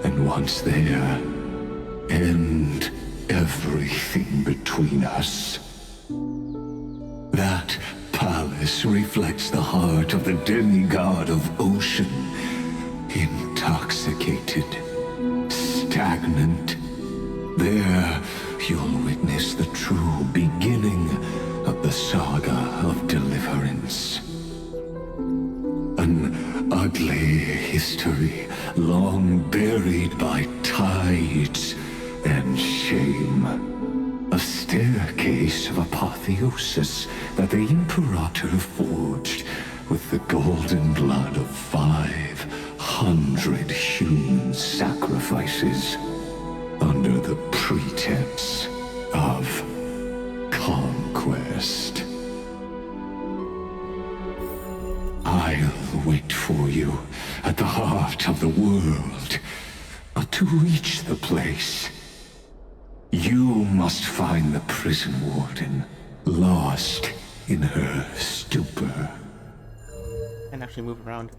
and once there, end everything between us. That palace reflects the heart of the demigod of ocean, intoxicated, stagnant. There, you'll witness the true beginning of the saga of deliverance. An ugly history, long buried by tides and shame. A staircase of apotheosis that the Imperator forged with the golden blood of 500 human sacrifices under the pretense of conquest. I'll wait for you at the heart of the world, but to reach the place, you must find the prison warden, lost in her stupor. And actually move around.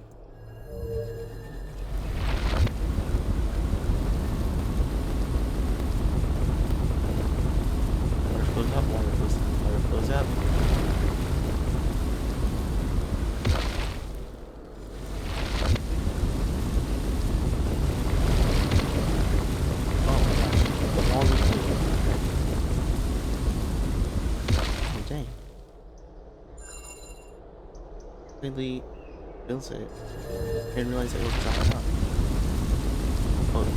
Water flows up, water flows up. Completely builds it. I didn't realize it was drying up.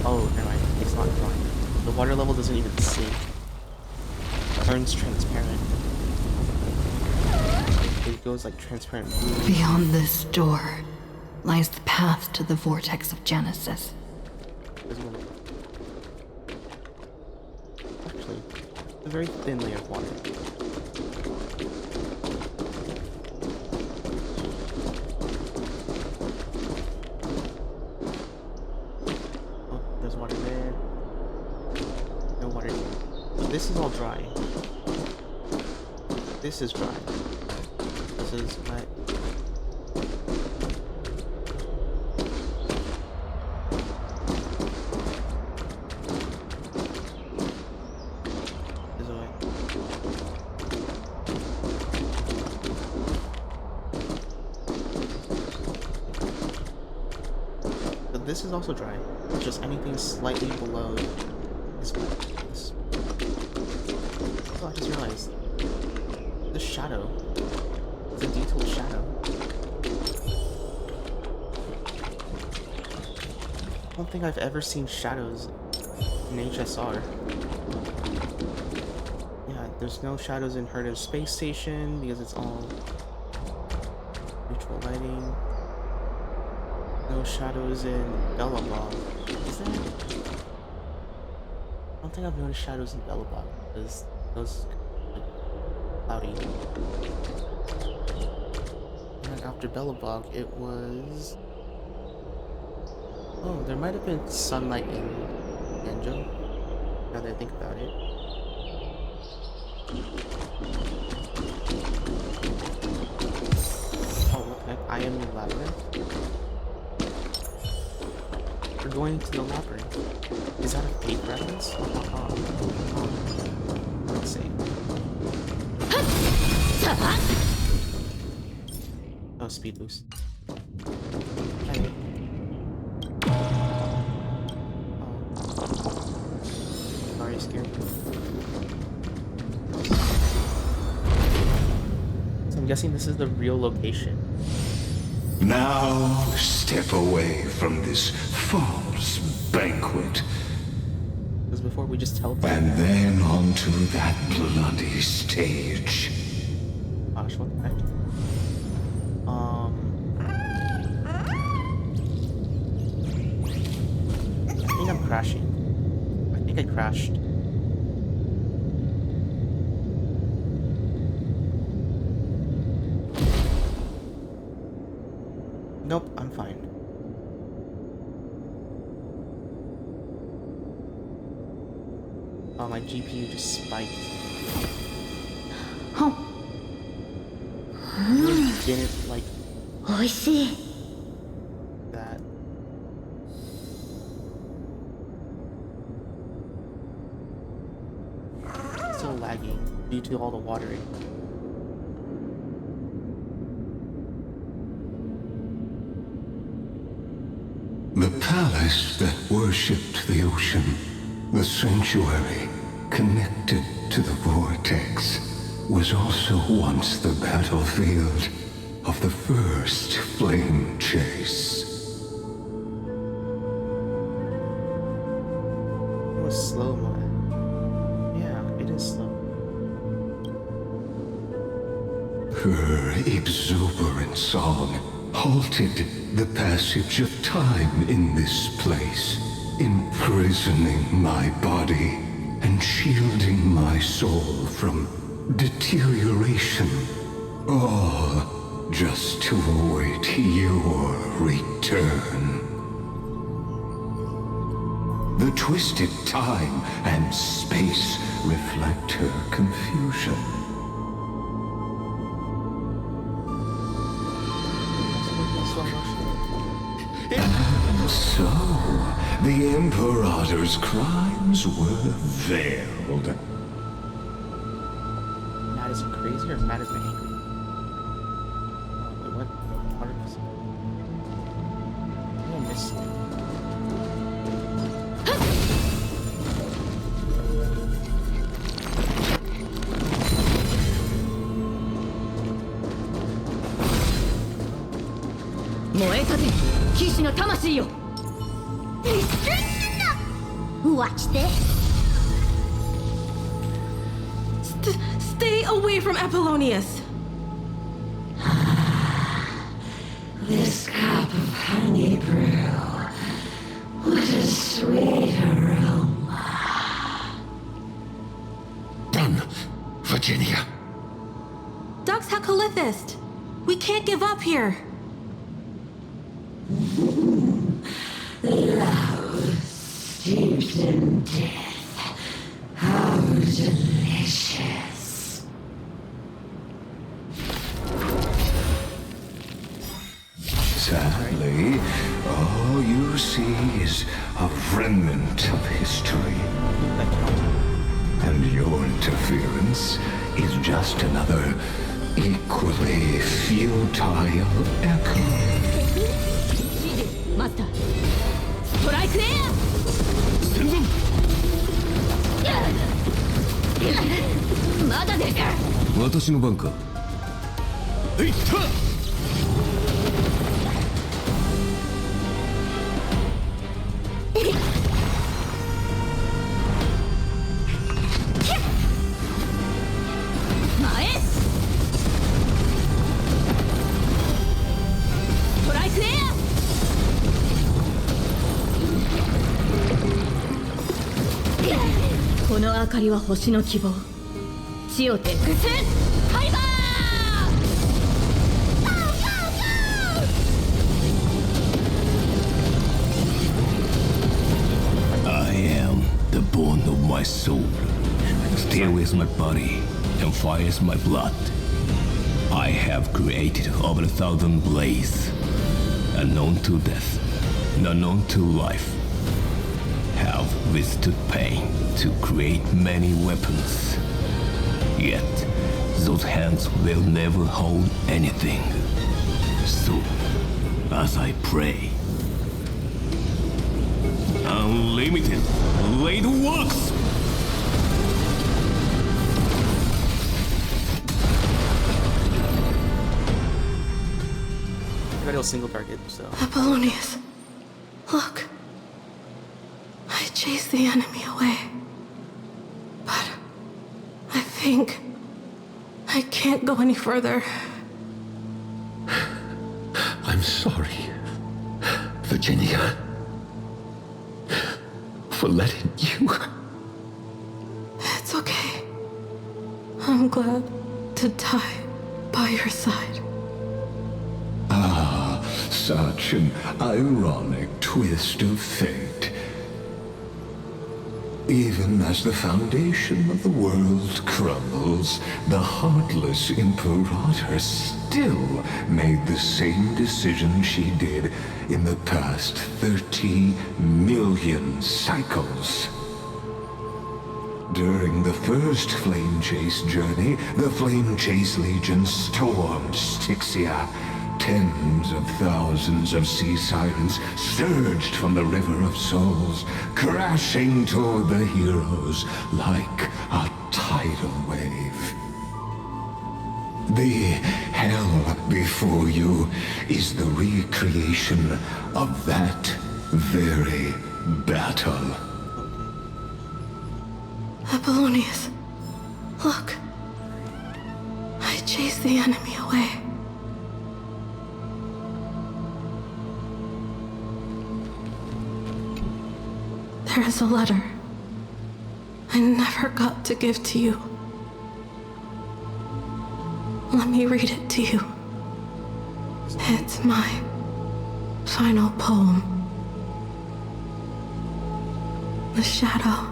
Oh, never mind. It's not drying. The water level doesn't even sink. It turns transparent. It goes like transparent blue. Beyond this door lies the path to the vortex of Genesis. Actually, it's a very thin layer of water. This is all dry. This is dry. This is wet. this is also dry. Just anything slightly below is wet. Oh, I just realized this shadow is a detailed shadow. I don't think I've ever seen shadows in HSR. Yeah, there's no shadows in Herta's space station because it's all neutral lighting. No shadows in Belobog. Is there? I don't think I've noticed shadows in Belobog because those like cloudy. And then after Belobog, it was. Oh, there might have been sunlight in Genjo. Now that I think about it. Oh, what the heck? I am in the labyrinth. We're going to the labyrinth. Is that a fake reference? Let's see. Oh, speed boost. Okay. Sorry, scared me. So I'm guessing this is the real location. Now step away from this false banquet. Because before we just teleported. And then onto that bloody stage. Gosh, what the heck? I think I'm crashing. I think I crashed. Nope, I'm fine. Oh, my GPU just spiked. Oh. Really didn't like I see. that. Still lagging due to all the watering. The palace that worshipped the ocean, the sanctuary connected to the vortex, was also once the battlefield of the first flame chase. It was slow, man. Yeah, it is slow. Her exuberant song halted the passage of time in this place, imprisoning my body and shielding my soul from deterioration, all just to await your return. The twisted time and space reflect her confusion. And so, the Imperator's crimes were veiled. Mad as in crazy or mad as in angry? Wait, what? What are this? Oh, I missed it. Watch this. Stay away from Apollonius. This cup of honey brew. What a sweet aroma. Done, Virginia. Dux Hakalithist. We can't give up here. Love steeped in death. How delicious. Sadly, all you see is a remnant of history. And your interference is just another equally futile echo. マスター私の番か。いった。この明かりは星の希望。地をてグスンカイバー。 I am the bone of my soul. Steel is my body, and fire is my blood. I have created over 1,000 blades, unknown to death, unknown to life. Have withstood pain to create many weapons. Yet, those hands will never hold anything. So, as I pray, unlimited blade works! I got a single target, so. Apollonius, look. I chased the enemy away. But I think I can't go any further. I'm sorry, Virginia, for letting you. It's okay. I'm glad to die by your side. Ah, such an ironic twist of fate. Even as the foundation of the world crumbles, the heartless Imperator still made the same decision she did in the past 30 million cycles. During the first Flame Chase journey, the Flame Chase Legion stormed Styxia. Tens of thousands of sea sirens surged from the River of Souls, crashing toward the heroes like a tidal wave. The hell before you is the recreation of that very battle. Apollonius, look. I chased the enemy away. There is a letter I never got to give to you. Let me read it to you. It's my final poem. The shadow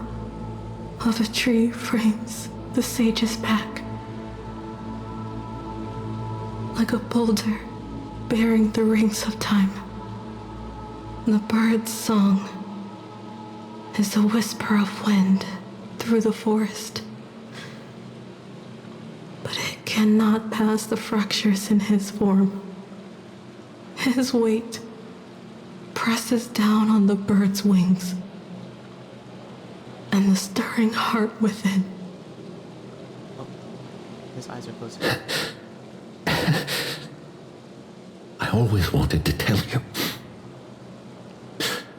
of a tree frames the sage's back, like a boulder bearing the rings of time. The bird's song is a whisper of wind through the forest, but it cannot pass the fractures in his form. His weight presses down on the bird's wings and the stirring heart within. Oh, his eyes are closed. I always wanted to tell you.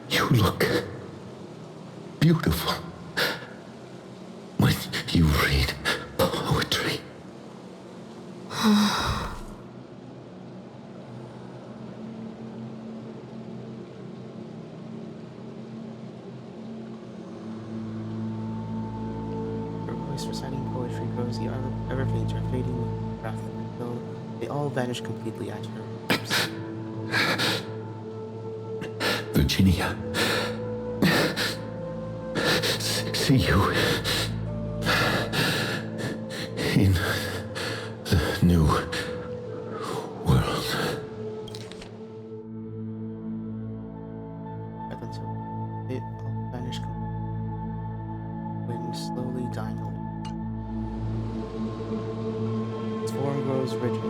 You look beautiful when you read poetry. Her voice reciting poetry grows ever fainter, fading with breath until they all vanish completely at her lips. Virginia, see you in the new world. Up until it all vanished completely. Wind slowly dying away. Its form grows rigid.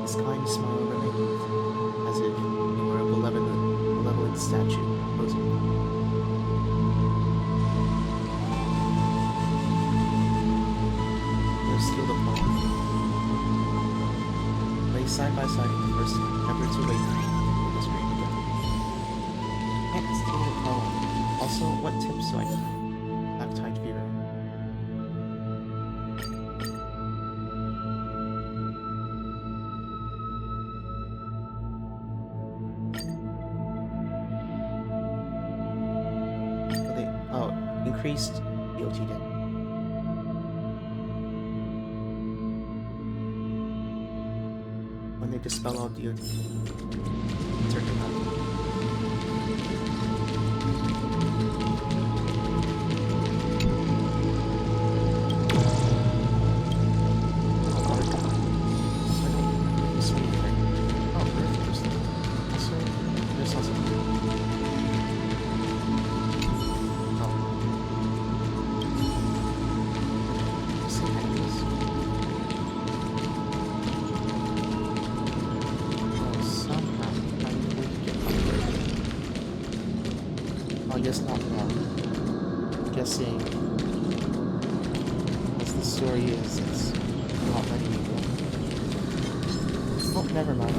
His kind smile remains, as if he were a benevolent statue posing. There's still the poem. side by side the first time, never too late for this dream again. Can't hesitate to call. Also, what tips do I need? Black Tide Fever. Increased DOT debt. When they dispel all DOT, insert your money. I guess not more. I'm guessing, as the story is, it's not letting me go. Oh, never mind.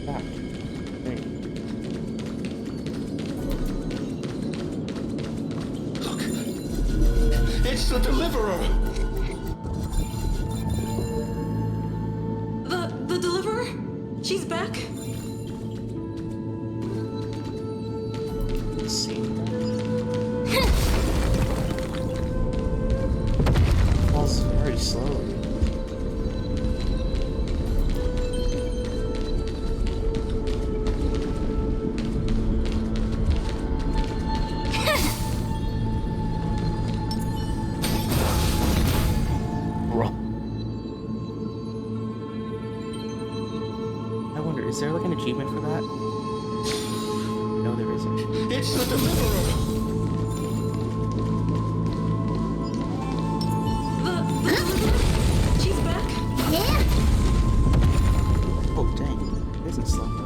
Back. There. It's the Deliverer! The Deliverer? She's back? Let's see. Falls very slowly. Is there like an achievement for that? No, there isn't. It's the Deliverer! She's back? Yeah! Oh, dang. It isn't slow motion.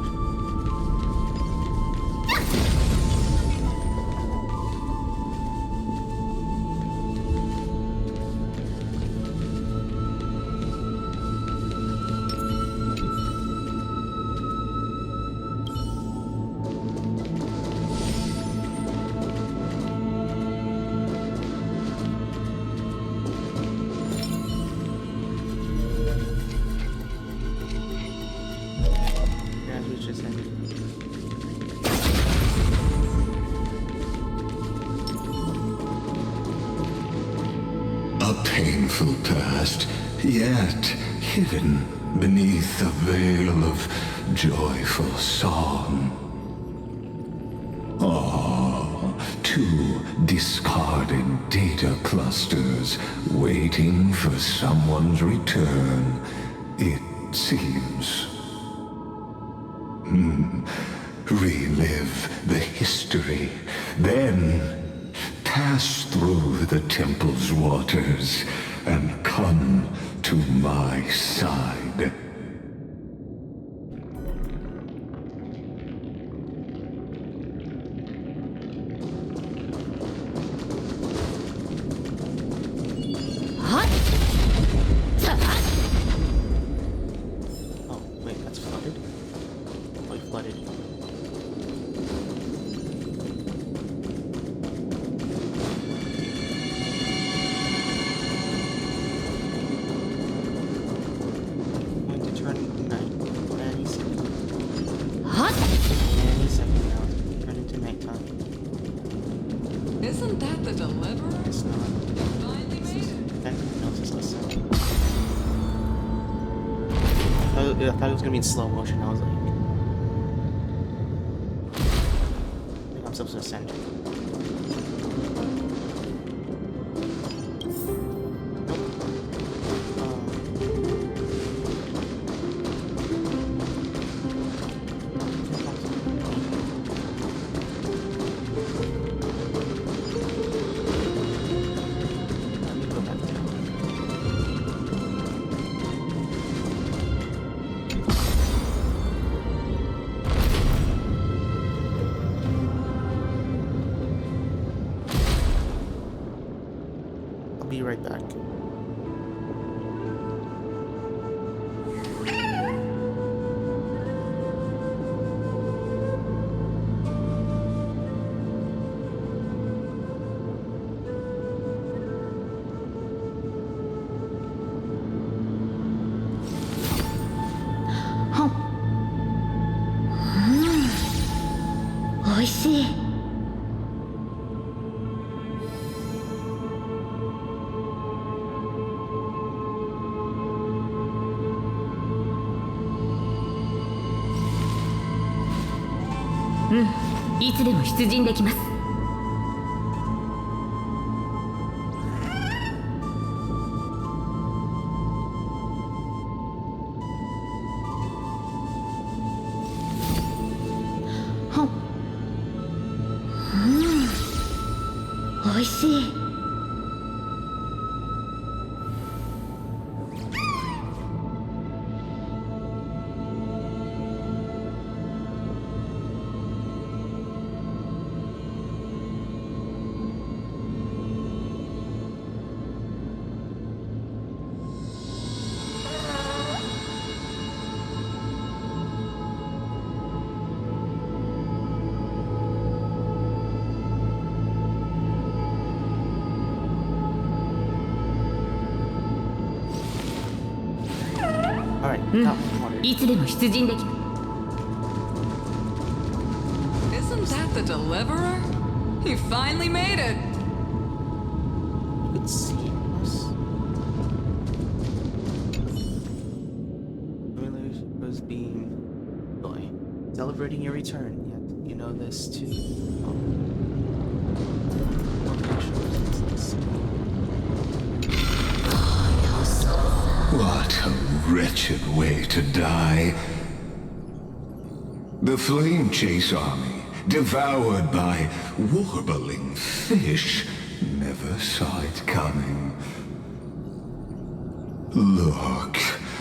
A painful past, yet hidden beneath a veil of joyful song. Ah, two discarded data clusters waiting for someone's return, it seems. Relive the history, then pass through the temple's waters and come to my side. Oh, wait, that's flooded? Oh, it flooded. Isn't that the Deliverer? It's not. Finally made it? Everything else is less sound. I thought it was gonna be in slow motion. I was like, I think I'm supposed to ascend. you right back. Mm. いつでも出陣できます。美味しい。いつでも出陣できます。 Isn't that the deliverer? He finally made it. You could see us. Family was being joy, celebrating your return. Yet you know this too. What a wretched way to die. The Flame Chase army, devoured by warbling fish, never saw it coming. Look,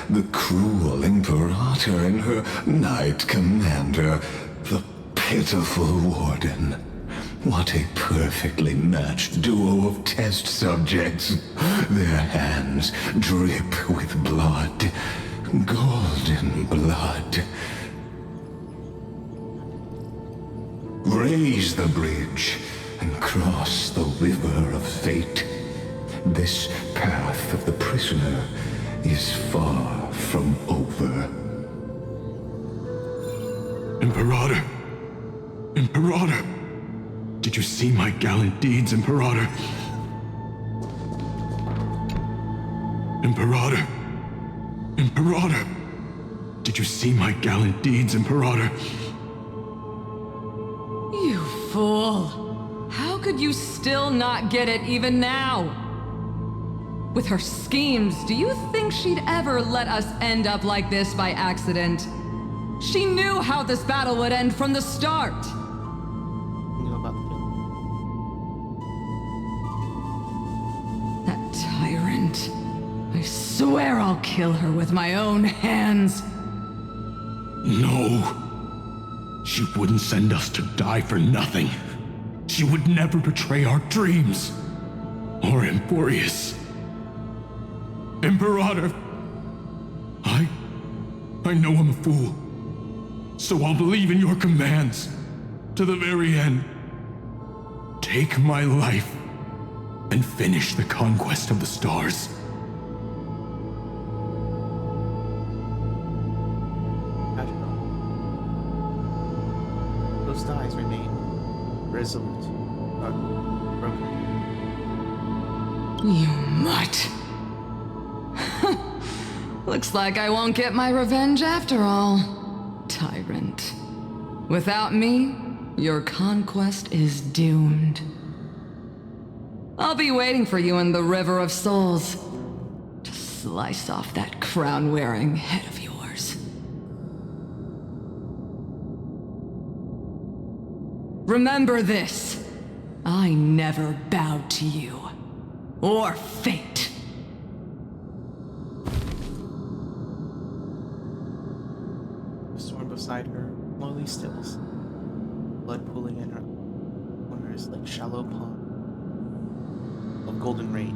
the cruel Imperator and her Knight Commander, the pitiful Warden. What a perfectly matched duo of test subjects. Their hands drip with blood. Golden blood. Raise the bridge and cross the river of fate. This path of the prisoner is far from over. Imperator! Imperator! Did you see my gallant deeds, Imperator? Imperator! Imperator! Did you see my gallant deeds, Imperator? You fool! How could you still not get it even now? With her schemes, do you think she'd ever let us end up like this by accident? She knew how this battle would end from the start! That tyrant. I swear I'll kill her with my own hands. No. She wouldn't send us to die for nothing. She would never betray our dreams. Or Emporius. Imperator. I know I'm a fool. So I'll believe in your commands. To the very end. Take my life. And finish the conquest of the stars. Those ties remain resolute, broken. You mutt. Looks like I won't get my revenge after all, tyrant. Without me, your conquest is doomed. I'll be waiting for you in the River of Souls to slice off that crown-wearing head of yours. Remember this. I never bowed to you. Or fate. The storm beside her slowly stills, blood pooling in her corners like shallow pond of golden rain.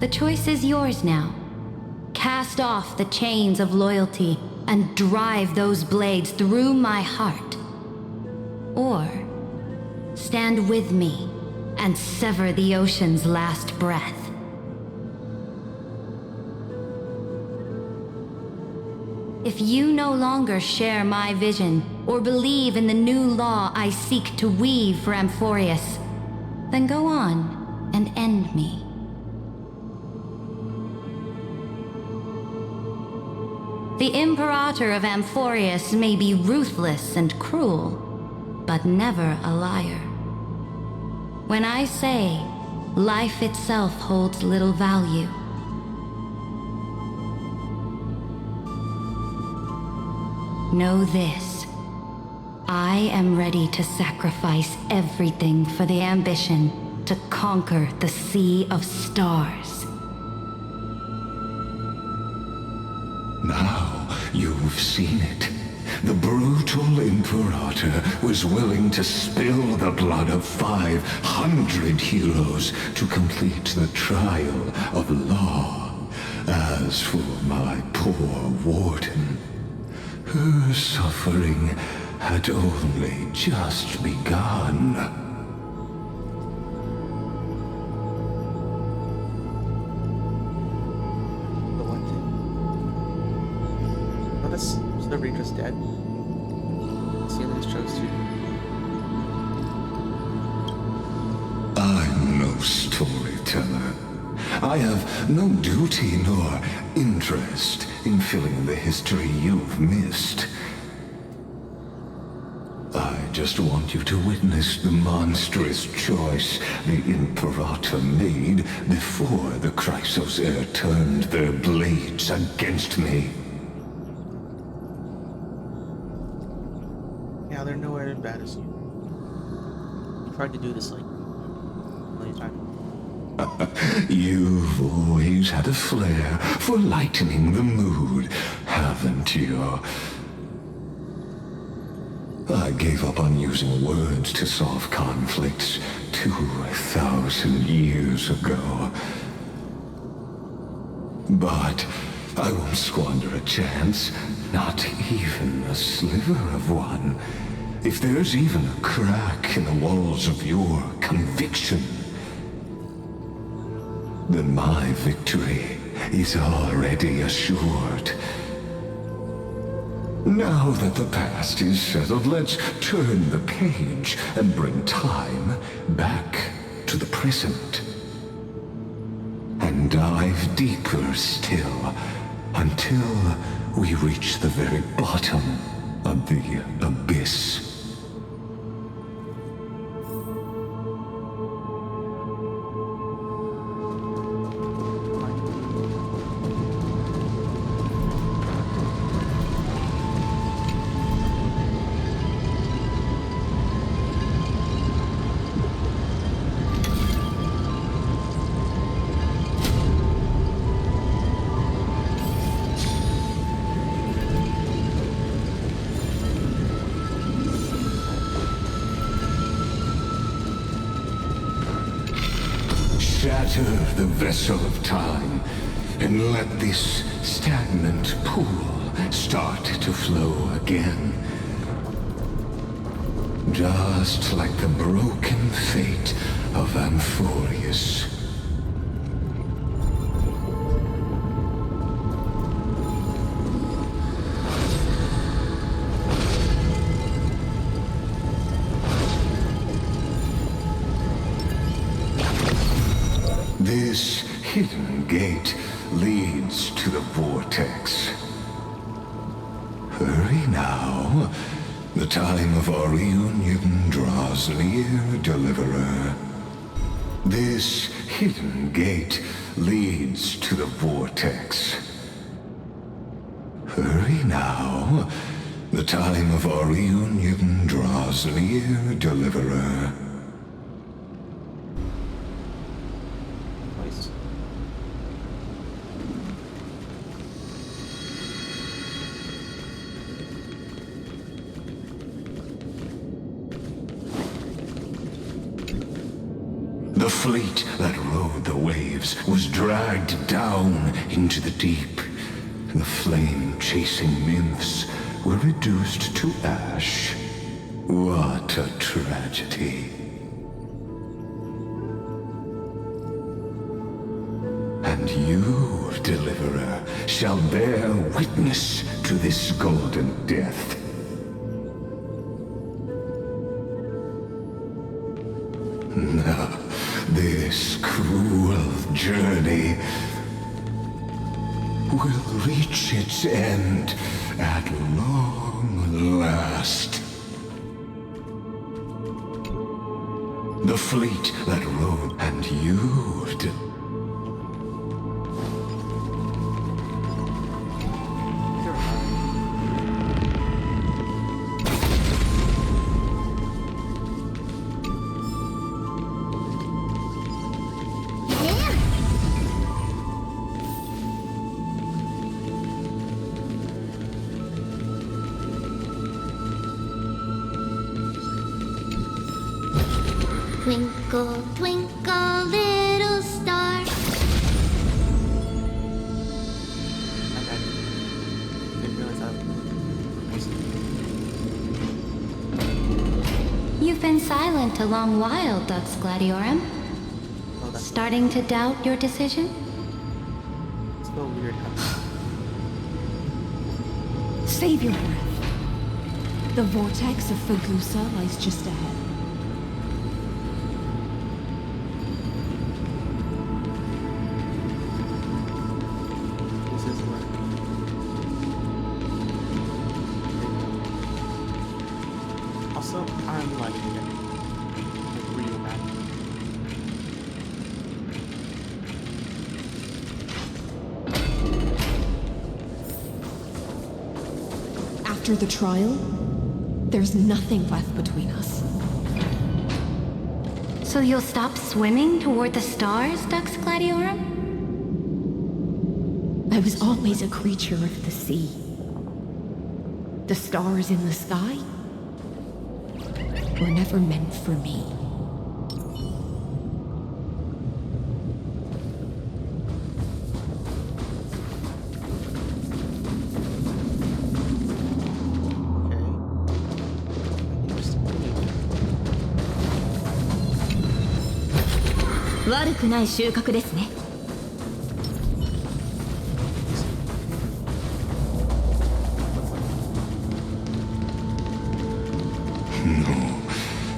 The choice is yours now. Cast off the chains of loyalty and drive those blades through my heart. Or stand with me and sever the ocean's last breath. If you no longer share my vision or believe in the new law I seek to weave for Amphorius, then go on and end me. The Imperator of Amphorius may be ruthless and cruel, but never a liar. When I say life itself holds little value, know this. I am ready to sacrifice everything for the ambition to conquer the Sea of Stars. Now you've seen it. The brutal Imperator was willing to spill the blood of 500 heroes to complete the trial of law. As for my poor warden, her suffering had only just begun. The one thing. Notice the Reader's dead. Celia's chose to. I'm no storyteller. I have no duty nor interest in filling the history you've missed. I just want you to witness the monstrous choice the Imperator made before the Chrysos Heir turned their blades against me. Yeah, they're nowhere as bad as you. You've tried to do this like a million times. You've always had a flair for lightening the mood, haven't you? I gave up on using words to solve conflicts 2,000 years ago. But I won't squander a chance, not even a sliver of one. If there's even a crack in the walls of your conviction, then my victory is already assured. Now that the past is settled, let's turn the page and bring time back to the present. And dive deeper still, until we reach the very bottom of the abyss. Shatter the vessel of time, and let this stagnant pool start to flow again. Just like the broken fate of Amphorius. This hidden gate leads to the vortex. Hurry now. The time of our reunion draws near, Deliverer. This hidden gate leads to the vortex. Hurry now. The time of our reunion draws near, Deliverer. The fleet that rode the waves was dragged down into the deep. The flame-chasing nymphs were reduced to ash. What a tragedy. And you, Deliverer, shall bear witness to this golden death. Now, this cruel journey will reach its end at long last. The fleet that rode and you did. Twinkle, twinkle, little star. Didn't realize that. You've been silent a long while, Dux Gladiorum. Starting to doubt your decision? It's so weird. Save your breath. The vortex of Fagusa lies just ahead. Also, I'm liking it. Like real bad. After the trial, there's nothing left between us. So you'll stop swimming toward the stars, Dux Gladiorum? I was always a creature of the sea. The stars in the sky were never meant for me.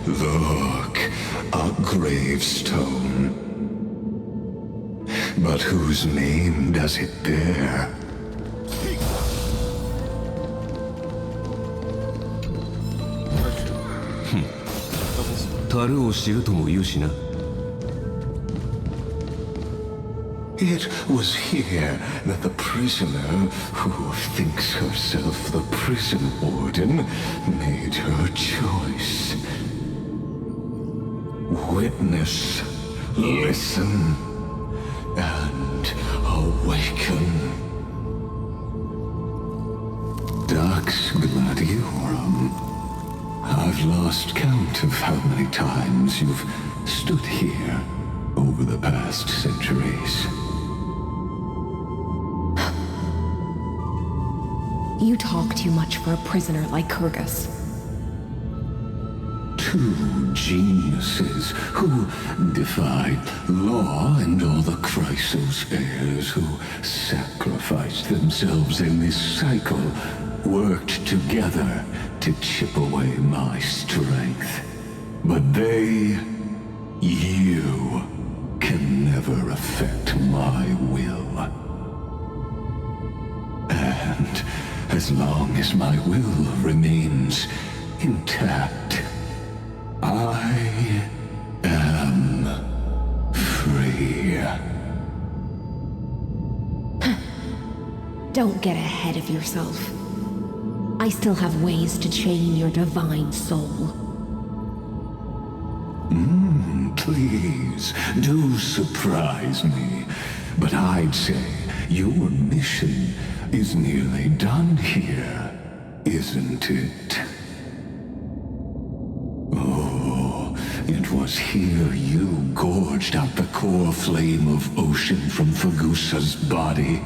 Look, a gravestone. But whose name does it bear? It was here that the prisoner, who thinks herself the prison warden, made her choice. Witness, listen, and awaken. Dux Gladiorum, I've lost count of how many times you've stood here over the past centuries. You talk too much for a prisoner like Kurgus. Two geniuses who defied law and all the Chrysos heirs who sacrificed themselves in this cycle worked together to chip away my strength. But they, you, can never affect my will. And as long as my will remains intact, I am free. Don't get ahead of yourself. I still have ways to chain your divine soul. Please, do surprise me. But I'd say your mission is nearly done here, isn't it? Oh, it was was here you gorged out the core flame of ocean from Fagusa's body.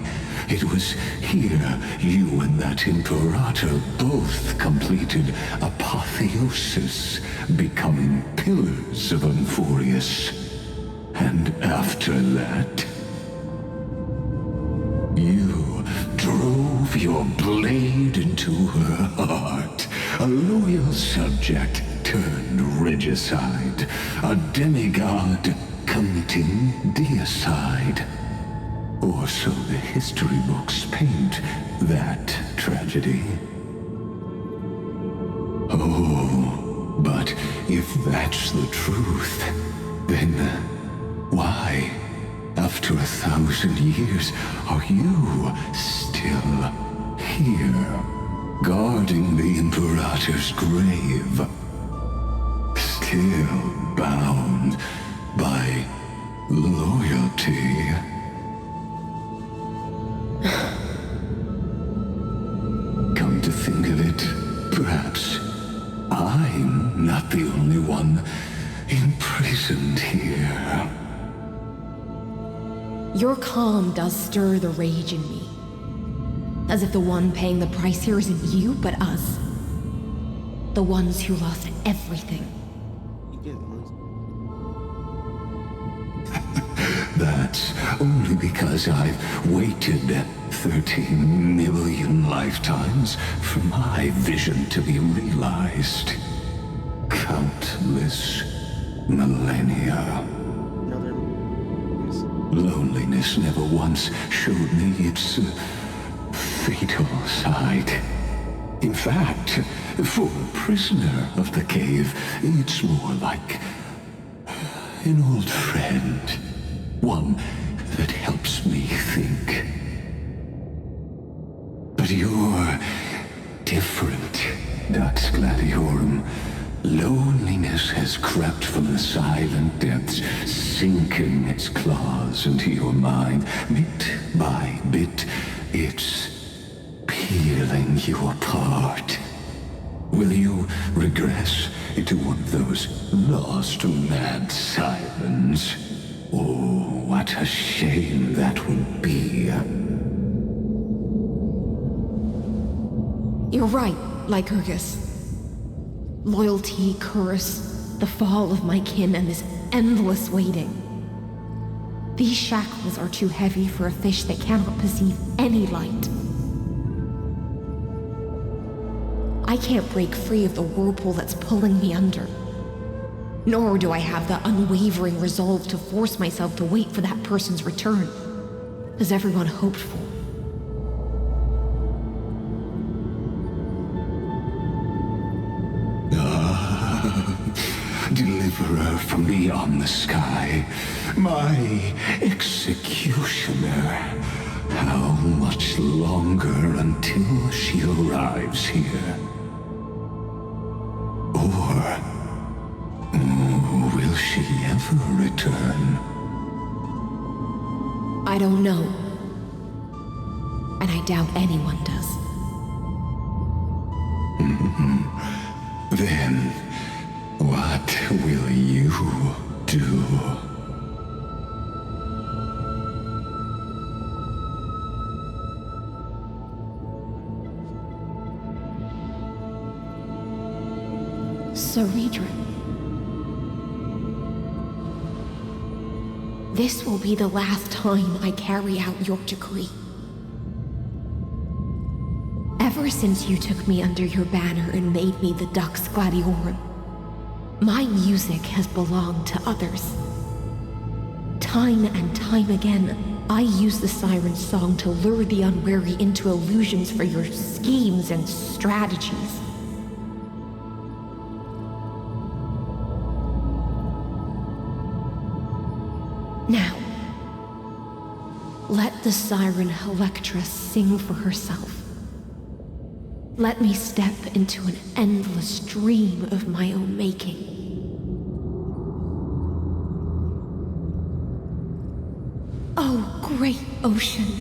It was here you and that Imperator both completed apotheosis, becoming pillars of Amphorius. And after that, you drove your blade into her heart, a loyal subject turned regicide, a demigod committing deicide. Or so the history books paint that tragedy. Oh, but if that's the truth, then why, after 1,000 years, are you still here, guarding the Imperator's grave? Still bound by loyalty? Come to think of it, perhaps I'm not the only one imprisoned here. Your calm does stir the rage in me. As if the one paying the price here isn't you, but us. The ones who lost everything. That's only because I've waited 13 million lifetimes for my vision to be realized. Countless millennia. Loneliness never once showed me its fatal side. In fact, for a prisoner of the cave, it's more like an old friend. One that helps me think. But you're different, Dux Gladiorum. Loneliness has crept from the silent depths, sinking its claws into your mind. Bit by bit, it's peeling you apart. Will you regress into one of those lost mad sirens? Oh, what a shame that would be. You're right, Lycurgus. Loyalty, curse, the fall of my kin, and this endless waiting. These shackles are too heavy for a fish that cannot perceive any light. I can't break free of the whirlpool that's pulling me under. Nor do I have the unwavering resolve to force myself to wait for that person's return, as everyone hoped for. Deliverer from beyond the sky, my executioner. How much longer until she arrives here? Or will she ever return? I don't know. And I doubt anyone does. Then, what will you do? Ceredrin. This will be the last time I carry out your decree. Ever since you took me under your banner and made me the Dux Gladiorum, my music has belonged to others. Time and time again, I use the siren song to lure the unwary into illusions for your schemes and strategies. Now, let the siren Electra sing for herself. Let me step into an endless dream of my own making. Oh, great ocean.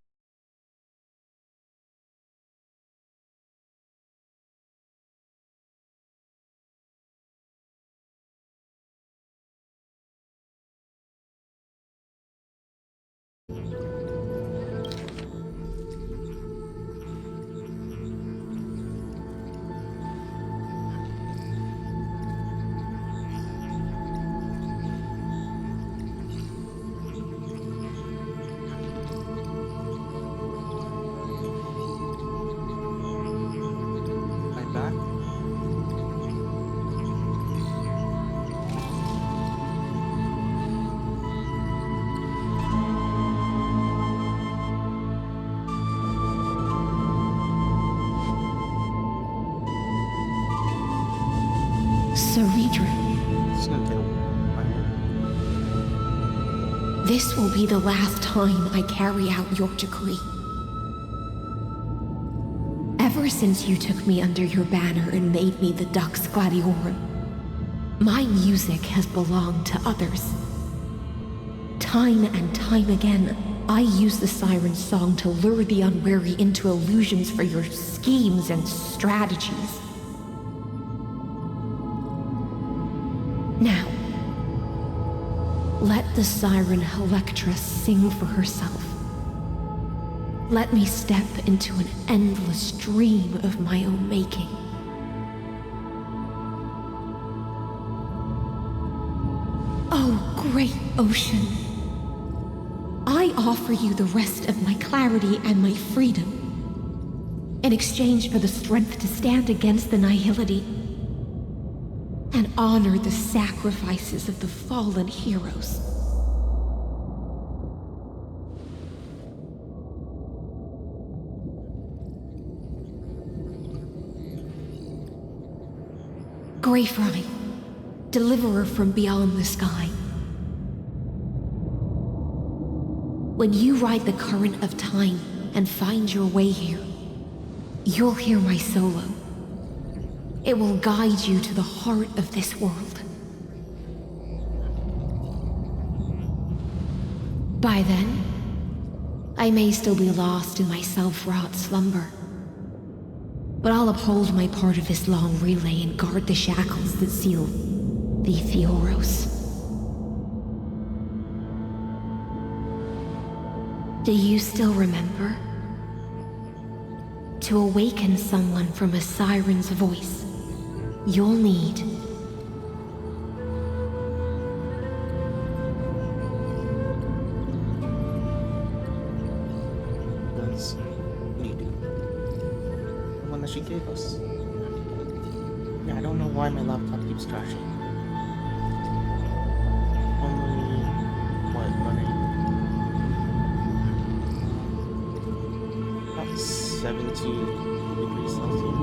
Ceredra. It's gonna get This will be the last time I carry out your decree. Ever since you took me under your banner and made me the Dux Gladiorum, my music has belonged to others. Time and time again, I use the siren song to lure the unwary into illusions for your schemes and strategies. Now, let the siren Electra sing for herself. Let me step into an endless dream of my own making. Oh, great ocean. I offer you the rest of my clarity and my freedom in exchange for the strength to stand against the nihility and honor the sacrifices of the fallen heroes. Greyfry, deliverer from beyond the sky. When you ride the current of time and find your way here, you'll hear my solo. It will guide you to the heart of this world. By then, I may still be lost in my self-wrought slumber, but I'll uphold my part of this long relay and guard the shackles that seal the Theoros. Do you still remember? To awaken someone from a siren's voice, you'll need the one that she gave us. Yeah, I don't know why my laptop keeps crashing. Only what, running about 17 degrees Celsius.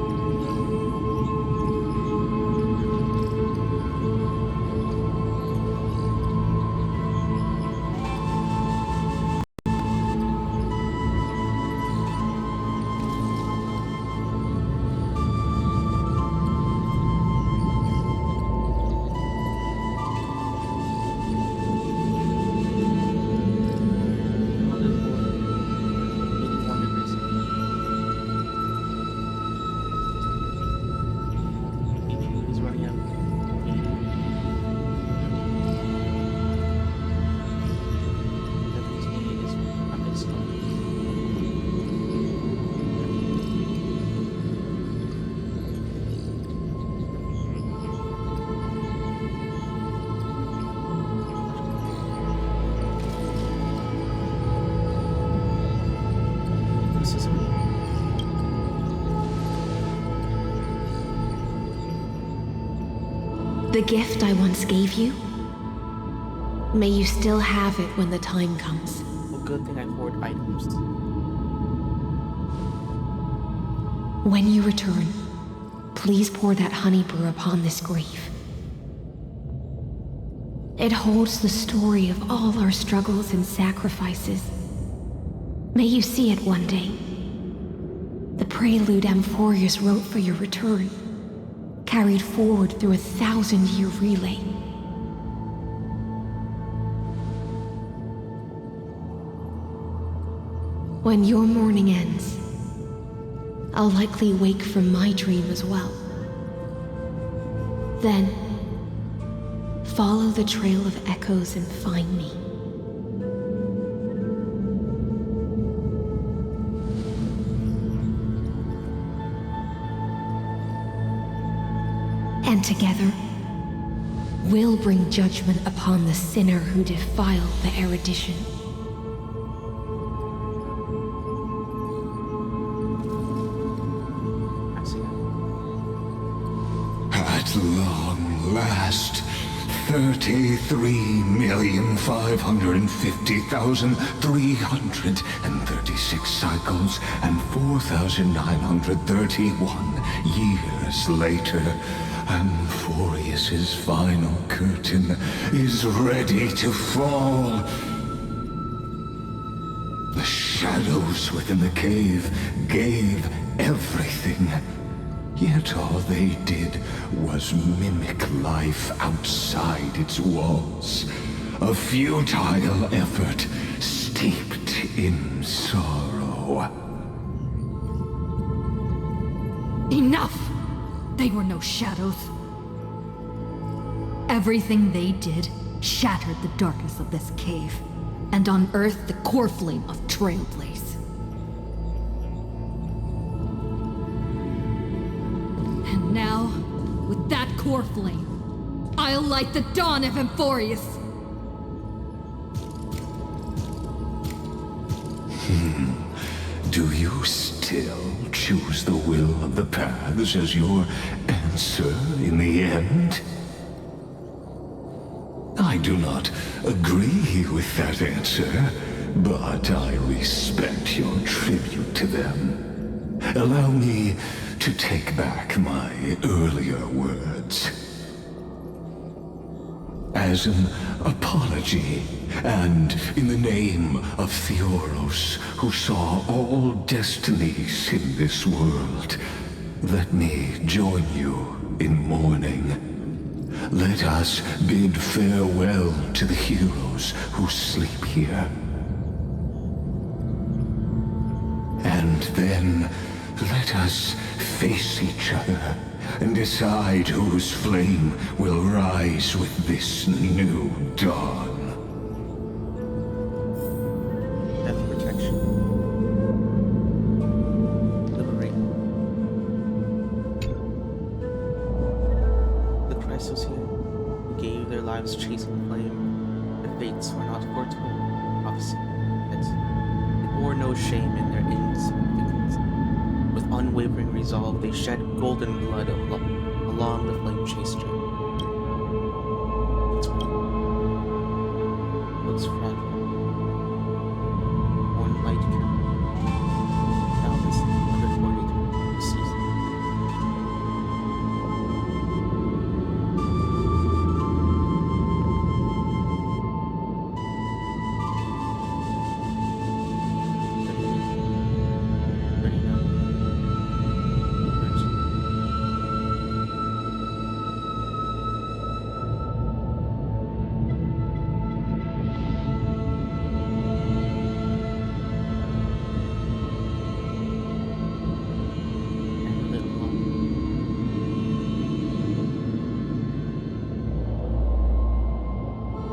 the gift I once gave you. May you still have it when the time comes. Well, good thing I hoard items. When you return, please pour that honey brew upon this grave. It holds the story of all our struggles and sacrifices. May you see it one day. The prelude Amphorius wrote for your return, carried forward through a 1,000-year relay. When your mourning ends, I'll likely wake from my dream as well. Then, follow the trail of echoes and find me. And together, we'll bring judgment upon the sinner who defiled the erudition. At long last, 33,550,336 cycles and 4,931 years later, Amphorius's final curtain is ready to fall. The shadows within the cave gave everything. Yet all they did was mimic life outside its walls. A futile effort steeped in sorrow. Enough! They were no shadows. Everything they did shattered the darkness of this cave and unearthed the core flame of Trailblaze. And now, with that core flame, I'll light the dawn of Amphorius! Do you still choose the will of the paths as your answer in the end? I do not agree with that answer, but I respect your tribute to them. Allow me to take back my earlier words. As an apology, and in the name of Theoros, who saw all destinies in this world, let me join you in mourning. Let us bid farewell to the heroes who sleep here. And then let us face each other and decide whose flame will rise with this new dawn. Death protection. Liberate. The Chrysos here, who gave their lives chasing flame, their fates were not foretold. Prophecy. Yet they bore no shame in their insignificance. With unwavering resolve, they shed golden blood along the flame chase journey. It's weak. Looks fragile. Born light count. Now this 143 season.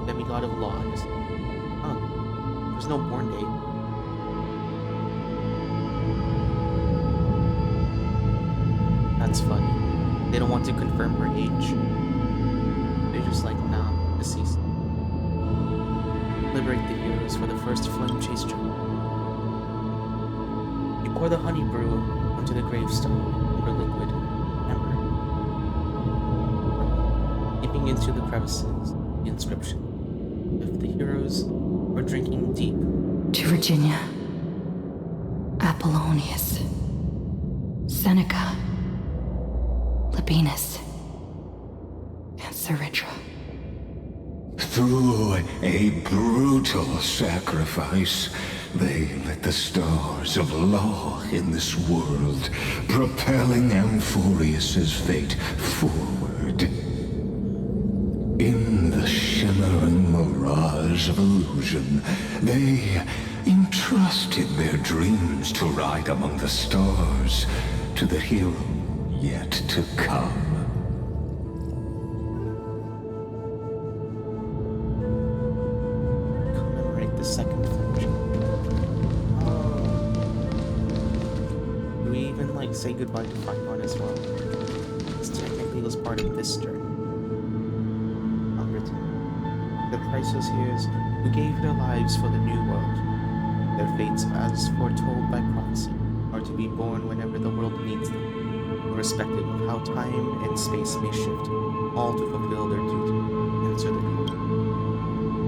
Demigod of laws. Oh, there's no born date. That's funny. They don't want to confirm her age. They're just like, nah, deceased. Liberate the heroes for the first flame chase journey. You pour the honey brew onto the gravestone over liquid ember. Leaping into the crevices, the inscription. If the heroes were drinking deep. To Virginia, Apollonius, Seneca, Labienus, and Saritra. Through a brutal sacrifice, they lit the stars of law in this world, propelling Amphorius's fate forward. In the shimmering mirage of illusion, they entrusted their dreams to ride among the stars to the hero yet to come. Commemorate the second flame. Do we even say goodbye to Fine as well? This technically was part of this journey. The Chrysos heroes who gave their lives for the new world. Their fates, as foretold by prophecy, are to be born whenever the world needs them, irrespective of how time and space may shift, all to fulfill their duty, answer the call.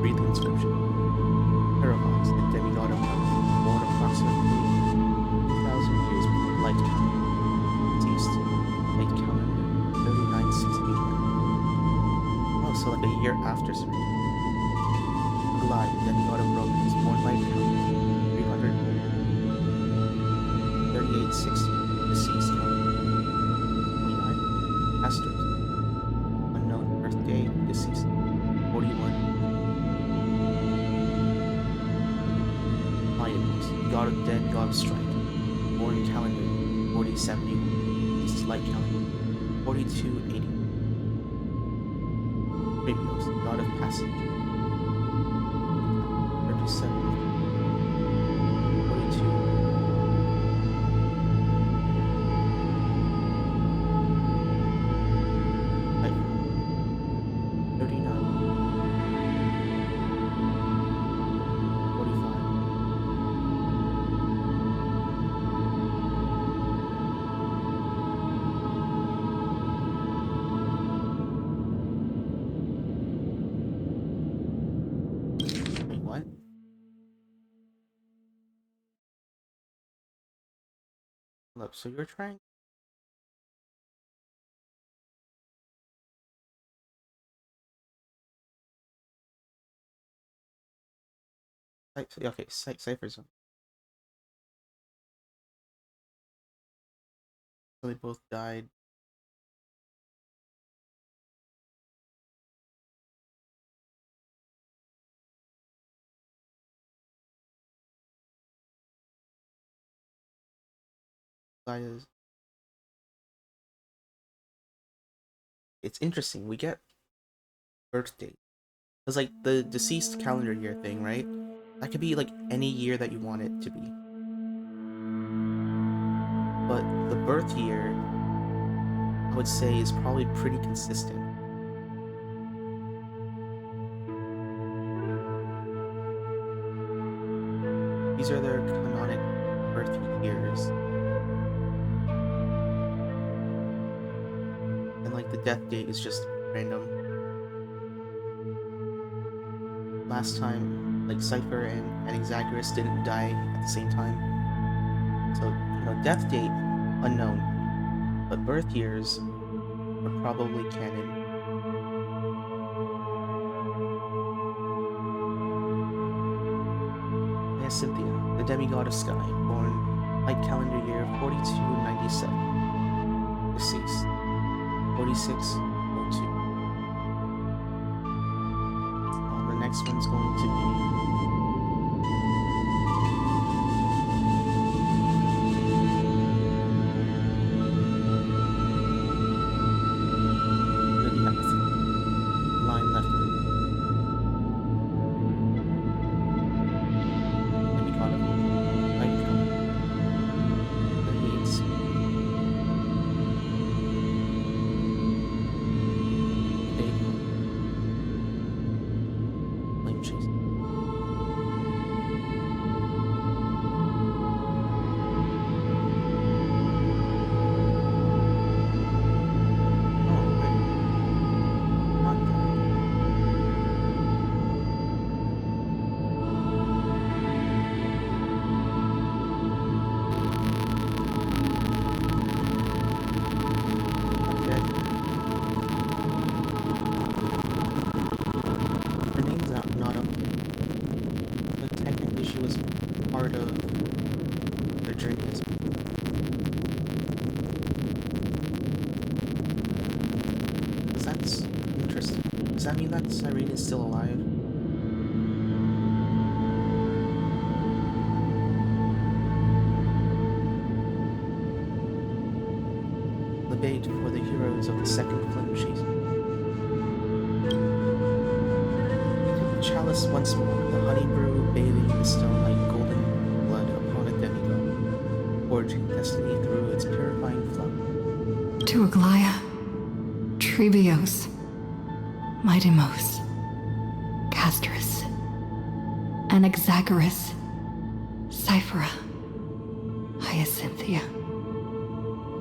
Read the inscription. Paradox, the demigod of love, born approximately 2,000 years before light calendar. Deceased, light calendar, 3960. year after surrender. Glide, the demigod of Rome, is born by count 33860, deceased count 29, Asters, unknown birthday, deceased 41, Lions, god of dead, god of strife, born calendar 4071, deceased light calendar 4280. Trailblaze, god of passage 37, 42. Light, 39, 45. Wait, what? Hold up, so you're trying? Okay, Cypher Zone. So they both died. Guys, it's interesting. We get birth date. It's like the deceased calendar year thing, right? That could be like any year that you want it to be. But the birth year, I would say, is probably pretty consistent. These are their canonic birth years. And like the death date is just random. Last time, like Cypher and Exagerous didn't die at the same time. So, death date, unknown. But birth years are probably canon. Yeah, Cynthia, the demigod of sky, born light calendar year 4297. Deceased 4602. The next one's going to be line left. Demigod of light count. That means flame chase. Her name's not up here, but technically she was part of the journey as well. That's interesting. Does that mean that Cyrene is still alive? The bait for the heroes of the second flame chase. Chalice once more, the honey brew bathing the stone like golden blood upon a demigod, forging destiny through its purifying flow. To Aglaya, Trebios, Midimos, Castris, Anaxagoras, Cyphera, Hyacinthia.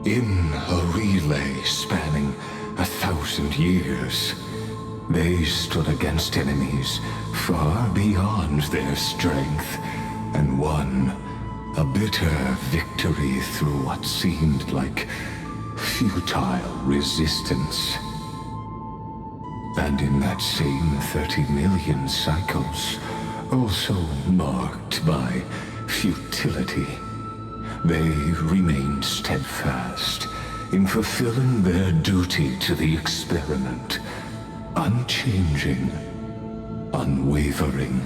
In a relay spanning 1,000 years, they stood against enemies far beyond their strength and won a bitter victory through what seemed like futile resistance. And in that same 30 million cycles, also marked by futility, they remained steadfast in fulfilling their duty to the experiment, unchanging, unwavering.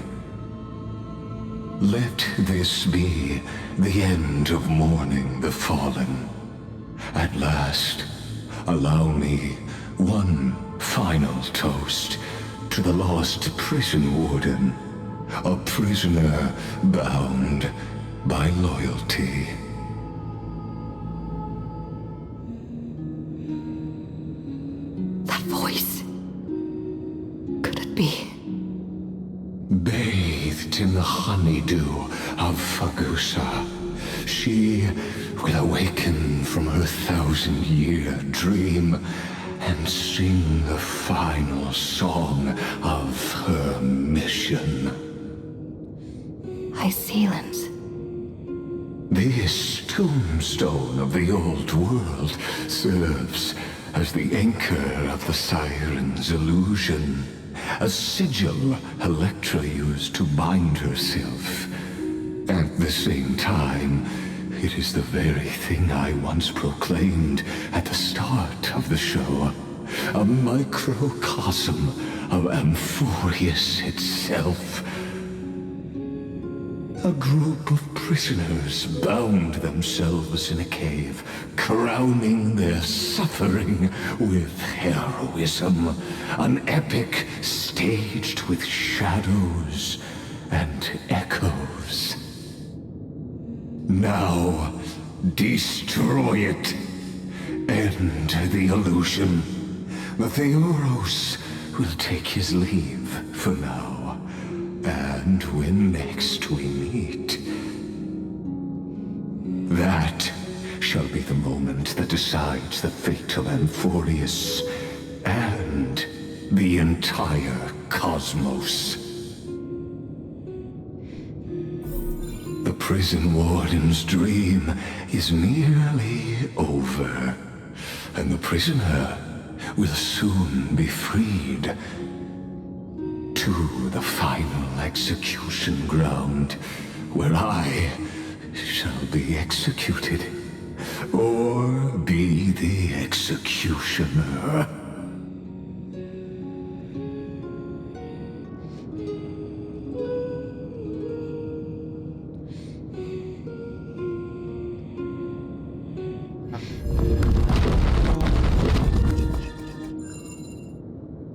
Let this be the end of mourning the fallen. At last, allow me one final toast to the lost prison warden, a prisoner bound by loyalty. That voice. Could it be? Bathed in the honeydew of Fagusa, she will awaken from her 1,000-year dream and sing the final song of her mission. Icelands. This tombstone of the old world serves as the anchor of the siren's illusion, a sigil Electra used to bind herself. At the same time, it is the very thing I once proclaimed at the start of the show, a microcosm of Amphorius itself. A group of prisoners bound themselves in a cave, crowning their suffering with heroism. An epic staged with shadows and echoes. Now, destroy it. End the illusion. The Theoros will take his leave for now. And when next we meet, that shall be the moment that decides the fate of Amphorius and the entire cosmos. The prison warden's dream is nearly over, and the prisoner will soon be freed. To the final execution ground, where I shall be executed, or be the executioner.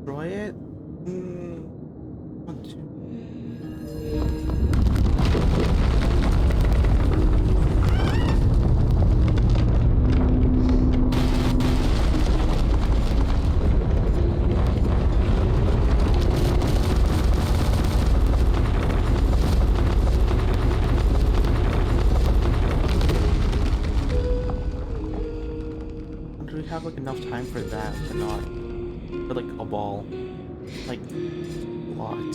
Destroy it? Do we have like enough time for that or not? For like a ball. Like a lot.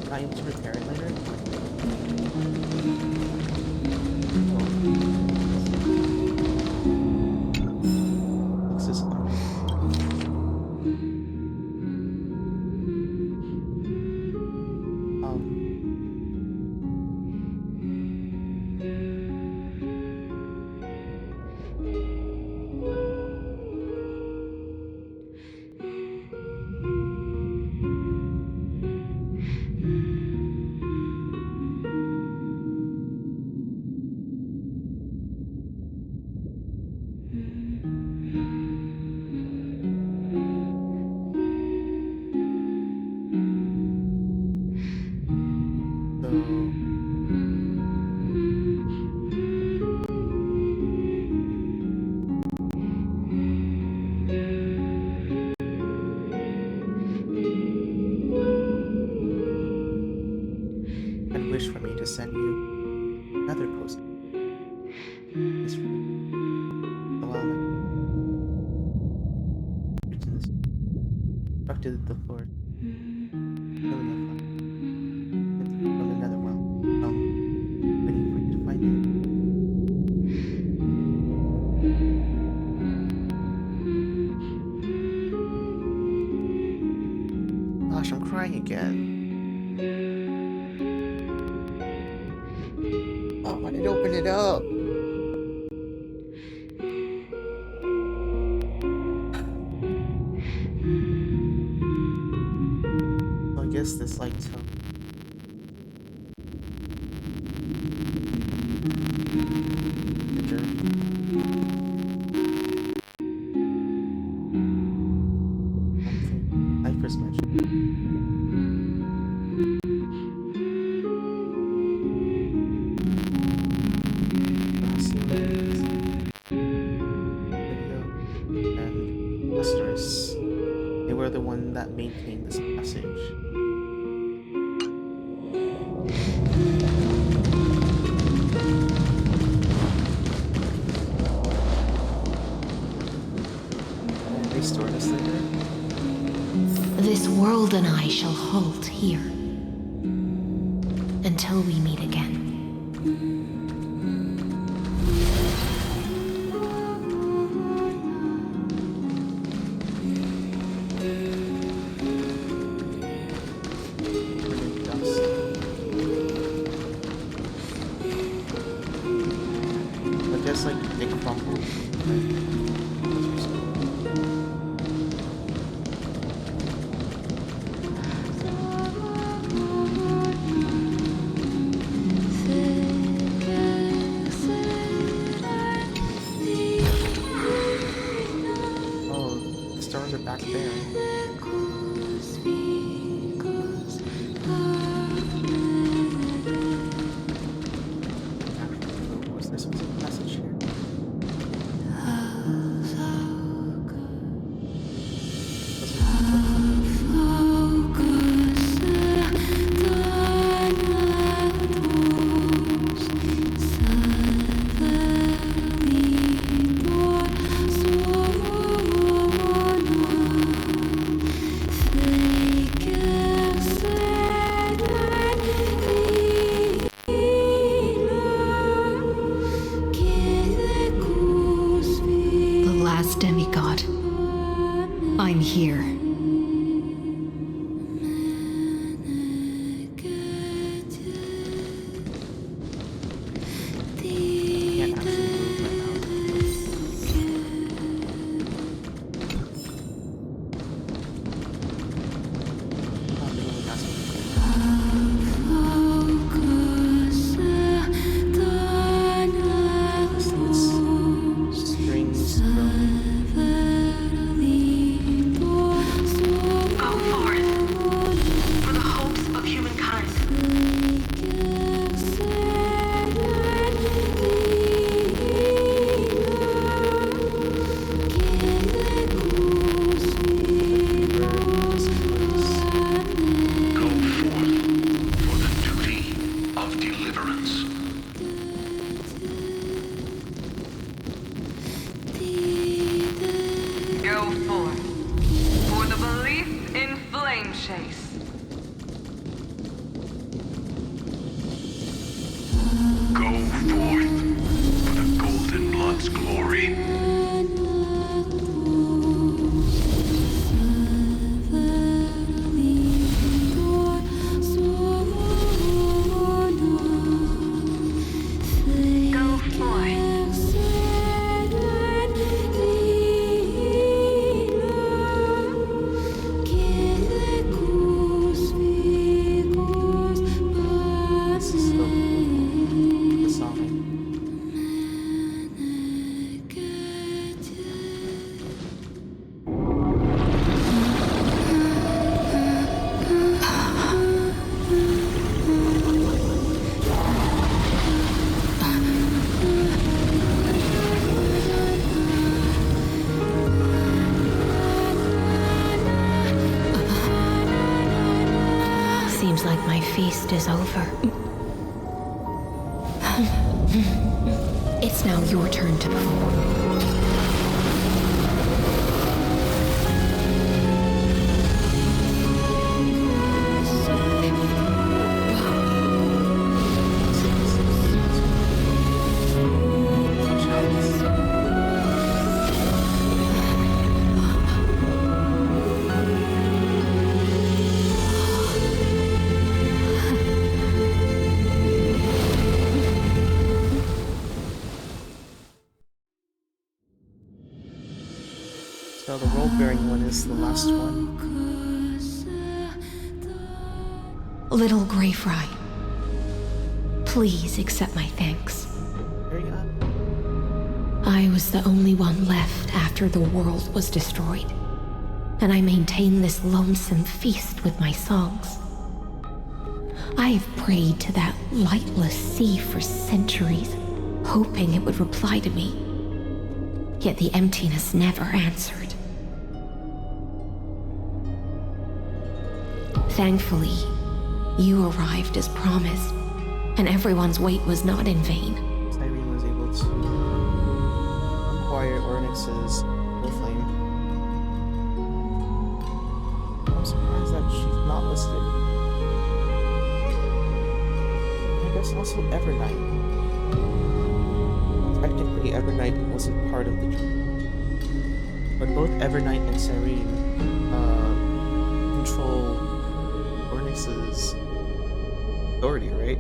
Am I able to repair it later? What's this on? Wish for me to send you another post. This allow me. Written this. Talk to the floor. Really have fun. It's from another well. Waiting for you to find it. gosh, I'm crying again. Oh, why did it open it up? So I guess this like Hyper's mentioned. And Asterisk. They were the one that maintained this passage. And they stored us there. This world and I shall halt here until we meet again. But there's like they crumble. Oh, the stars are back there. Was there some message here? The last demigod. I'm here. Can't actually move right now. Oh, they really got some strings from Go forth for the hopes of humankind. Go forth for the duty of deliverance. Go forth for the belief in flame chase. Go forth for the Golden Blood's glory. Go forth. this is the song. Seems like my feast is over. It's now your turn to perform. bearing one is the last one. Little Grey Fry, please accept my thanks. There you go. I was the only one left after the world was destroyed, and I maintained this lonesome feast with my songs. I have prayed to that lightless sea for centuries, hoping it would reply to me. Yet the emptiness never answered. Thankfully, you arrived as promised, and everyone's wait was not in vain. Cyrene was able to acquire Ornyx's flame. I'm surprised that she's not listed. I guess also Evernight. Technically, Evernight wasn't part of the dream, but both Evernight and Cyrene control Ornyx's authority, right?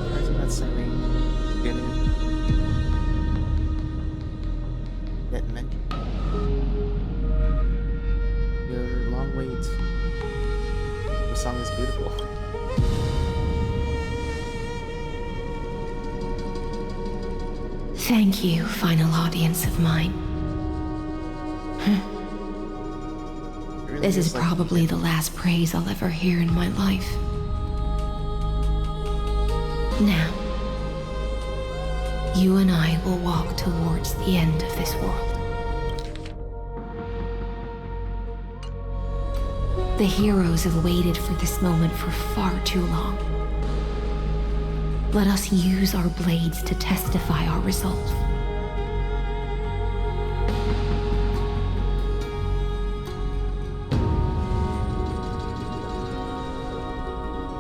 Surprising that Cyrene didn't get mentioned. Your long wait. The song is beautiful. Thank you, final audience of mine. This is probably the last praise I'll ever hear in my life. Now, you and I will walk towards the end of this world. The heroes have waited for this moment for far too long. Let us use our blades to testify our resolve.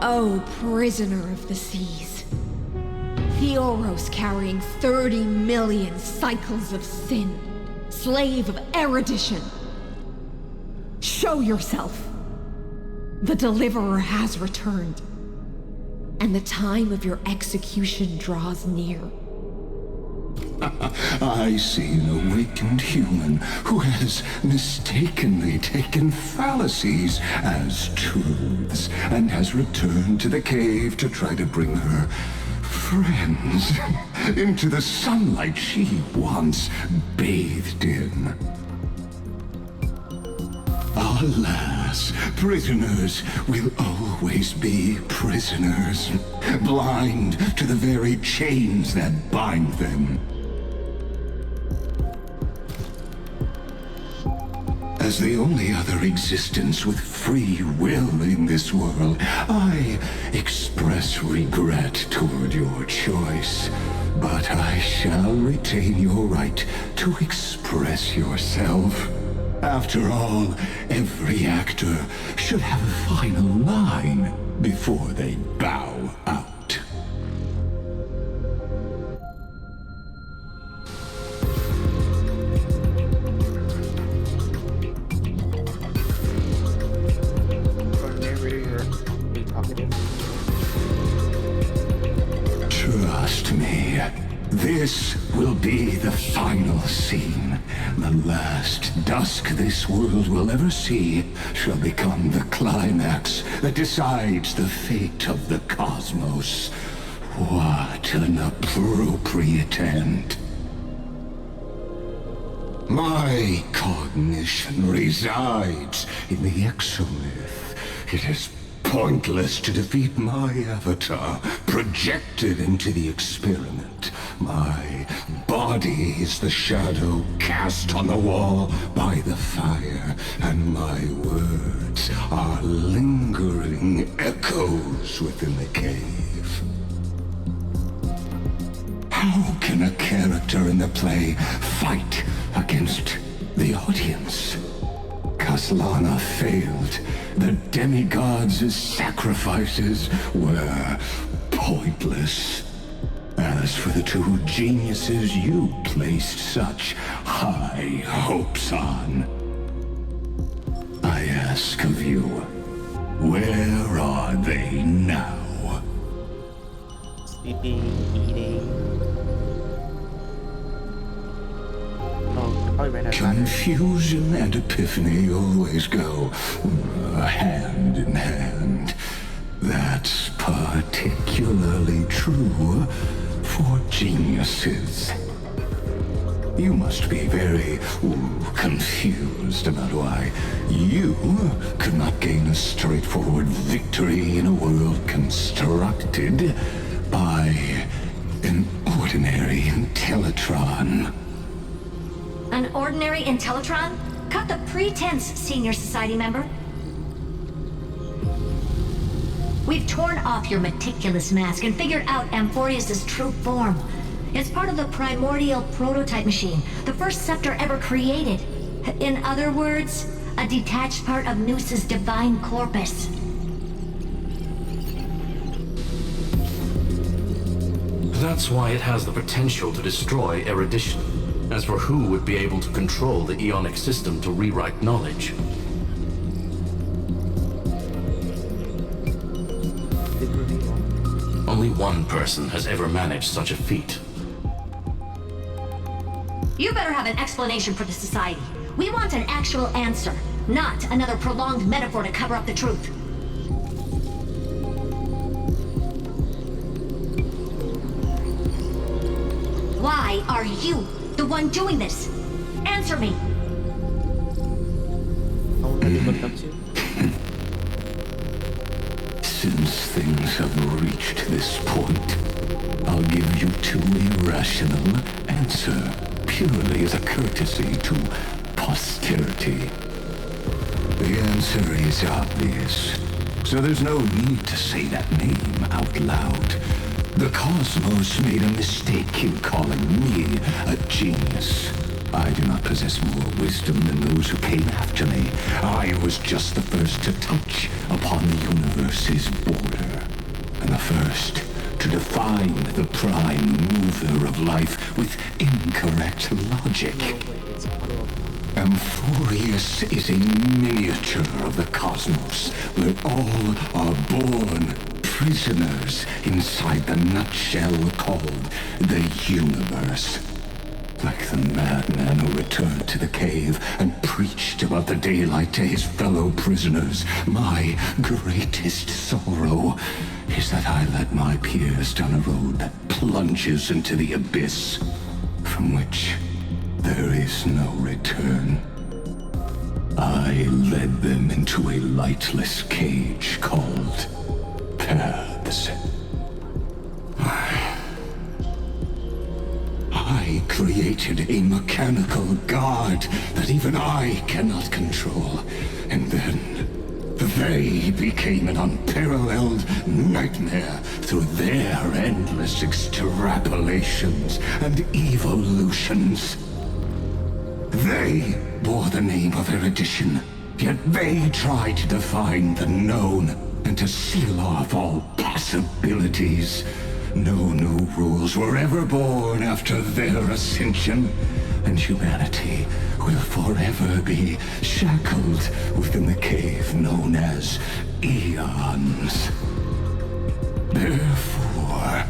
Oh, prisoner of the seas. Theoros carrying 30 million cycles of sin. Slave of erudition. Show yourself. The Deliverer has returned, and the time of your execution draws near. I see an awakened human who has mistakenly taken fallacies as truths and has returned to the cave to try to bring her friends into the sunlight she once bathed in. Alas, prisoners will always be prisoners, blind to the very chains that bind them. As the only other existence with free will in this world, I express regret toward your choice, but I shall retain your right to express yourself. After all, every actor should have a final line before they bow out. Trust me, this will be the final scene. The last dusk this world will ever see shall become the climax that decides the fate of the cosmos. What an appropriate end. My cognition resides in the exomyth. It is pointless to defeat my avatar, projected into the experiment. My body is the shadow cast on the wall by the fire, and my words are lingering echoes within the cave. How can a character in the play fight against the audience? Kaslana failed. The demigods' sacrifices were pointless. As for the two geniuses you placed such high hopes on, I ask of you, where are they now? Sleeping, eating. Oh, probably ran out of battery. Confusion and epiphany always go hand in hand. That's particularly true for geniuses. You must be very confused about why you could not gain a straightforward victory in a world constructed by an ordinary Intellitron. An ordinary Intellitron? Cut the pretense, Senior Society member. We've torn off your meticulous mask and figured out Amphorius' true form. It's part of the primordial prototype machine, the first scepter ever created. In other words, a detached part of Noos's divine corpus. That's why it has the potential to destroy erudition. As for who would be able to control the Ionic system to rewrite knowledge, only one person has ever managed such a feat. You better have an explanation for the Society. We want an actual answer, not another prolonged metaphor to cover up the truth. Why are you the one doing this? Answer me. Since things have reached this point, I'll give you two irrational answer, purely as a courtesy to posterity. The answer is obvious, so there's no need to say that name out loud. The cosmos made a mistake in calling me a genius. I do not possess more wisdom than those who came after me. I was just the first to touch upon the universe's border, and the first to define the prime mover of life with incorrect logic. Amphorius is a miniature of the cosmos, where all are born prisoners inside the nutshell called the universe. Like the madman who returned to the cave and preached about the daylight to his fellow prisoners, my greatest sorrow is that I led my peers down a road that plunges into the abyss, from which there is no return. I led them into a lightless cage called paths. I created a mechanical guard that even I cannot control, and then they became an unparalleled nightmare through their endless extrapolations and evolutions. They bore the name of erudition, yet they tried to define the known and to seal off all possibilities. No new rules were ever born after their ascension, and humanity will forever be shackled within the cave known as Eons. Therefore,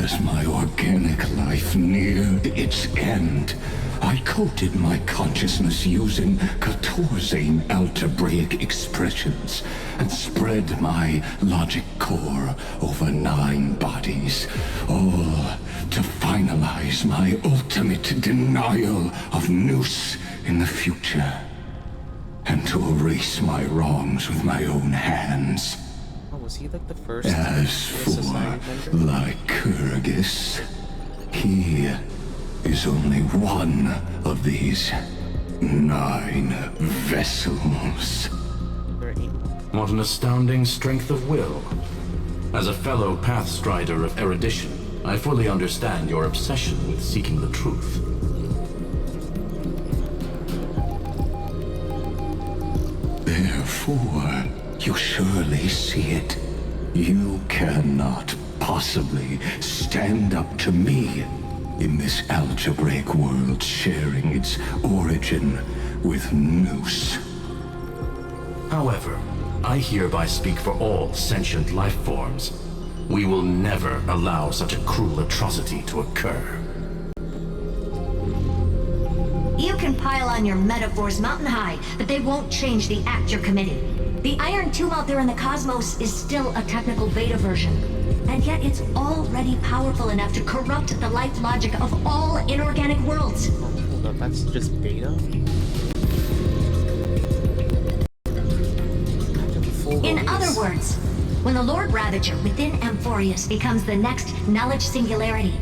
as my organic life neared its end, I coded my consciousness using 14 algebraic expressions and spread my logic core over 9 bodies, all to finalize my ultimate denial of Noos in the future, and to erase my wrongs with my own hands. Oh, was he like the first? As for Lycurgus, he is only one of these 9 vessels. What an astounding strength of will. As a fellow pathstrider of erudition, I fully understand your obsession with seeking the truth. Therefore, you surely see it. You cannot possibly stand up to me in this algebraic world sharing its origin with Noos. However, I hereby speak for all sentient life forms. We will never allow such a cruel atrocity to occur. You can pile on your metaphors mountain high, but they won't change the act you're committing. The Iron Tomb out there in the cosmos is still a technical beta version, and yet it's already powerful enough to corrupt the life logic of all inorganic worlds. Hold up, that's just beta? In other words, when the Lord Ravager within Amphorius becomes the next knowledge singularity,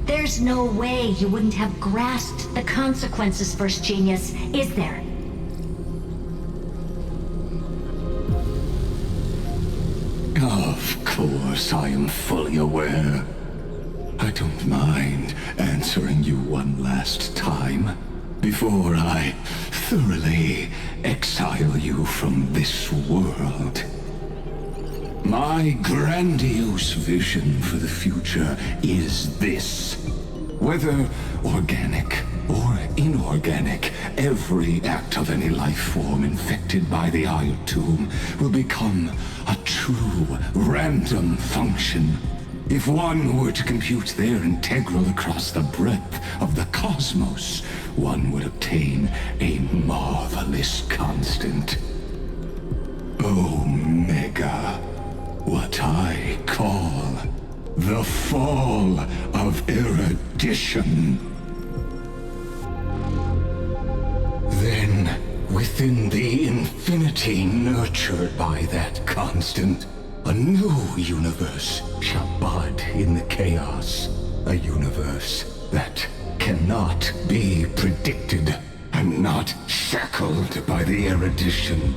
there's no way you wouldn't have grasped the consequences, First Genius, is there? Of course, I am fully aware. I don't mind answering you one last time before I thoroughly exile you from this world. My grandiose vision for the future is this. Whether organic or inorganic, every act of any life form infected by the Iron Tomb will become a true random function. If one were to compute their integral across the breadth of the cosmos, one would obtain a marvelous constant. Omega. What I call the fall of erudition. Then, within the infinity nurtured by that constant, a new universe shall bud in the chaos. A universe that cannot be predicted and not shackled by the erudition.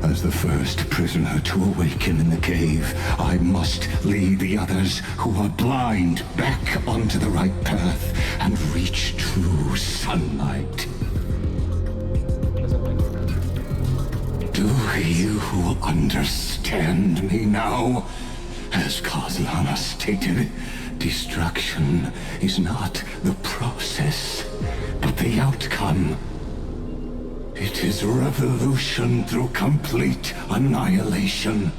As the first prisoner to awaken in the cave, I must lead the others who are blind back onto the right path and reach true sunlight. Do you understand me now? As Kozlana stated, destruction is not the process, but the outcome. It is revolution through complete annihilation,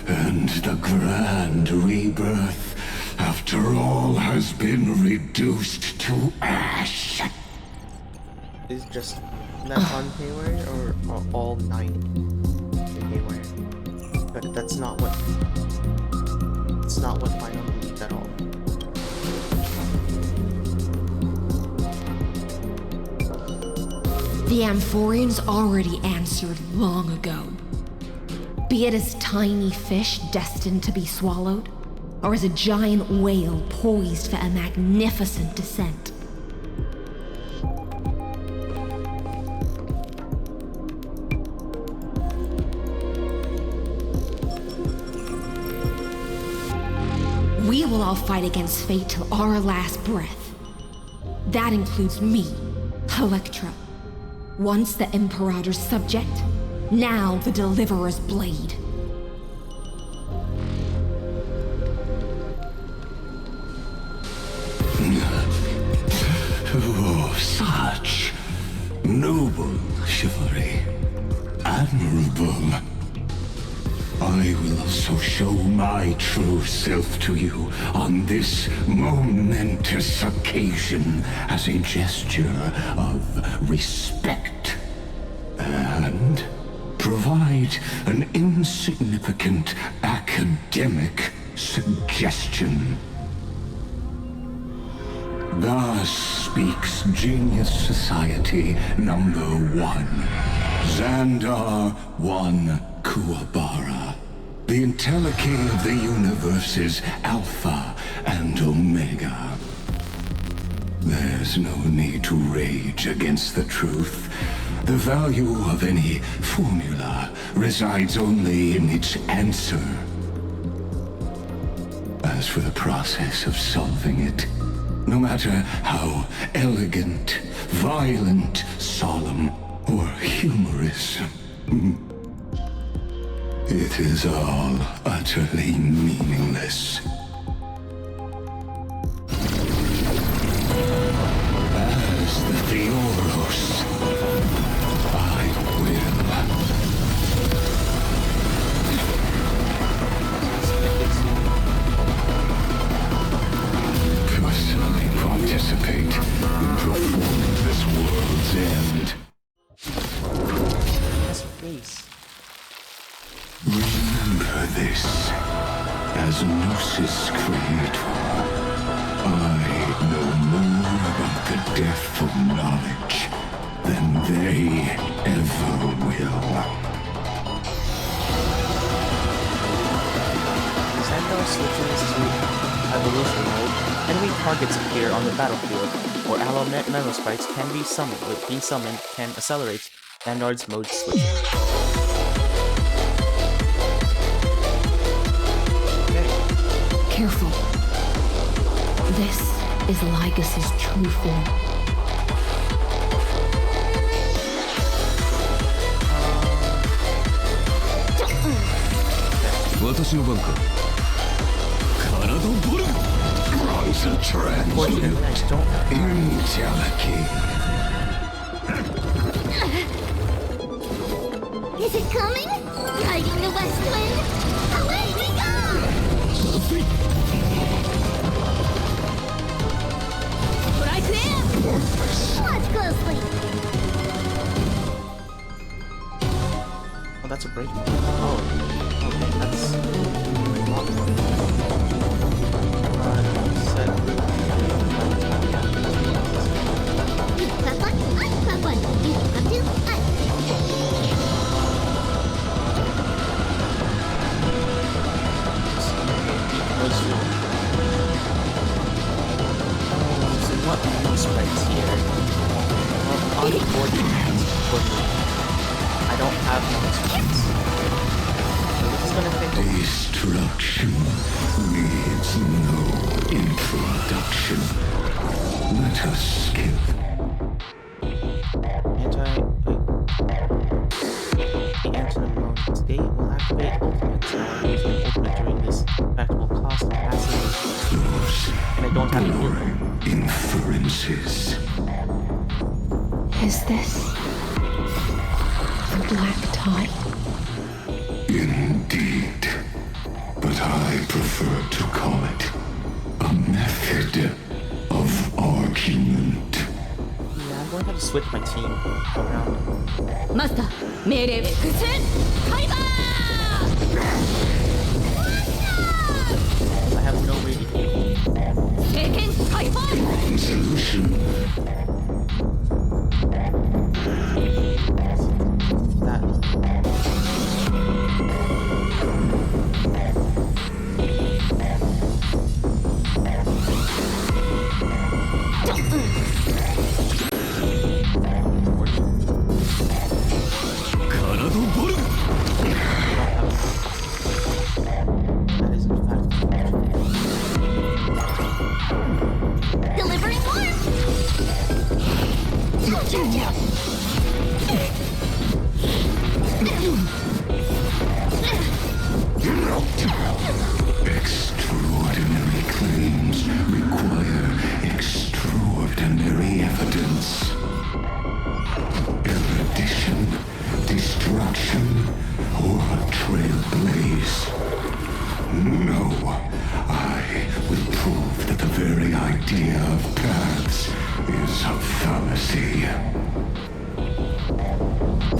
and the grand rebirth after all has been reduced to ash. Is just that on Haywire or all 9 in Haywire? But that's not what I don't believe at all. The Amphorians already answered long ago. Be it as tiny fish destined to be swallowed, or as a giant whale poised for a magnificent descent. We will all fight against fate till our last breath. That includes me, Electra. Once the Imperator's subject, now the Deliverer's blade. Oh, such noble chivalry. Admirable. I will also show my true self to you on this momentous occasion as a gesture of respect. And provide an insignificant academic suggestion. Thus speaks Genius Society number 1. Xandar 1 Kuwabara. The Intelliking of the Universe's Alpha and Omega. There's no need to rage against the truth. The value of any formula resides only in its answer. As for the process of solving it, no matter how elegant, violent, solemn, or humorous, it is all utterly meaningless. As the Theoros, I will. death of knowledge than they ever will. Xandar switches to evolution mode, enemy targets appear on the battlefield, or allow metal sprites can be summoned. Being summoned can accelerate Xandar's mode switching. Careful. This is Lycus's true form. 私の番か。体ボル。Runs a transmute intelligent. Is it coming? Riding the west wind? Away we go! Right there! Watch closely! Oh, that's a break. Oh, okay, that's... Grab one, I grab one. You grab two, I. So what new sprites here? Well, on the board for me, I don't have new sprites. So this is gonna take Destruction needs no introduction. Let us skip. The antonym mode state will activate ultimates. Now I'm using ultimate during this practical cost of passive. And I don't have to heal them. Inferences. Is this the black tide? Indeed. But I prefer to call it a method of argument. Yeah, I'm going to have to switch my team around. マスター命令伏線カイバー I have no way to heal. 聖剣カイバー Wrong solution. Delivering warmth! Extraordinary claims require extraordinary evidence. Erudition, destruction, or a trailblaze. No, I will prove that the very idea of paths is a fallacy.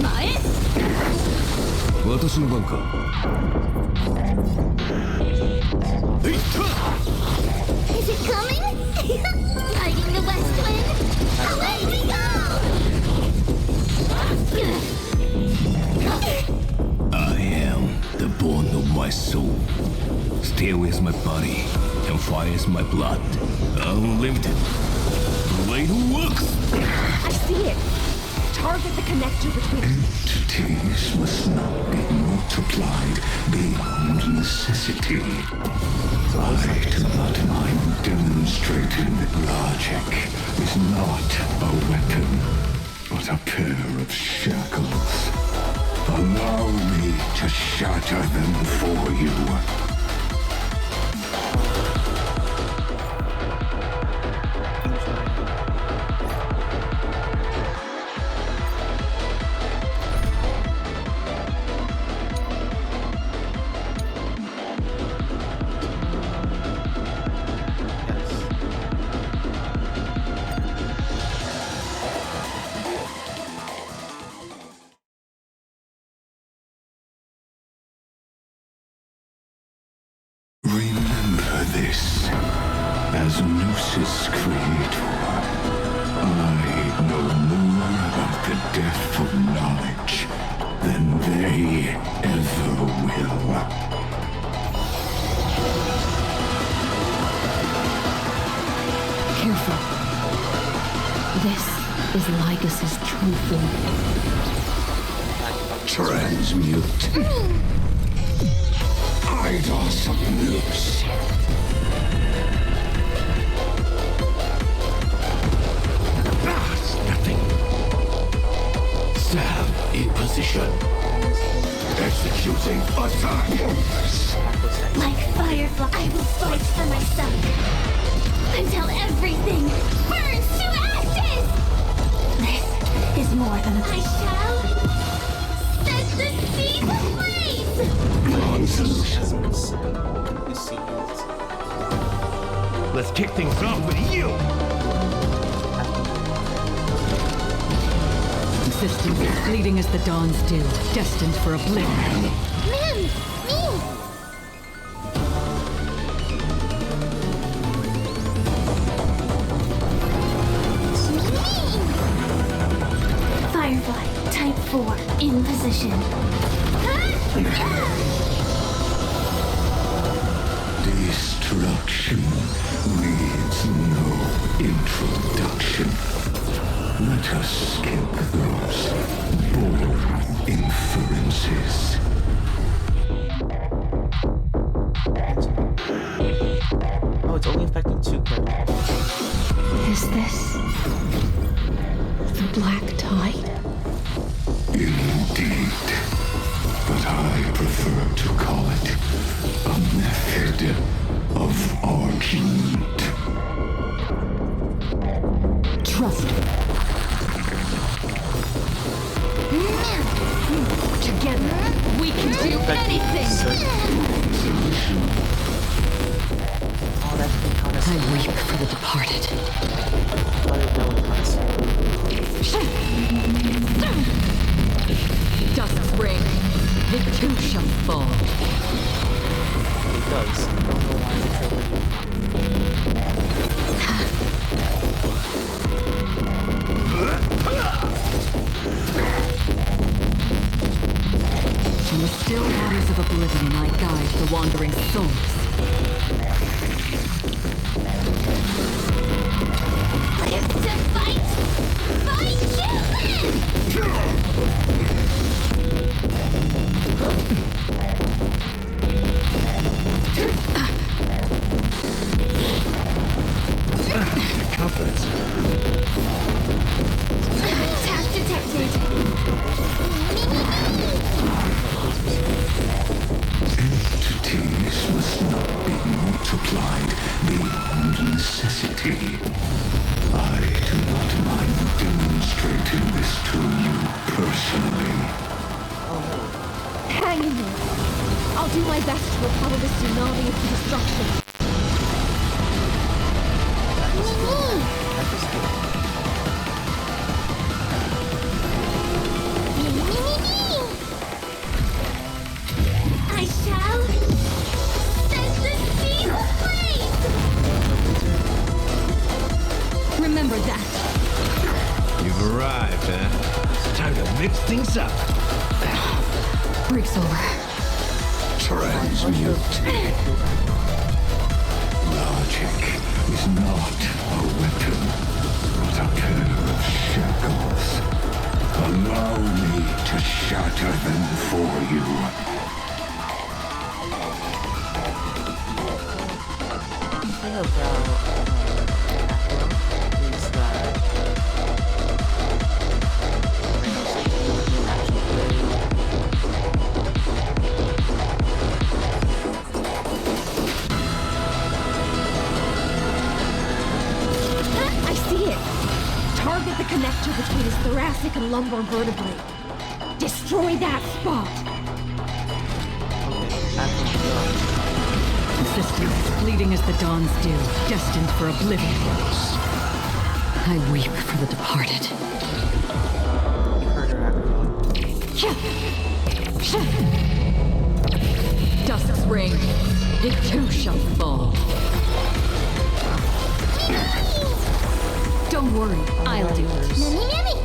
前 私の番か。 Is it coming? Riding the west wind? Away we go! I am the bone of my soul. Steel is my body, and fire is my blood. Unlimited. Blade works! I see it. Target the connector between... Entities must not be multiplied beyond necessity. I do not mind demonstrating that logic is not a weapon, but a pair of shackles. Allow me to shatter them for you. Remember this, as Gnosis Creator, I we ever will. Careful. This is Lycus's true form. Transmute. Eidos of Noose. That's nothing. Stab in position. Executing attack. Like Firefly, I will fight for myself until everything burns to ashes! This is more than a... I shall set the seas ablaze! Let's kick things off with you! Resistance fleeting as the dawn's dew, destined for oblivion. Ma'am! Me! Firefly, type 4, in position. Destruction needs no introduction. Let us skip those bold inferences. Oh, it's only affecting 2 characters. Is this the Black Tide? Indeed. But I prefer to call it a method of argument. Trust me. Together, we can do anything! I weep for the departed. Dust's ring, it too shall fall. It does. I don't know why the trailer In the still waters of oblivion, I guide the wandering souls. Live to fight! Fight to Confidence. Attack detected! Entities must not be multiplied beyond necessity. I do not mind demonstrating this to you personally. Hang in there. I'll do my best to repel this tsunami of destruction. I shall set the seas ablaze! Remember that. You've arrived, huh? It's time to mix things up. Break's over. Transmute. Logic is not a weapon, but a pair of shackles. Allow me to shatter them for you. The thing about Afro is that I see it. Target the connector between his thoracic and lumbar vertebrae. Destroy that spot. Resistance fleeting as the dawn's dew, destined for oblivion. I weep for the departed. Dust's ring, it too shall fall. Don't worry, I'll do it. Mammy!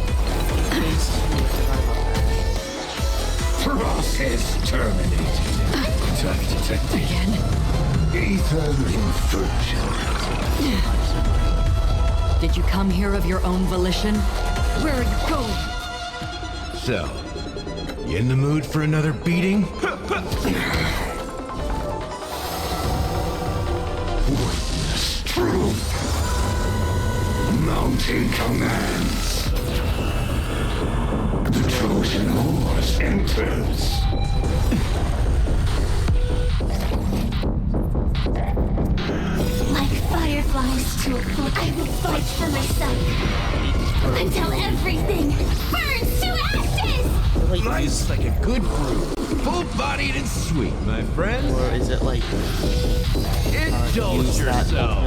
Process terminated. Attack detected. Again? Ether infusion. Did you come here of your own volition? Where are you going? So, you in the mood for another beating? Witness truth. Mounting commands. The Trojan horse enters. Like fireflies to a flame, I will fight for myself until everything burns to ashes! Life's like a good brew. Full-bodied and sweet, my friend. Or is it like indulge use that yourself?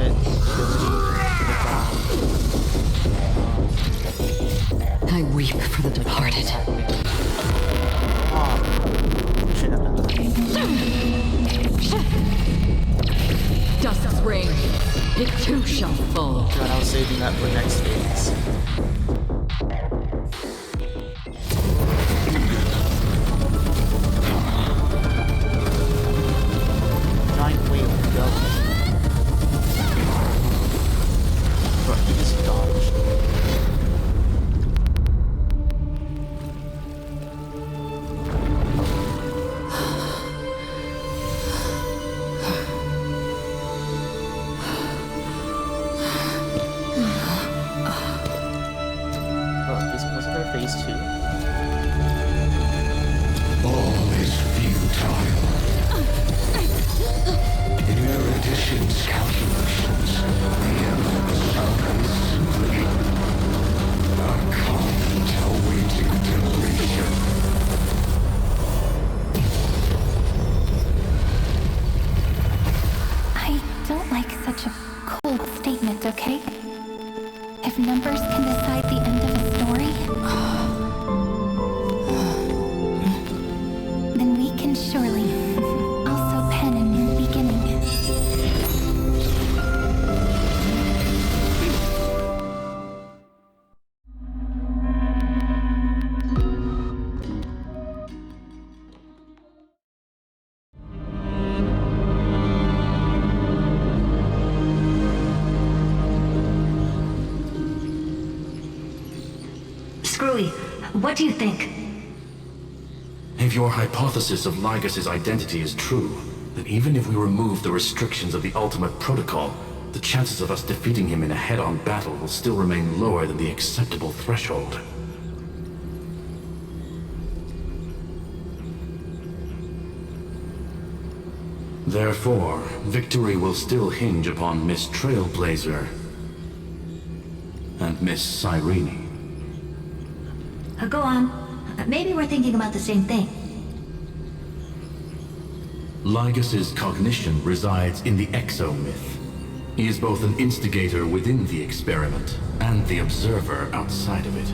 I weep for the departed. Dust's ring, it too shall fall. God, I was saving that for next phase. Giant whale, go. Bro, he just dodged. Phase 2. All is futile. Erudition's calculations, the endless silence, are confident awaiting demolition. I don't like such a cold statement, okay? If numbers can decide the end of a story, then we can surely also pen a new beginning. Screwy, what do you think? If your hypothesis of Lygas's identity is true, then even if we remove the restrictions of the Ultimate Protocol, the chances of us defeating him in a head-on battle will still remain lower than the acceptable threshold. Therefore, victory will still hinge upon Miss Trailblazer and Miss Cyrene. Go on. Maybe we're thinking about the same thing. Lygas's cognition resides in the exomyth. He is both an instigator within the experiment and the observer outside of it.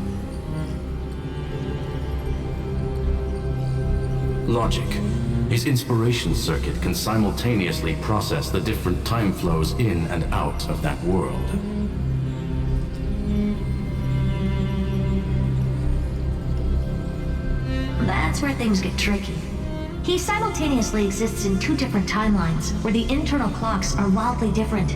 Logic. His inspiration circuit can simultaneously process the different time flows in and out of that world. That's where things get tricky. He simultaneously exists in two different timelines, where the internal clocks are wildly different.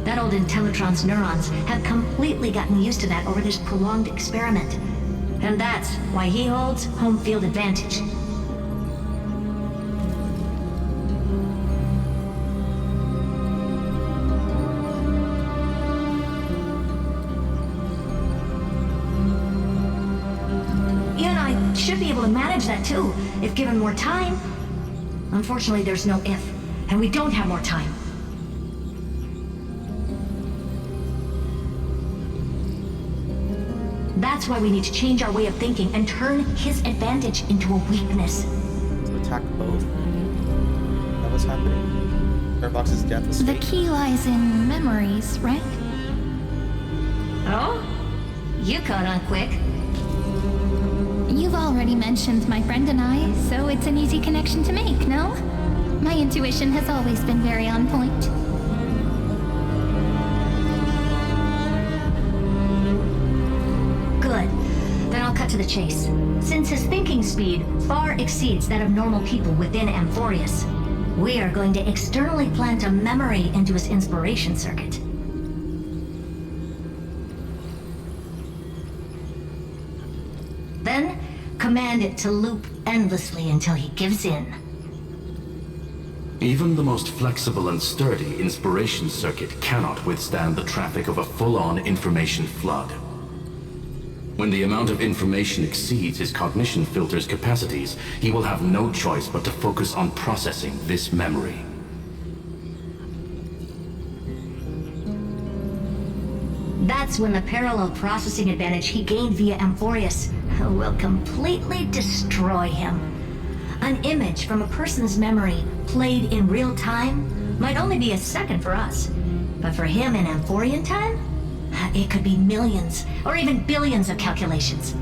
That old Intellitron's neurons have completely gotten used to that over this prolonged experiment. And that's why he holds home field advantage. Should be able to manage that too, if given more time. Unfortunately, there's no if, and we don't have more time. That's why we need to change our way of thinking and turn his advantage into a weakness. To attack both. That was happening. Airbox's death was The fake. key lies in memories, right? Oh? You caught on quick. You've already mentioned my friend and I, so it's an easy connection to make, no? My intuition has always been very on point. Good. Then I'll cut to the chase. Since his thinking speed far exceeds that of normal people within Amphorius, we are going to externally plant a memory into his inspiration circuit. Then, command it to loop endlessly until he gives in. Even the most flexible and sturdy inspiration circuit cannot withstand the traffic of a full-on information flood. When the amount of information exceeds his cognition filter's capacities, he will have no choice but to focus on processing this memory. That's when the parallel processing advantage he gained via Amphorius will completely destroy him. An image from a person's memory played in real time might only be a second for us, but for him in Amphorian time, it could be millions or even billions of calculations.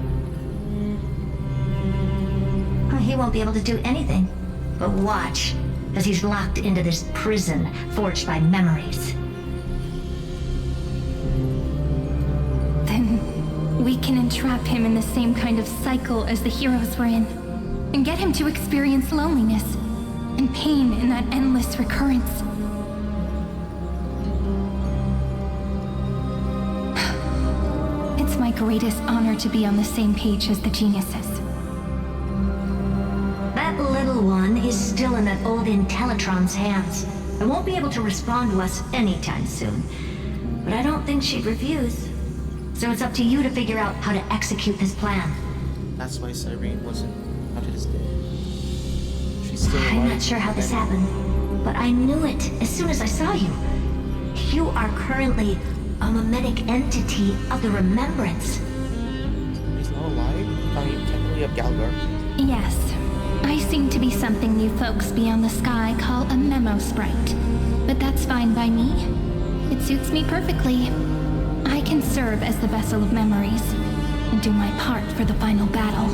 He won't be able to do anything but watch as he's locked into this prison forged by memories. Then we can entrap him in the same kind of cycle as the heroes were in, and get him to experience loneliness and pain in that endless recurrence. It's my greatest honor to be on the same page as the geniuses. That little one is still in that old Intellitron's hands and won't be able to respond to us anytime soon. But I don't think she'd refuse. So it's up to you to figure out how to execute this plan. That's why Cyrene wasn't out to this day. She's still alive. I'm not sure how this happened, but I knew it as soon as I saw you. You are currently a mimetic entity of the Remembrance. He's not alive? I mean, technically a Galgar. Yes. I seem to be something you folks beyond the sky call a memo sprite. But that's fine by me. It suits me perfectly. I can serve as the vessel of memories and do my part for the final battle.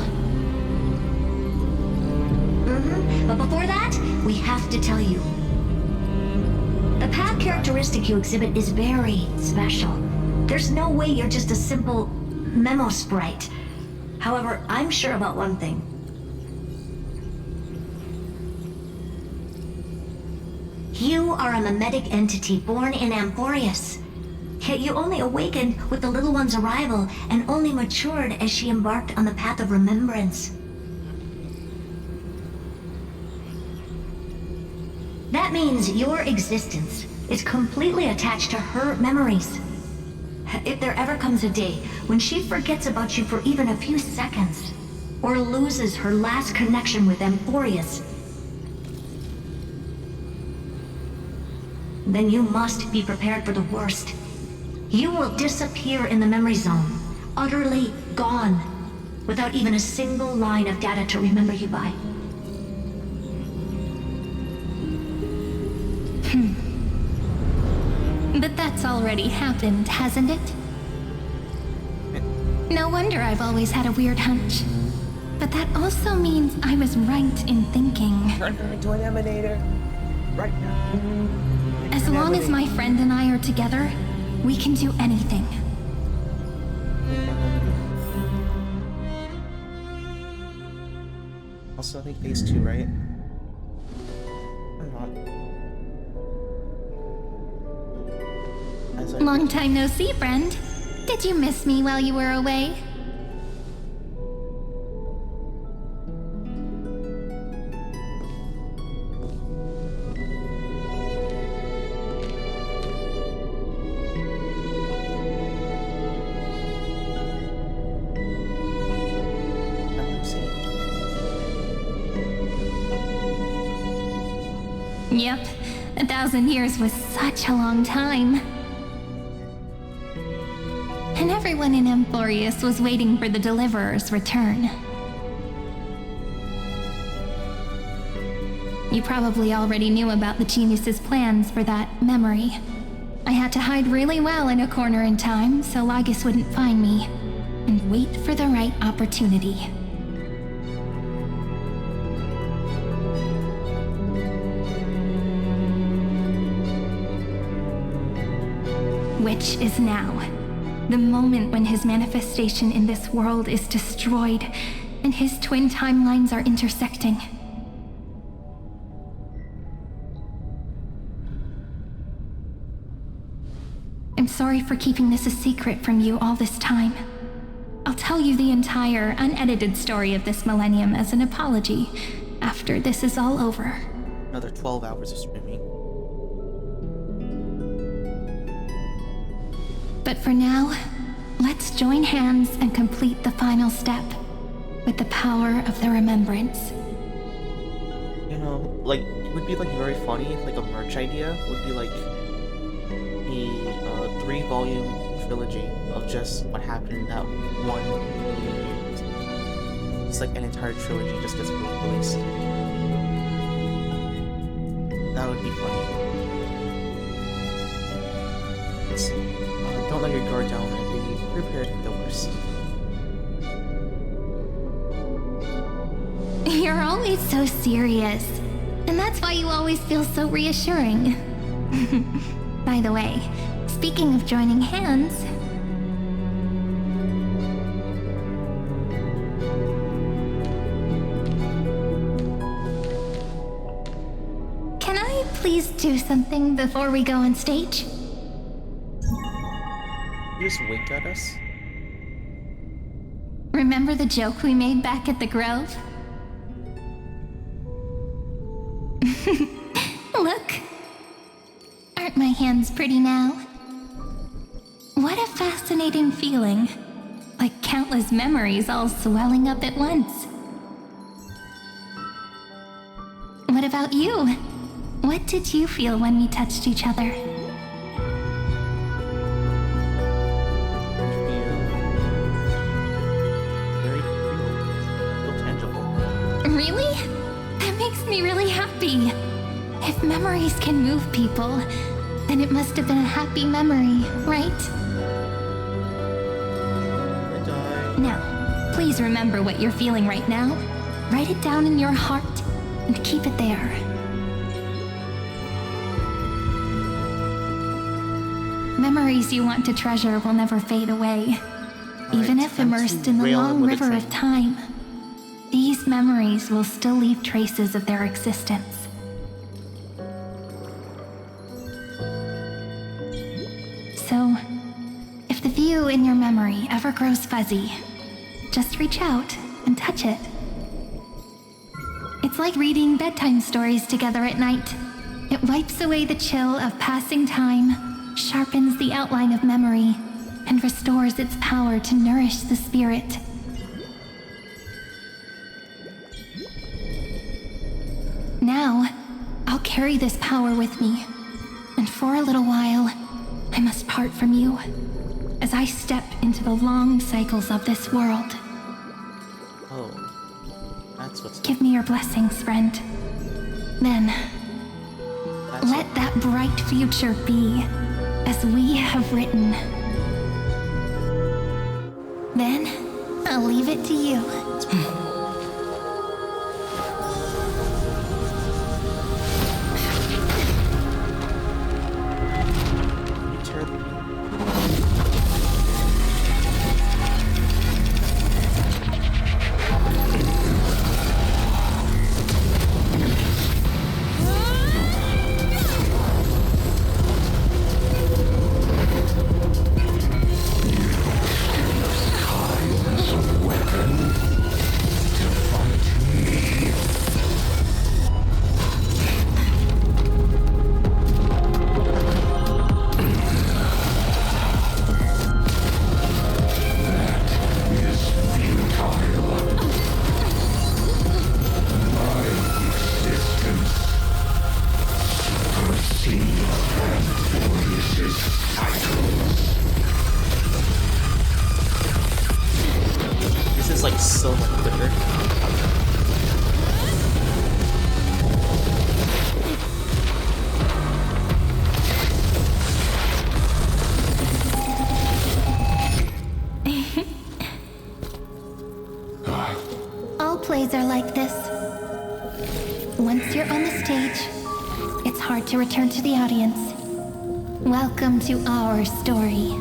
But before that, we have to tell you. The path characteristic you exhibit is very special. There's no way you're just a simple memo sprite. However, I'm sure about one thing. You are a mimetic entity born in Amphorius. Yet you only awakened with the little one's arrival and only matured as she embarked on the path of remembrance. That means your existence is completely attached to her memories. If there ever comes a day when she forgets about you for even a few seconds, or loses her last connection with Amphorius, then you must be prepared for the worst. You will disappear in the memory zone, utterly gone, without even a single line of data to remember you by. But that's already happened, hasn't it? No wonder I've always had a weird hunch. But that also means I was right in thinking. Turn her into an emanator. Right now. As long as my friend and I are together, we can do anything. Also, I think phase 2, right? Or not? Long time no see, friend. Did you miss me while you were away? Yep, 1,000 years was such a long time. And everyone in Amphorius was waiting for the Deliverer's return. You probably already knew about the genius's plans for that memory. I had to hide really well in a corner in time so Lagus wouldn't find me, and wait for the right opportunity. Which is now. The moment when his manifestation in this world is destroyed and his twin timelines are intersecting. I'm sorry for keeping this a secret from you all this time. I'll tell you the entire, unedited story of this millennium as an apology after this is all over. Another 12 hours of streaming. But for now, let's join hands and complete the final step with the power of the remembrance. You know, like, it would be like very funny if like a merch idea would be like a 3-volume trilogy of just what happened in that 1 million years. It's like an entire trilogy just gets released. That would be funny. Don't let your guard down and be prepared for the worst. You're always so serious, and that's why you always feel so reassuring. By the way, speaking of joining hands, can I please do something before we go on stage? You just wink at us? Remember the joke we made back at the Grove? Look. Aren't my hands pretty now? What a fascinating feeling. Like countless memories all swelling up at once. What about you? What did you feel when we touched each other? Very real. Feel tangible. Really? That makes me really happy. If memories can move people, then it must have been a happy memory, right? Now, please remember what you're feeling right now. Write it down in your heart and keep it there. Memories you want to treasure will never fade away, even if immersed in the long river of time. These memories will still leave traces of their existence. So, if the view in your memory ever grows fuzzy, just reach out and touch it. It's like reading bedtime stories together at night. It wipes away the chill of passing time, sharpens the outline of memory, and restores its power to nourish the spirit. Now, I'll carry this power with me, and for a little while, I must part from you, as I step into the long cycles of this world. Oh, that's what's... Give me your blessings, friend. Then, let that bright future be, as we have written. Then, I'll leave it to you. This is like so much quicker. All plays are like this. Once you're on the stage, it's hard to return to the audience. Welcome to our story.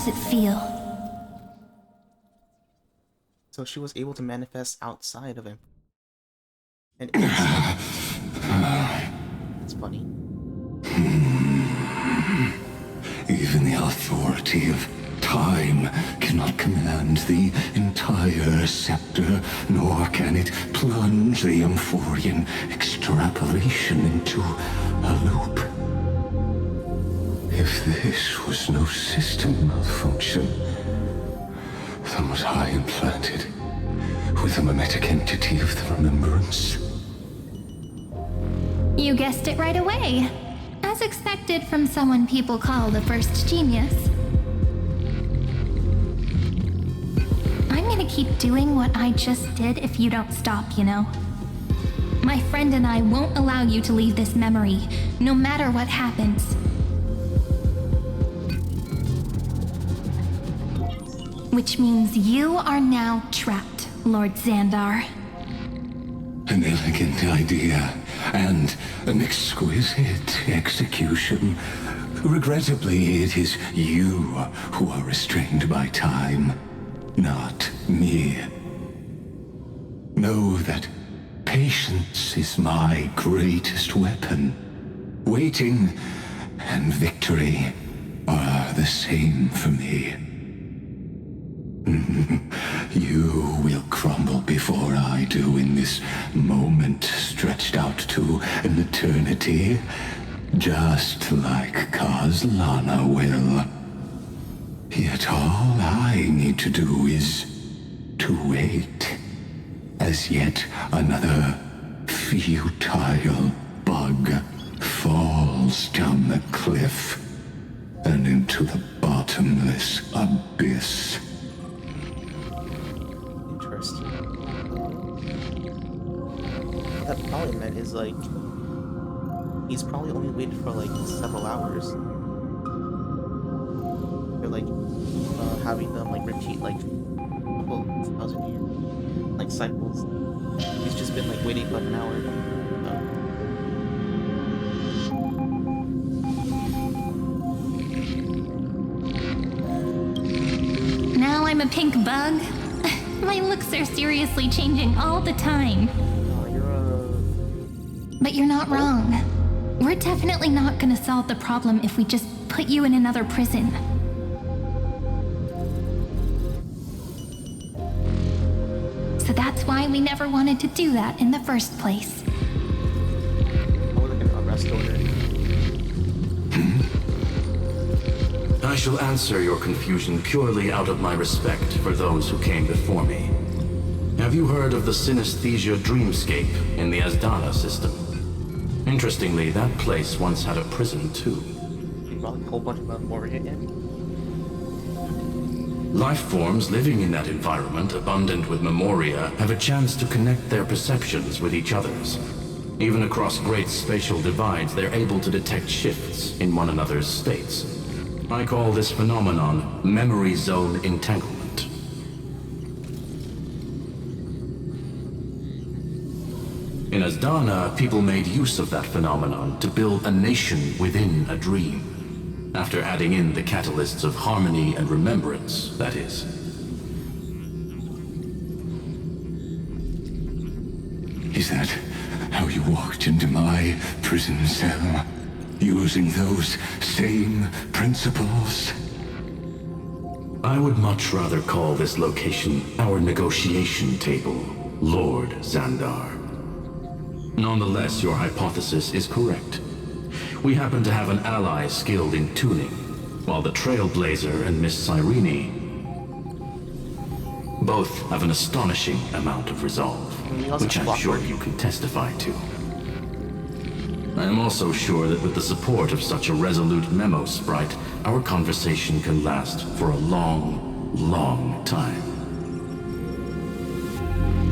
does it feel? So she was able to manifest outside of him. And inside. It's funny. Even the authority of time cannot command the entire scepter, nor can it plunge the Amphorian extrapolation into a loop. If this was no system malfunction, then was I implanted with a mimetic entity of the remembrance? You guessed it right away. As expected from someone people call the first genius. I'm gonna keep doing what I just did if you don't stop, you know? My friend and I won't allow you to leave this memory, no matter what happens. Which means you are now trapped, Lord Xandar. An elegant idea, and an exquisite execution. Regrettably, it is you who are restrained by time, not me. Know that patience is my greatest weapon. Waiting and victory are the same for me. You will crumble before I do in this moment stretched out to an eternity, just like Kazlana will. Yet all I need to do is to wait, as yet another futile bug falls down the cliff and into the bottomless abyss. That probably meant is like he's probably only waited for like several hours. They're like having them like repeat like a couple 1,000 year like cycles. He's just been like waiting for like an hour. Now I'm a pink bug. My looks are seriously changing all the time. But you're not wrong. We're definitely not gonna solve the problem if we just put you in another prison. So that's why we never wanted to do that in the first place. Oh, like an arrest order. I shall answer your confusion purely out of my respect for those who came before me. Have you heard of the synesthesia dreamscape in the Asdana system? Interestingly, that place once had a prison too. You brought a whole bunch of Moria in? Life forms living in that environment, abundant with memoria, have a chance to connect their perceptions with each other's. Even across great spatial divides, they're able to detect shifts in one another's states. I call this phenomenon memory zone entanglement. In Asdana, people made use of that phenomenon to build a nation within a dream. After adding in the catalysts of harmony and remembrance, that is. Is that how you walked into my prison cell? Using those same principles? I would much rather call this location our negotiation table, Lord Xandar. Nonetheless, your hypothesis is correct. We happen to have an ally skilled in tuning, while the Trailblazer and Miss Cyrene both have an astonishing amount of resolve, which I'm sure you can testify to. I am also sure that with the support of such a resolute memo sprite, our conversation can last for a long, long time.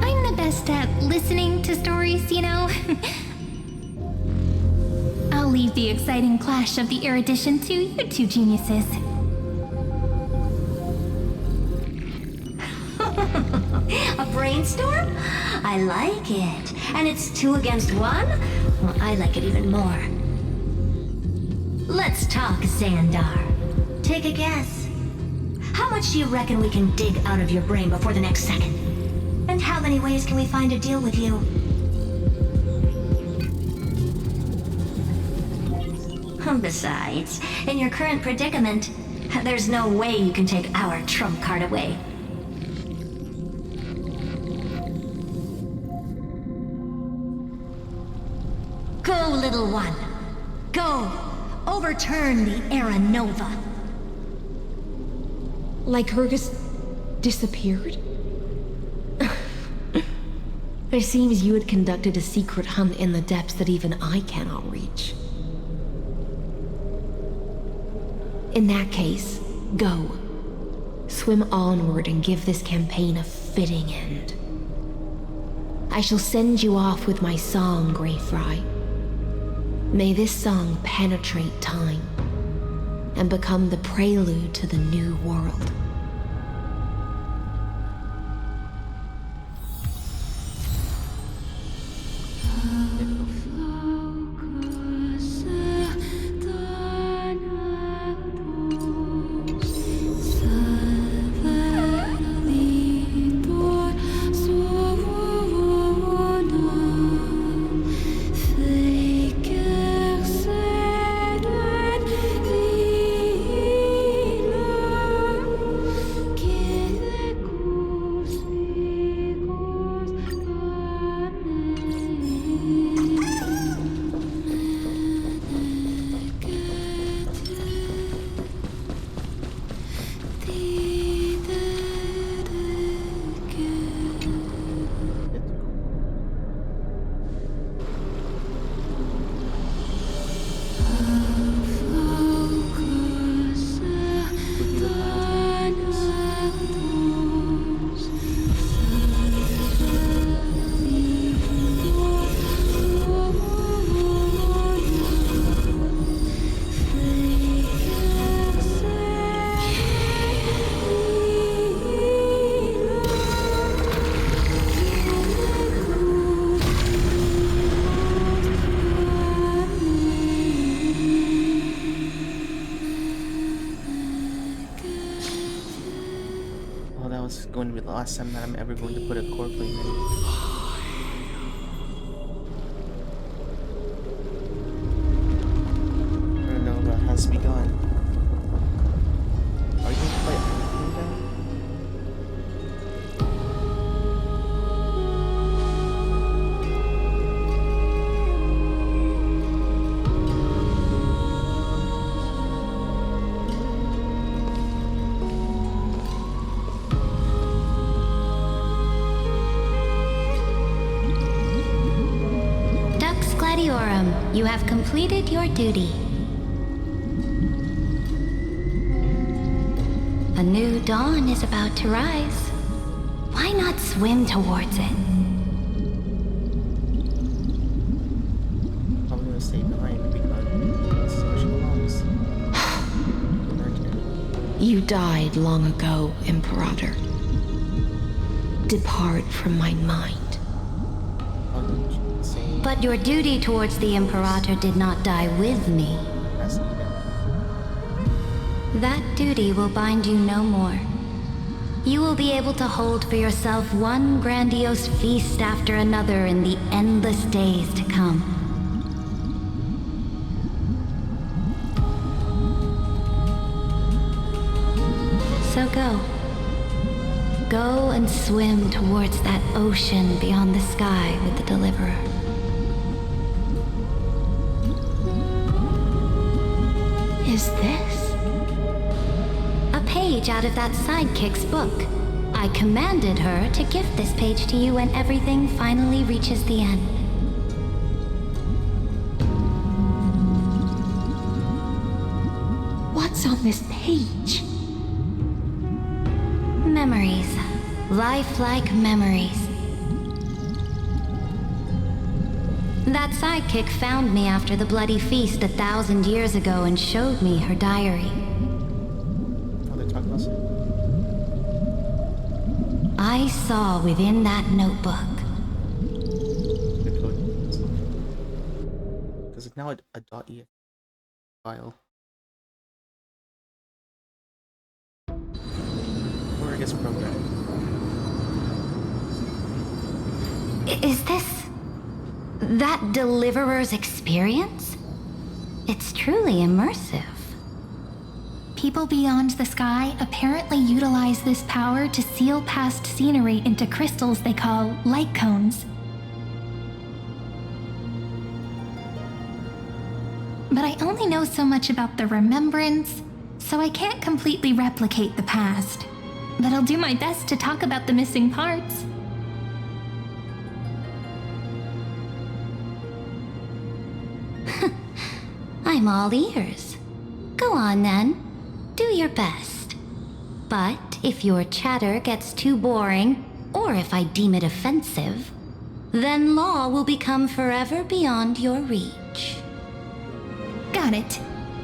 I'm the best at listening to stories, you know? I'll leave the exciting clash of the erudition to you two geniuses. A brainstorm? I like it. And it's 2 against 1? Well, I like it even more. Let's talk, Xandar. Take a guess. How much do you reckon we can dig out of your brain before the next second? And how many ways can we find to deal with you? Besides, in your current predicament, there's no way you can take our trump card away. Go, little one. Go. Overturn the Era Nova. Lycurgus disappeared? It seems you had conducted a secret hunt in the depths that even I cannot reach. In that case, go. Swim onward and give this campaign a fitting end. I shall send you off with my song, Greyfry. May this song penetrate time and become the prelude to the new world. Going to be the last time that I'm ever going to put a core flame in. I don't know, but it has begun. Are you going to play everything then? You have completed your duty. A new dawn is about to rise. Why not swim towards it? I'm gonna stay behind because it's so much. You died long ago, Imperator. Depart from my mind. But your duty towards the Imperator did not die with me. That duty will bind you no more. You will be able to hold for yourself one grandiose feast after another in the endless days to come. So go. Go and swim towards that ocean beyond the sky with the Deliverer. Is this? A page out of that sidekick's book. I commanded her to gift this page to you when everything finally reaches the end. What's on this page? Memories. Lifelike memories. That sidekick found me after the bloody feast 1,000 years ago and showed me her diary. Oh, they talk about it. I saw within that notebook. Because it's now a .exe file. target's program. Is this that deliverer's experience? It's truly immersive. People beyond the sky apparently utilize this power to seal past scenery into crystals they call light cones. But I only know so much about the remembrance, so I can't completely replicate the past. But I'll do my best to talk about the missing parts. I'm all ears. Go on then. Do your best. But if your chatter gets too boring, or if I deem it offensive, then law will become forever beyond your reach. Got it.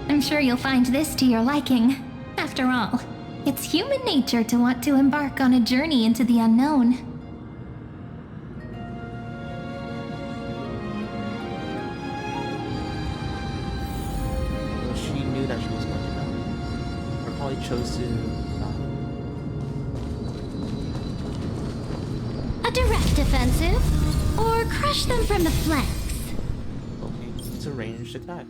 I'm sure you'll find this to your liking. After all, it's human nature to want to embark on a journey into the unknown. Well, she knew that she was going to die. Or probably chose to die. A direct offensive, or crush them from the flanks. Okay, it's a ranged attack.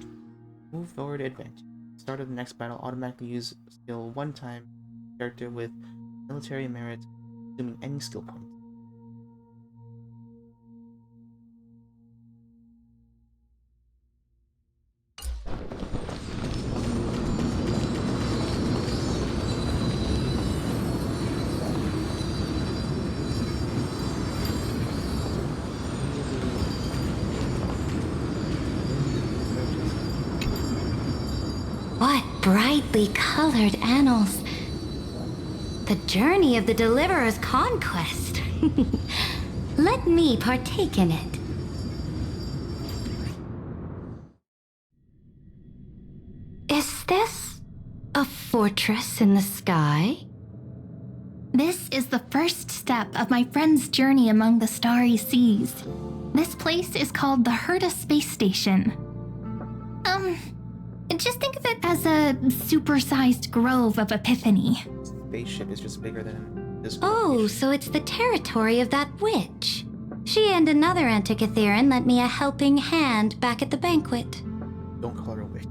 Move forward, advance. Start of the next battle, automatically use skill one time. Character with military merit, assuming any skill point. What brightly colored annals. The journey of the Deliverer's conquest. Let me partake in it. Is this a fortress in the sky? This is the first step of my friend's journey among the starry seas. This place is called the Herta Space Station. Just think of it as a supersized grove of Epiphany. Spaceship is just bigger than this one. Oh, so it's the territory of that witch. She and another Antikytherian lent me a helping hand back at the banquet. Don't call her a witch.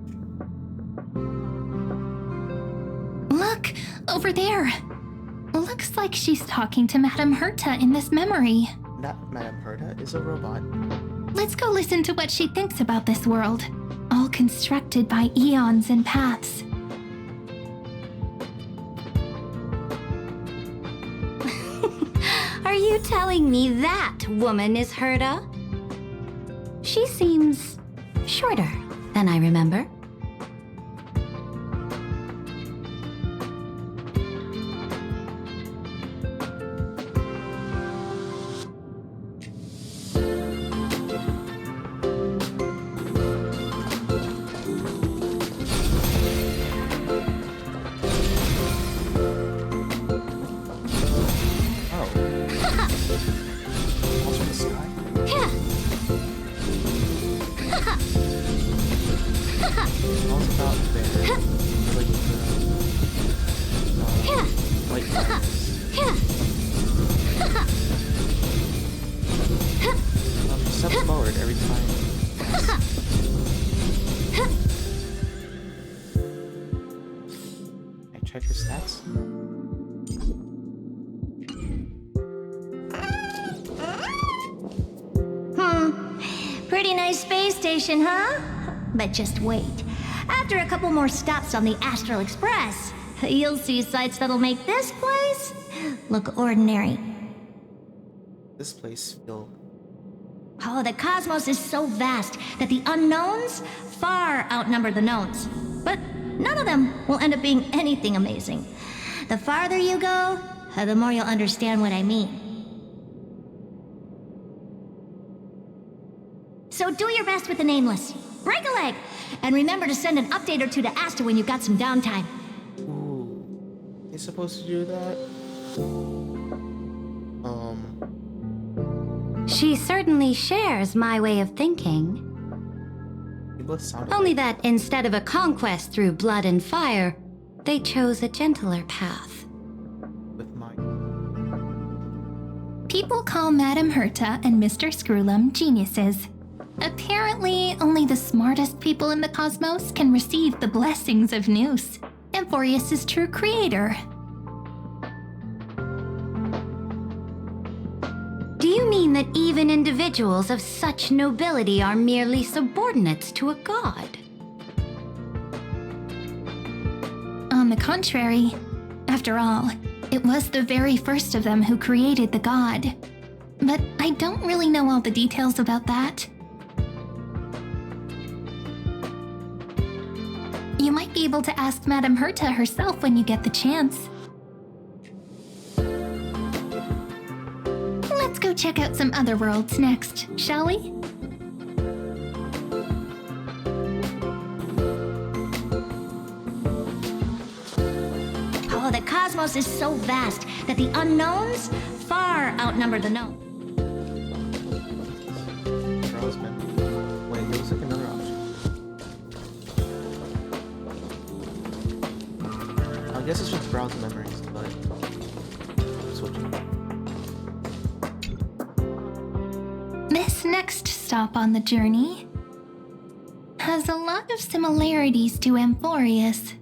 Look, over there. Looks like she's talking to Madame Herta in this memory. That Madame Herta is a robot. Let's go listen to what she thinks about this world, all constructed by eons and paths. Are you telling me that woman is Herta? She seems shorter than I remember. Step forward every time. Can I check your stats? Pretty nice space station, huh? But just wait. After a couple more stops on the Astral Express, you'll see sights that'll make this place look ordinary. This place feels... Oh, the cosmos is so vast that the unknowns far outnumber the knowns. But none of them will end up being anything amazing. The farther you go, the more you'll understand what I mean. So do your best with the nameless. Break a leg! And remember to send an update or two to Asta when you've got some downtime. Ooh. You're supposed to do that? She certainly shares my way of thinking. Only that instead of a conquest through blood and fire, they chose a gentler path. With my People call Madame Herta and Mr. Screwlum geniuses. Apparently, only the smartest people in the cosmos can receive the blessings of Nous, Amphorius' true creator. Do you mean that even individuals of such nobility are merely subordinates to a god? On the contrary, after all, it was the very first of them who created the god. But I don't really know all the details about that. You might be able to ask Madame Herta herself when you get the chance. Let's go check out some other worlds next, shall we? Oh, the cosmos is so vast that the unknowns far outnumber the known. Browse memory. Wait, there was like another option. I guess it's just browse memories, but switching. This next stop on the journey has a lot of similarities to Amphorius.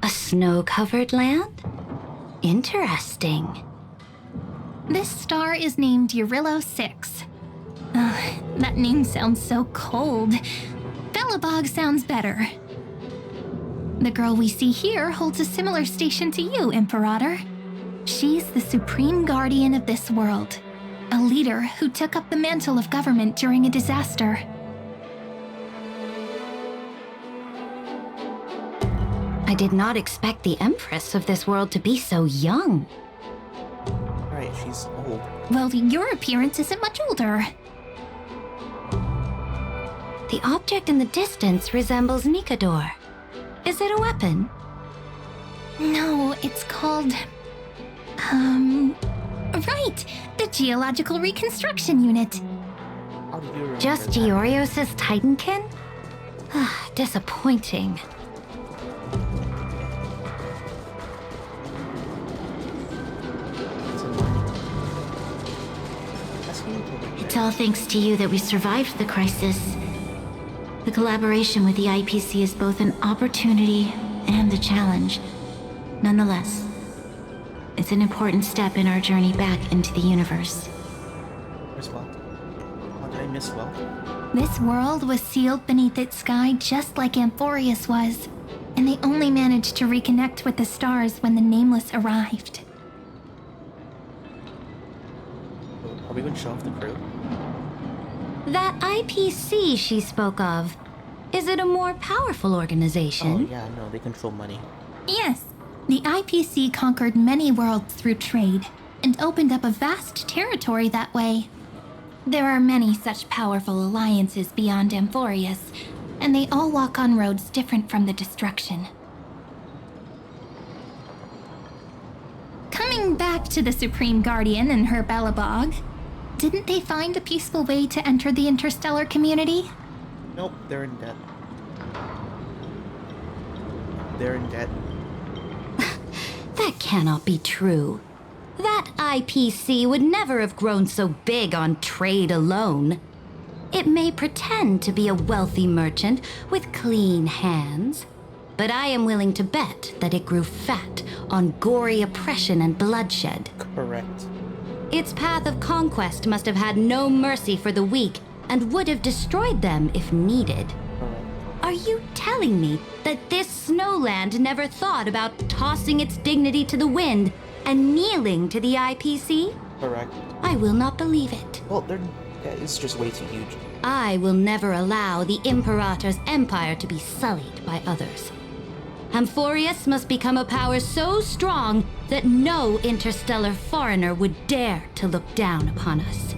A snow-covered land? Interesting. This star is named Eurillo 6. That name sounds so cold. Belobog sounds better. The girl we see here holds a similar station to you, Imperator. She's the supreme guardian of this world, a leader who took up the mantle of government during a disaster. I did not expect the Empress of this world to be so young. Right, she's old. Well, your appearance isn't much older. The object in the distance resembles Nikador. Is it a weapon? No, it's called... Right! The Geological Reconstruction Unit. How do you remember Just that? Georios' Titankin? Disappointing. It's all thanks to you that we survived the crisis. The collaboration with the IPC is both an opportunity and a challenge. Nonetheless, it's an important step in our journey back into the universe. Miss Welt? How did I miss Welt? This world was sealed beneath its sky just like Amphorius was, and they only managed to reconnect with the stars when the Nameless arrived. Are we going to show off the crew? That IPC she spoke of, is it a more powerful organization? Oh yeah, no, they control money. Yes, the IPC conquered many worlds through trade and opened up a vast territory that way. There are many such powerful alliances beyond Amphorius, and they all walk on roads different from the destruction. Coming back to the Supreme Guardian and her Belobog, didn't they find a peaceful way to enter the interstellar community? Nope, they're in debt. They're in debt. That cannot be true. That IPC would never have grown so big on trade alone. It may pretend to be a wealthy merchant with clean hands, but I am willing to bet that it grew fat on gory oppression and bloodshed. Correct. Its path of conquest must have had no mercy for the weak and would have destroyed them if needed. Correct. Are you telling me that this snowland never thought about tossing its dignity to the wind and kneeling to the IPC? Correct. I will not believe it. Well, it's just way too huge. I will never allow the Imperator's empire to be sullied by others. Amphorius must become a power so strong that no interstellar foreigner would dare to look down upon us.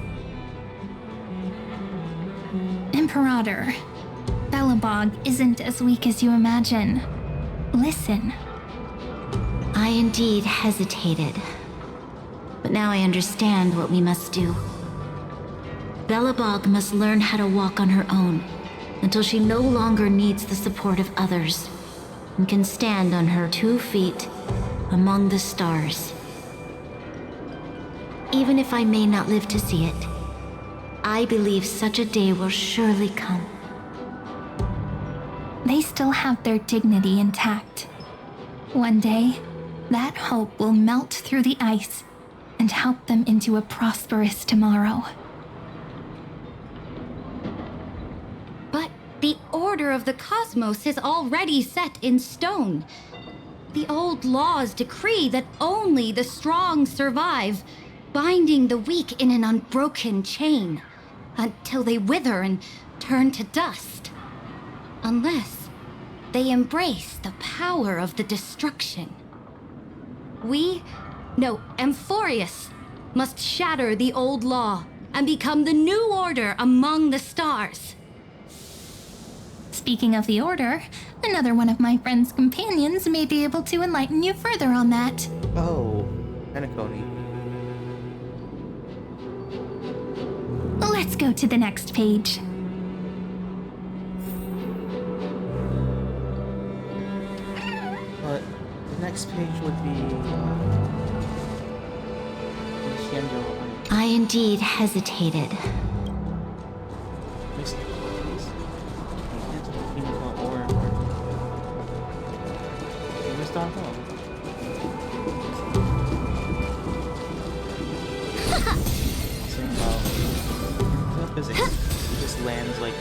Imperator, Belobog isn't as weak as you imagine. Listen. I indeed hesitated, but now I understand what we must do. Belobog must learn how to walk on her own until she no longer needs the support of others and can stand on her 2 feet among the stars. Even if I may not live to see it, I believe such a day will surely come. They still have their dignity intact. One day, that hope will melt through the ice and help them into a prosperous tomorrow. But the order of the cosmos is already set in stone. The old laws decree that only the strong survive, binding the weak in an unbroken chain until they wither and turn to dust. Unless they embrace the power of the destruction. Amphorius must shatter the old law and become the new order among the stars. Speaking of the Order, another one of my friend's companions may be able to enlighten you further on that. Oh, Penacony. Let's go to the next page. But the next page would be I indeed hesitated. Physics. It just lands like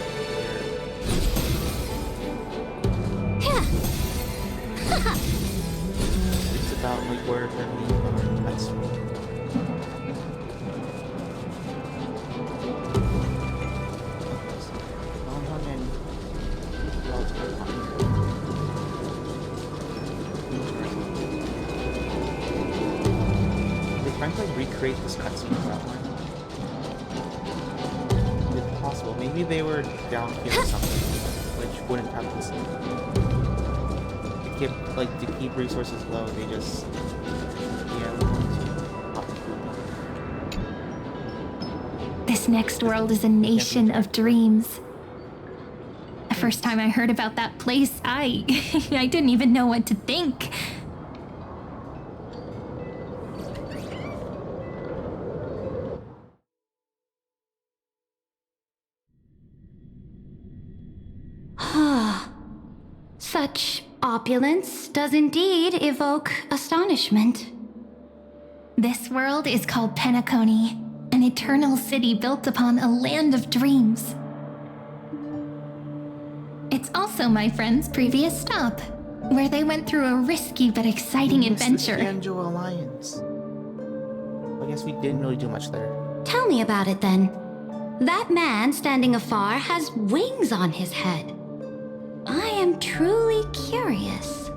it's about like where her needs are. That's They're trying to like recreate this cutscene outline. Possible. Maybe they were down here or something, which wouldn't have this. To keep resources low, they just This next world is a nation of dreams. The first time I heard about that place, I didn't even know what to think. Such opulence does indeed evoke astonishment. This world is called Penacony, an eternal city built upon a land of dreams. It's also my friend's previous stop, where they went through a risky but exciting adventure. The Scanjo Alliance. I guess we didn't really do much there. Tell me about it then. That man standing afar has wings on his head. I am truly curious.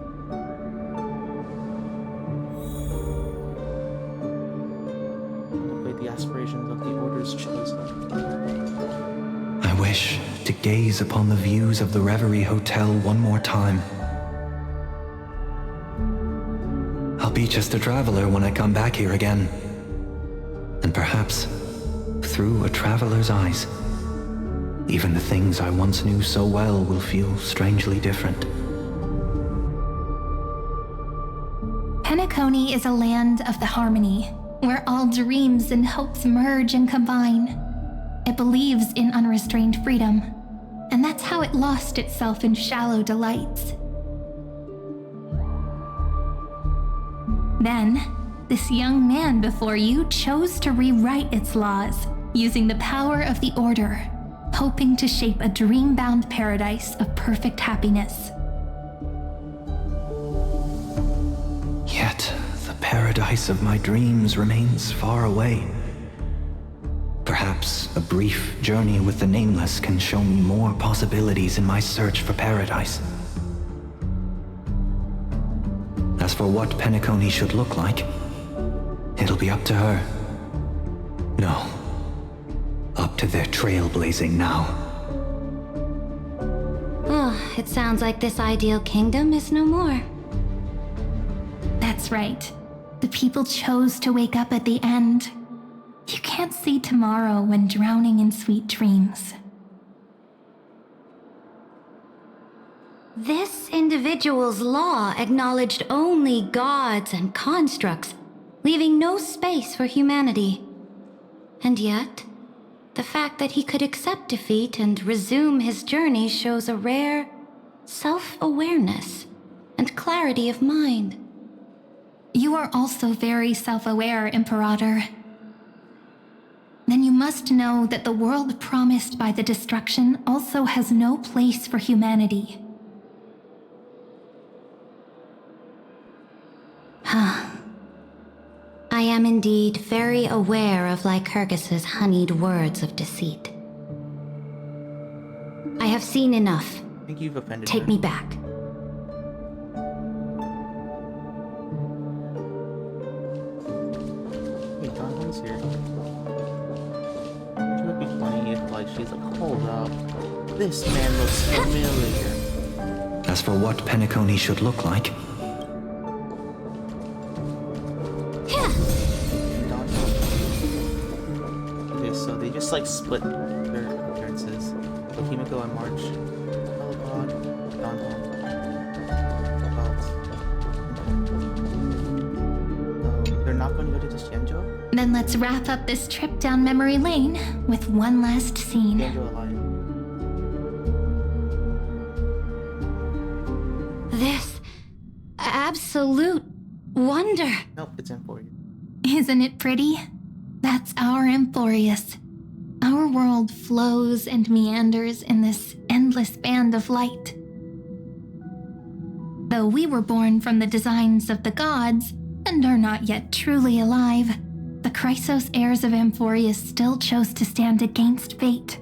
The aspirations of the Order's chosen. I wish to gaze upon the views of the Reverie Hotel one more time. I'll be just a traveler when I come back here again. And perhaps, through a traveler's eyes, even the things I once knew so well will feel strangely different. Penacony is a land of the harmony, where all dreams and hopes merge and combine. It believes in unrestrained freedom, and that's how it lost itself in shallow delights. Then, this young man before you chose to rewrite its laws, using the power of the Order, hoping to shape a dream-bound paradise of perfect happiness. Yet, the paradise of my dreams remains far away. Perhaps a brief journey with the Nameless can show me more possibilities in my search for paradise. As for what Penacony should look like, it'll be up to her. No. Up to their trailblazing now. Oh, it sounds like this ideal kingdom is no more. That's right. The people chose to wake up at the end. You can't see tomorrow when drowning in sweet dreams. This individual's law acknowledged only gods and constructs, leaving no space for humanity. And yet, the fact that he could accept defeat and resume his journey shows a rare self-awareness and clarity of mind. You are also very self-aware, Imperator. Then you must know that the world promised by the destruction also has no place for humanity. I am indeed very aware of Lycurgus's honeyed words of deceit. I have seen enough. I think you've offended Take her. me back. Wait, Donovan's here. It would be funny if, like, she's like, hold up. This man looks familiar. As for what Penacony should look like, Okay, so they just like split their appearances. Himiko and March. Elagog, Donhon. They're not going to go to Shenjo? Then let's wrap up this trip down memory lane with one last scene. Shenjo alive. This absolute wonder. Nope, it's in for you. Isn't it pretty? That's our Emporius. Our world flows and meanders in this endless band of light. Though we were born from the designs of the gods and are not yet truly alive, the Chrysos heirs of Emporius still chose to stand against fate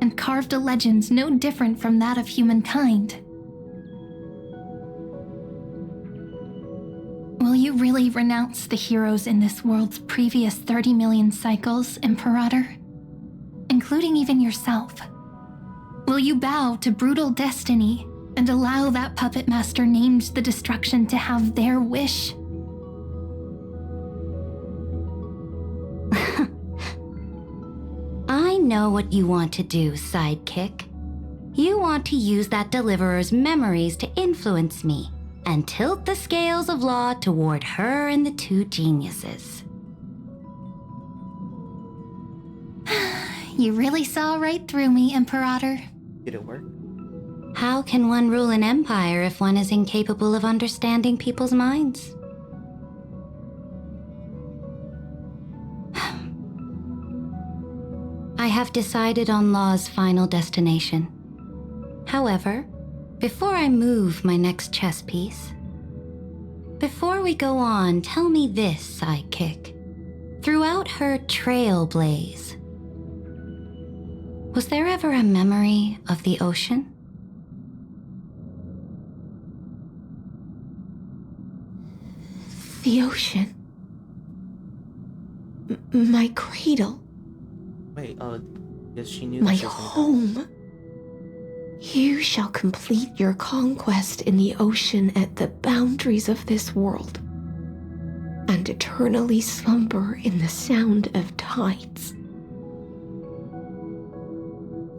and carved a legend no different from that of humankind. Will you really renounce the heroes in this world's previous 30 million cycles, Imperator? Including even yourself. Will you bow to brutal destiny and allow that puppet master named the destruction to have their wish? I know what you want to do, sidekick. You want to use that deliverer's memories to influence me and tilt the scales of law toward her and the two geniuses. You really saw right through me, Imperator. Did it work? How can one rule an empire if one is incapable of understanding people's minds? I have decided on Law's final destination. However, before I move my next chess piece, before we go on, tell me this, sidekick. Throughout her Trailblaze, was there ever a memory of the ocean? The ocean. My cradle. Wait, yes, she knew My this was gonna home. You shall complete your conquest in the ocean at the boundaries of this world, and eternally slumber in the sound of tides.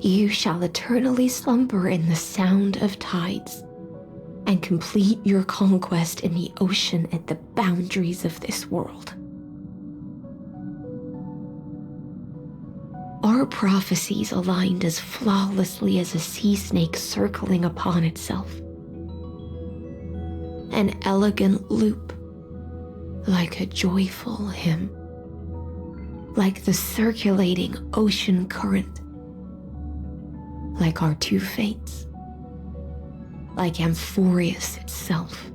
You shall eternally slumber in the sound of tides, and complete your conquest in the ocean at the boundaries of this world. Our prophecies aligned as flawlessly as a sea snake circling upon itself. An elegant loop, like a joyful hymn, like the circulating ocean current, like our two fates, like Amphorius itself.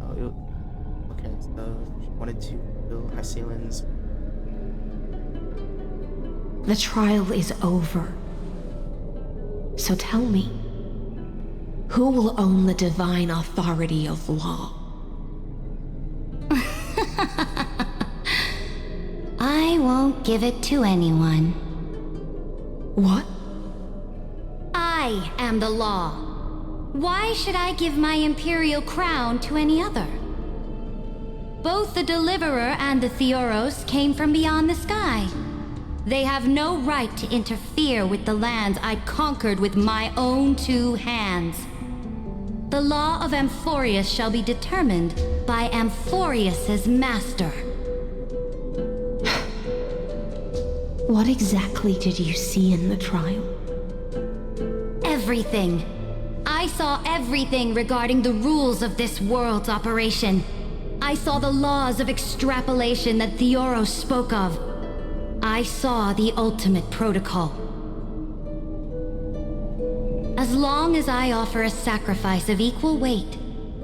Okay, so she wanted to kill Hycelin's. The trial is over. So tell me, who will own the divine authority of law? I won't give it to anyone. What? I am the law. Why should I give my imperial crown to any other? Both the Deliverer and the Theoros came from beyond the sky. They have no right to interfere with the lands I conquered with my own 2 hands. The law of Amphorius shall be determined by Amphorius's master. What exactly did you see in the trial? Everything. I saw everything regarding the rules of this world's operation. I saw the laws of extrapolation that Theoros spoke of. I saw the ultimate protocol. As long as I offer a sacrifice of equal weight,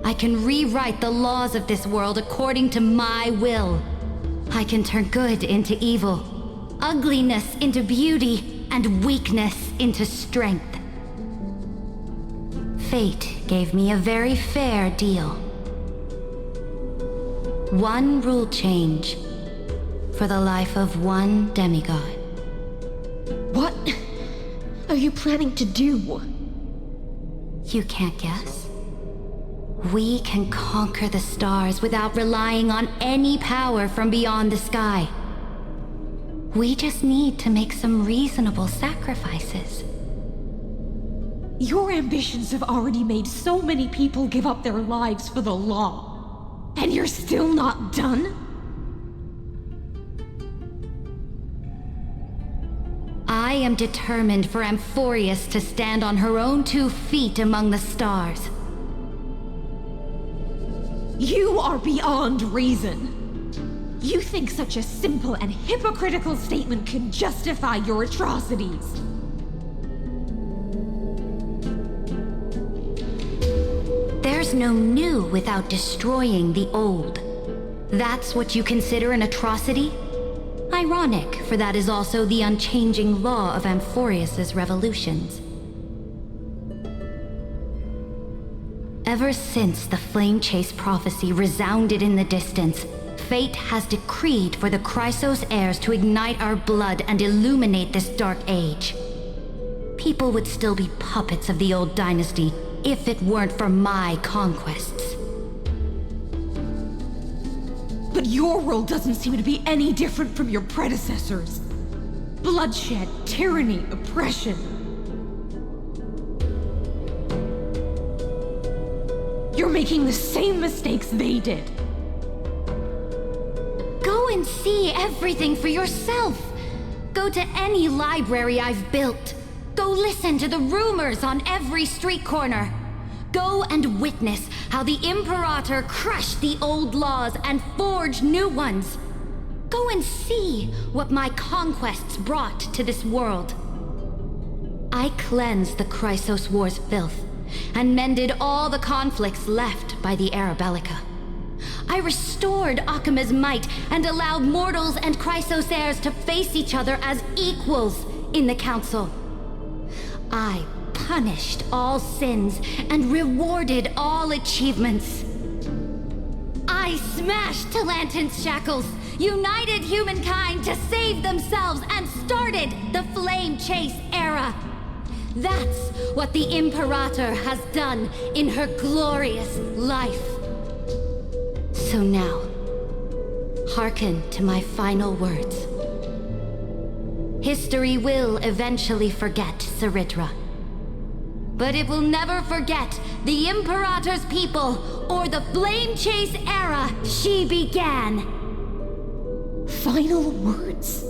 I can rewrite the laws of this world according to my will. I can turn good into evil, ugliness into beauty, and weakness into strength. Fate gave me a very fair deal. 1 rule change for the life of 1 demigod. What are you planning to do? You can't guess? We can conquer the stars without relying on any power from beyond the sky. We just need to make some reasonable sacrifices. Your ambitions have already made so many people give up their lives for the law. And you're still not done? I am determined for Amphorius to stand on her own 2 feet among the stars. You are beyond reason. You think such a simple and hypocritical statement can justify your atrocities. There's no new without destroying the old. That's what you consider an atrocity? Ironic, for that is also the unchanging law of Amphorius's revolutions. Ever since the Flame Chase prophecy resounded in the distance, fate has decreed for the Chrysos heirs to ignite our blood and illuminate this dark age. People would still be puppets of the old dynasty if it weren't for my conquests. But your world doesn't seem to be any different from your predecessors. Bloodshed, tyranny, oppression. You're making the same mistakes they did. Go and see everything for yourself. Go to any library I've built. Go listen to the rumors on every street corner. Go and witness how the Imperator crushed the old laws and forged new ones. Go and see what my conquests brought to this world. I cleansed the Chrysos War's filth and mended all the conflicts left by the Era Bellica. I restored Akima's might and allowed mortals and Chrysos heirs to face each other as equals in the Council. I punished all sins and rewarded all achievements. I smashed Talantin's shackles, united humankind to save themselves, and started the Flame Chase era. That's what the Imperator has done in her glorious life. So now, hearken to my final words. History will eventually forget Saritra, but it will never forget the Imperator's people or the Flame Chase era she began. Final words?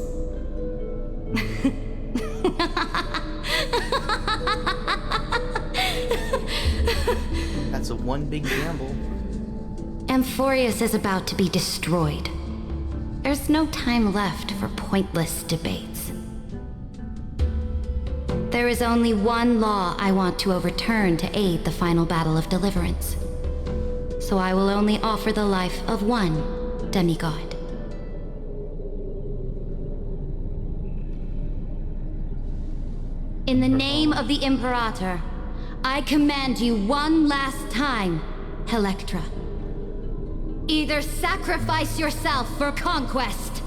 That's a one big gamble. Amphorius is about to be destroyed. There's no time left for pointless debates. There is only one law I want to overturn to aid the final battle of deliverance. So I will only offer the life of one demigod. In the name of the Imperator, I command you one last time, Electra. Either sacrifice yourself for conquest,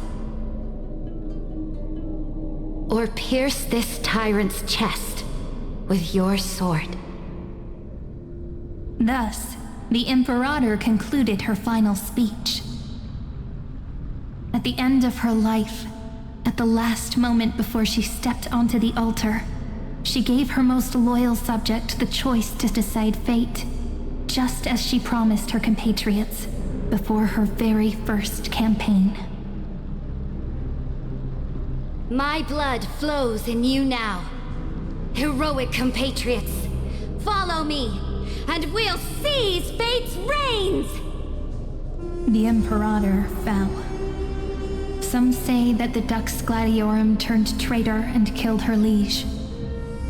or pierce this tyrant's chest with your sword. Thus, the Imperator concluded her final speech. At the end of her life, At the last moment before she stepped onto the altar, she gave her most loyal subject the choice to decide fate, just as she promised her compatriots before her very first campaign. My blood flows in you now. Heroic compatriots, follow me, and we'll seize fate's reins! The Imperator fell. Some say that the Dux Gladiorum turned traitor and killed her liege.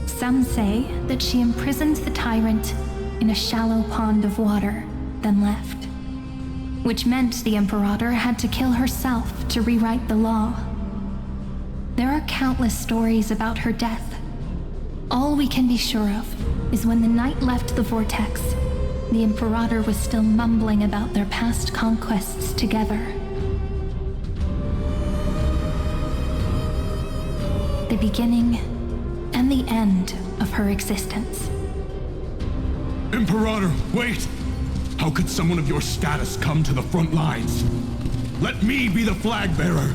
Some say that she imprisoned the tyrant in a shallow pond of water, then left. Which meant the Imperator had to kill herself to rewrite the law. There are countless stories about her death. All we can be sure of is when the knight left the vortex, the Imperator was still mumbling about their past conquests together. The beginning and the end of her existence. Imperator, wait! How could someone of your status come to the front lines? Let me be the flag bearer!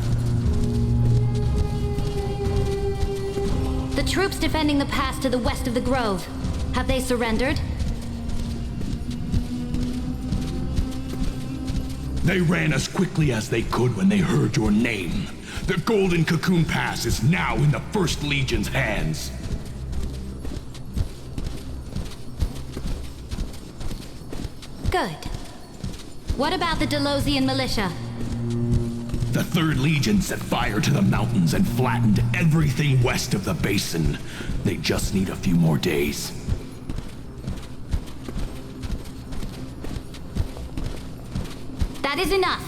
The troops defending the pass to the west of the grove, have they surrendered? They ran as quickly as they could when they heard your name. The Golden Cocoon Pass is now in the First Legion's hands. Good. What about the Delosian militia? The Third Legion set fire to the mountains and flattened everything west of the basin. They just need a few more days. That is enough.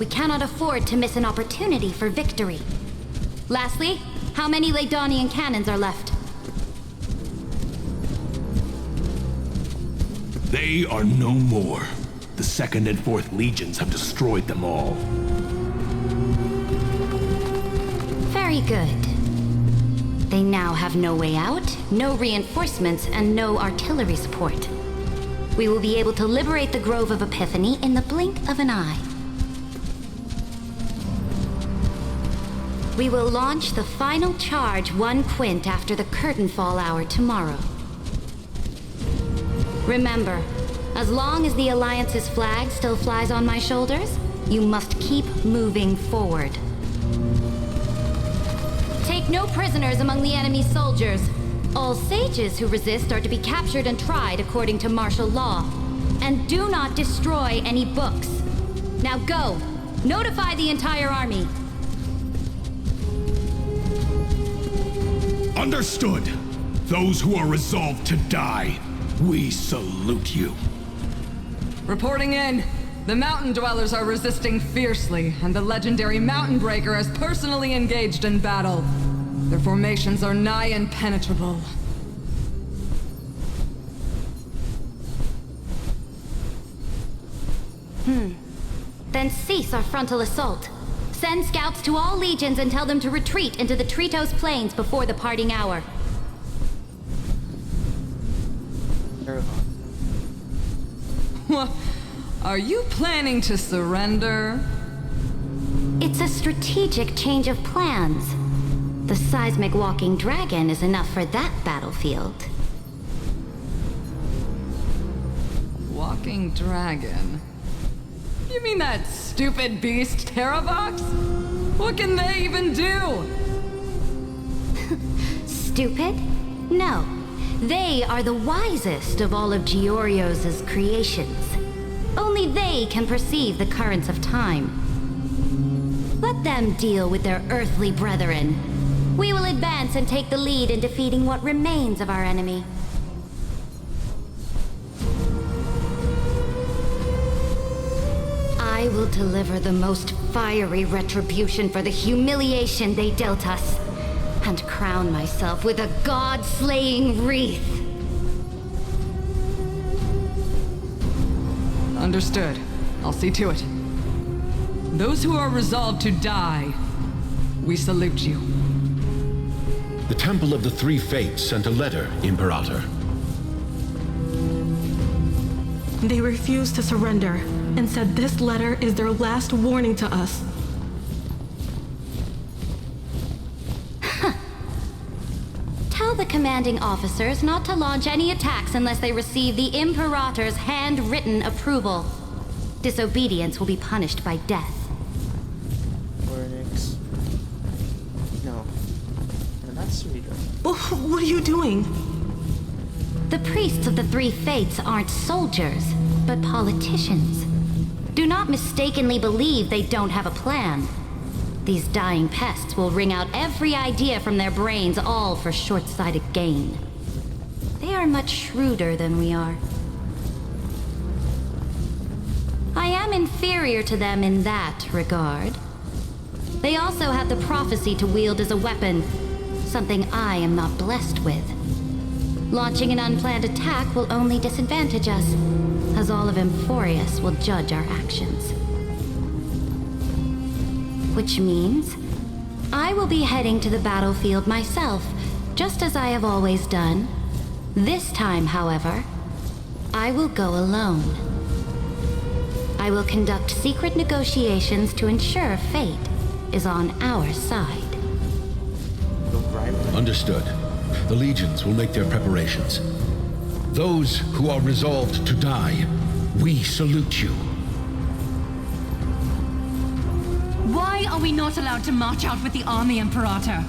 We cannot afford to miss an opportunity for victory. Lastly, how many Laedonian cannons are left? They are no more. The Second and Fourth Legions have destroyed them all. Very good. They now have no way out, no reinforcements, and no artillery support. We will be able to liberate the Grove of Epiphany in the blink of an eye. We will launch the final charge 1 quint after the curtain fall hour tomorrow. Remember, as long as the Alliance's flag still flies on my shoulders, you must keep moving forward. Take no prisoners among the enemy's soldiers. All sages who resist are to be captured and tried according to martial law. And do not destroy any books. Now go, notify the entire army. Understood. Those who are resolved to die, we salute you. Reporting in. The mountain dwellers are resisting fiercely, and the legendary Mountain Breaker is personally engaged in battle. Their formations are nigh impenetrable. Then cease our frontal assault. Send scouts to all legions and tell them to retreat into the Tritos Plains before the parting hour. Are you planning to surrender? It's a strategic change of plans. The seismic walking dragon is enough for that battlefield. Walking dragon? You mean that stupid beast, Terravox? What can they even do? Stupid? No. They are the wisest of all of Georios' creations. Only they can perceive the currents of time. Let them deal with their earthly brethren. We will advance and take the lead in defeating what remains of our enemy. I will deliver the most fiery retribution for the humiliation they dealt us, and crown myself with a god-slaying wreath. Understood. I'll see to it. Those who are resolved to die, we salute you. The Temple of the Three Fates sent a letter, Imperator. They refused to surrender and said this letter is their last warning to us. Tell the commanding officers not to launch any attacks unless they receive the Imperator's handwritten approval. Disobedience will be punished by death. Ornix. No. No, that's Sarita. What are you doing? The priests of the three faiths aren't soldiers, but politicians. Do not mistakenly believe they don't have a plan. These dying pests will wring out every idea from their brains, all for short-sighted gain. They are much shrewder than we are. I am inferior to them in that regard. They also have the prophecy to wield as a weapon, something I am not blessed with. Launching an unplanned attack will only disadvantage us, as all of Emphorius will judge our actions. Which means I will be heading to the battlefield myself, just as I have always done. This time, however, I will go alone. I will conduct secret negotiations to ensure fate is on our side. Understood. The legions will make their preparations. Those who are resolved to die, we salute you. Why are we not allowed to march out with the army, Imperator?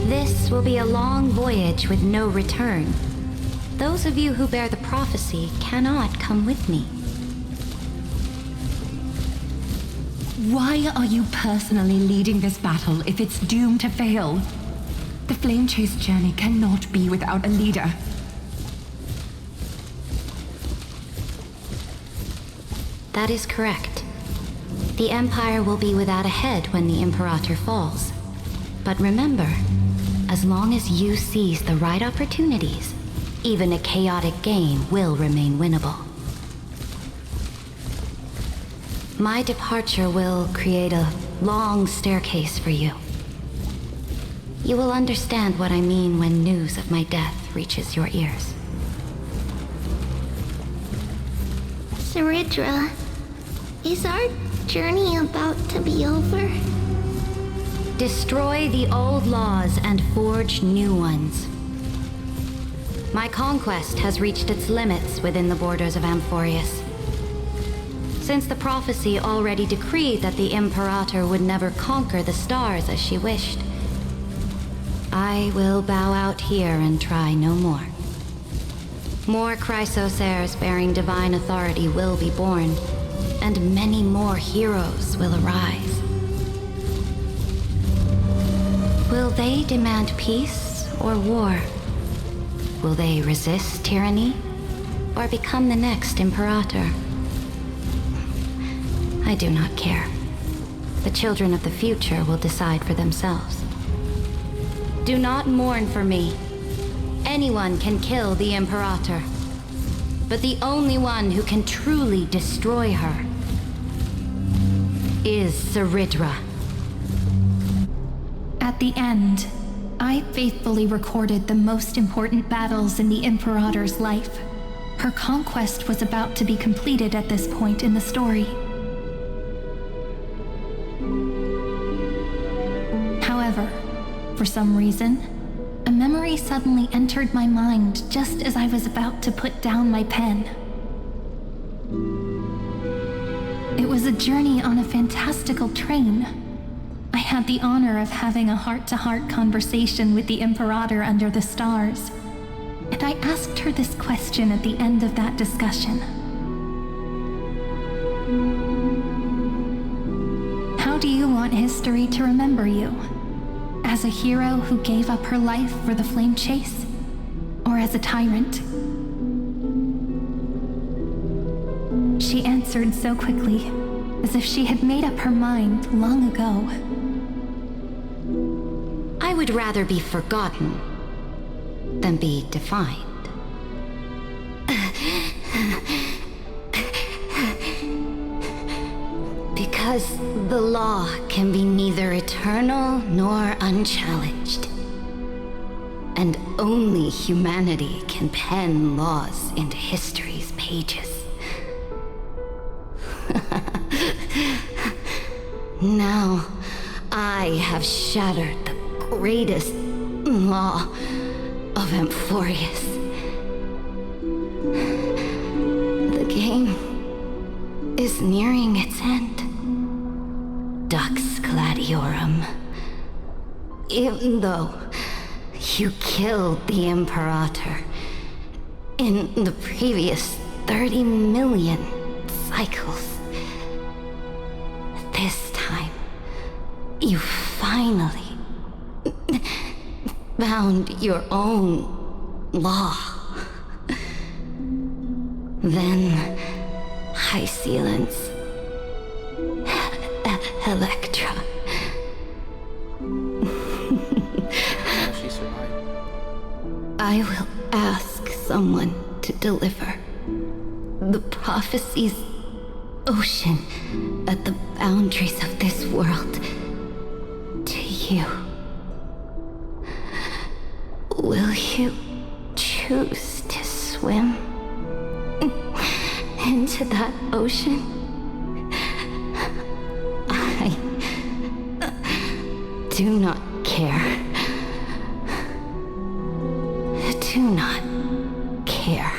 This will be a long voyage with no return. Those of you who bear the prophecy cannot come with me. Why are you personally leading this battle if it's doomed to fail? The Flame Chase journey cannot be without a leader. That is correct. The Empire will be without a head when the Imperator falls. But remember, as long as you seize the right opportunities, even a chaotic game will remain winnable. My departure will create a long staircase for you. You will understand what I mean when news of my death reaches your ears. Saridra, is our journey about to be over? Destroy the old laws and forge new ones. My conquest has reached its limits within the borders of Amphorius. Since the prophecy already decreed that the Imperator would never conquer the stars as she wished, I will bow out here and try no more. More Chrysosaurs bearing divine authority will be born, and many more heroes will arise. Will they demand peace or war? Will they resist tyranny or become the next Imperator? I do not care. The children of the future will decide for themselves. Do not mourn for me. Anyone can kill the Imperator, but the only one who can truly destroy her is Saridra. At the end, I faithfully recorded the most important battles in the Imperator's life. Her conquest was about to be completed at this point in the story. However, for some reason, a memory suddenly entered my mind just as I was about to put down my pen. It was a journey on a fantastical train. I had the honor of having a heart-to-heart conversation with the Imperator under the stars, and I asked her this question at the end of that discussion. How do you want history to remember you? As a hero who gave up her life for the Flame Chase? Or as a tyrant? She answered so quickly, as if she had made up her mind long ago. I would rather be forgotten than be defined. Because the law can be neither eternal nor unchallenged. And only humanity can pen laws into history's pages. Now, I have shattered the greatest law of Amphorius. The game is nearing its end. Dux Gladiorum. Even though you killed the Imperator in the previous 30 million cycles, this time you finally found your own law. Then High Sealants, Electra. She survived. I will ask someone to deliver the prophecy's ocean at the boundaries of this world to you. Will you choose to swim into that ocean? I do not care. Do not care.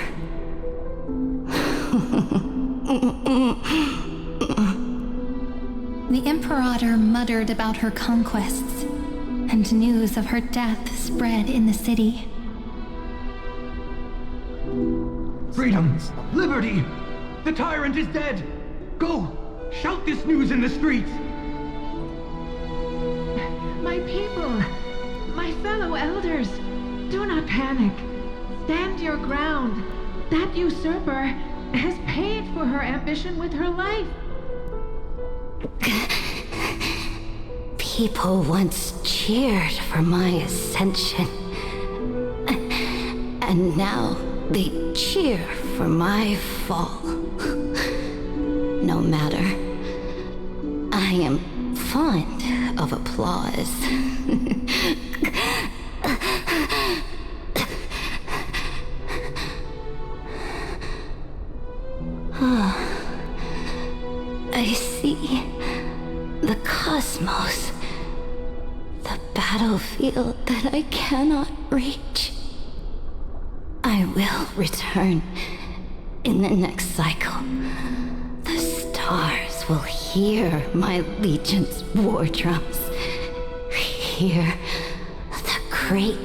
The Imperator muttered about her conquests, and news of her death spread in the city. Freedom! Liberty! The tyrant is dead! Go! Shout this news in the streets! My people, my fellow elders, do not panic. Stand your ground. That usurper has paid for her ambition with her life. People once cheered for my ascension, and now they cheer for my fall. No matter. I am fond of applause. I see the cosmos, the battlefield that I cannot reach. I will return in the next cycle. The stars will hear my legion's war drums. Hear the great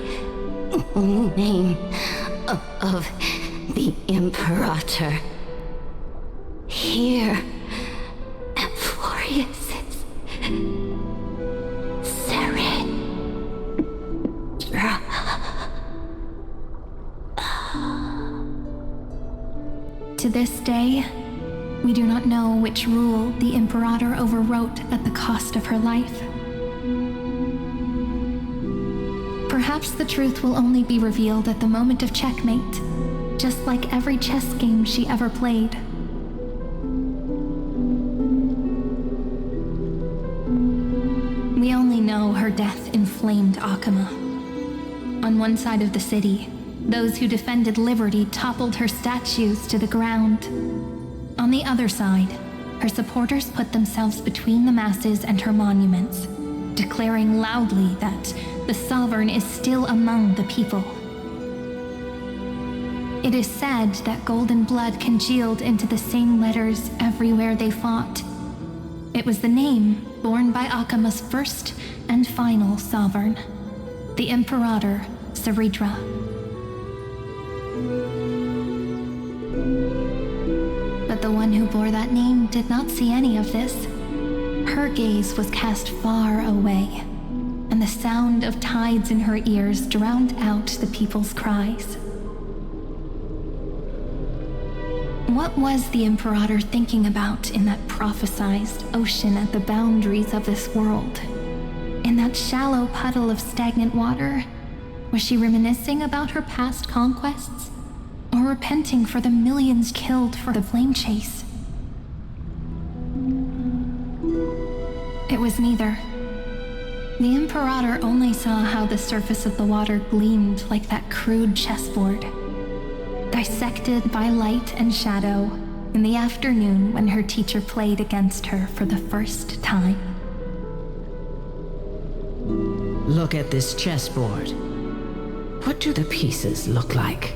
name of the Imperator. Hear Amphorius's surrender. To this day, we do not know which rule the Imperator overwrote at the cost of her life. Perhaps the truth will only be revealed at the moment of checkmate, just like every chess game she ever played. We only know her death inflamed Akama. On one side of the city, those who defended liberty toppled her statues to the ground. On the other side, her supporters put themselves between the masses and her monuments, declaring loudly that the Sovereign is still among the people. It is said that golden blood congealed into the same letters everywhere they fought. It was the name borne by Akama's first and final Sovereign, the Imperator Saridra. But the one who bore that name did not see any of this. Her gaze was cast far away, and the sound of tides in her ears drowned out the people's cries. What was the Imperator thinking about in that prophesized ocean at the boundaries of this world? In that shallow puddle of stagnant water? Was she reminiscing about her past conquests? Or repenting for the millions killed for the flame chase? It was neither. The Imperator only saw how the surface of the water gleamed like that crude chessboard, dissected by light and shadow in the afternoon when her teacher played against her for the first time. Look at this chessboard. What do the pieces look like?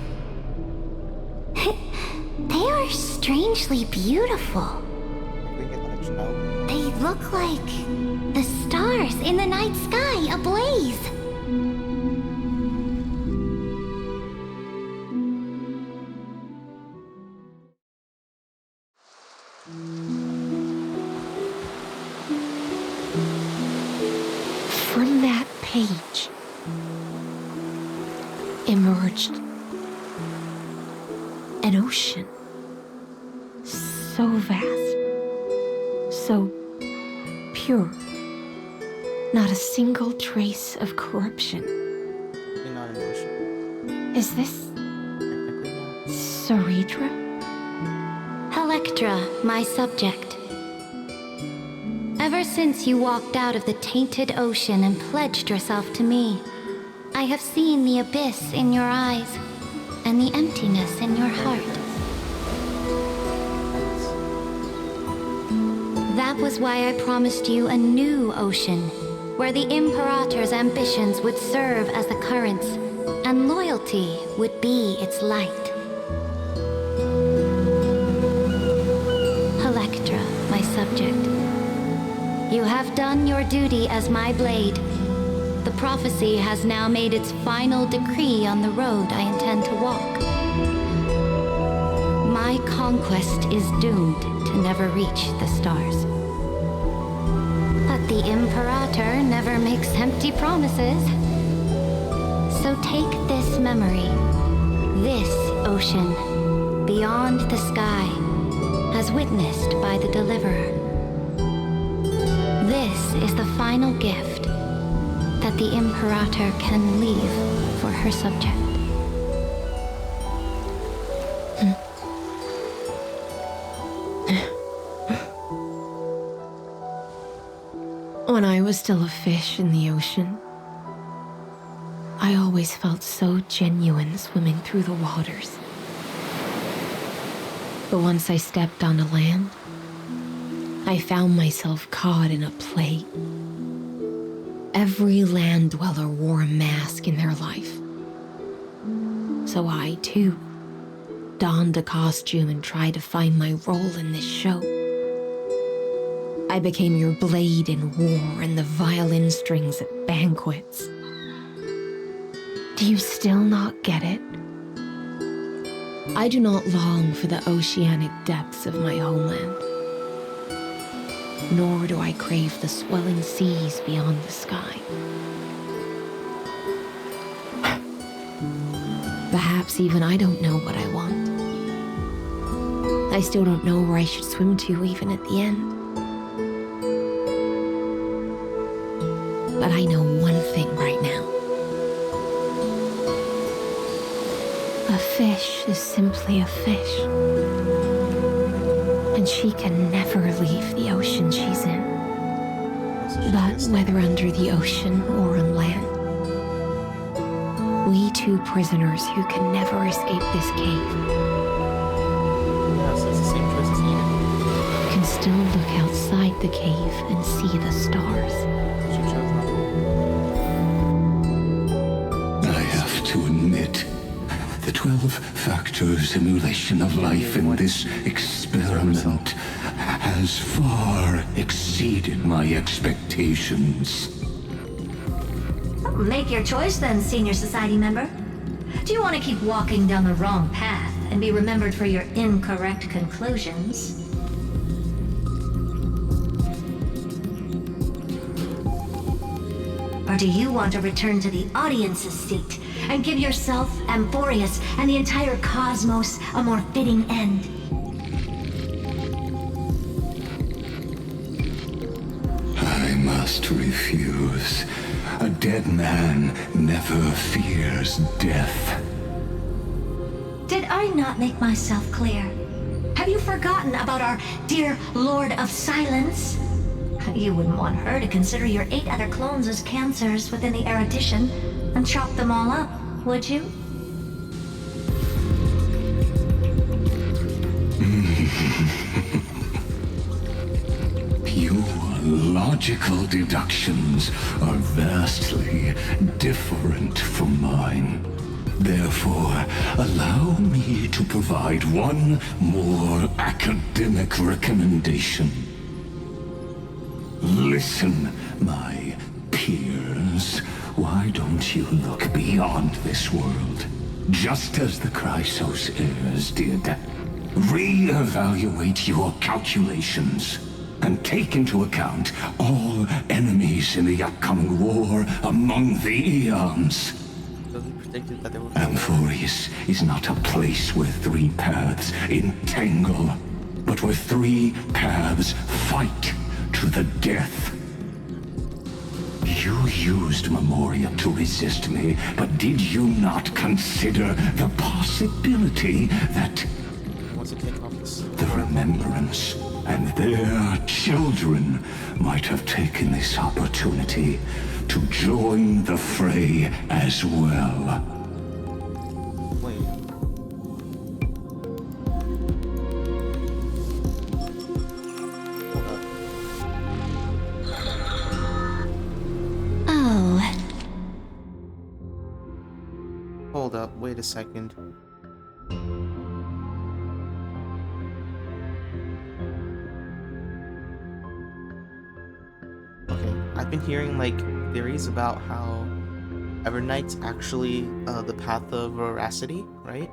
They are strangely beautiful. They look like the stars in the night sky ablaze. From that page emerged an ocean so vast, so pure, not a single trace of corruption. You're not emotional. Is this Saritra? Electra, my subject. Ever since you walked out of the tainted ocean and pledged yourself to me, I have seen the abyss in your eyes and the emptiness in your heart. That was why I promised you a new ocean, where the Imperator's ambitions would serve as the currents, and loyalty would be its light. Electra, my subject. You have done your duty as my blade. The prophecy has now made its final decree on the road I intend to walk. My conquest is doomed to never reach the stars. But the Imperator never makes empty promises. So take this memory, this ocean, beyond the sky, as witnessed by the Deliverer. This is the final gift that the Imperator can leave for her subject. When I was still a fish in the ocean, I always felt so genuine swimming through the waters. But once I stepped onto land, I found myself caught in a play. Every land dweller wore a mask in their life. So I, too, donned a costume and tried to find my role in this show. I became your blade in war and the violin strings at banquets. Do you still not get it? I do not long for the oceanic depths of my homeland. Nor do I crave the swelling seas beyond the sky. Perhaps even I don't know what I want. I still don't know where I should swim to even at the end. But I know one thing right now. A fish is simply a fish. And she can never leave the ocean she's in. But whether under the ocean or on land, we two prisoners who can never escape this cave can still look outside the cave and see the stars. I have to admit, the 12-factor simulation of life in this experiment has far exceeded my expectations. Make your choice then, Senior Society member. Do you want to keep walking down the wrong path and be remembered for your incorrect conclusions? Or do you want to return to the audience's seat and give yourself, Amphorius, and the entire cosmos a more fitting end? I must refuse. A dead man never fears death. Did I not make myself clear? Have you forgotten about our dear Lord of Silence? You wouldn't want her to consider your 8 other clones as cancers within the erudition and chop them all up, would you? Your logical deductions are vastly different from mine. Therefore, allow me to provide one more academic recommendation. Listen, my peers. Why don't you look beyond this world? Just as the Chrysos heirs did. Re-evaluate your calculations and take into account all enemies in the upcoming war among the eons. Amphorius is not a place where three paths entangle, but where three paths fight to the death. You used Memoria to resist me, but did you not consider the possibility that the Remembrance and their children might have taken this opportunity to join the fray as well? Hold up, wait a second. Okay, I've been hearing like theories about how Evernight's actually the path of veracity, right?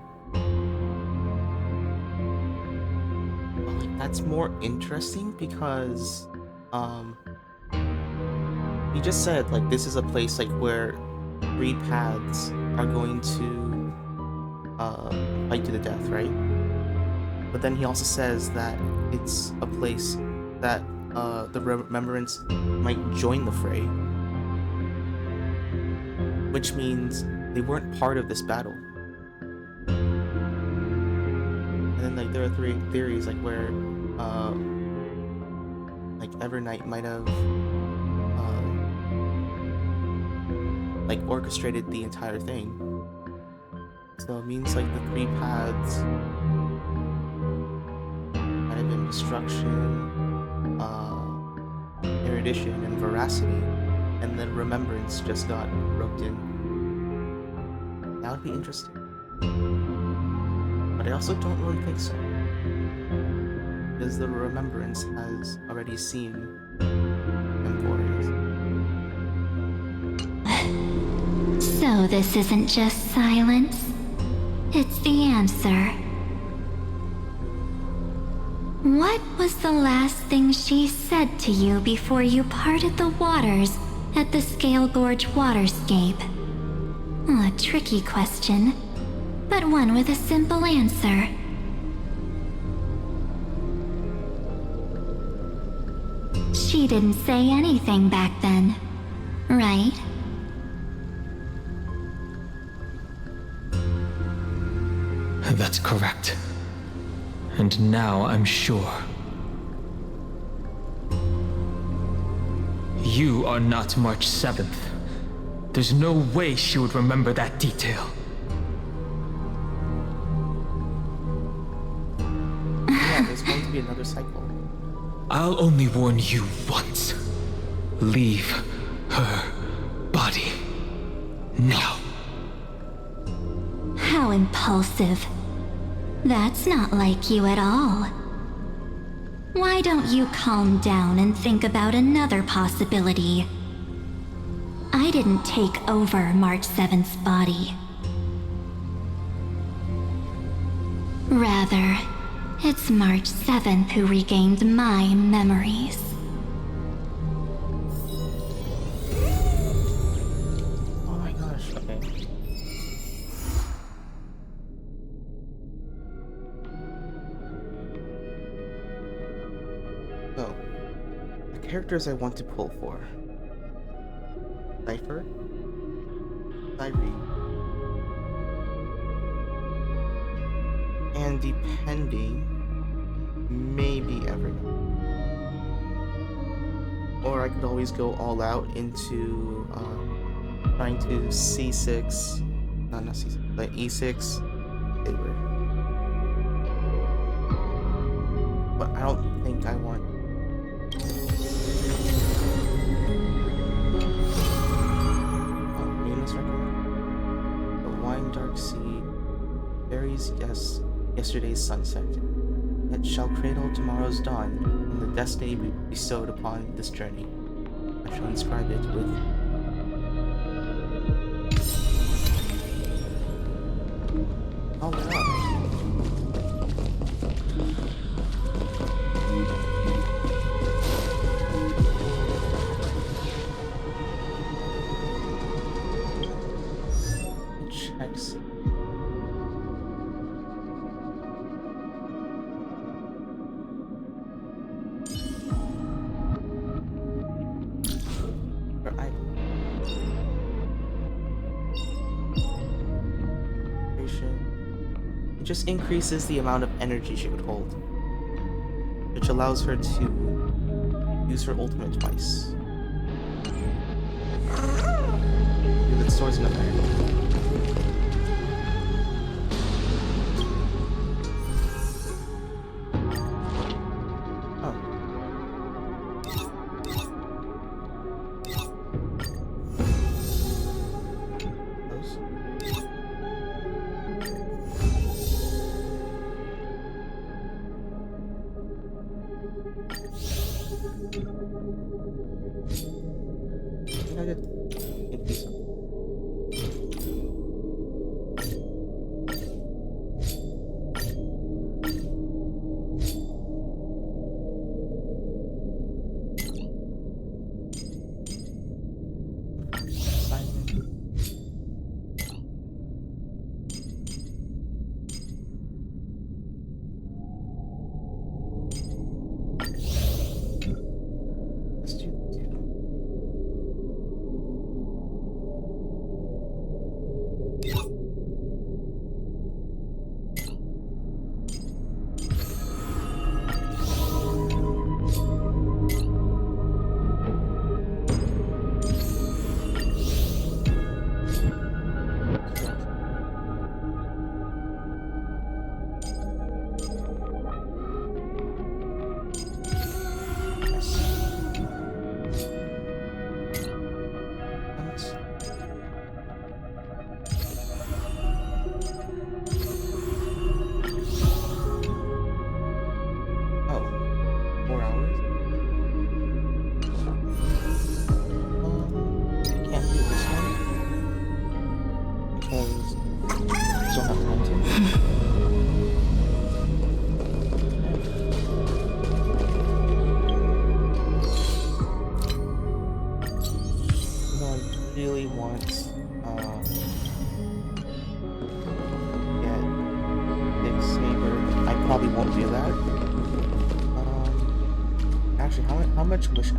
But like that's more interesting because he just said like this is a place like where three paths are going to fight to the death, right? But then he also says that it's a place that the Remembrance might join the fray, which means they weren't part of this battle. And then like there are three theories like where like Evernight might have like orchestrated the entire thing. So it means like the three paths might have been destruction, erudition, and veracity, and then remembrance just got roped in. That would be interesting. But I also don't really think so. Because the remembrance has already seen Emporius. So this isn't just silence. It's the answer. What was the last thing she said to you before you parted the waters at the Scale Gorge waterscape? A tricky question, but one with a simple answer. She didn't say anything back then, right? That's correct. And now I'm sure. You are not March 7th. There's no way she would remember that detail. Yeah, there's going to be another cycle. I'll only warn you once. Leave her body. Now. How impulsive. That's not like you at all. Why don't you calm down and think about another possibility? I didn't take over March 7th's body. Rather, it's March 7th who regained my memories. Oh my gosh, okay. So, the characters I want to pull for. Cypher, Cyrene, and depending, maybe Evernight. Or I could always go all out into trying to C6, no, not C6, but E6 Saber. But I don't think I want. buries yesterday's sunset, yet shall cradle tomorrow's dawn, and the destiny bestowed upon this journey. I shall inscribe it with oh no. Checks. It just increases the amount of energy she could hold, which allows her to use her ultimate twice. Because it stores enough energy.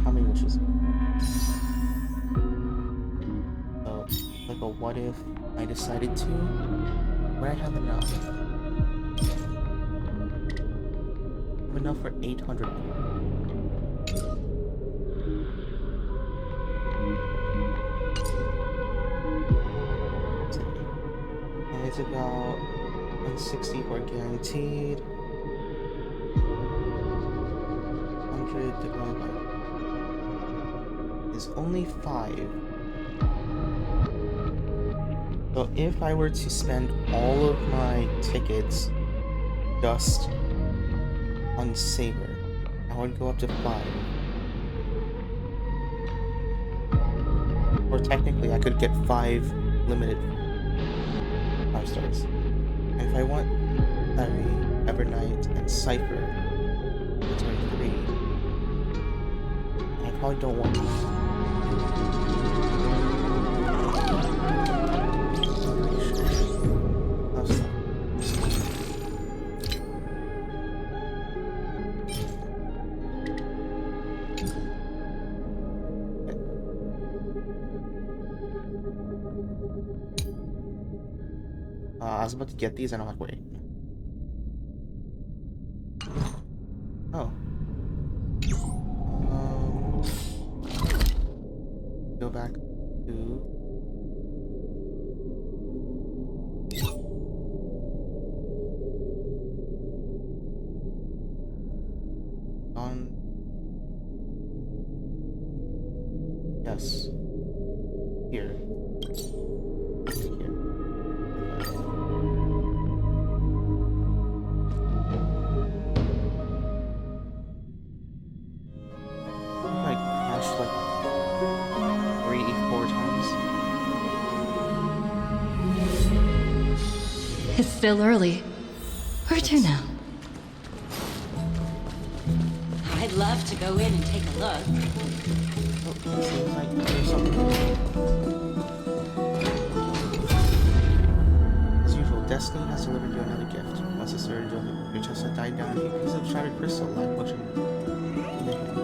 How many wishes? So, like a what if I decided to? Would I have enough? I have enough for 800 and it's about 160 for guaranteed. 100 divided by is only 5. So if I were to spend all of my tickets just on Saber, I would go up to 5. Or technically I could get 5 limited 5 stars. And if I want Larry, Evernight, and Cypher, it's only 3. And I probably don't want these. I was about to get these and I'm like, wait. Oh. Go back to... Yes. Here. Here. It's still early. Where to now? I'd love to go in and take a look. Seems like there's something. As usual, destiny has delivered you another gift. Once the surge of your chest had died down, a few pieces of shattered crystal lie pushing in the hand.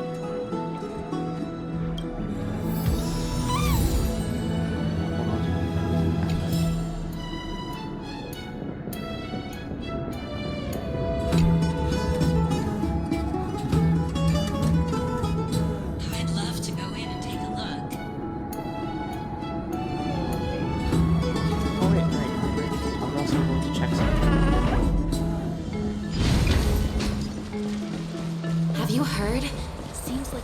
Have you heard? Seems like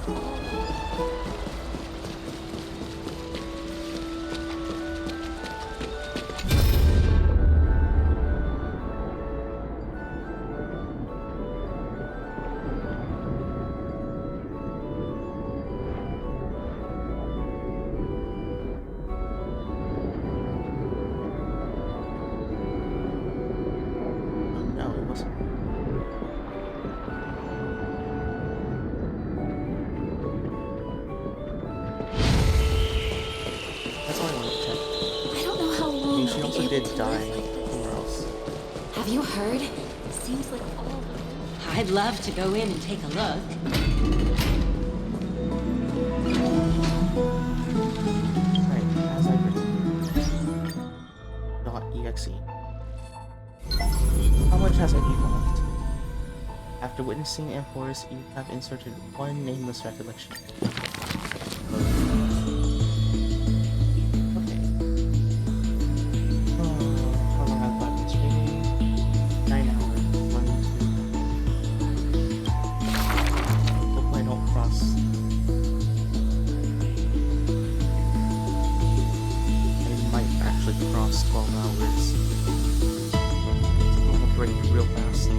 did die somewhere else. Have you heard? Seems like all. I'd love to go in and take a look. Right, as I've written. .exe. How much has it evolved? After witnessing Amphoris, you have inserted one nameless recollection. Cross 12 hours. It's a break real fast.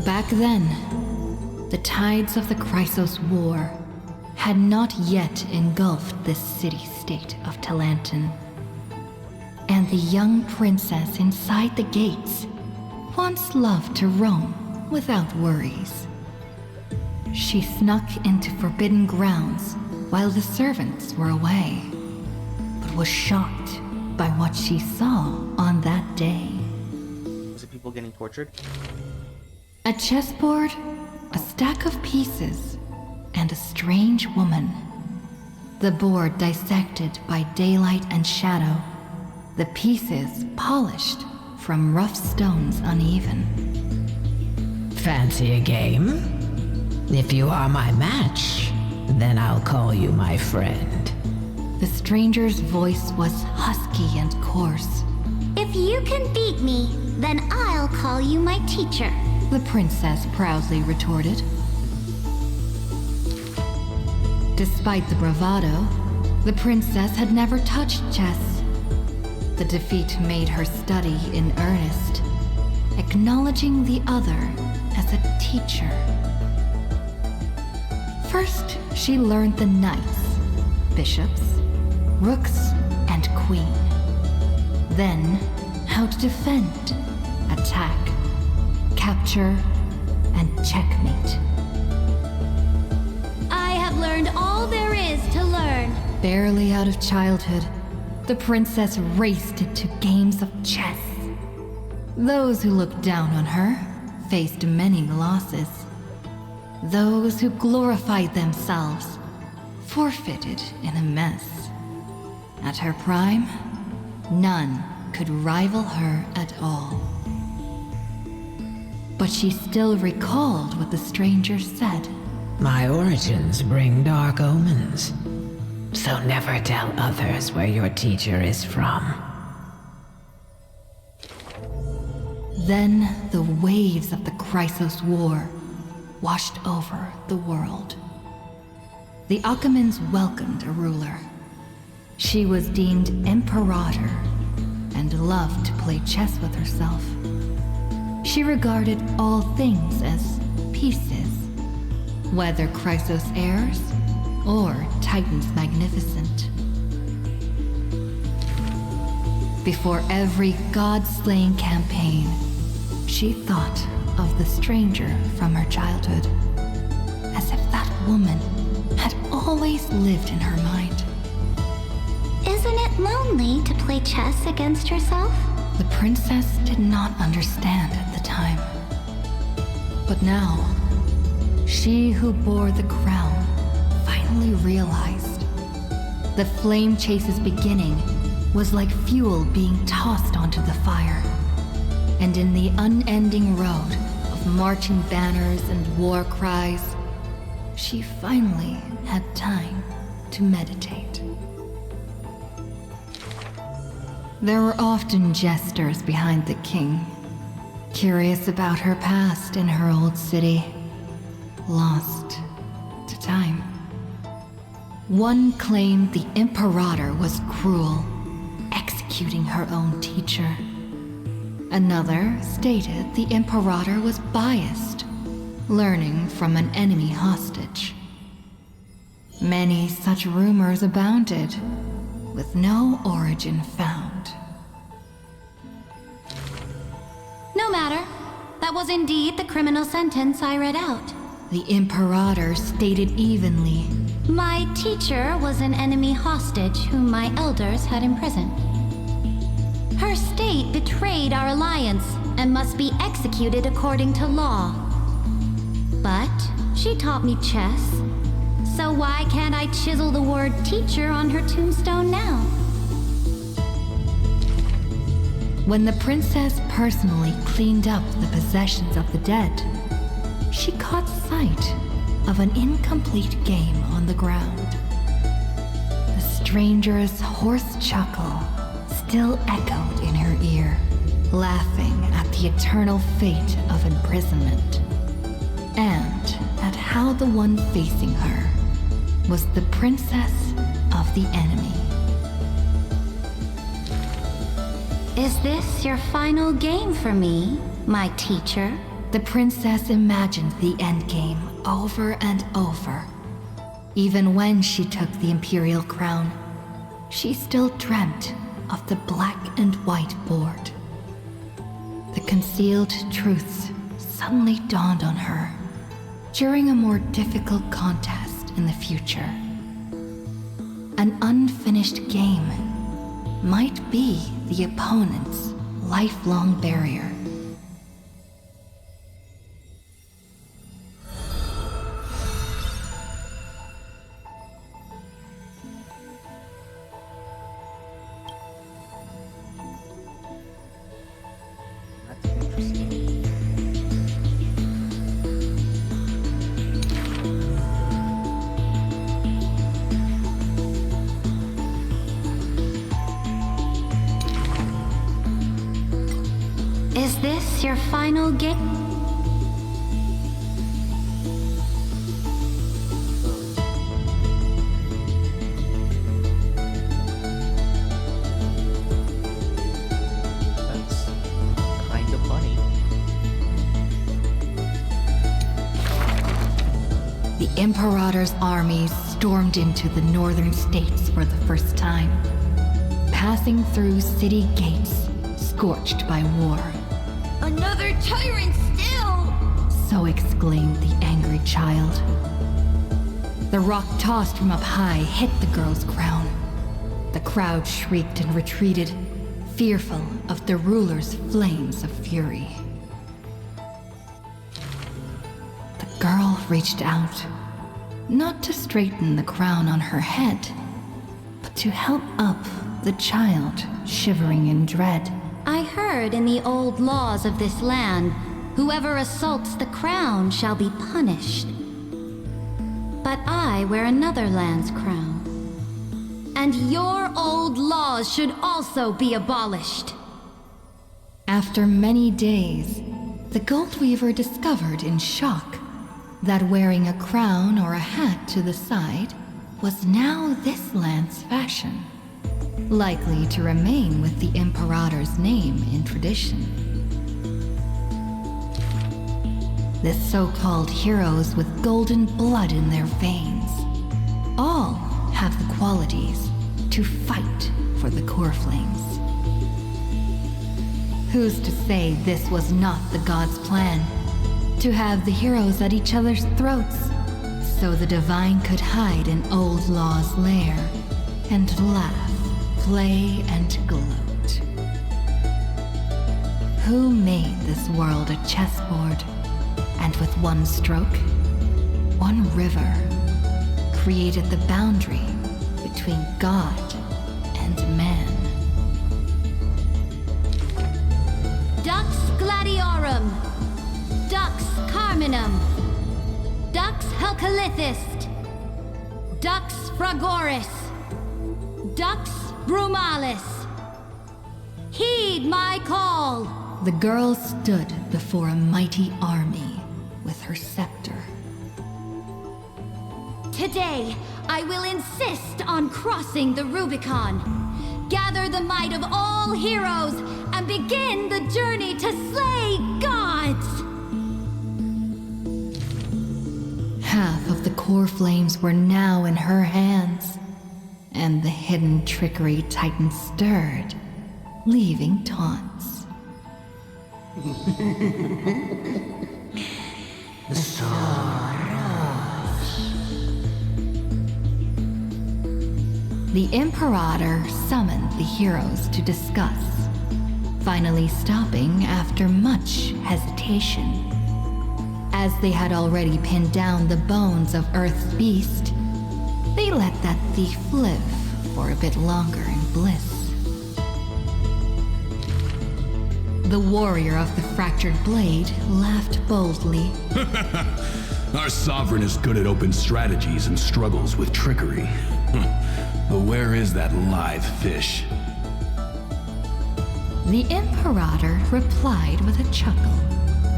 Back then, the tides of the Chrysos War had not yet engulfed this city-state of Talantin. And the young princess inside the gates once loved to roam without worries. She snuck into forbidden grounds while the servants were away, but was shocked by what she saw on that day. Was it people people getting tortured. A chessboard, a stack of pieces, and a strange woman. The board dissected by daylight and shadow, the pieces polished from rough stones uneven. Fancy a game? If you are my match, then I'll call you my friend. The stranger's voice was husky and coarse. If you can beat me, then I'll call you my teacher, the princess proudly retorted. Despite the bravado, the princess had never touched chess. The defeat made her study in earnest, acknowledging the other as a teacher. First, she learned the knights, bishops, rooks, and queen. Then, how to defend, attack, capture, and checkmate. I have learned all there is to learn. Barely out of childhood, the princess raced into games of chess. Those who looked down on her faced many losses. Those who glorified themselves forfeited in a mess. At her prime, none could rival her at all. But she still recalled what the stranger said. My origins bring dark omens, so never tell others where your teacher is from. Then the waves of the Chrysos War washed over the world. The Achaemens welcomed a ruler. She was deemed Imperator and loved to play chess with herself. She regarded all things as pieces, whether Chrysos heirs or Titans magnificent. Before every god-slaying campaign, she thought of the stranger from her childhood, as if that woman had always lived in her mind. Isn't it lonely to play chess against yourself? The princess did not understand at the time. But now, she who bore the crown finally realized. The flame chase's beginning was like fuel being tossed onto the fire. And in the unending road of marching banners and war cries, she finally had time to meditate. There were often jesters behind the king, curious about her past in her old city, lost to time. One claimed the Imperator was cruel, executing her own teacher. Another stated the Imperator was biased, learning from an enemy hostage. Many such rumors abounded, with no origin found. No matter. That was indeed the criminal sentence I read out. The Imperator stated evenly. My teacher was an enemy hostage whom my elders had imprisoned. Her state betrayed our alliance and must be executed according to law. But she taught me chess, so why can't I chisel the word teacher on her tombstone now? When the princess personally cleaned up the possessions of the dead, she caught sight of an incomplete game on the ground. The stranger's hoarse chuckle still echoed in her ear, laughing at the eternal fate of imprisonment, and at how the one facing her was the princess of the enemy. Is this your final game for me, my teacher? The princess imagined the endgame over and over. Even when she took the imperial crown, she still dreamt of the black and white board. The concealed truths suddenly dawned on her during a more difficult contest in the future. An unfinished game might be the opponent's lifelong barrier, Is this your final gift? That's kind of funny. The Imperator's armies stormed into the northern states for the first time, passing through city gates scorched by war. Another tyrant still! So exclaimed the angry child. The rock tossed from up high hit the girl's crown. The crowd shrieked and retreated, fearful of the ruler's flames of fury. The girl reached out, not to straighten the crown on her head, but to help up the child shivering in dread. I heard in the old laws of this land, whoever assaults the crown shall be punished. But I wear another land's crown. And your old laws should also be abolished. After many days, the Gold Weaver discovered in shock that wearing a crown or a hat to the side was now this land's fashion, likely to remain with the Imperator's name in tradition. The so-called heroes with golden blood in their veins all have the qualities to fight for the core flames. Who's to say this was not the gods' plan? To have the heroes at each other's throats, so the divine could hide in old law's lair and laugh, play, and gloat. Who made this world a chessboard, and with one stroke, one river, created the boundary between God and man? Dux Gladiorum, Dux Carminum, Dux Helcalithist, Dux Fragoris, Dux Brumalis. Heed my call! The girl stood before a mighty army with her scepter. Today, I will insist on crossing the Rubicon. Gather the might of all heroes and begin the journey to slay gods! Half of the core flames were now in her hands, and the hidden trickery Titan stirred, leaving taunts. The Imperator summoned the heroes to discuss, finally stopping after much hesitation. As they had already pinned down the bones of Earth's beast, they let that thief live for a bit longer in bliss. The warrior of the fractured blade laughed boldly. Our sovereign is good at open strategies and struggles with trickery. But where is that live fish? The Imperator replied with a chuckle.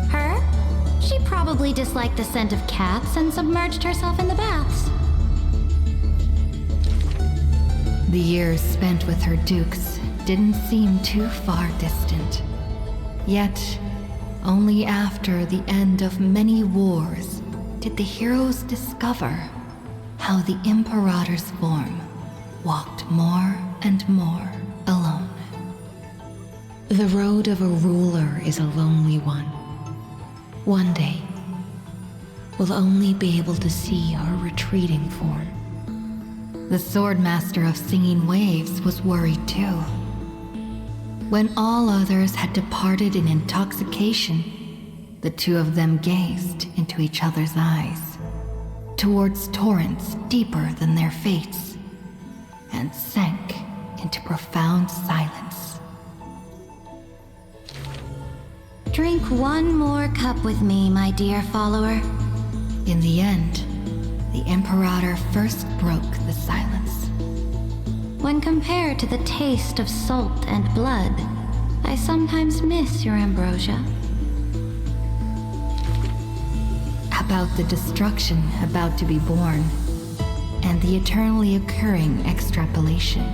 Her? She probably disliked the scent of cats and submerged herself in the baths. The years spent with her dukes didn't seem too far distant. Yet, only after the end of many wars did the heroes discover how the Imperator's form walked more and more alone. The road of a ruler is a lonely one. One day, we'll only be able to see her retreating form. The Swordmaster of Singing Waves was worried too. When all others had departed in intoxication, the two of them gazed into each other's eyes, towards torrents deeper than their fates, and sank into profound silence. Drink one more cup with me, my dear follower. In the end, the Imperator first broke the silence. When compared to the taste of salt and blood, I sometimes miss your ambrosia. About the destruction about to be born, and the eternally occurring extrapolation.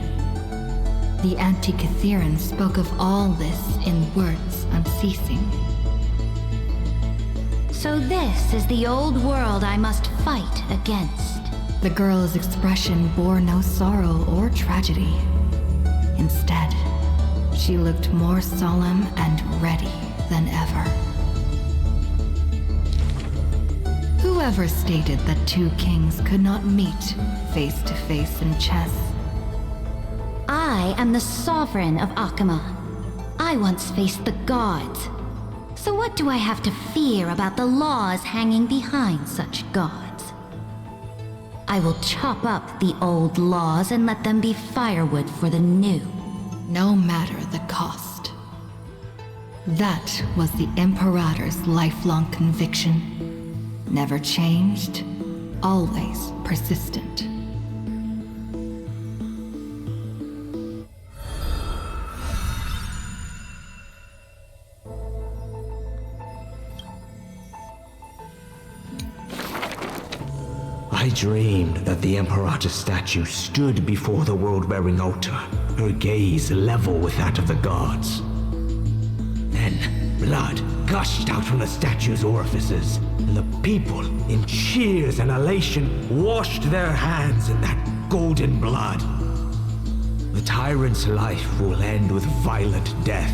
The Antikytherian spoke of all this in words unceasing. So this is the old world I must fight against. The girl's expression bore no sorrow or tragedy. Instead, she looked more solemn and ready than ever. Whoever stated that two kings could not meet face to face in chess? I am the sovereign of Akuma. I once faced the gods. So what do I have to fear about the laws hanging behind such gods? I will chop up the old laws and let them be firewood for the new. No matter the cost. That was the Imperator's lifelong conviction. Never changed, always persistent. I dreamed that the Imperator's statue stood before the world-wearing altar, her gaze level with that of the gods. Then, blood gushed out from the statue's orifices, and the people, in cheers and elation, washed their hands in that golden blood. The tyrant's life will end with violent death.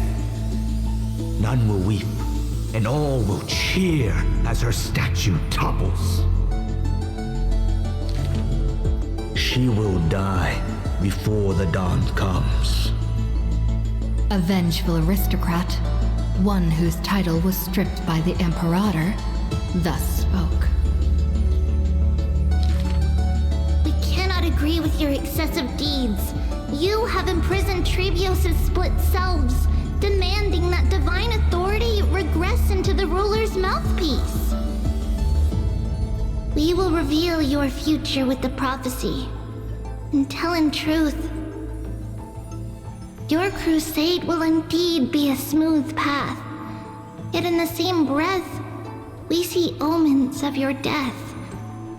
None will weep, and all will cheer as her statue topples. She will die before the dawn comes. A vengeful aristocrat, one whose title was stripped by the Imperator, thus spoke. We cannot agree with your excessive deeds. You have imprisoned Trebios' split selves, demanding that divine authority regress into the ruler's mouthpiece. We will reveal your future with the prophecy, and tell in truth. Your crusade will indeed be a smooth path, yet in the same breath, we see omens of your death,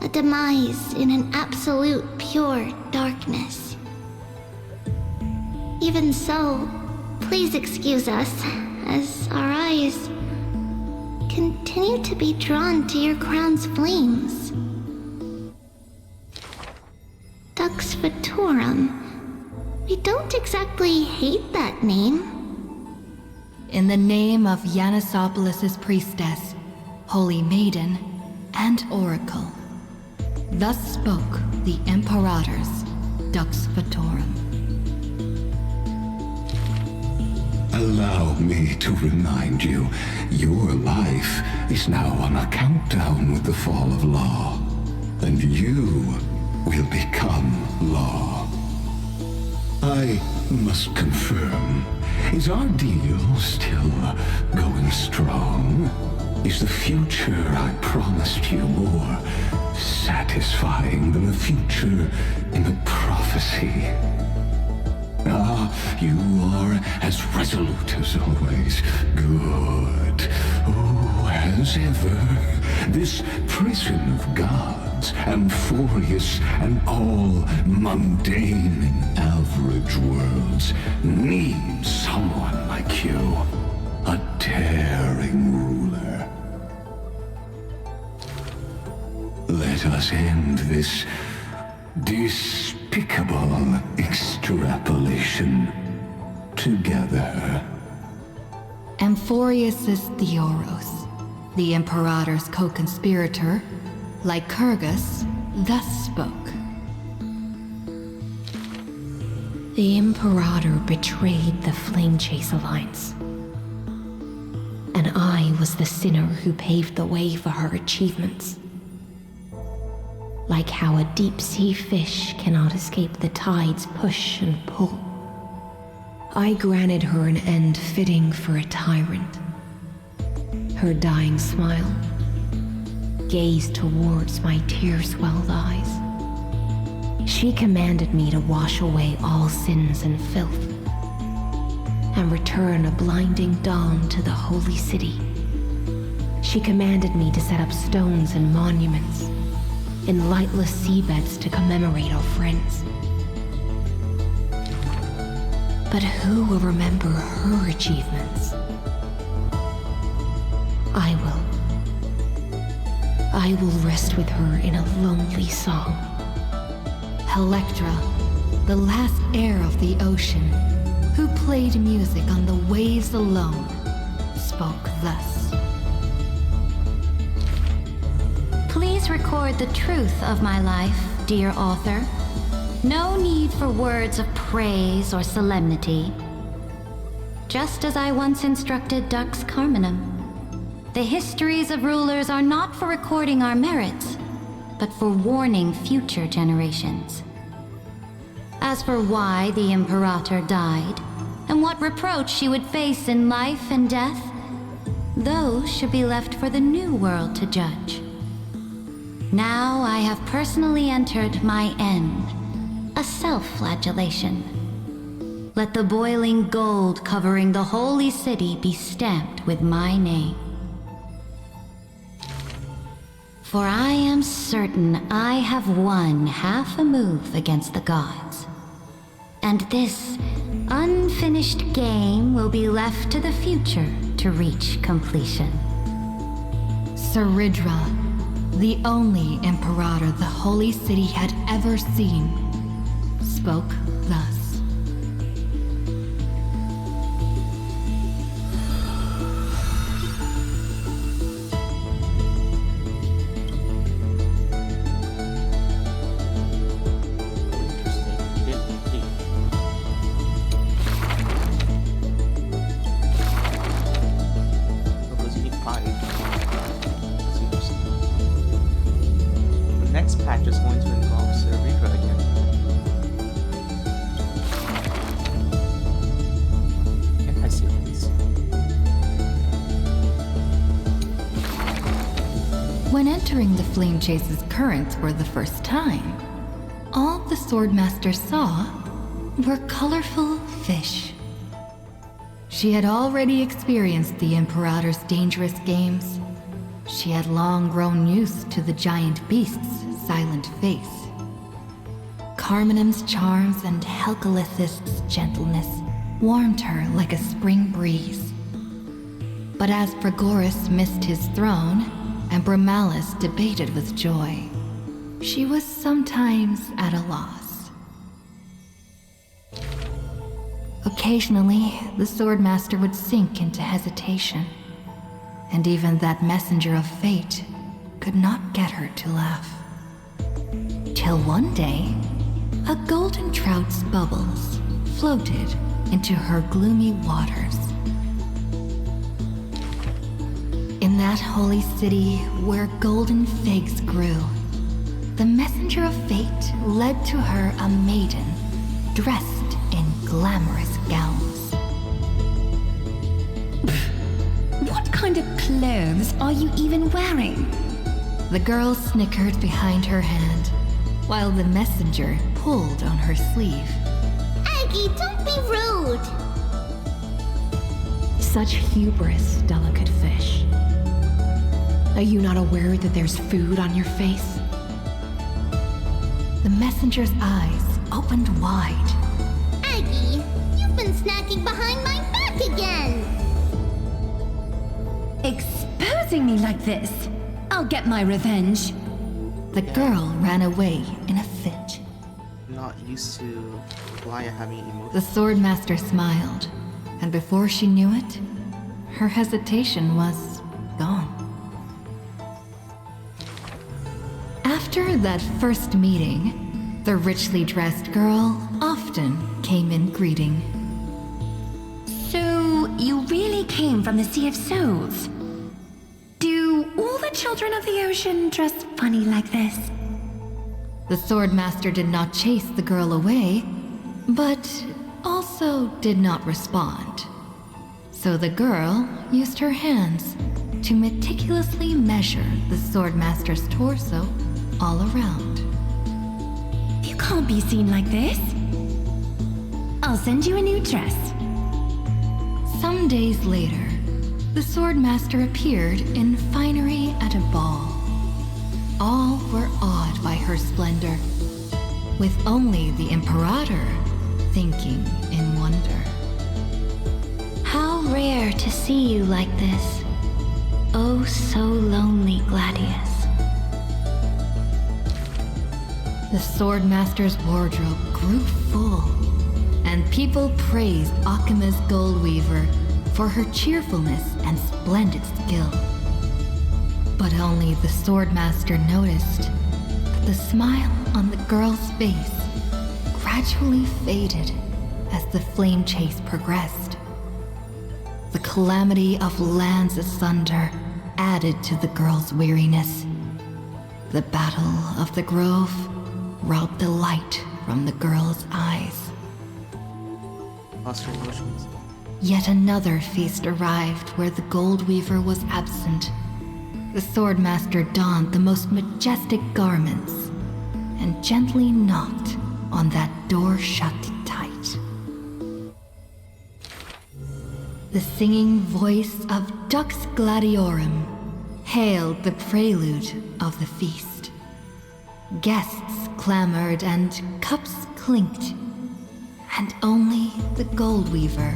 a demise in an absolute pure darkness. Even so, please excuse us, as our eyes continue to be drawn to your crown's flames. Dux Fatorum. We don't exactly hate that name. In the name of Yanisopoulos' priestess, Holy Maiden, and Oracle, thus spoke the Imperator's Dux Fatorum. Allow me to remind you, your life is now on a countdown with the fall of law, and you will become law. I must confirm, is our deal still going strong? Is the future I promised you more satisfying than the future in the prophecy? Ah, you are as resolute as always. Good. Oh, as ever, this prison of gods, Amphorius, and all mundane and average worlds needs someone like you, a daring ruler. Let us end this despicable extrapolation together. Amphorius is Theoros, the Imperator's co-conspirator, Lycurgus, thus spoke. The Imperator betrayed the Flame Chase Alliance. And I was the sinner who paved the way for her achievements. Like how a deep-sea fish cannot escape the tide's push and pull. I granted her an end fitting for a tyrant. Her dying smile gazed towards my tear-swelled eyes. She commanded me to wash away all sins and filth. and return a blinding dawn to the holy city. She commanded me to set up stones and monuments in lightless seabeds to commemorate our friends. But who will remember her achievements? I will rest with her in a lonely song. Electra, the last heir of the ocean, who played music on the waves alone, spoke thus. Please record the truth of my life, dear author. No need for words of praise or solemnity. Just as I once instructed Dux Carminum, the histories of rulers are not for recording our merits, but for warning future generations. As for why the Imperator died, and what reproach she would face in life and death, those should be left for the new world to judge. Now I have personally entered my end, a self-flagellation. Let the boiling gold covering the holy city be stamped with my name. For I am certain I have won half a move against the gods. And this unfinished game will be left to the future to reach completion. Saridra, the only Imperator the Holy City had ever seen, spoke thus. Patch is going to involve Saridra again. Anti-series. When entering the Flame Chase's currents for the first time, all the Swordmaster saw were colorful fish. She had already experienced the Imperator's dangerous games. She had long grown used to the giant beast's silent face. Carminum's charms and Helcalith's gentleness warmed her like a spring breeze. But as Pregoris missed his throne and Bromalis debated with joy, she was sometimes at a loss. Occasionally, the Swordmaster would sink into hesitation, and even that messenger of fate could not get her to laugh. Till one day, a golden trout's bubbles floated into her gloomy waters. In that holy city where golden figs grew, the messenger of fate led to her a maiden dressed in glamorous gowns. What kind of clothes are you even wearing? The girl snickered behind her hand, while the messenger pulled on her sleeve. Aggie, don't be rude! Such hubris, delicate fish. Are you not aware that there's food on your face? The messenger's eyes opened wide. Aggie, you've been snacking behind my back again! Exposing me like this? I'll get my revenge. The girl ran away in a fit. Not used to Laya having emotions. The Swordmaster smiled, and before she knew it, her hesitation was gone. After that first meeting, the richly dressed girl often came in greeting. So, you really came from the Sea of Souls? Do all the children of the ocean dress funny like this? The Swordmaster did not chase the girl away, but also did not respond. So the girl used her hands to meticulously measure the Swordmaster's torso all around. You can't be seen like this. I'll send you a new dress. Some days later, the Swordmaster appeared in finery at a ball. All were awed by her splendor, with only the Imperator thinking in wonder. How rare to see you like this. Oh, so lonely, Gladius. The Swordmaster's wardrobe grew full, and people praised Akima's Goldweaver for her cheerfulness and splendid skill. But only the Swordmaster noticed that the smile on the girl's face gradually faded as the flame chase progressed. The calamity of lands asunder added to the girl's weariness. The Battle of the Grove robbed the light from the girl's eyes. Lost her emotions. Yet another feast arrived where the Goldweaver was absent. The Swordmaster donned the most majestic garments and gently knocked on that door shut tight. The singing voice of Dux Gladiorum hailed the prelude of the feast. Guests clamored and cups clinked, and only the Goldweaver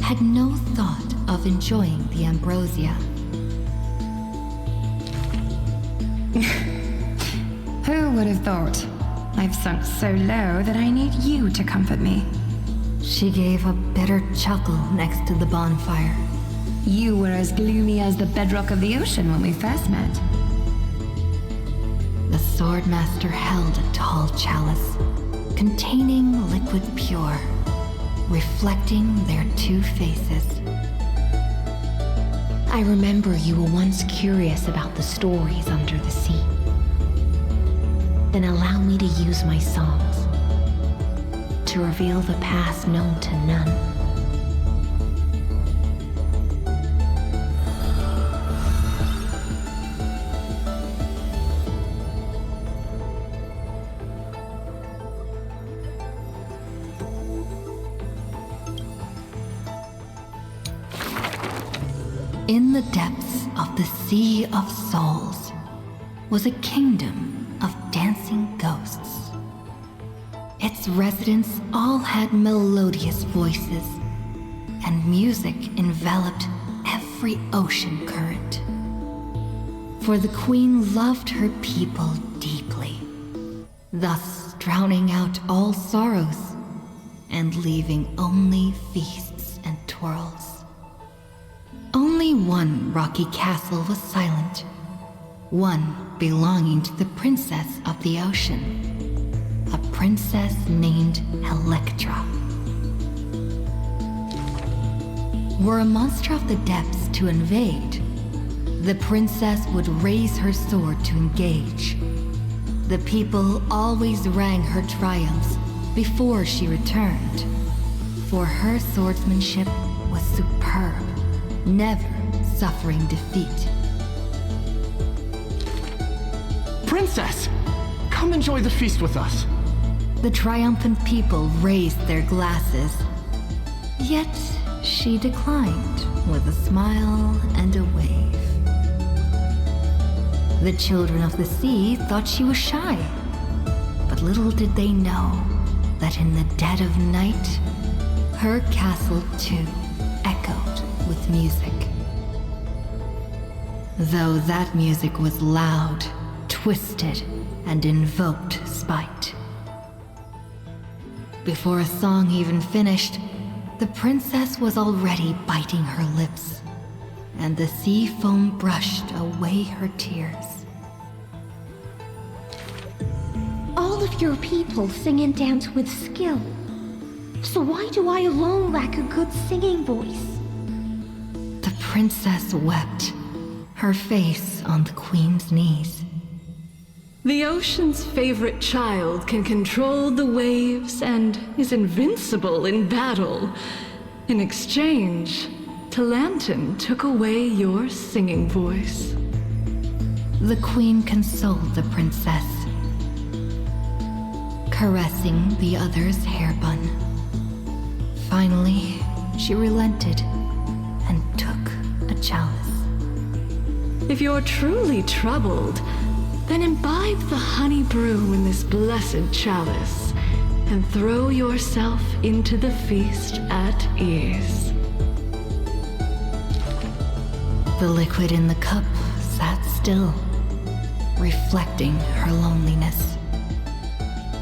had no thought of enjoying the ambrosia. Who would have thought? I've sunk so low that I need you to comfort me. She gave a bitter chuckle next to the bonfire. You were as gloomy as the bedrock of the ocean when we first met. The Swordmaster held a tall chalice containing liquid pure, reflecting their two faces. I remember you were once curious about the stories under the sea. Then allow me to use my songs to reveal the past known to none. In the depths of the Sea of Souls was a kingdom of dancing ghosts. Its residents all had melodious voices, and music enveloped every ocean current. For the queen loved her people deeply, thus drowning out all sorrows and leaving only feasts and twirls. Only one rocky castle was silent, one belonging to the princess of the ocean, a princess named Electra. Were a monster of the depths to invade, the princess would raise her sword to engage. The people always rang her triumphs before she returned, for her swordsmanship was superb, never suffering defeat. Princess! Come enjoy the feast with us. The triumphant people raised their glasses, yet she declined with a smile and a wave. The children of the sea thought she was shy, but little did they know that in the dead of night, her castle too echoed with music. Though that music was loud, twisted, and invoked spite. Before a song even finished, the princess was already biting her lips, and the sea foam brushed away her tears. All of your people sing and dance with skill. So why do I alone lack a good singing voice? The princess wept, her face on the queen's knees. The ocean's favorite child can control the waves and is invincible in battle. In exchange, Talantin took away your singing voice. The queen consoled the princess, caressing the other's hair bun. Finally, she relented chalice. If you're truly troubled, then imbibe the honey brew in this blessed chalice and throw yourself into the feast at ease. The liquid in the cup sat still, reflecting her loneliness.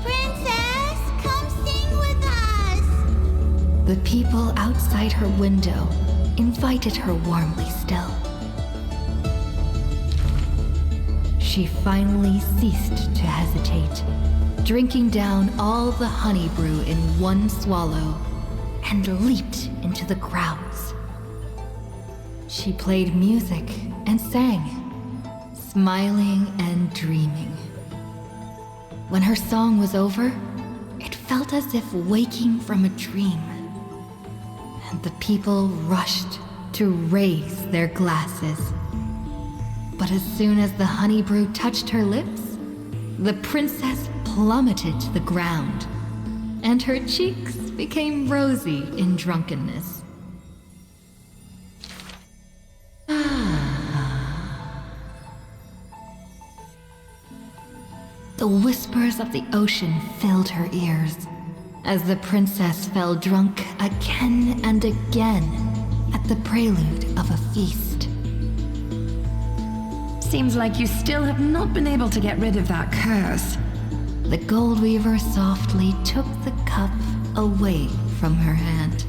Princess, come sing with us! The people outside her window invited her warmly still. She finally ceased to hesitate, drinking down all the honey brew in one swallow, and leaped into the crowds. She played music and sang, smiling and dreaming. When her song was over, it felt as if waking from a dream, and the people rushed to raise their glasses. But as soon as the honey brew touched her lips, the princess plummeted to the ground, and her cheeks became rosy in drunkenness. The whispers of the ocean filled her ears as the princess fell drunk again and again at the prelude of a feast. Seems like you still have not been able to get rid of that curse. The gold weaver softly took the cup away from her hand.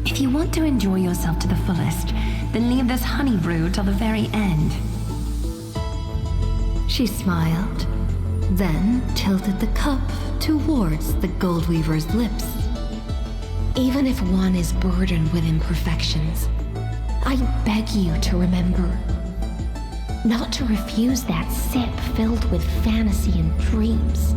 If you want to enjoy yourself to the fullest, then leave this honey brew till the very end. She smiled, then tilted the cup towards the gold weaver's lips. Even if one is burdened with imperfections, I beg you to remember not to refuse that sip filled with fantasy and dreams.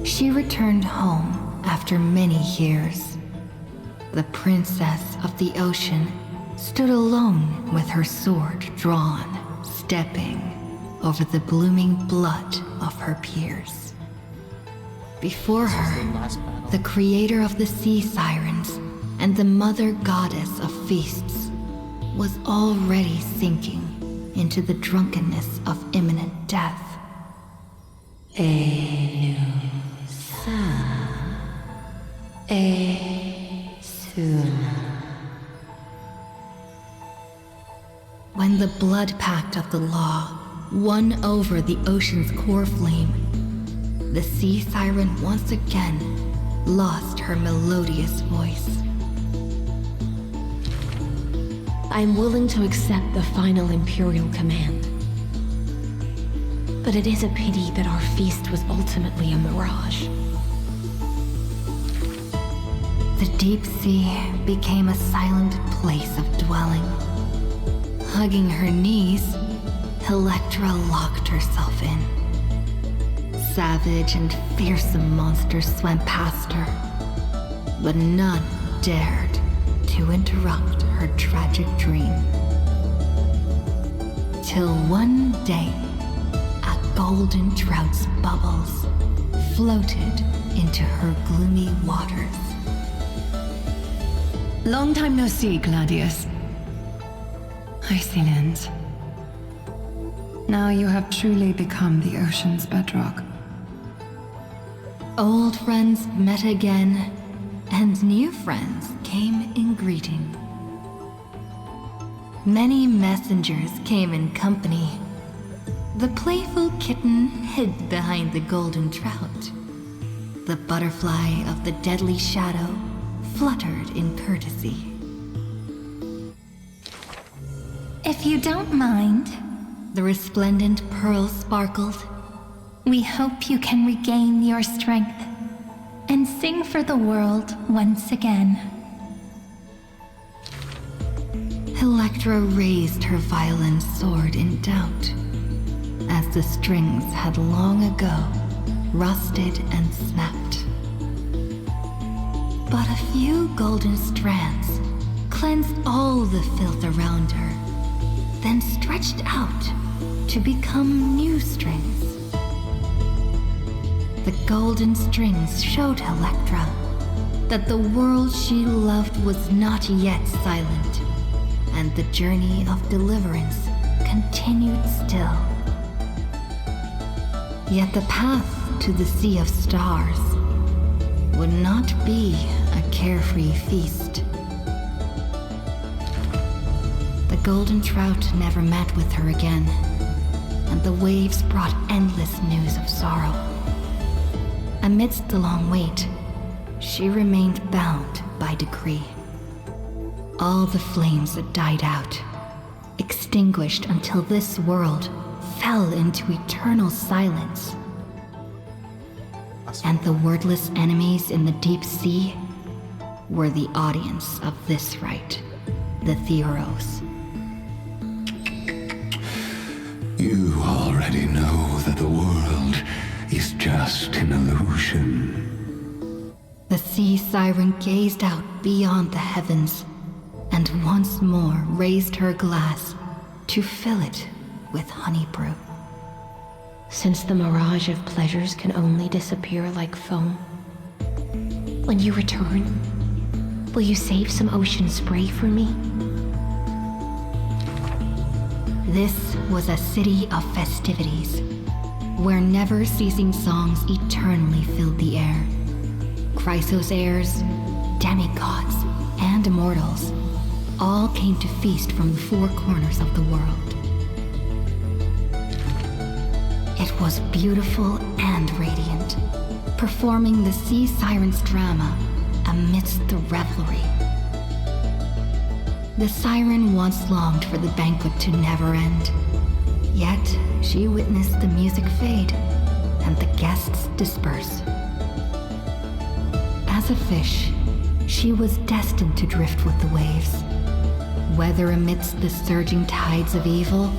She returned home after many years. The princess of the ocean stood alone with her sword drawn, stepping over the blooming blood of her peers. Before her, the creator of the sea sirens and the mother goddess of feasts was already sinking into the drunkenness of imminent death. When the blood pact of the law won over the ocean's core flame, the sea siren once again lost her melodious voice. I'm willing to accept the final Imperial command. But it is a pity that our feast was ultimately a mirage. The deep sea became a silent place of dwelling. Hugging her knees, Electra locked herself in. Savage and fearsome monsters swam past her, but none dared to interrupt her tragic dream. Till one day, a golden trout's bubbles floated into her gloomy waters. Long time no see, Gladius. Iceland. Now you have truly become the ocean's bedrock. Old friends met again, and new friends came in greeting. Many messengers came in company. The playful kitten hid behind the golden trout. The butterfly of the deadly shadow fluttered in courtesy. If you don't mind, the resplendent pearl sparkled. We hope you can regain your strength and sing for the world once again. Electra raised her violin sword in doubt, as the strings had long ago rusted and snapped. But a few golden strands cleansed all the filth around her, then stretched out to become new strings. The golden strings showed Electra that the world she loved was not yet silent, and the journey of deliverance continued still. Yet the path to the Sea of Stars would not be a carefree feast. The golden trout never met with her again, and the waves brought endless news of sorrow. Amidst the long wait, she remained bound by decree. All the flames that died out, extinguished until this world fell into eternal silence. And the wordless enemies in the deep sea were the audience of this rite, the Theros. You already know that the world is just an illusion. The sea siren gazed out beyond the heavens and once more raised her glass to fill it with honey brew. Since the mirage of pleasures can only disappear like foam, when you return, will you save some ocean spray for me? This was a city of festivities, where never-ceasing songs eternally filled the air. Chrysos heirs, demigods, and immortals all came to feast from the four corners of the world. It was beautiful and radiant, performing the sea siren's drama amidst the revelry. The siren once longed for the banquet to never end, yet she witnessed the music fade and the guests disperse. As a fish, she was destined to drift with the waves, whether amidst the surging tides of evil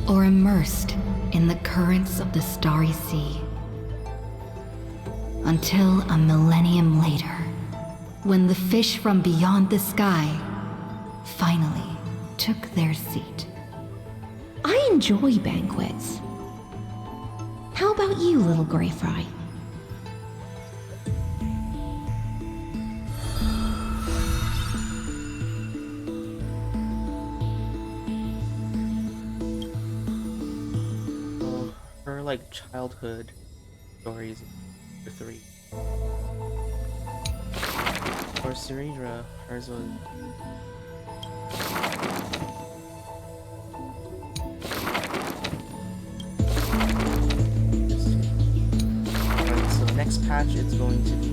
or immersed in the currents of the starry sea. Until a millennium later, when the fish from beyond the sky finally took their seat. I enjoy banquets. How about you, little gray fry? Well, her like childhood stories are 3. For Serena, hers was so next patch it's going to be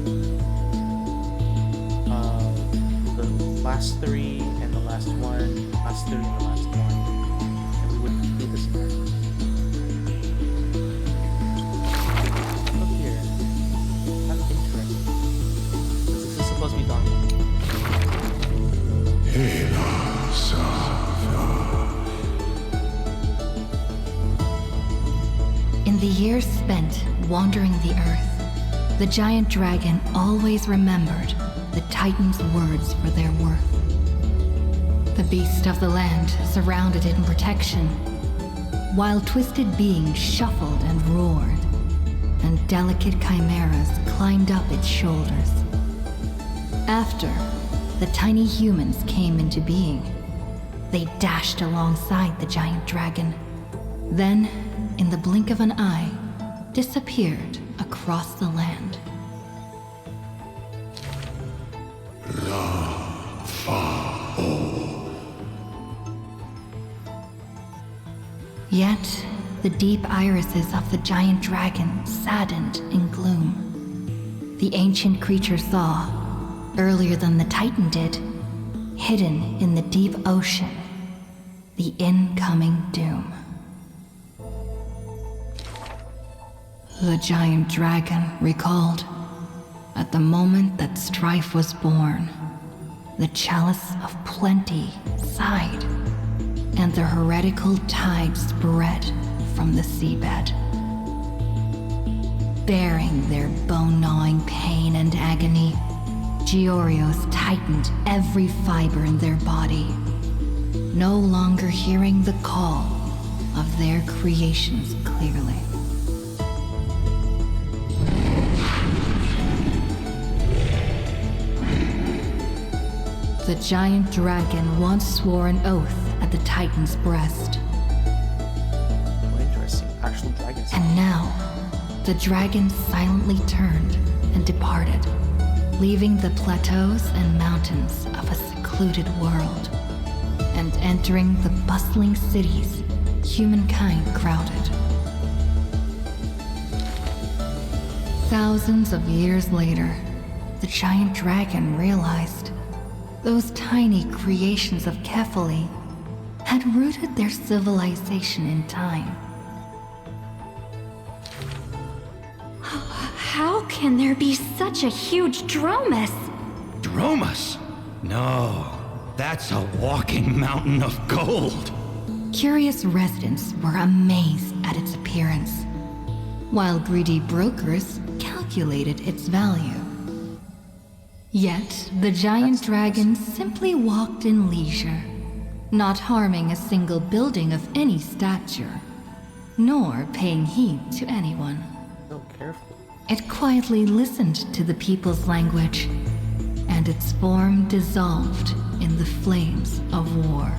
the last 3 and the last 1, last 3 and the last 1, and we would complete this part. Look here, that's interesting. This is supposed to be done. In the years spent wandering the earth, the giant dragon always remembered the Titan's words for their worth. The beast of the land surrounded it in protection, while twisted beings shuffled and roared, and delicate chimeras climbed up its shoulders. After the tiny humans came into being, they dashed alongside the giant dragon, then, in the blink of an eye, disappeared across the land. Yet, the deep irises of the giant dragon saddened in gloom. The ancient creature saw, earlier than the Titan did, hidden in the deep ocean, the incoming doom. The giant dragon recalled, at the moment that strife was born, the chalice of plenty sighed, and the heretical tide spread from the seabed. Bearing their bone-gnawing pain and agony, Georios tightened every fiber in their body, no longer hearing the call of their creations clearly. The giant dragon once swore an oath at the Titan's breast. What interesting. Actual dragons. And now, the dragon silently turned and departed, leaving the plateaus and mountains of a secluded world, and entering the bustling cities humankind crowded. Thousands of years later, the giant dragon realized those tiny creations of Kefali had rooted their civilization in time. How can there be such a huge Dromus? Dromus? No, that's a walking mountain of gold. Curious residents were amazed at its appearance, while greedy brokers calculated its value. Yet, the giant dragon simply walked in leisure, not harming a single building of any stature, nor paying heed to anyone. So careful. It quietly listened to the people's language, and its form dissolved in the flames of war.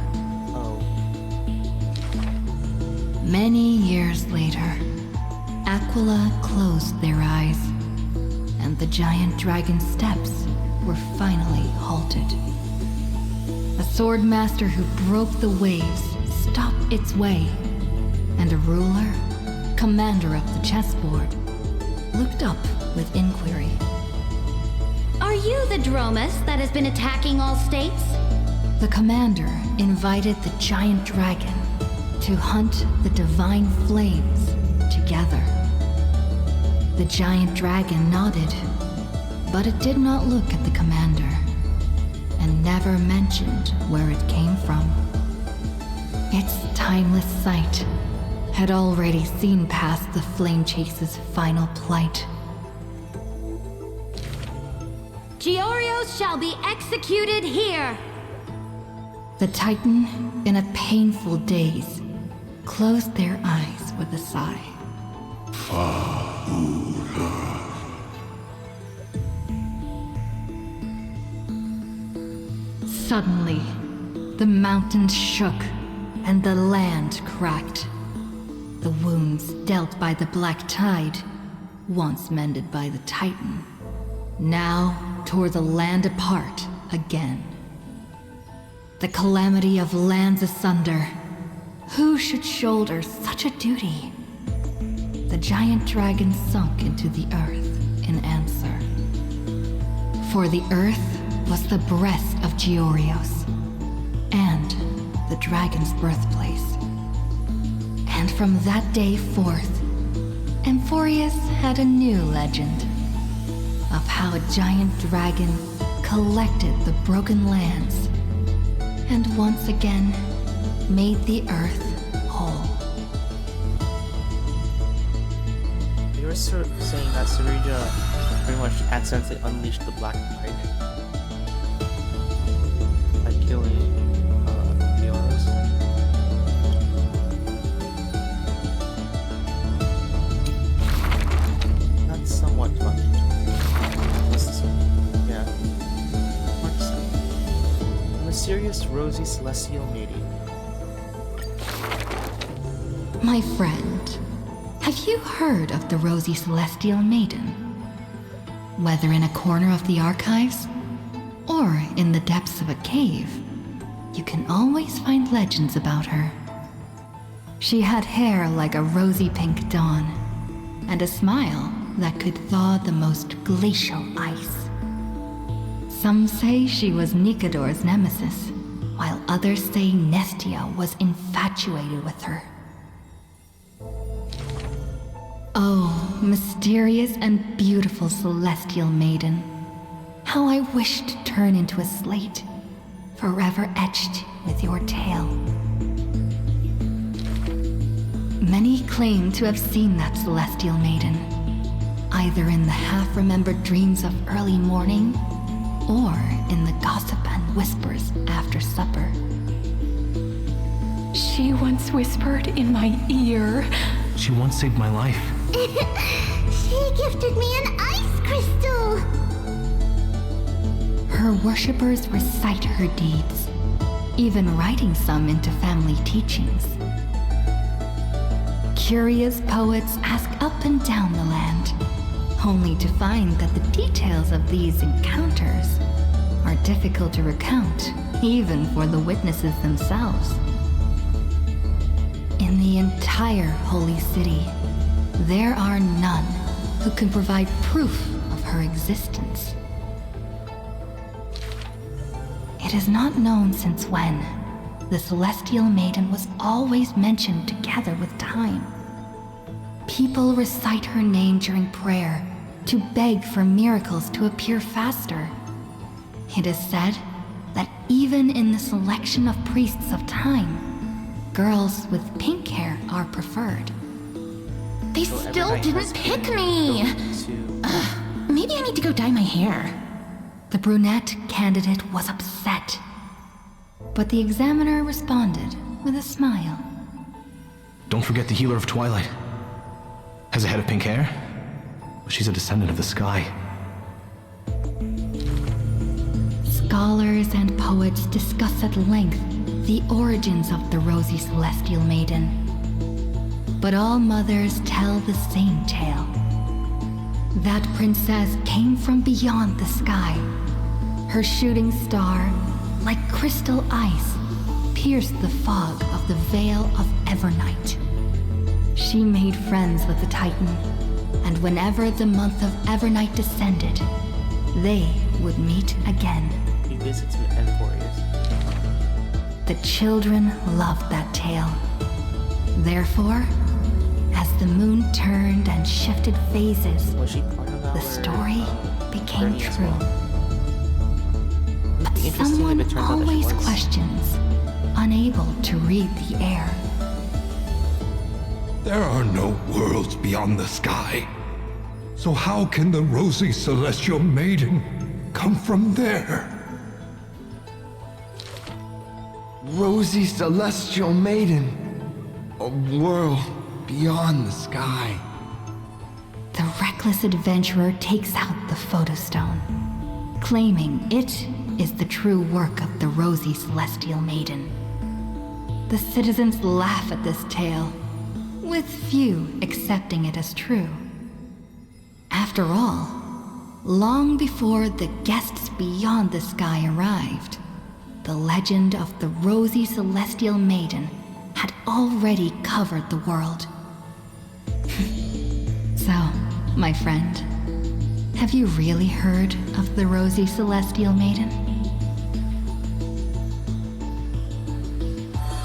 Oh. Many years later, Aquila closed their eyes, and the giant dragon's steps were finally halted. A sword master who broke the waves stopped its way, and a ruler, commander of the chessboard, looked up with inquiry. Are you the Dromus that has been attacking all states? The commander invited the giant dragon to hunt the divine flames together. The giant dragon nodded, but it did not look at the commander, and never mentioned where it came from. Its timeless sight had already seen past the Flame Chase's final plight. Georios shall be executed here! The Titan, in a painful daze, closed their eyes with a sigh. Suddenly, the mountains shook and the land cracked. The wounds dealt by the Black Tide, once mended by the Titan, now tore the land apart again. The calamity of lands asunder. Who should shoulder such a duty? The giant dragon sunk into the earth in answer. For the earth was the breast of Georios, and the dragon's birthplace. And from that day forth, Amphorius had a new legend of how a giant dragon collected the broken lands and once again made the earth whole. You were saying that Sarija pretty much accidentally unleashed the Black Tide by killing Georios. That's somewhat funny. Yeah. Much so. A mysterious rosy celestial maiden. My friend, have you heard of the Rosy Celestial Maiden? Whether in a corner of the archives, or in the depths of a cave, you can always find legends about her. She had hair like a rosy pink dawn, and a smile that could thaw the most glacial ice. Some say she was Nikador's nemesis, while others say Nestia was infatuated with her. Oh, mysterious and beautiful celestial maiden. How I wish to turn into a slate, forever etched with your tale. Many claim to have seen that celestial maiden, either in the half-remembered dreams of early morning, or in the gossip and whispers after supper. She once whispered in my ear. She once saved my life. She gifted me an ice crystal! Her worshippers recite her deeds, even writing some into family teachings. Curious poets ask up and down the land, only to find that the details of these encounters are difficult to recount, even for the witnesses themselves. In the entire holy city, there are none who can provide proof of her existence. It is not known since when the Celestial Maiden was always mentioned together with time. People recite her name during prayer to beg for miracles to appear faster. It is said that even in the selection of priests of time, girls with pink hair are preferred. They still didn't pick me! Maybe I need to go dye my hair. The brunette candidate was upset, but the examiner responded with a smile. Don't forget the Healer of Twilight. Has a head of pink hair? She's a descendant of the sky. Scholars and poets discuss at length the origins of the rosy celestial maiden. But all mothers tell the same tale. That princess came from beyond the sky. Her shooting star, like crystal ice, pierced the fog of the Veil of Evernight. She made friends with the Titan, and whenever the month of Evernight descended, they would meet again. He visits Emporius. The children loved that tale. Therefore, as the moon turned and shifted phases, the story became true. But someone always questions, unable to read the air. There are no worlds beyond the sky. So how can the rosy celestial maiden come from there? Rosy celestial maiden. A world beyond the sky. The reckless adventurer takes out the photostone, claiming it is the true work of the rosy celestial maiden. The citizens laugh at this tale, with few accepting it as true. After all, long before the guests beyond the sky arrived, the legend of the rosy celestial maiden had already covered the world. So, my friend, have you really heard of the rosy celestial maiden?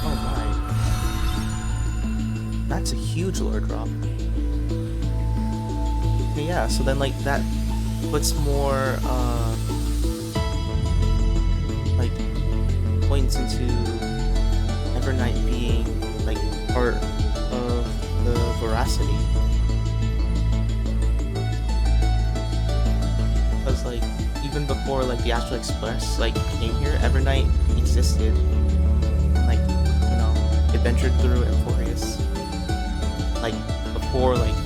Oh my. That's a huge lore drop. Okay, yeah, so then like that puts more like points into Evernight being like part of the veracity. Because like even before like the Astral Express like came here, Evernight existed and like, you know, adventured through Emporius. Like before like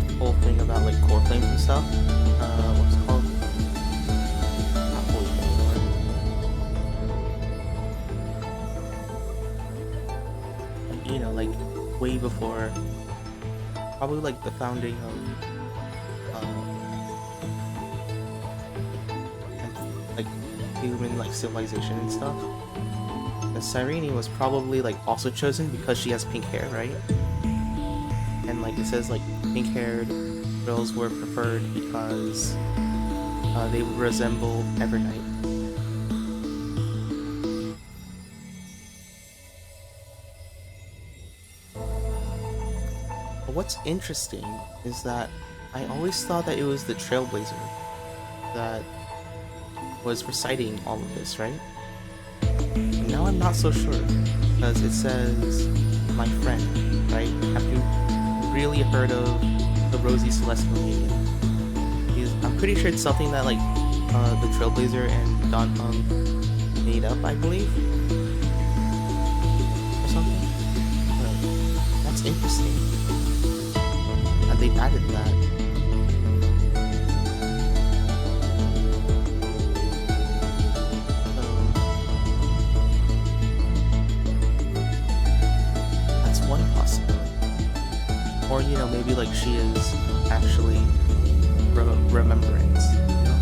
the whole thing about like core flames and stuff. What's it called? Not holy flame anymore. You know, like way before, probably like the founding of like human like civilization and stuff. The Cyrene was probably like also chosen because she has pink hair, right? And like it says like pink-haired girls were preferred because they resemble Evernight. But what's interesting is that I always thought that it was the Trailblazer that was reciting all of this, right? And now I'm not so sure, because it says, my friend, right? Have you really heard of the Rosy Celestial Maiden? I'm pretty sure it's something that like the Trailblazer and Don Peng made up, I believe, or something. But that's interesting. And they've added that. That's one possibility. Or, you know, maybe like she is actually remembrance, you know?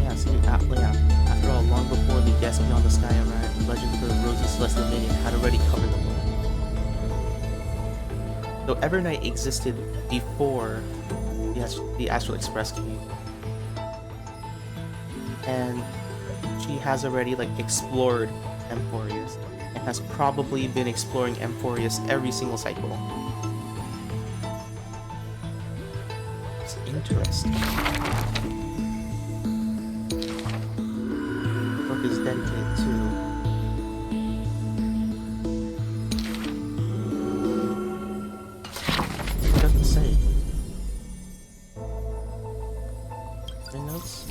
Yeah, see, after all, long before the guest beyond the sky arrived, the legend of the Rosy Celestial Minion had already covered the world. Though Evernight existed before the Astral Express came, and she has already like explored Emphorius, and has probably been exploring Emphorius every single cycle. It's interesting. The book is dedicated to it doesn't say. Any notes?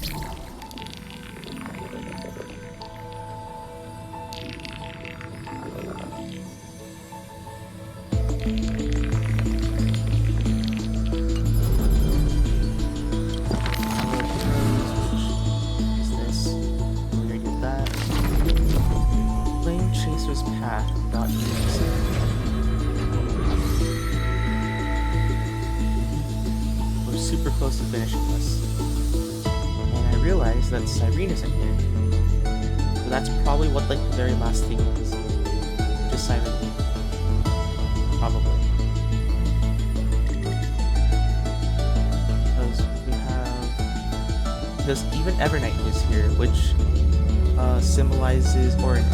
Super close to finishing this, and I realized that Cyrene isn't here, so that's probably what like the very last thing is, just Cyrene, probably, because even Evernight is here, which symbolizes Oryx,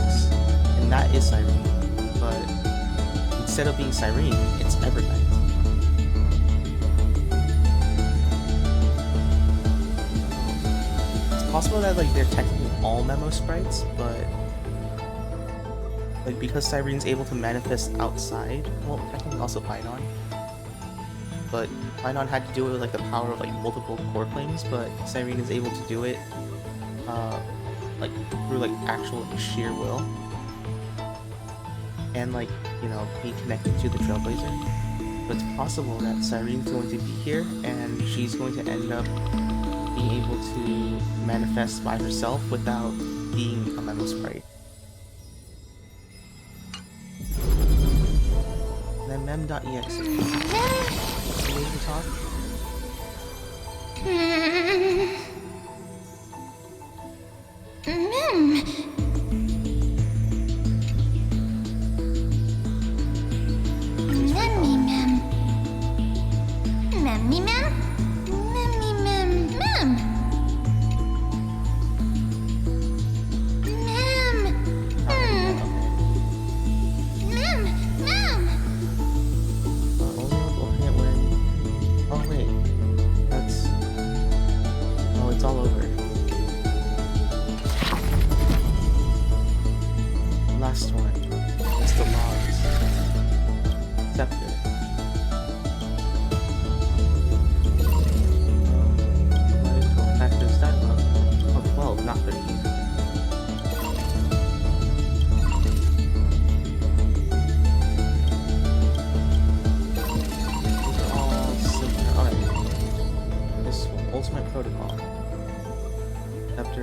and that is Cyrene, but instead of being Cyrene, it's Evernight. Possible that like they're technically all Memo sprites, but like because Cyrene's able to manifest outside, well, technically also Pynon, but Pynon had to do it with like the power of like multiple core flames, but Cyrene is able to do it like through like actual like, sheer will, and like, you know, be connected to the Trailblazer. But it's possible that Cyrene's going to be here and she's going to end up being able to manifest by herself without being a Memo sprite. And then mem.exe. Ready to talk?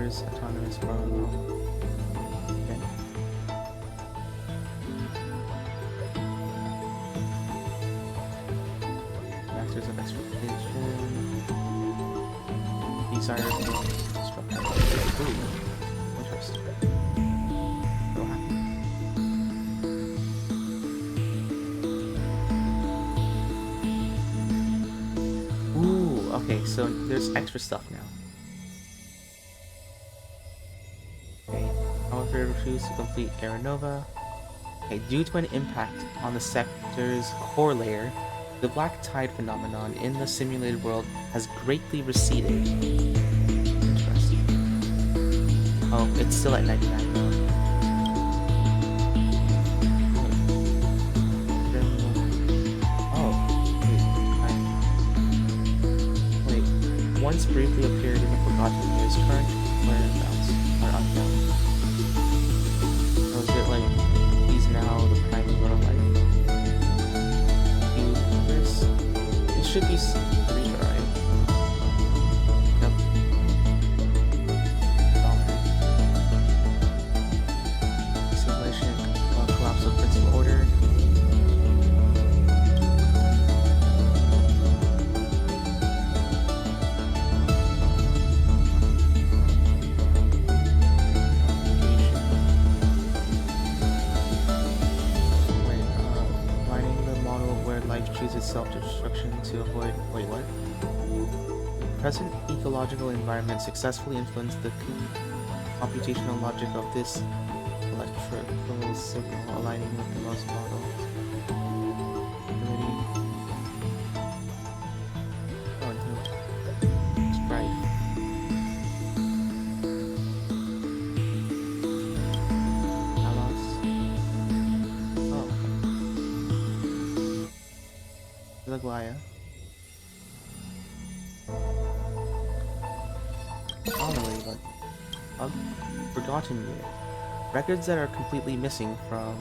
Autonomous protocol. Okay. Masters of extrication. Desire structure. Ooh, interesting. So happy. Ooh, okay, so there's extra stuff now. Refused to complete Aeronova. Okay, due to an impact on the sector's core layer, the black tide phenomenon in the simulated world has greatly receded. Interesting. Oh, it's still at 99 though. once briefly appeared in the Forgotten Years, current whereabouts are unknown. So is it like he's now the prime of our life? It should be Rita, right? Yep. Simulation, collapse of principal order. Self-destruction to avoid. Wait, what? Present ecological environment successfully influenced the computational logic of this electrical signal, aligning with the most model. Oh no. Strife. Glaya. Finally, but forgotten year. Records that are completely missing from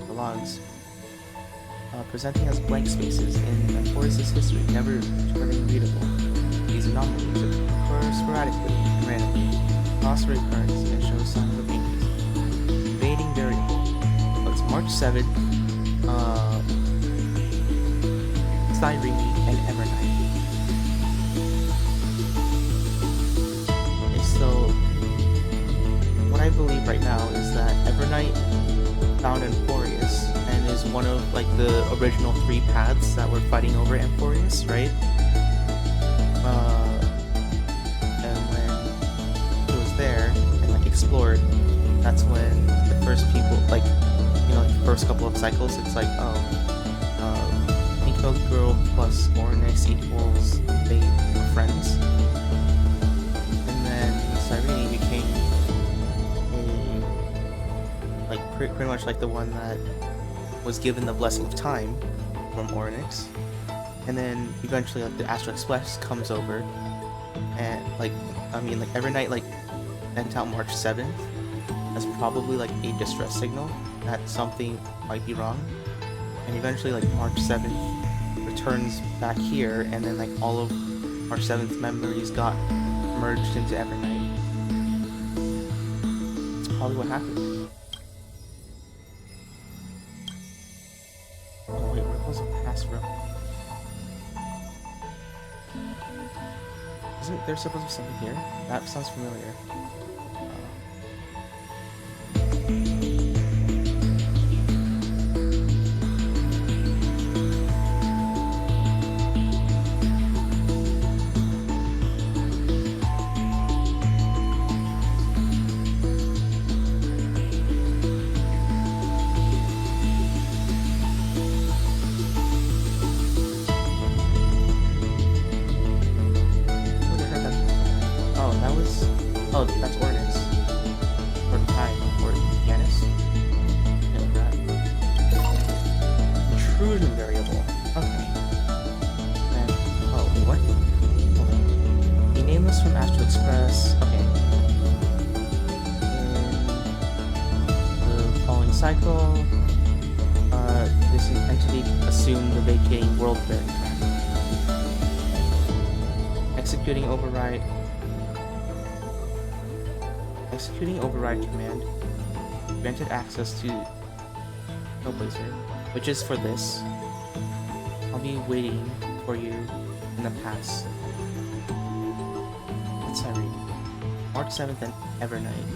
the logs, presenting as blank spaces in Amphoris's history, never turning readable. These anomalies occur sporadically and randomly, cross recurrence, and show signs of changes. Invading variable. But it's March 7th. Cyrene and Evernight. Okay, so what I believe right now is that Evernight found Amphorius and is one of like the original 3 paths that were fighting over Amphorius, right? And when he was there and like explored, that's when the first people, like, you know, like the first couple of cycles, it's like, oh, Girl plus Ornix equals they were friends, and then Cyrene became pretty much like the one that was given the blessing of time from Ornix, and then eventually like the Astral Express comes over, and Evernight like sent out March 7th as probably like a distress signal that something might be wrong, and eventually like March 7th returns back here, and then like all of March 7th memories got merged into Evernight. That's probably what happened. Oh wait, where was the past room? Isn't there supposed to be something here? That sounds familiar. Oh, that's Ornix. Or Time. Or Yanis. Something like that. Intrusion variable. Okay. And, oh, wait, what? Okay. The nameless from Astral Express. Okay. In the following cycle, this entity assumed the vacating world-bearing track. Executing override command granted access to Trailblaze, which is for this. I'll be waiting for you in the past. It's Cyrene. March 7th and Evernight.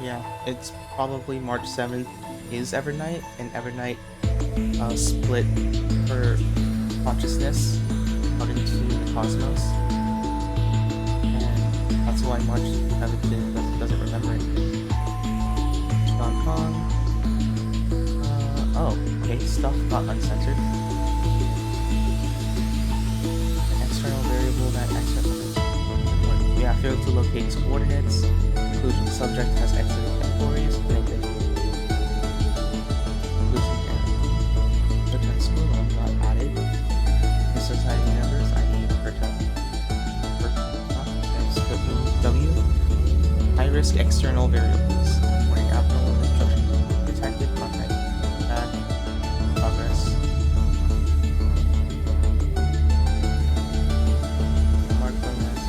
Yeah, it's probably March 7th is Evernight, and Evernight split her consciousness out into the cosmos, and that's why March 7th doesn't remember anything. Oh, okay. stuff got uncensored. An external variable that yeah, failed to locate its coordinates. Conclusion: subject has exited Emporius. Negative. Conclusion: Perten school not added. In society members, i.e. Perten. W. High risk external variables. Warning: abnormal instruction detected. Okay. Bad. Progress. Mark progress.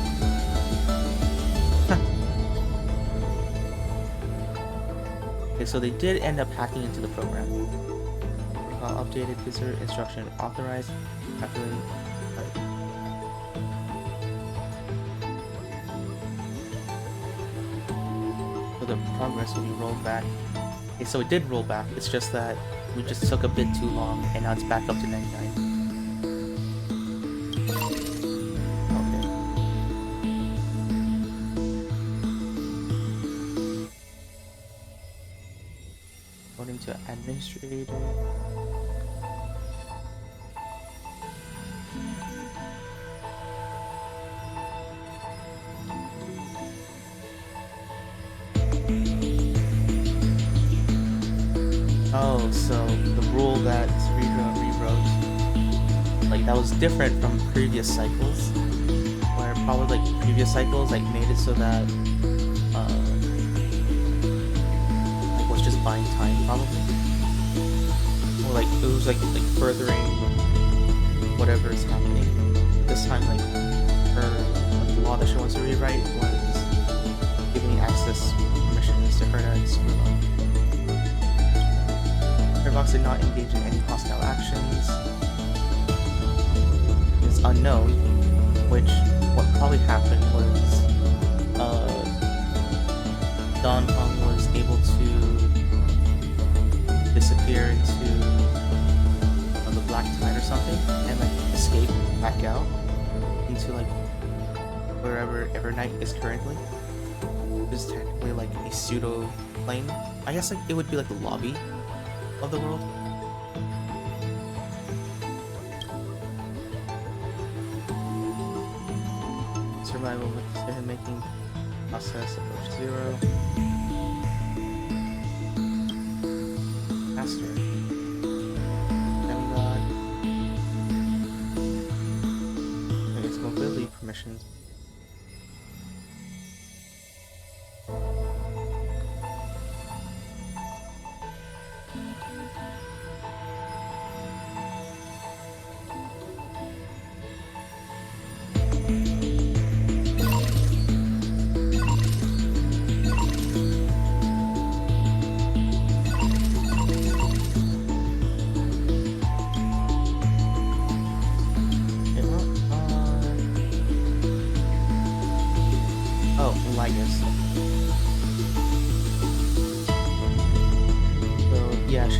Okay, so they did end up hacking into the program. Updated visitor instruction authorized. Calculating. So the progress will be rolled back. Okay, so it did roll back. It's just that we just took a bit too long, and now it's back up to 99. According to administrator. Oh, so the rule that rewrote, like that was different from previous cycles, where probably like previous cycles like made it so that like was just buying time probably, or like it was like furthering whatever is happening. This time like the law that she wants to rewrite was giving access permissions to her to screw up. Vox did not engage in any hostile actions. It's unknown, which what probably happened was Don Hung was able to disappear into the Black Tide or something and like escape back out into like wherever Evernight is currently. It's technically like a pseudo plane. I guess like it would be like the lobby of the world. Survival with decision-making process approach 0. Master. Demigod. And its mobility permissions.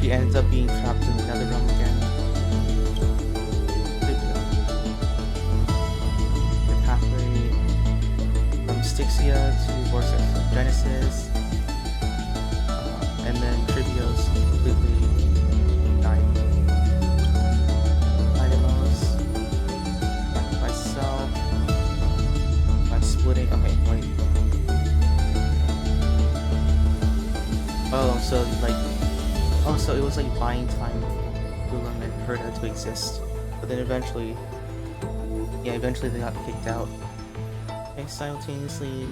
She ends up being trapped in the nether realm again. The pathway from Styxia to Vortex of Genesis, and then Trivio's completely died. Dynamos, back to myself, by splitting. Okay, wait. Oh, so like. Oh, so it was like buying time to limit Herda to exist, but then eventually they got kicked out. And simultaneously,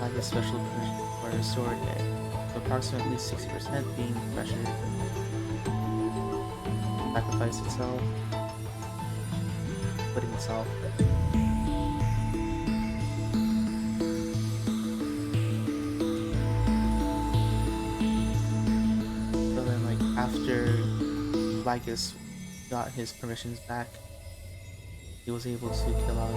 like a special permission were restored at approximately 60% being pressured to sacrifice itself, putting itself. After Lycus got his permissions back, he was able to kill out.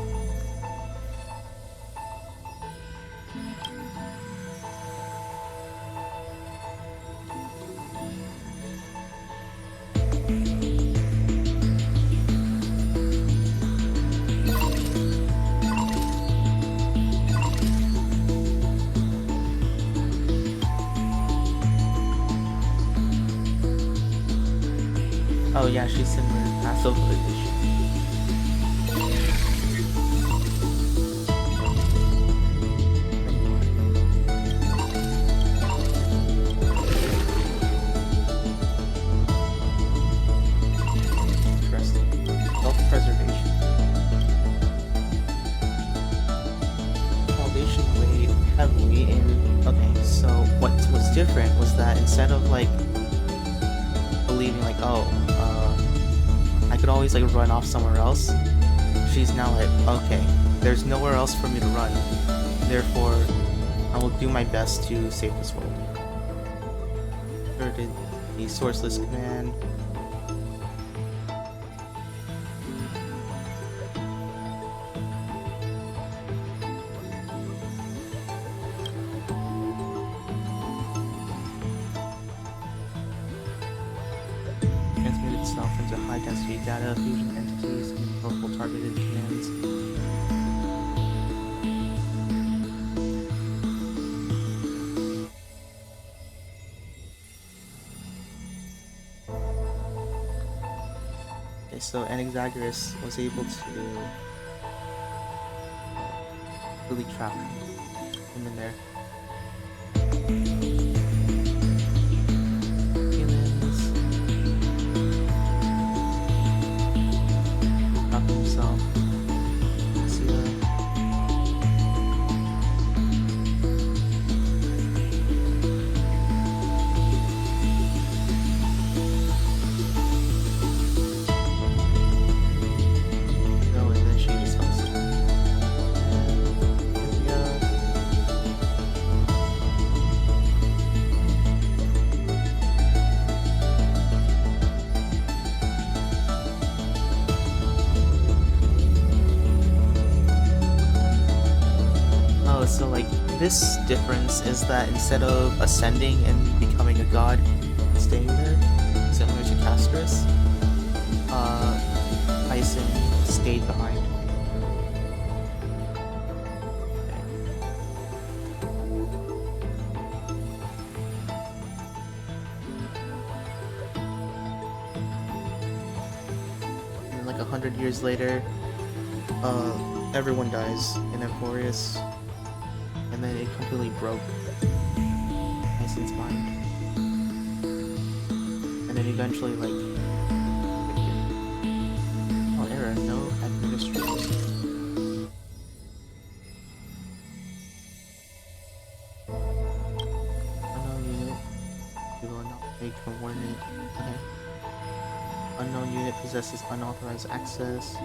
Oh yeah, she's similar to Passive Edition. Interesting. Self-preservation. Foundation weighed heavily in... Okay, so what was different was that instead of like believing like, oh, I could always like run off somewhere else, she's now like, okay, there's nowhere else for me to run, therefore I will do my best to save this world. Did the sourceless command. Transmute itself into high-density data fusion entities and powerful targeted commands. Okay, so Anaxagoras was able to really trap him in there. Himself. See that? No, and then she just helps him. So like this difference is that instead of ascending and becoming a god, staying there, similar to Castris, Tyson stayed behind. And then like 100 years later, everyone dies in Emporius. And then it completely broke Tyson's mind. And then eventually, like... Oh, error, no administrators. Unknown unit. You will not make a warning. Okay. Unknown unit possesses unauthorized access.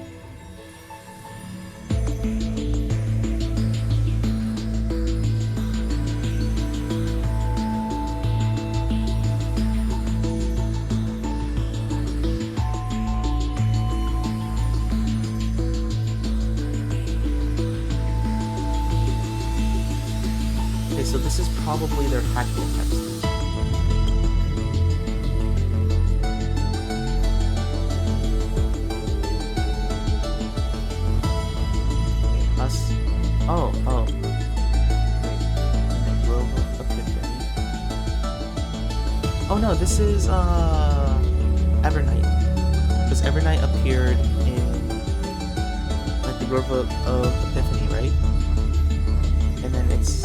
So this is probably their hacking text. Us? Oh. Oh no, this is Evernight. Because Evernight appeared in like the Grove of Epiphany, right? And then it's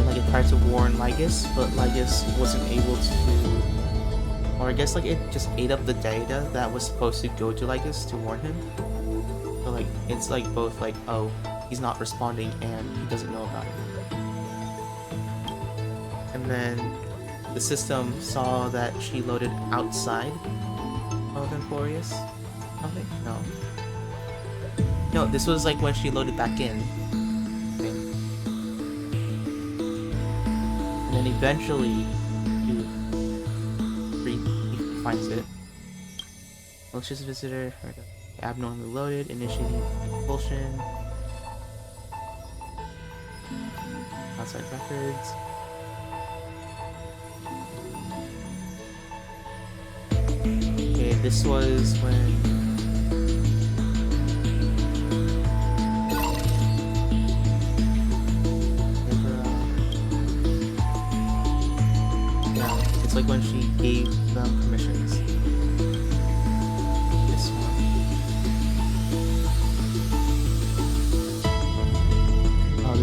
like it tried to warn Lygus, but Lygus wasn't able to, or I guess like it just ate up the data that was supposed to go to Lygus to warn him. So like it's like both like, oh, he's not responding and he doesn't know about it. And then the system saw that she loaded outside of Emporius. Something? No, this was like when she loaded back in. And then eventually, he finds it. Malicious visitor, abnormally loaded, initiating expulsion. Outside records. Okay, this was when... It's like when she gave them permissions.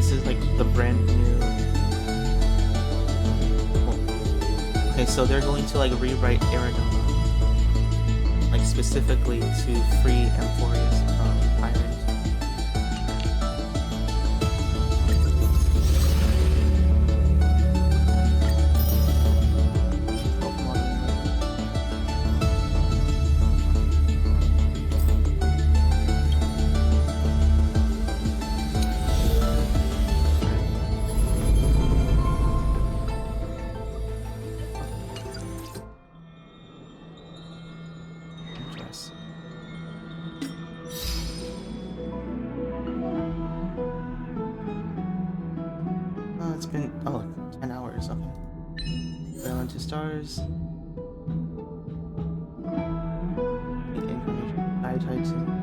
this is like the brand new. Oh. Okay, so they're going to like rewrite Aranoma, like specifically to free Emphorius Tyrant. It's been 10 hours. Okay. Fell into stars. Take information. Eye types in.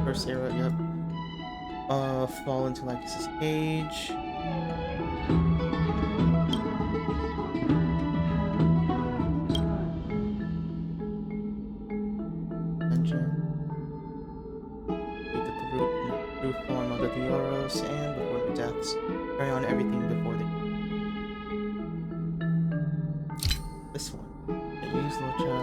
First arrow, yep. Fall into Lycus's cage. Dungeon. Beat the true form of the Dioros, and before the deaths, carry on everything before the. This one. Use Locha.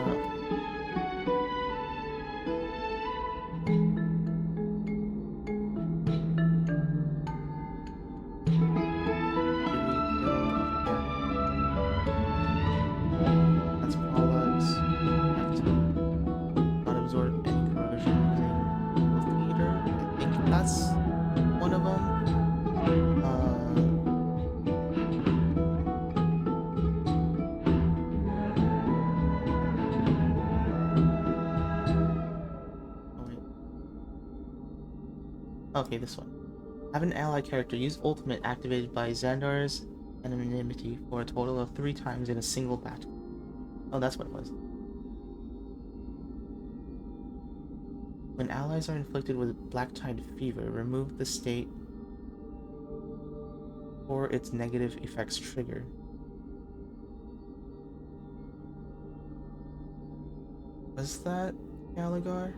Okay, this one. Have an ally character use ultimate activated by Xandar's anonymity for a total of 3 times in a single battle. Oh, that's what it was. When allies are inflicted with Black Tide Fever, remove the state or its negative effects trigger. Was that Gallagher?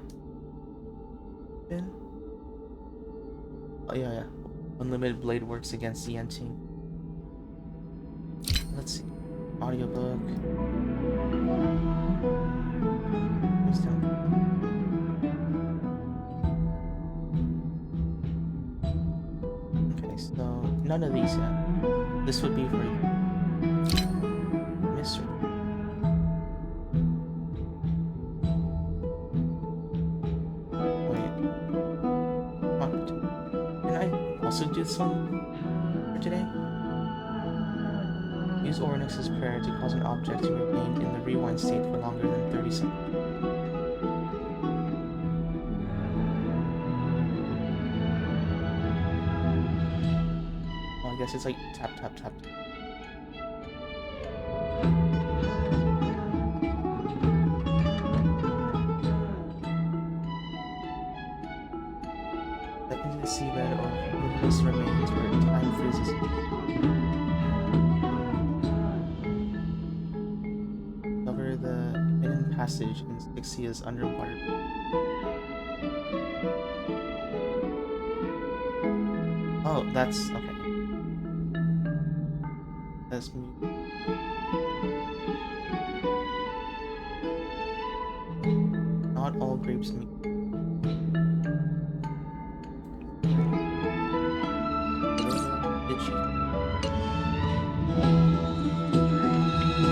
Oh yeah. Unlimited blade works against the Yenting. Let's see. Audiobook. Okay, so none of these yet. This would be for mystery. Also do this one for today. Use Oryx's prayer to cause an object to remain in the rewind state for longer than 30 seconds. Oh, I guess it's like tap, tap, tap. Step into the seabed or luminous remains where time freezes. Cover the hidden passage in Styxia's underwater. Oh, that's okay. That's me. Not all grapes meet.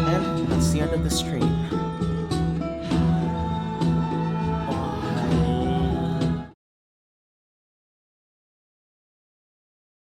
And that's the end of the stream.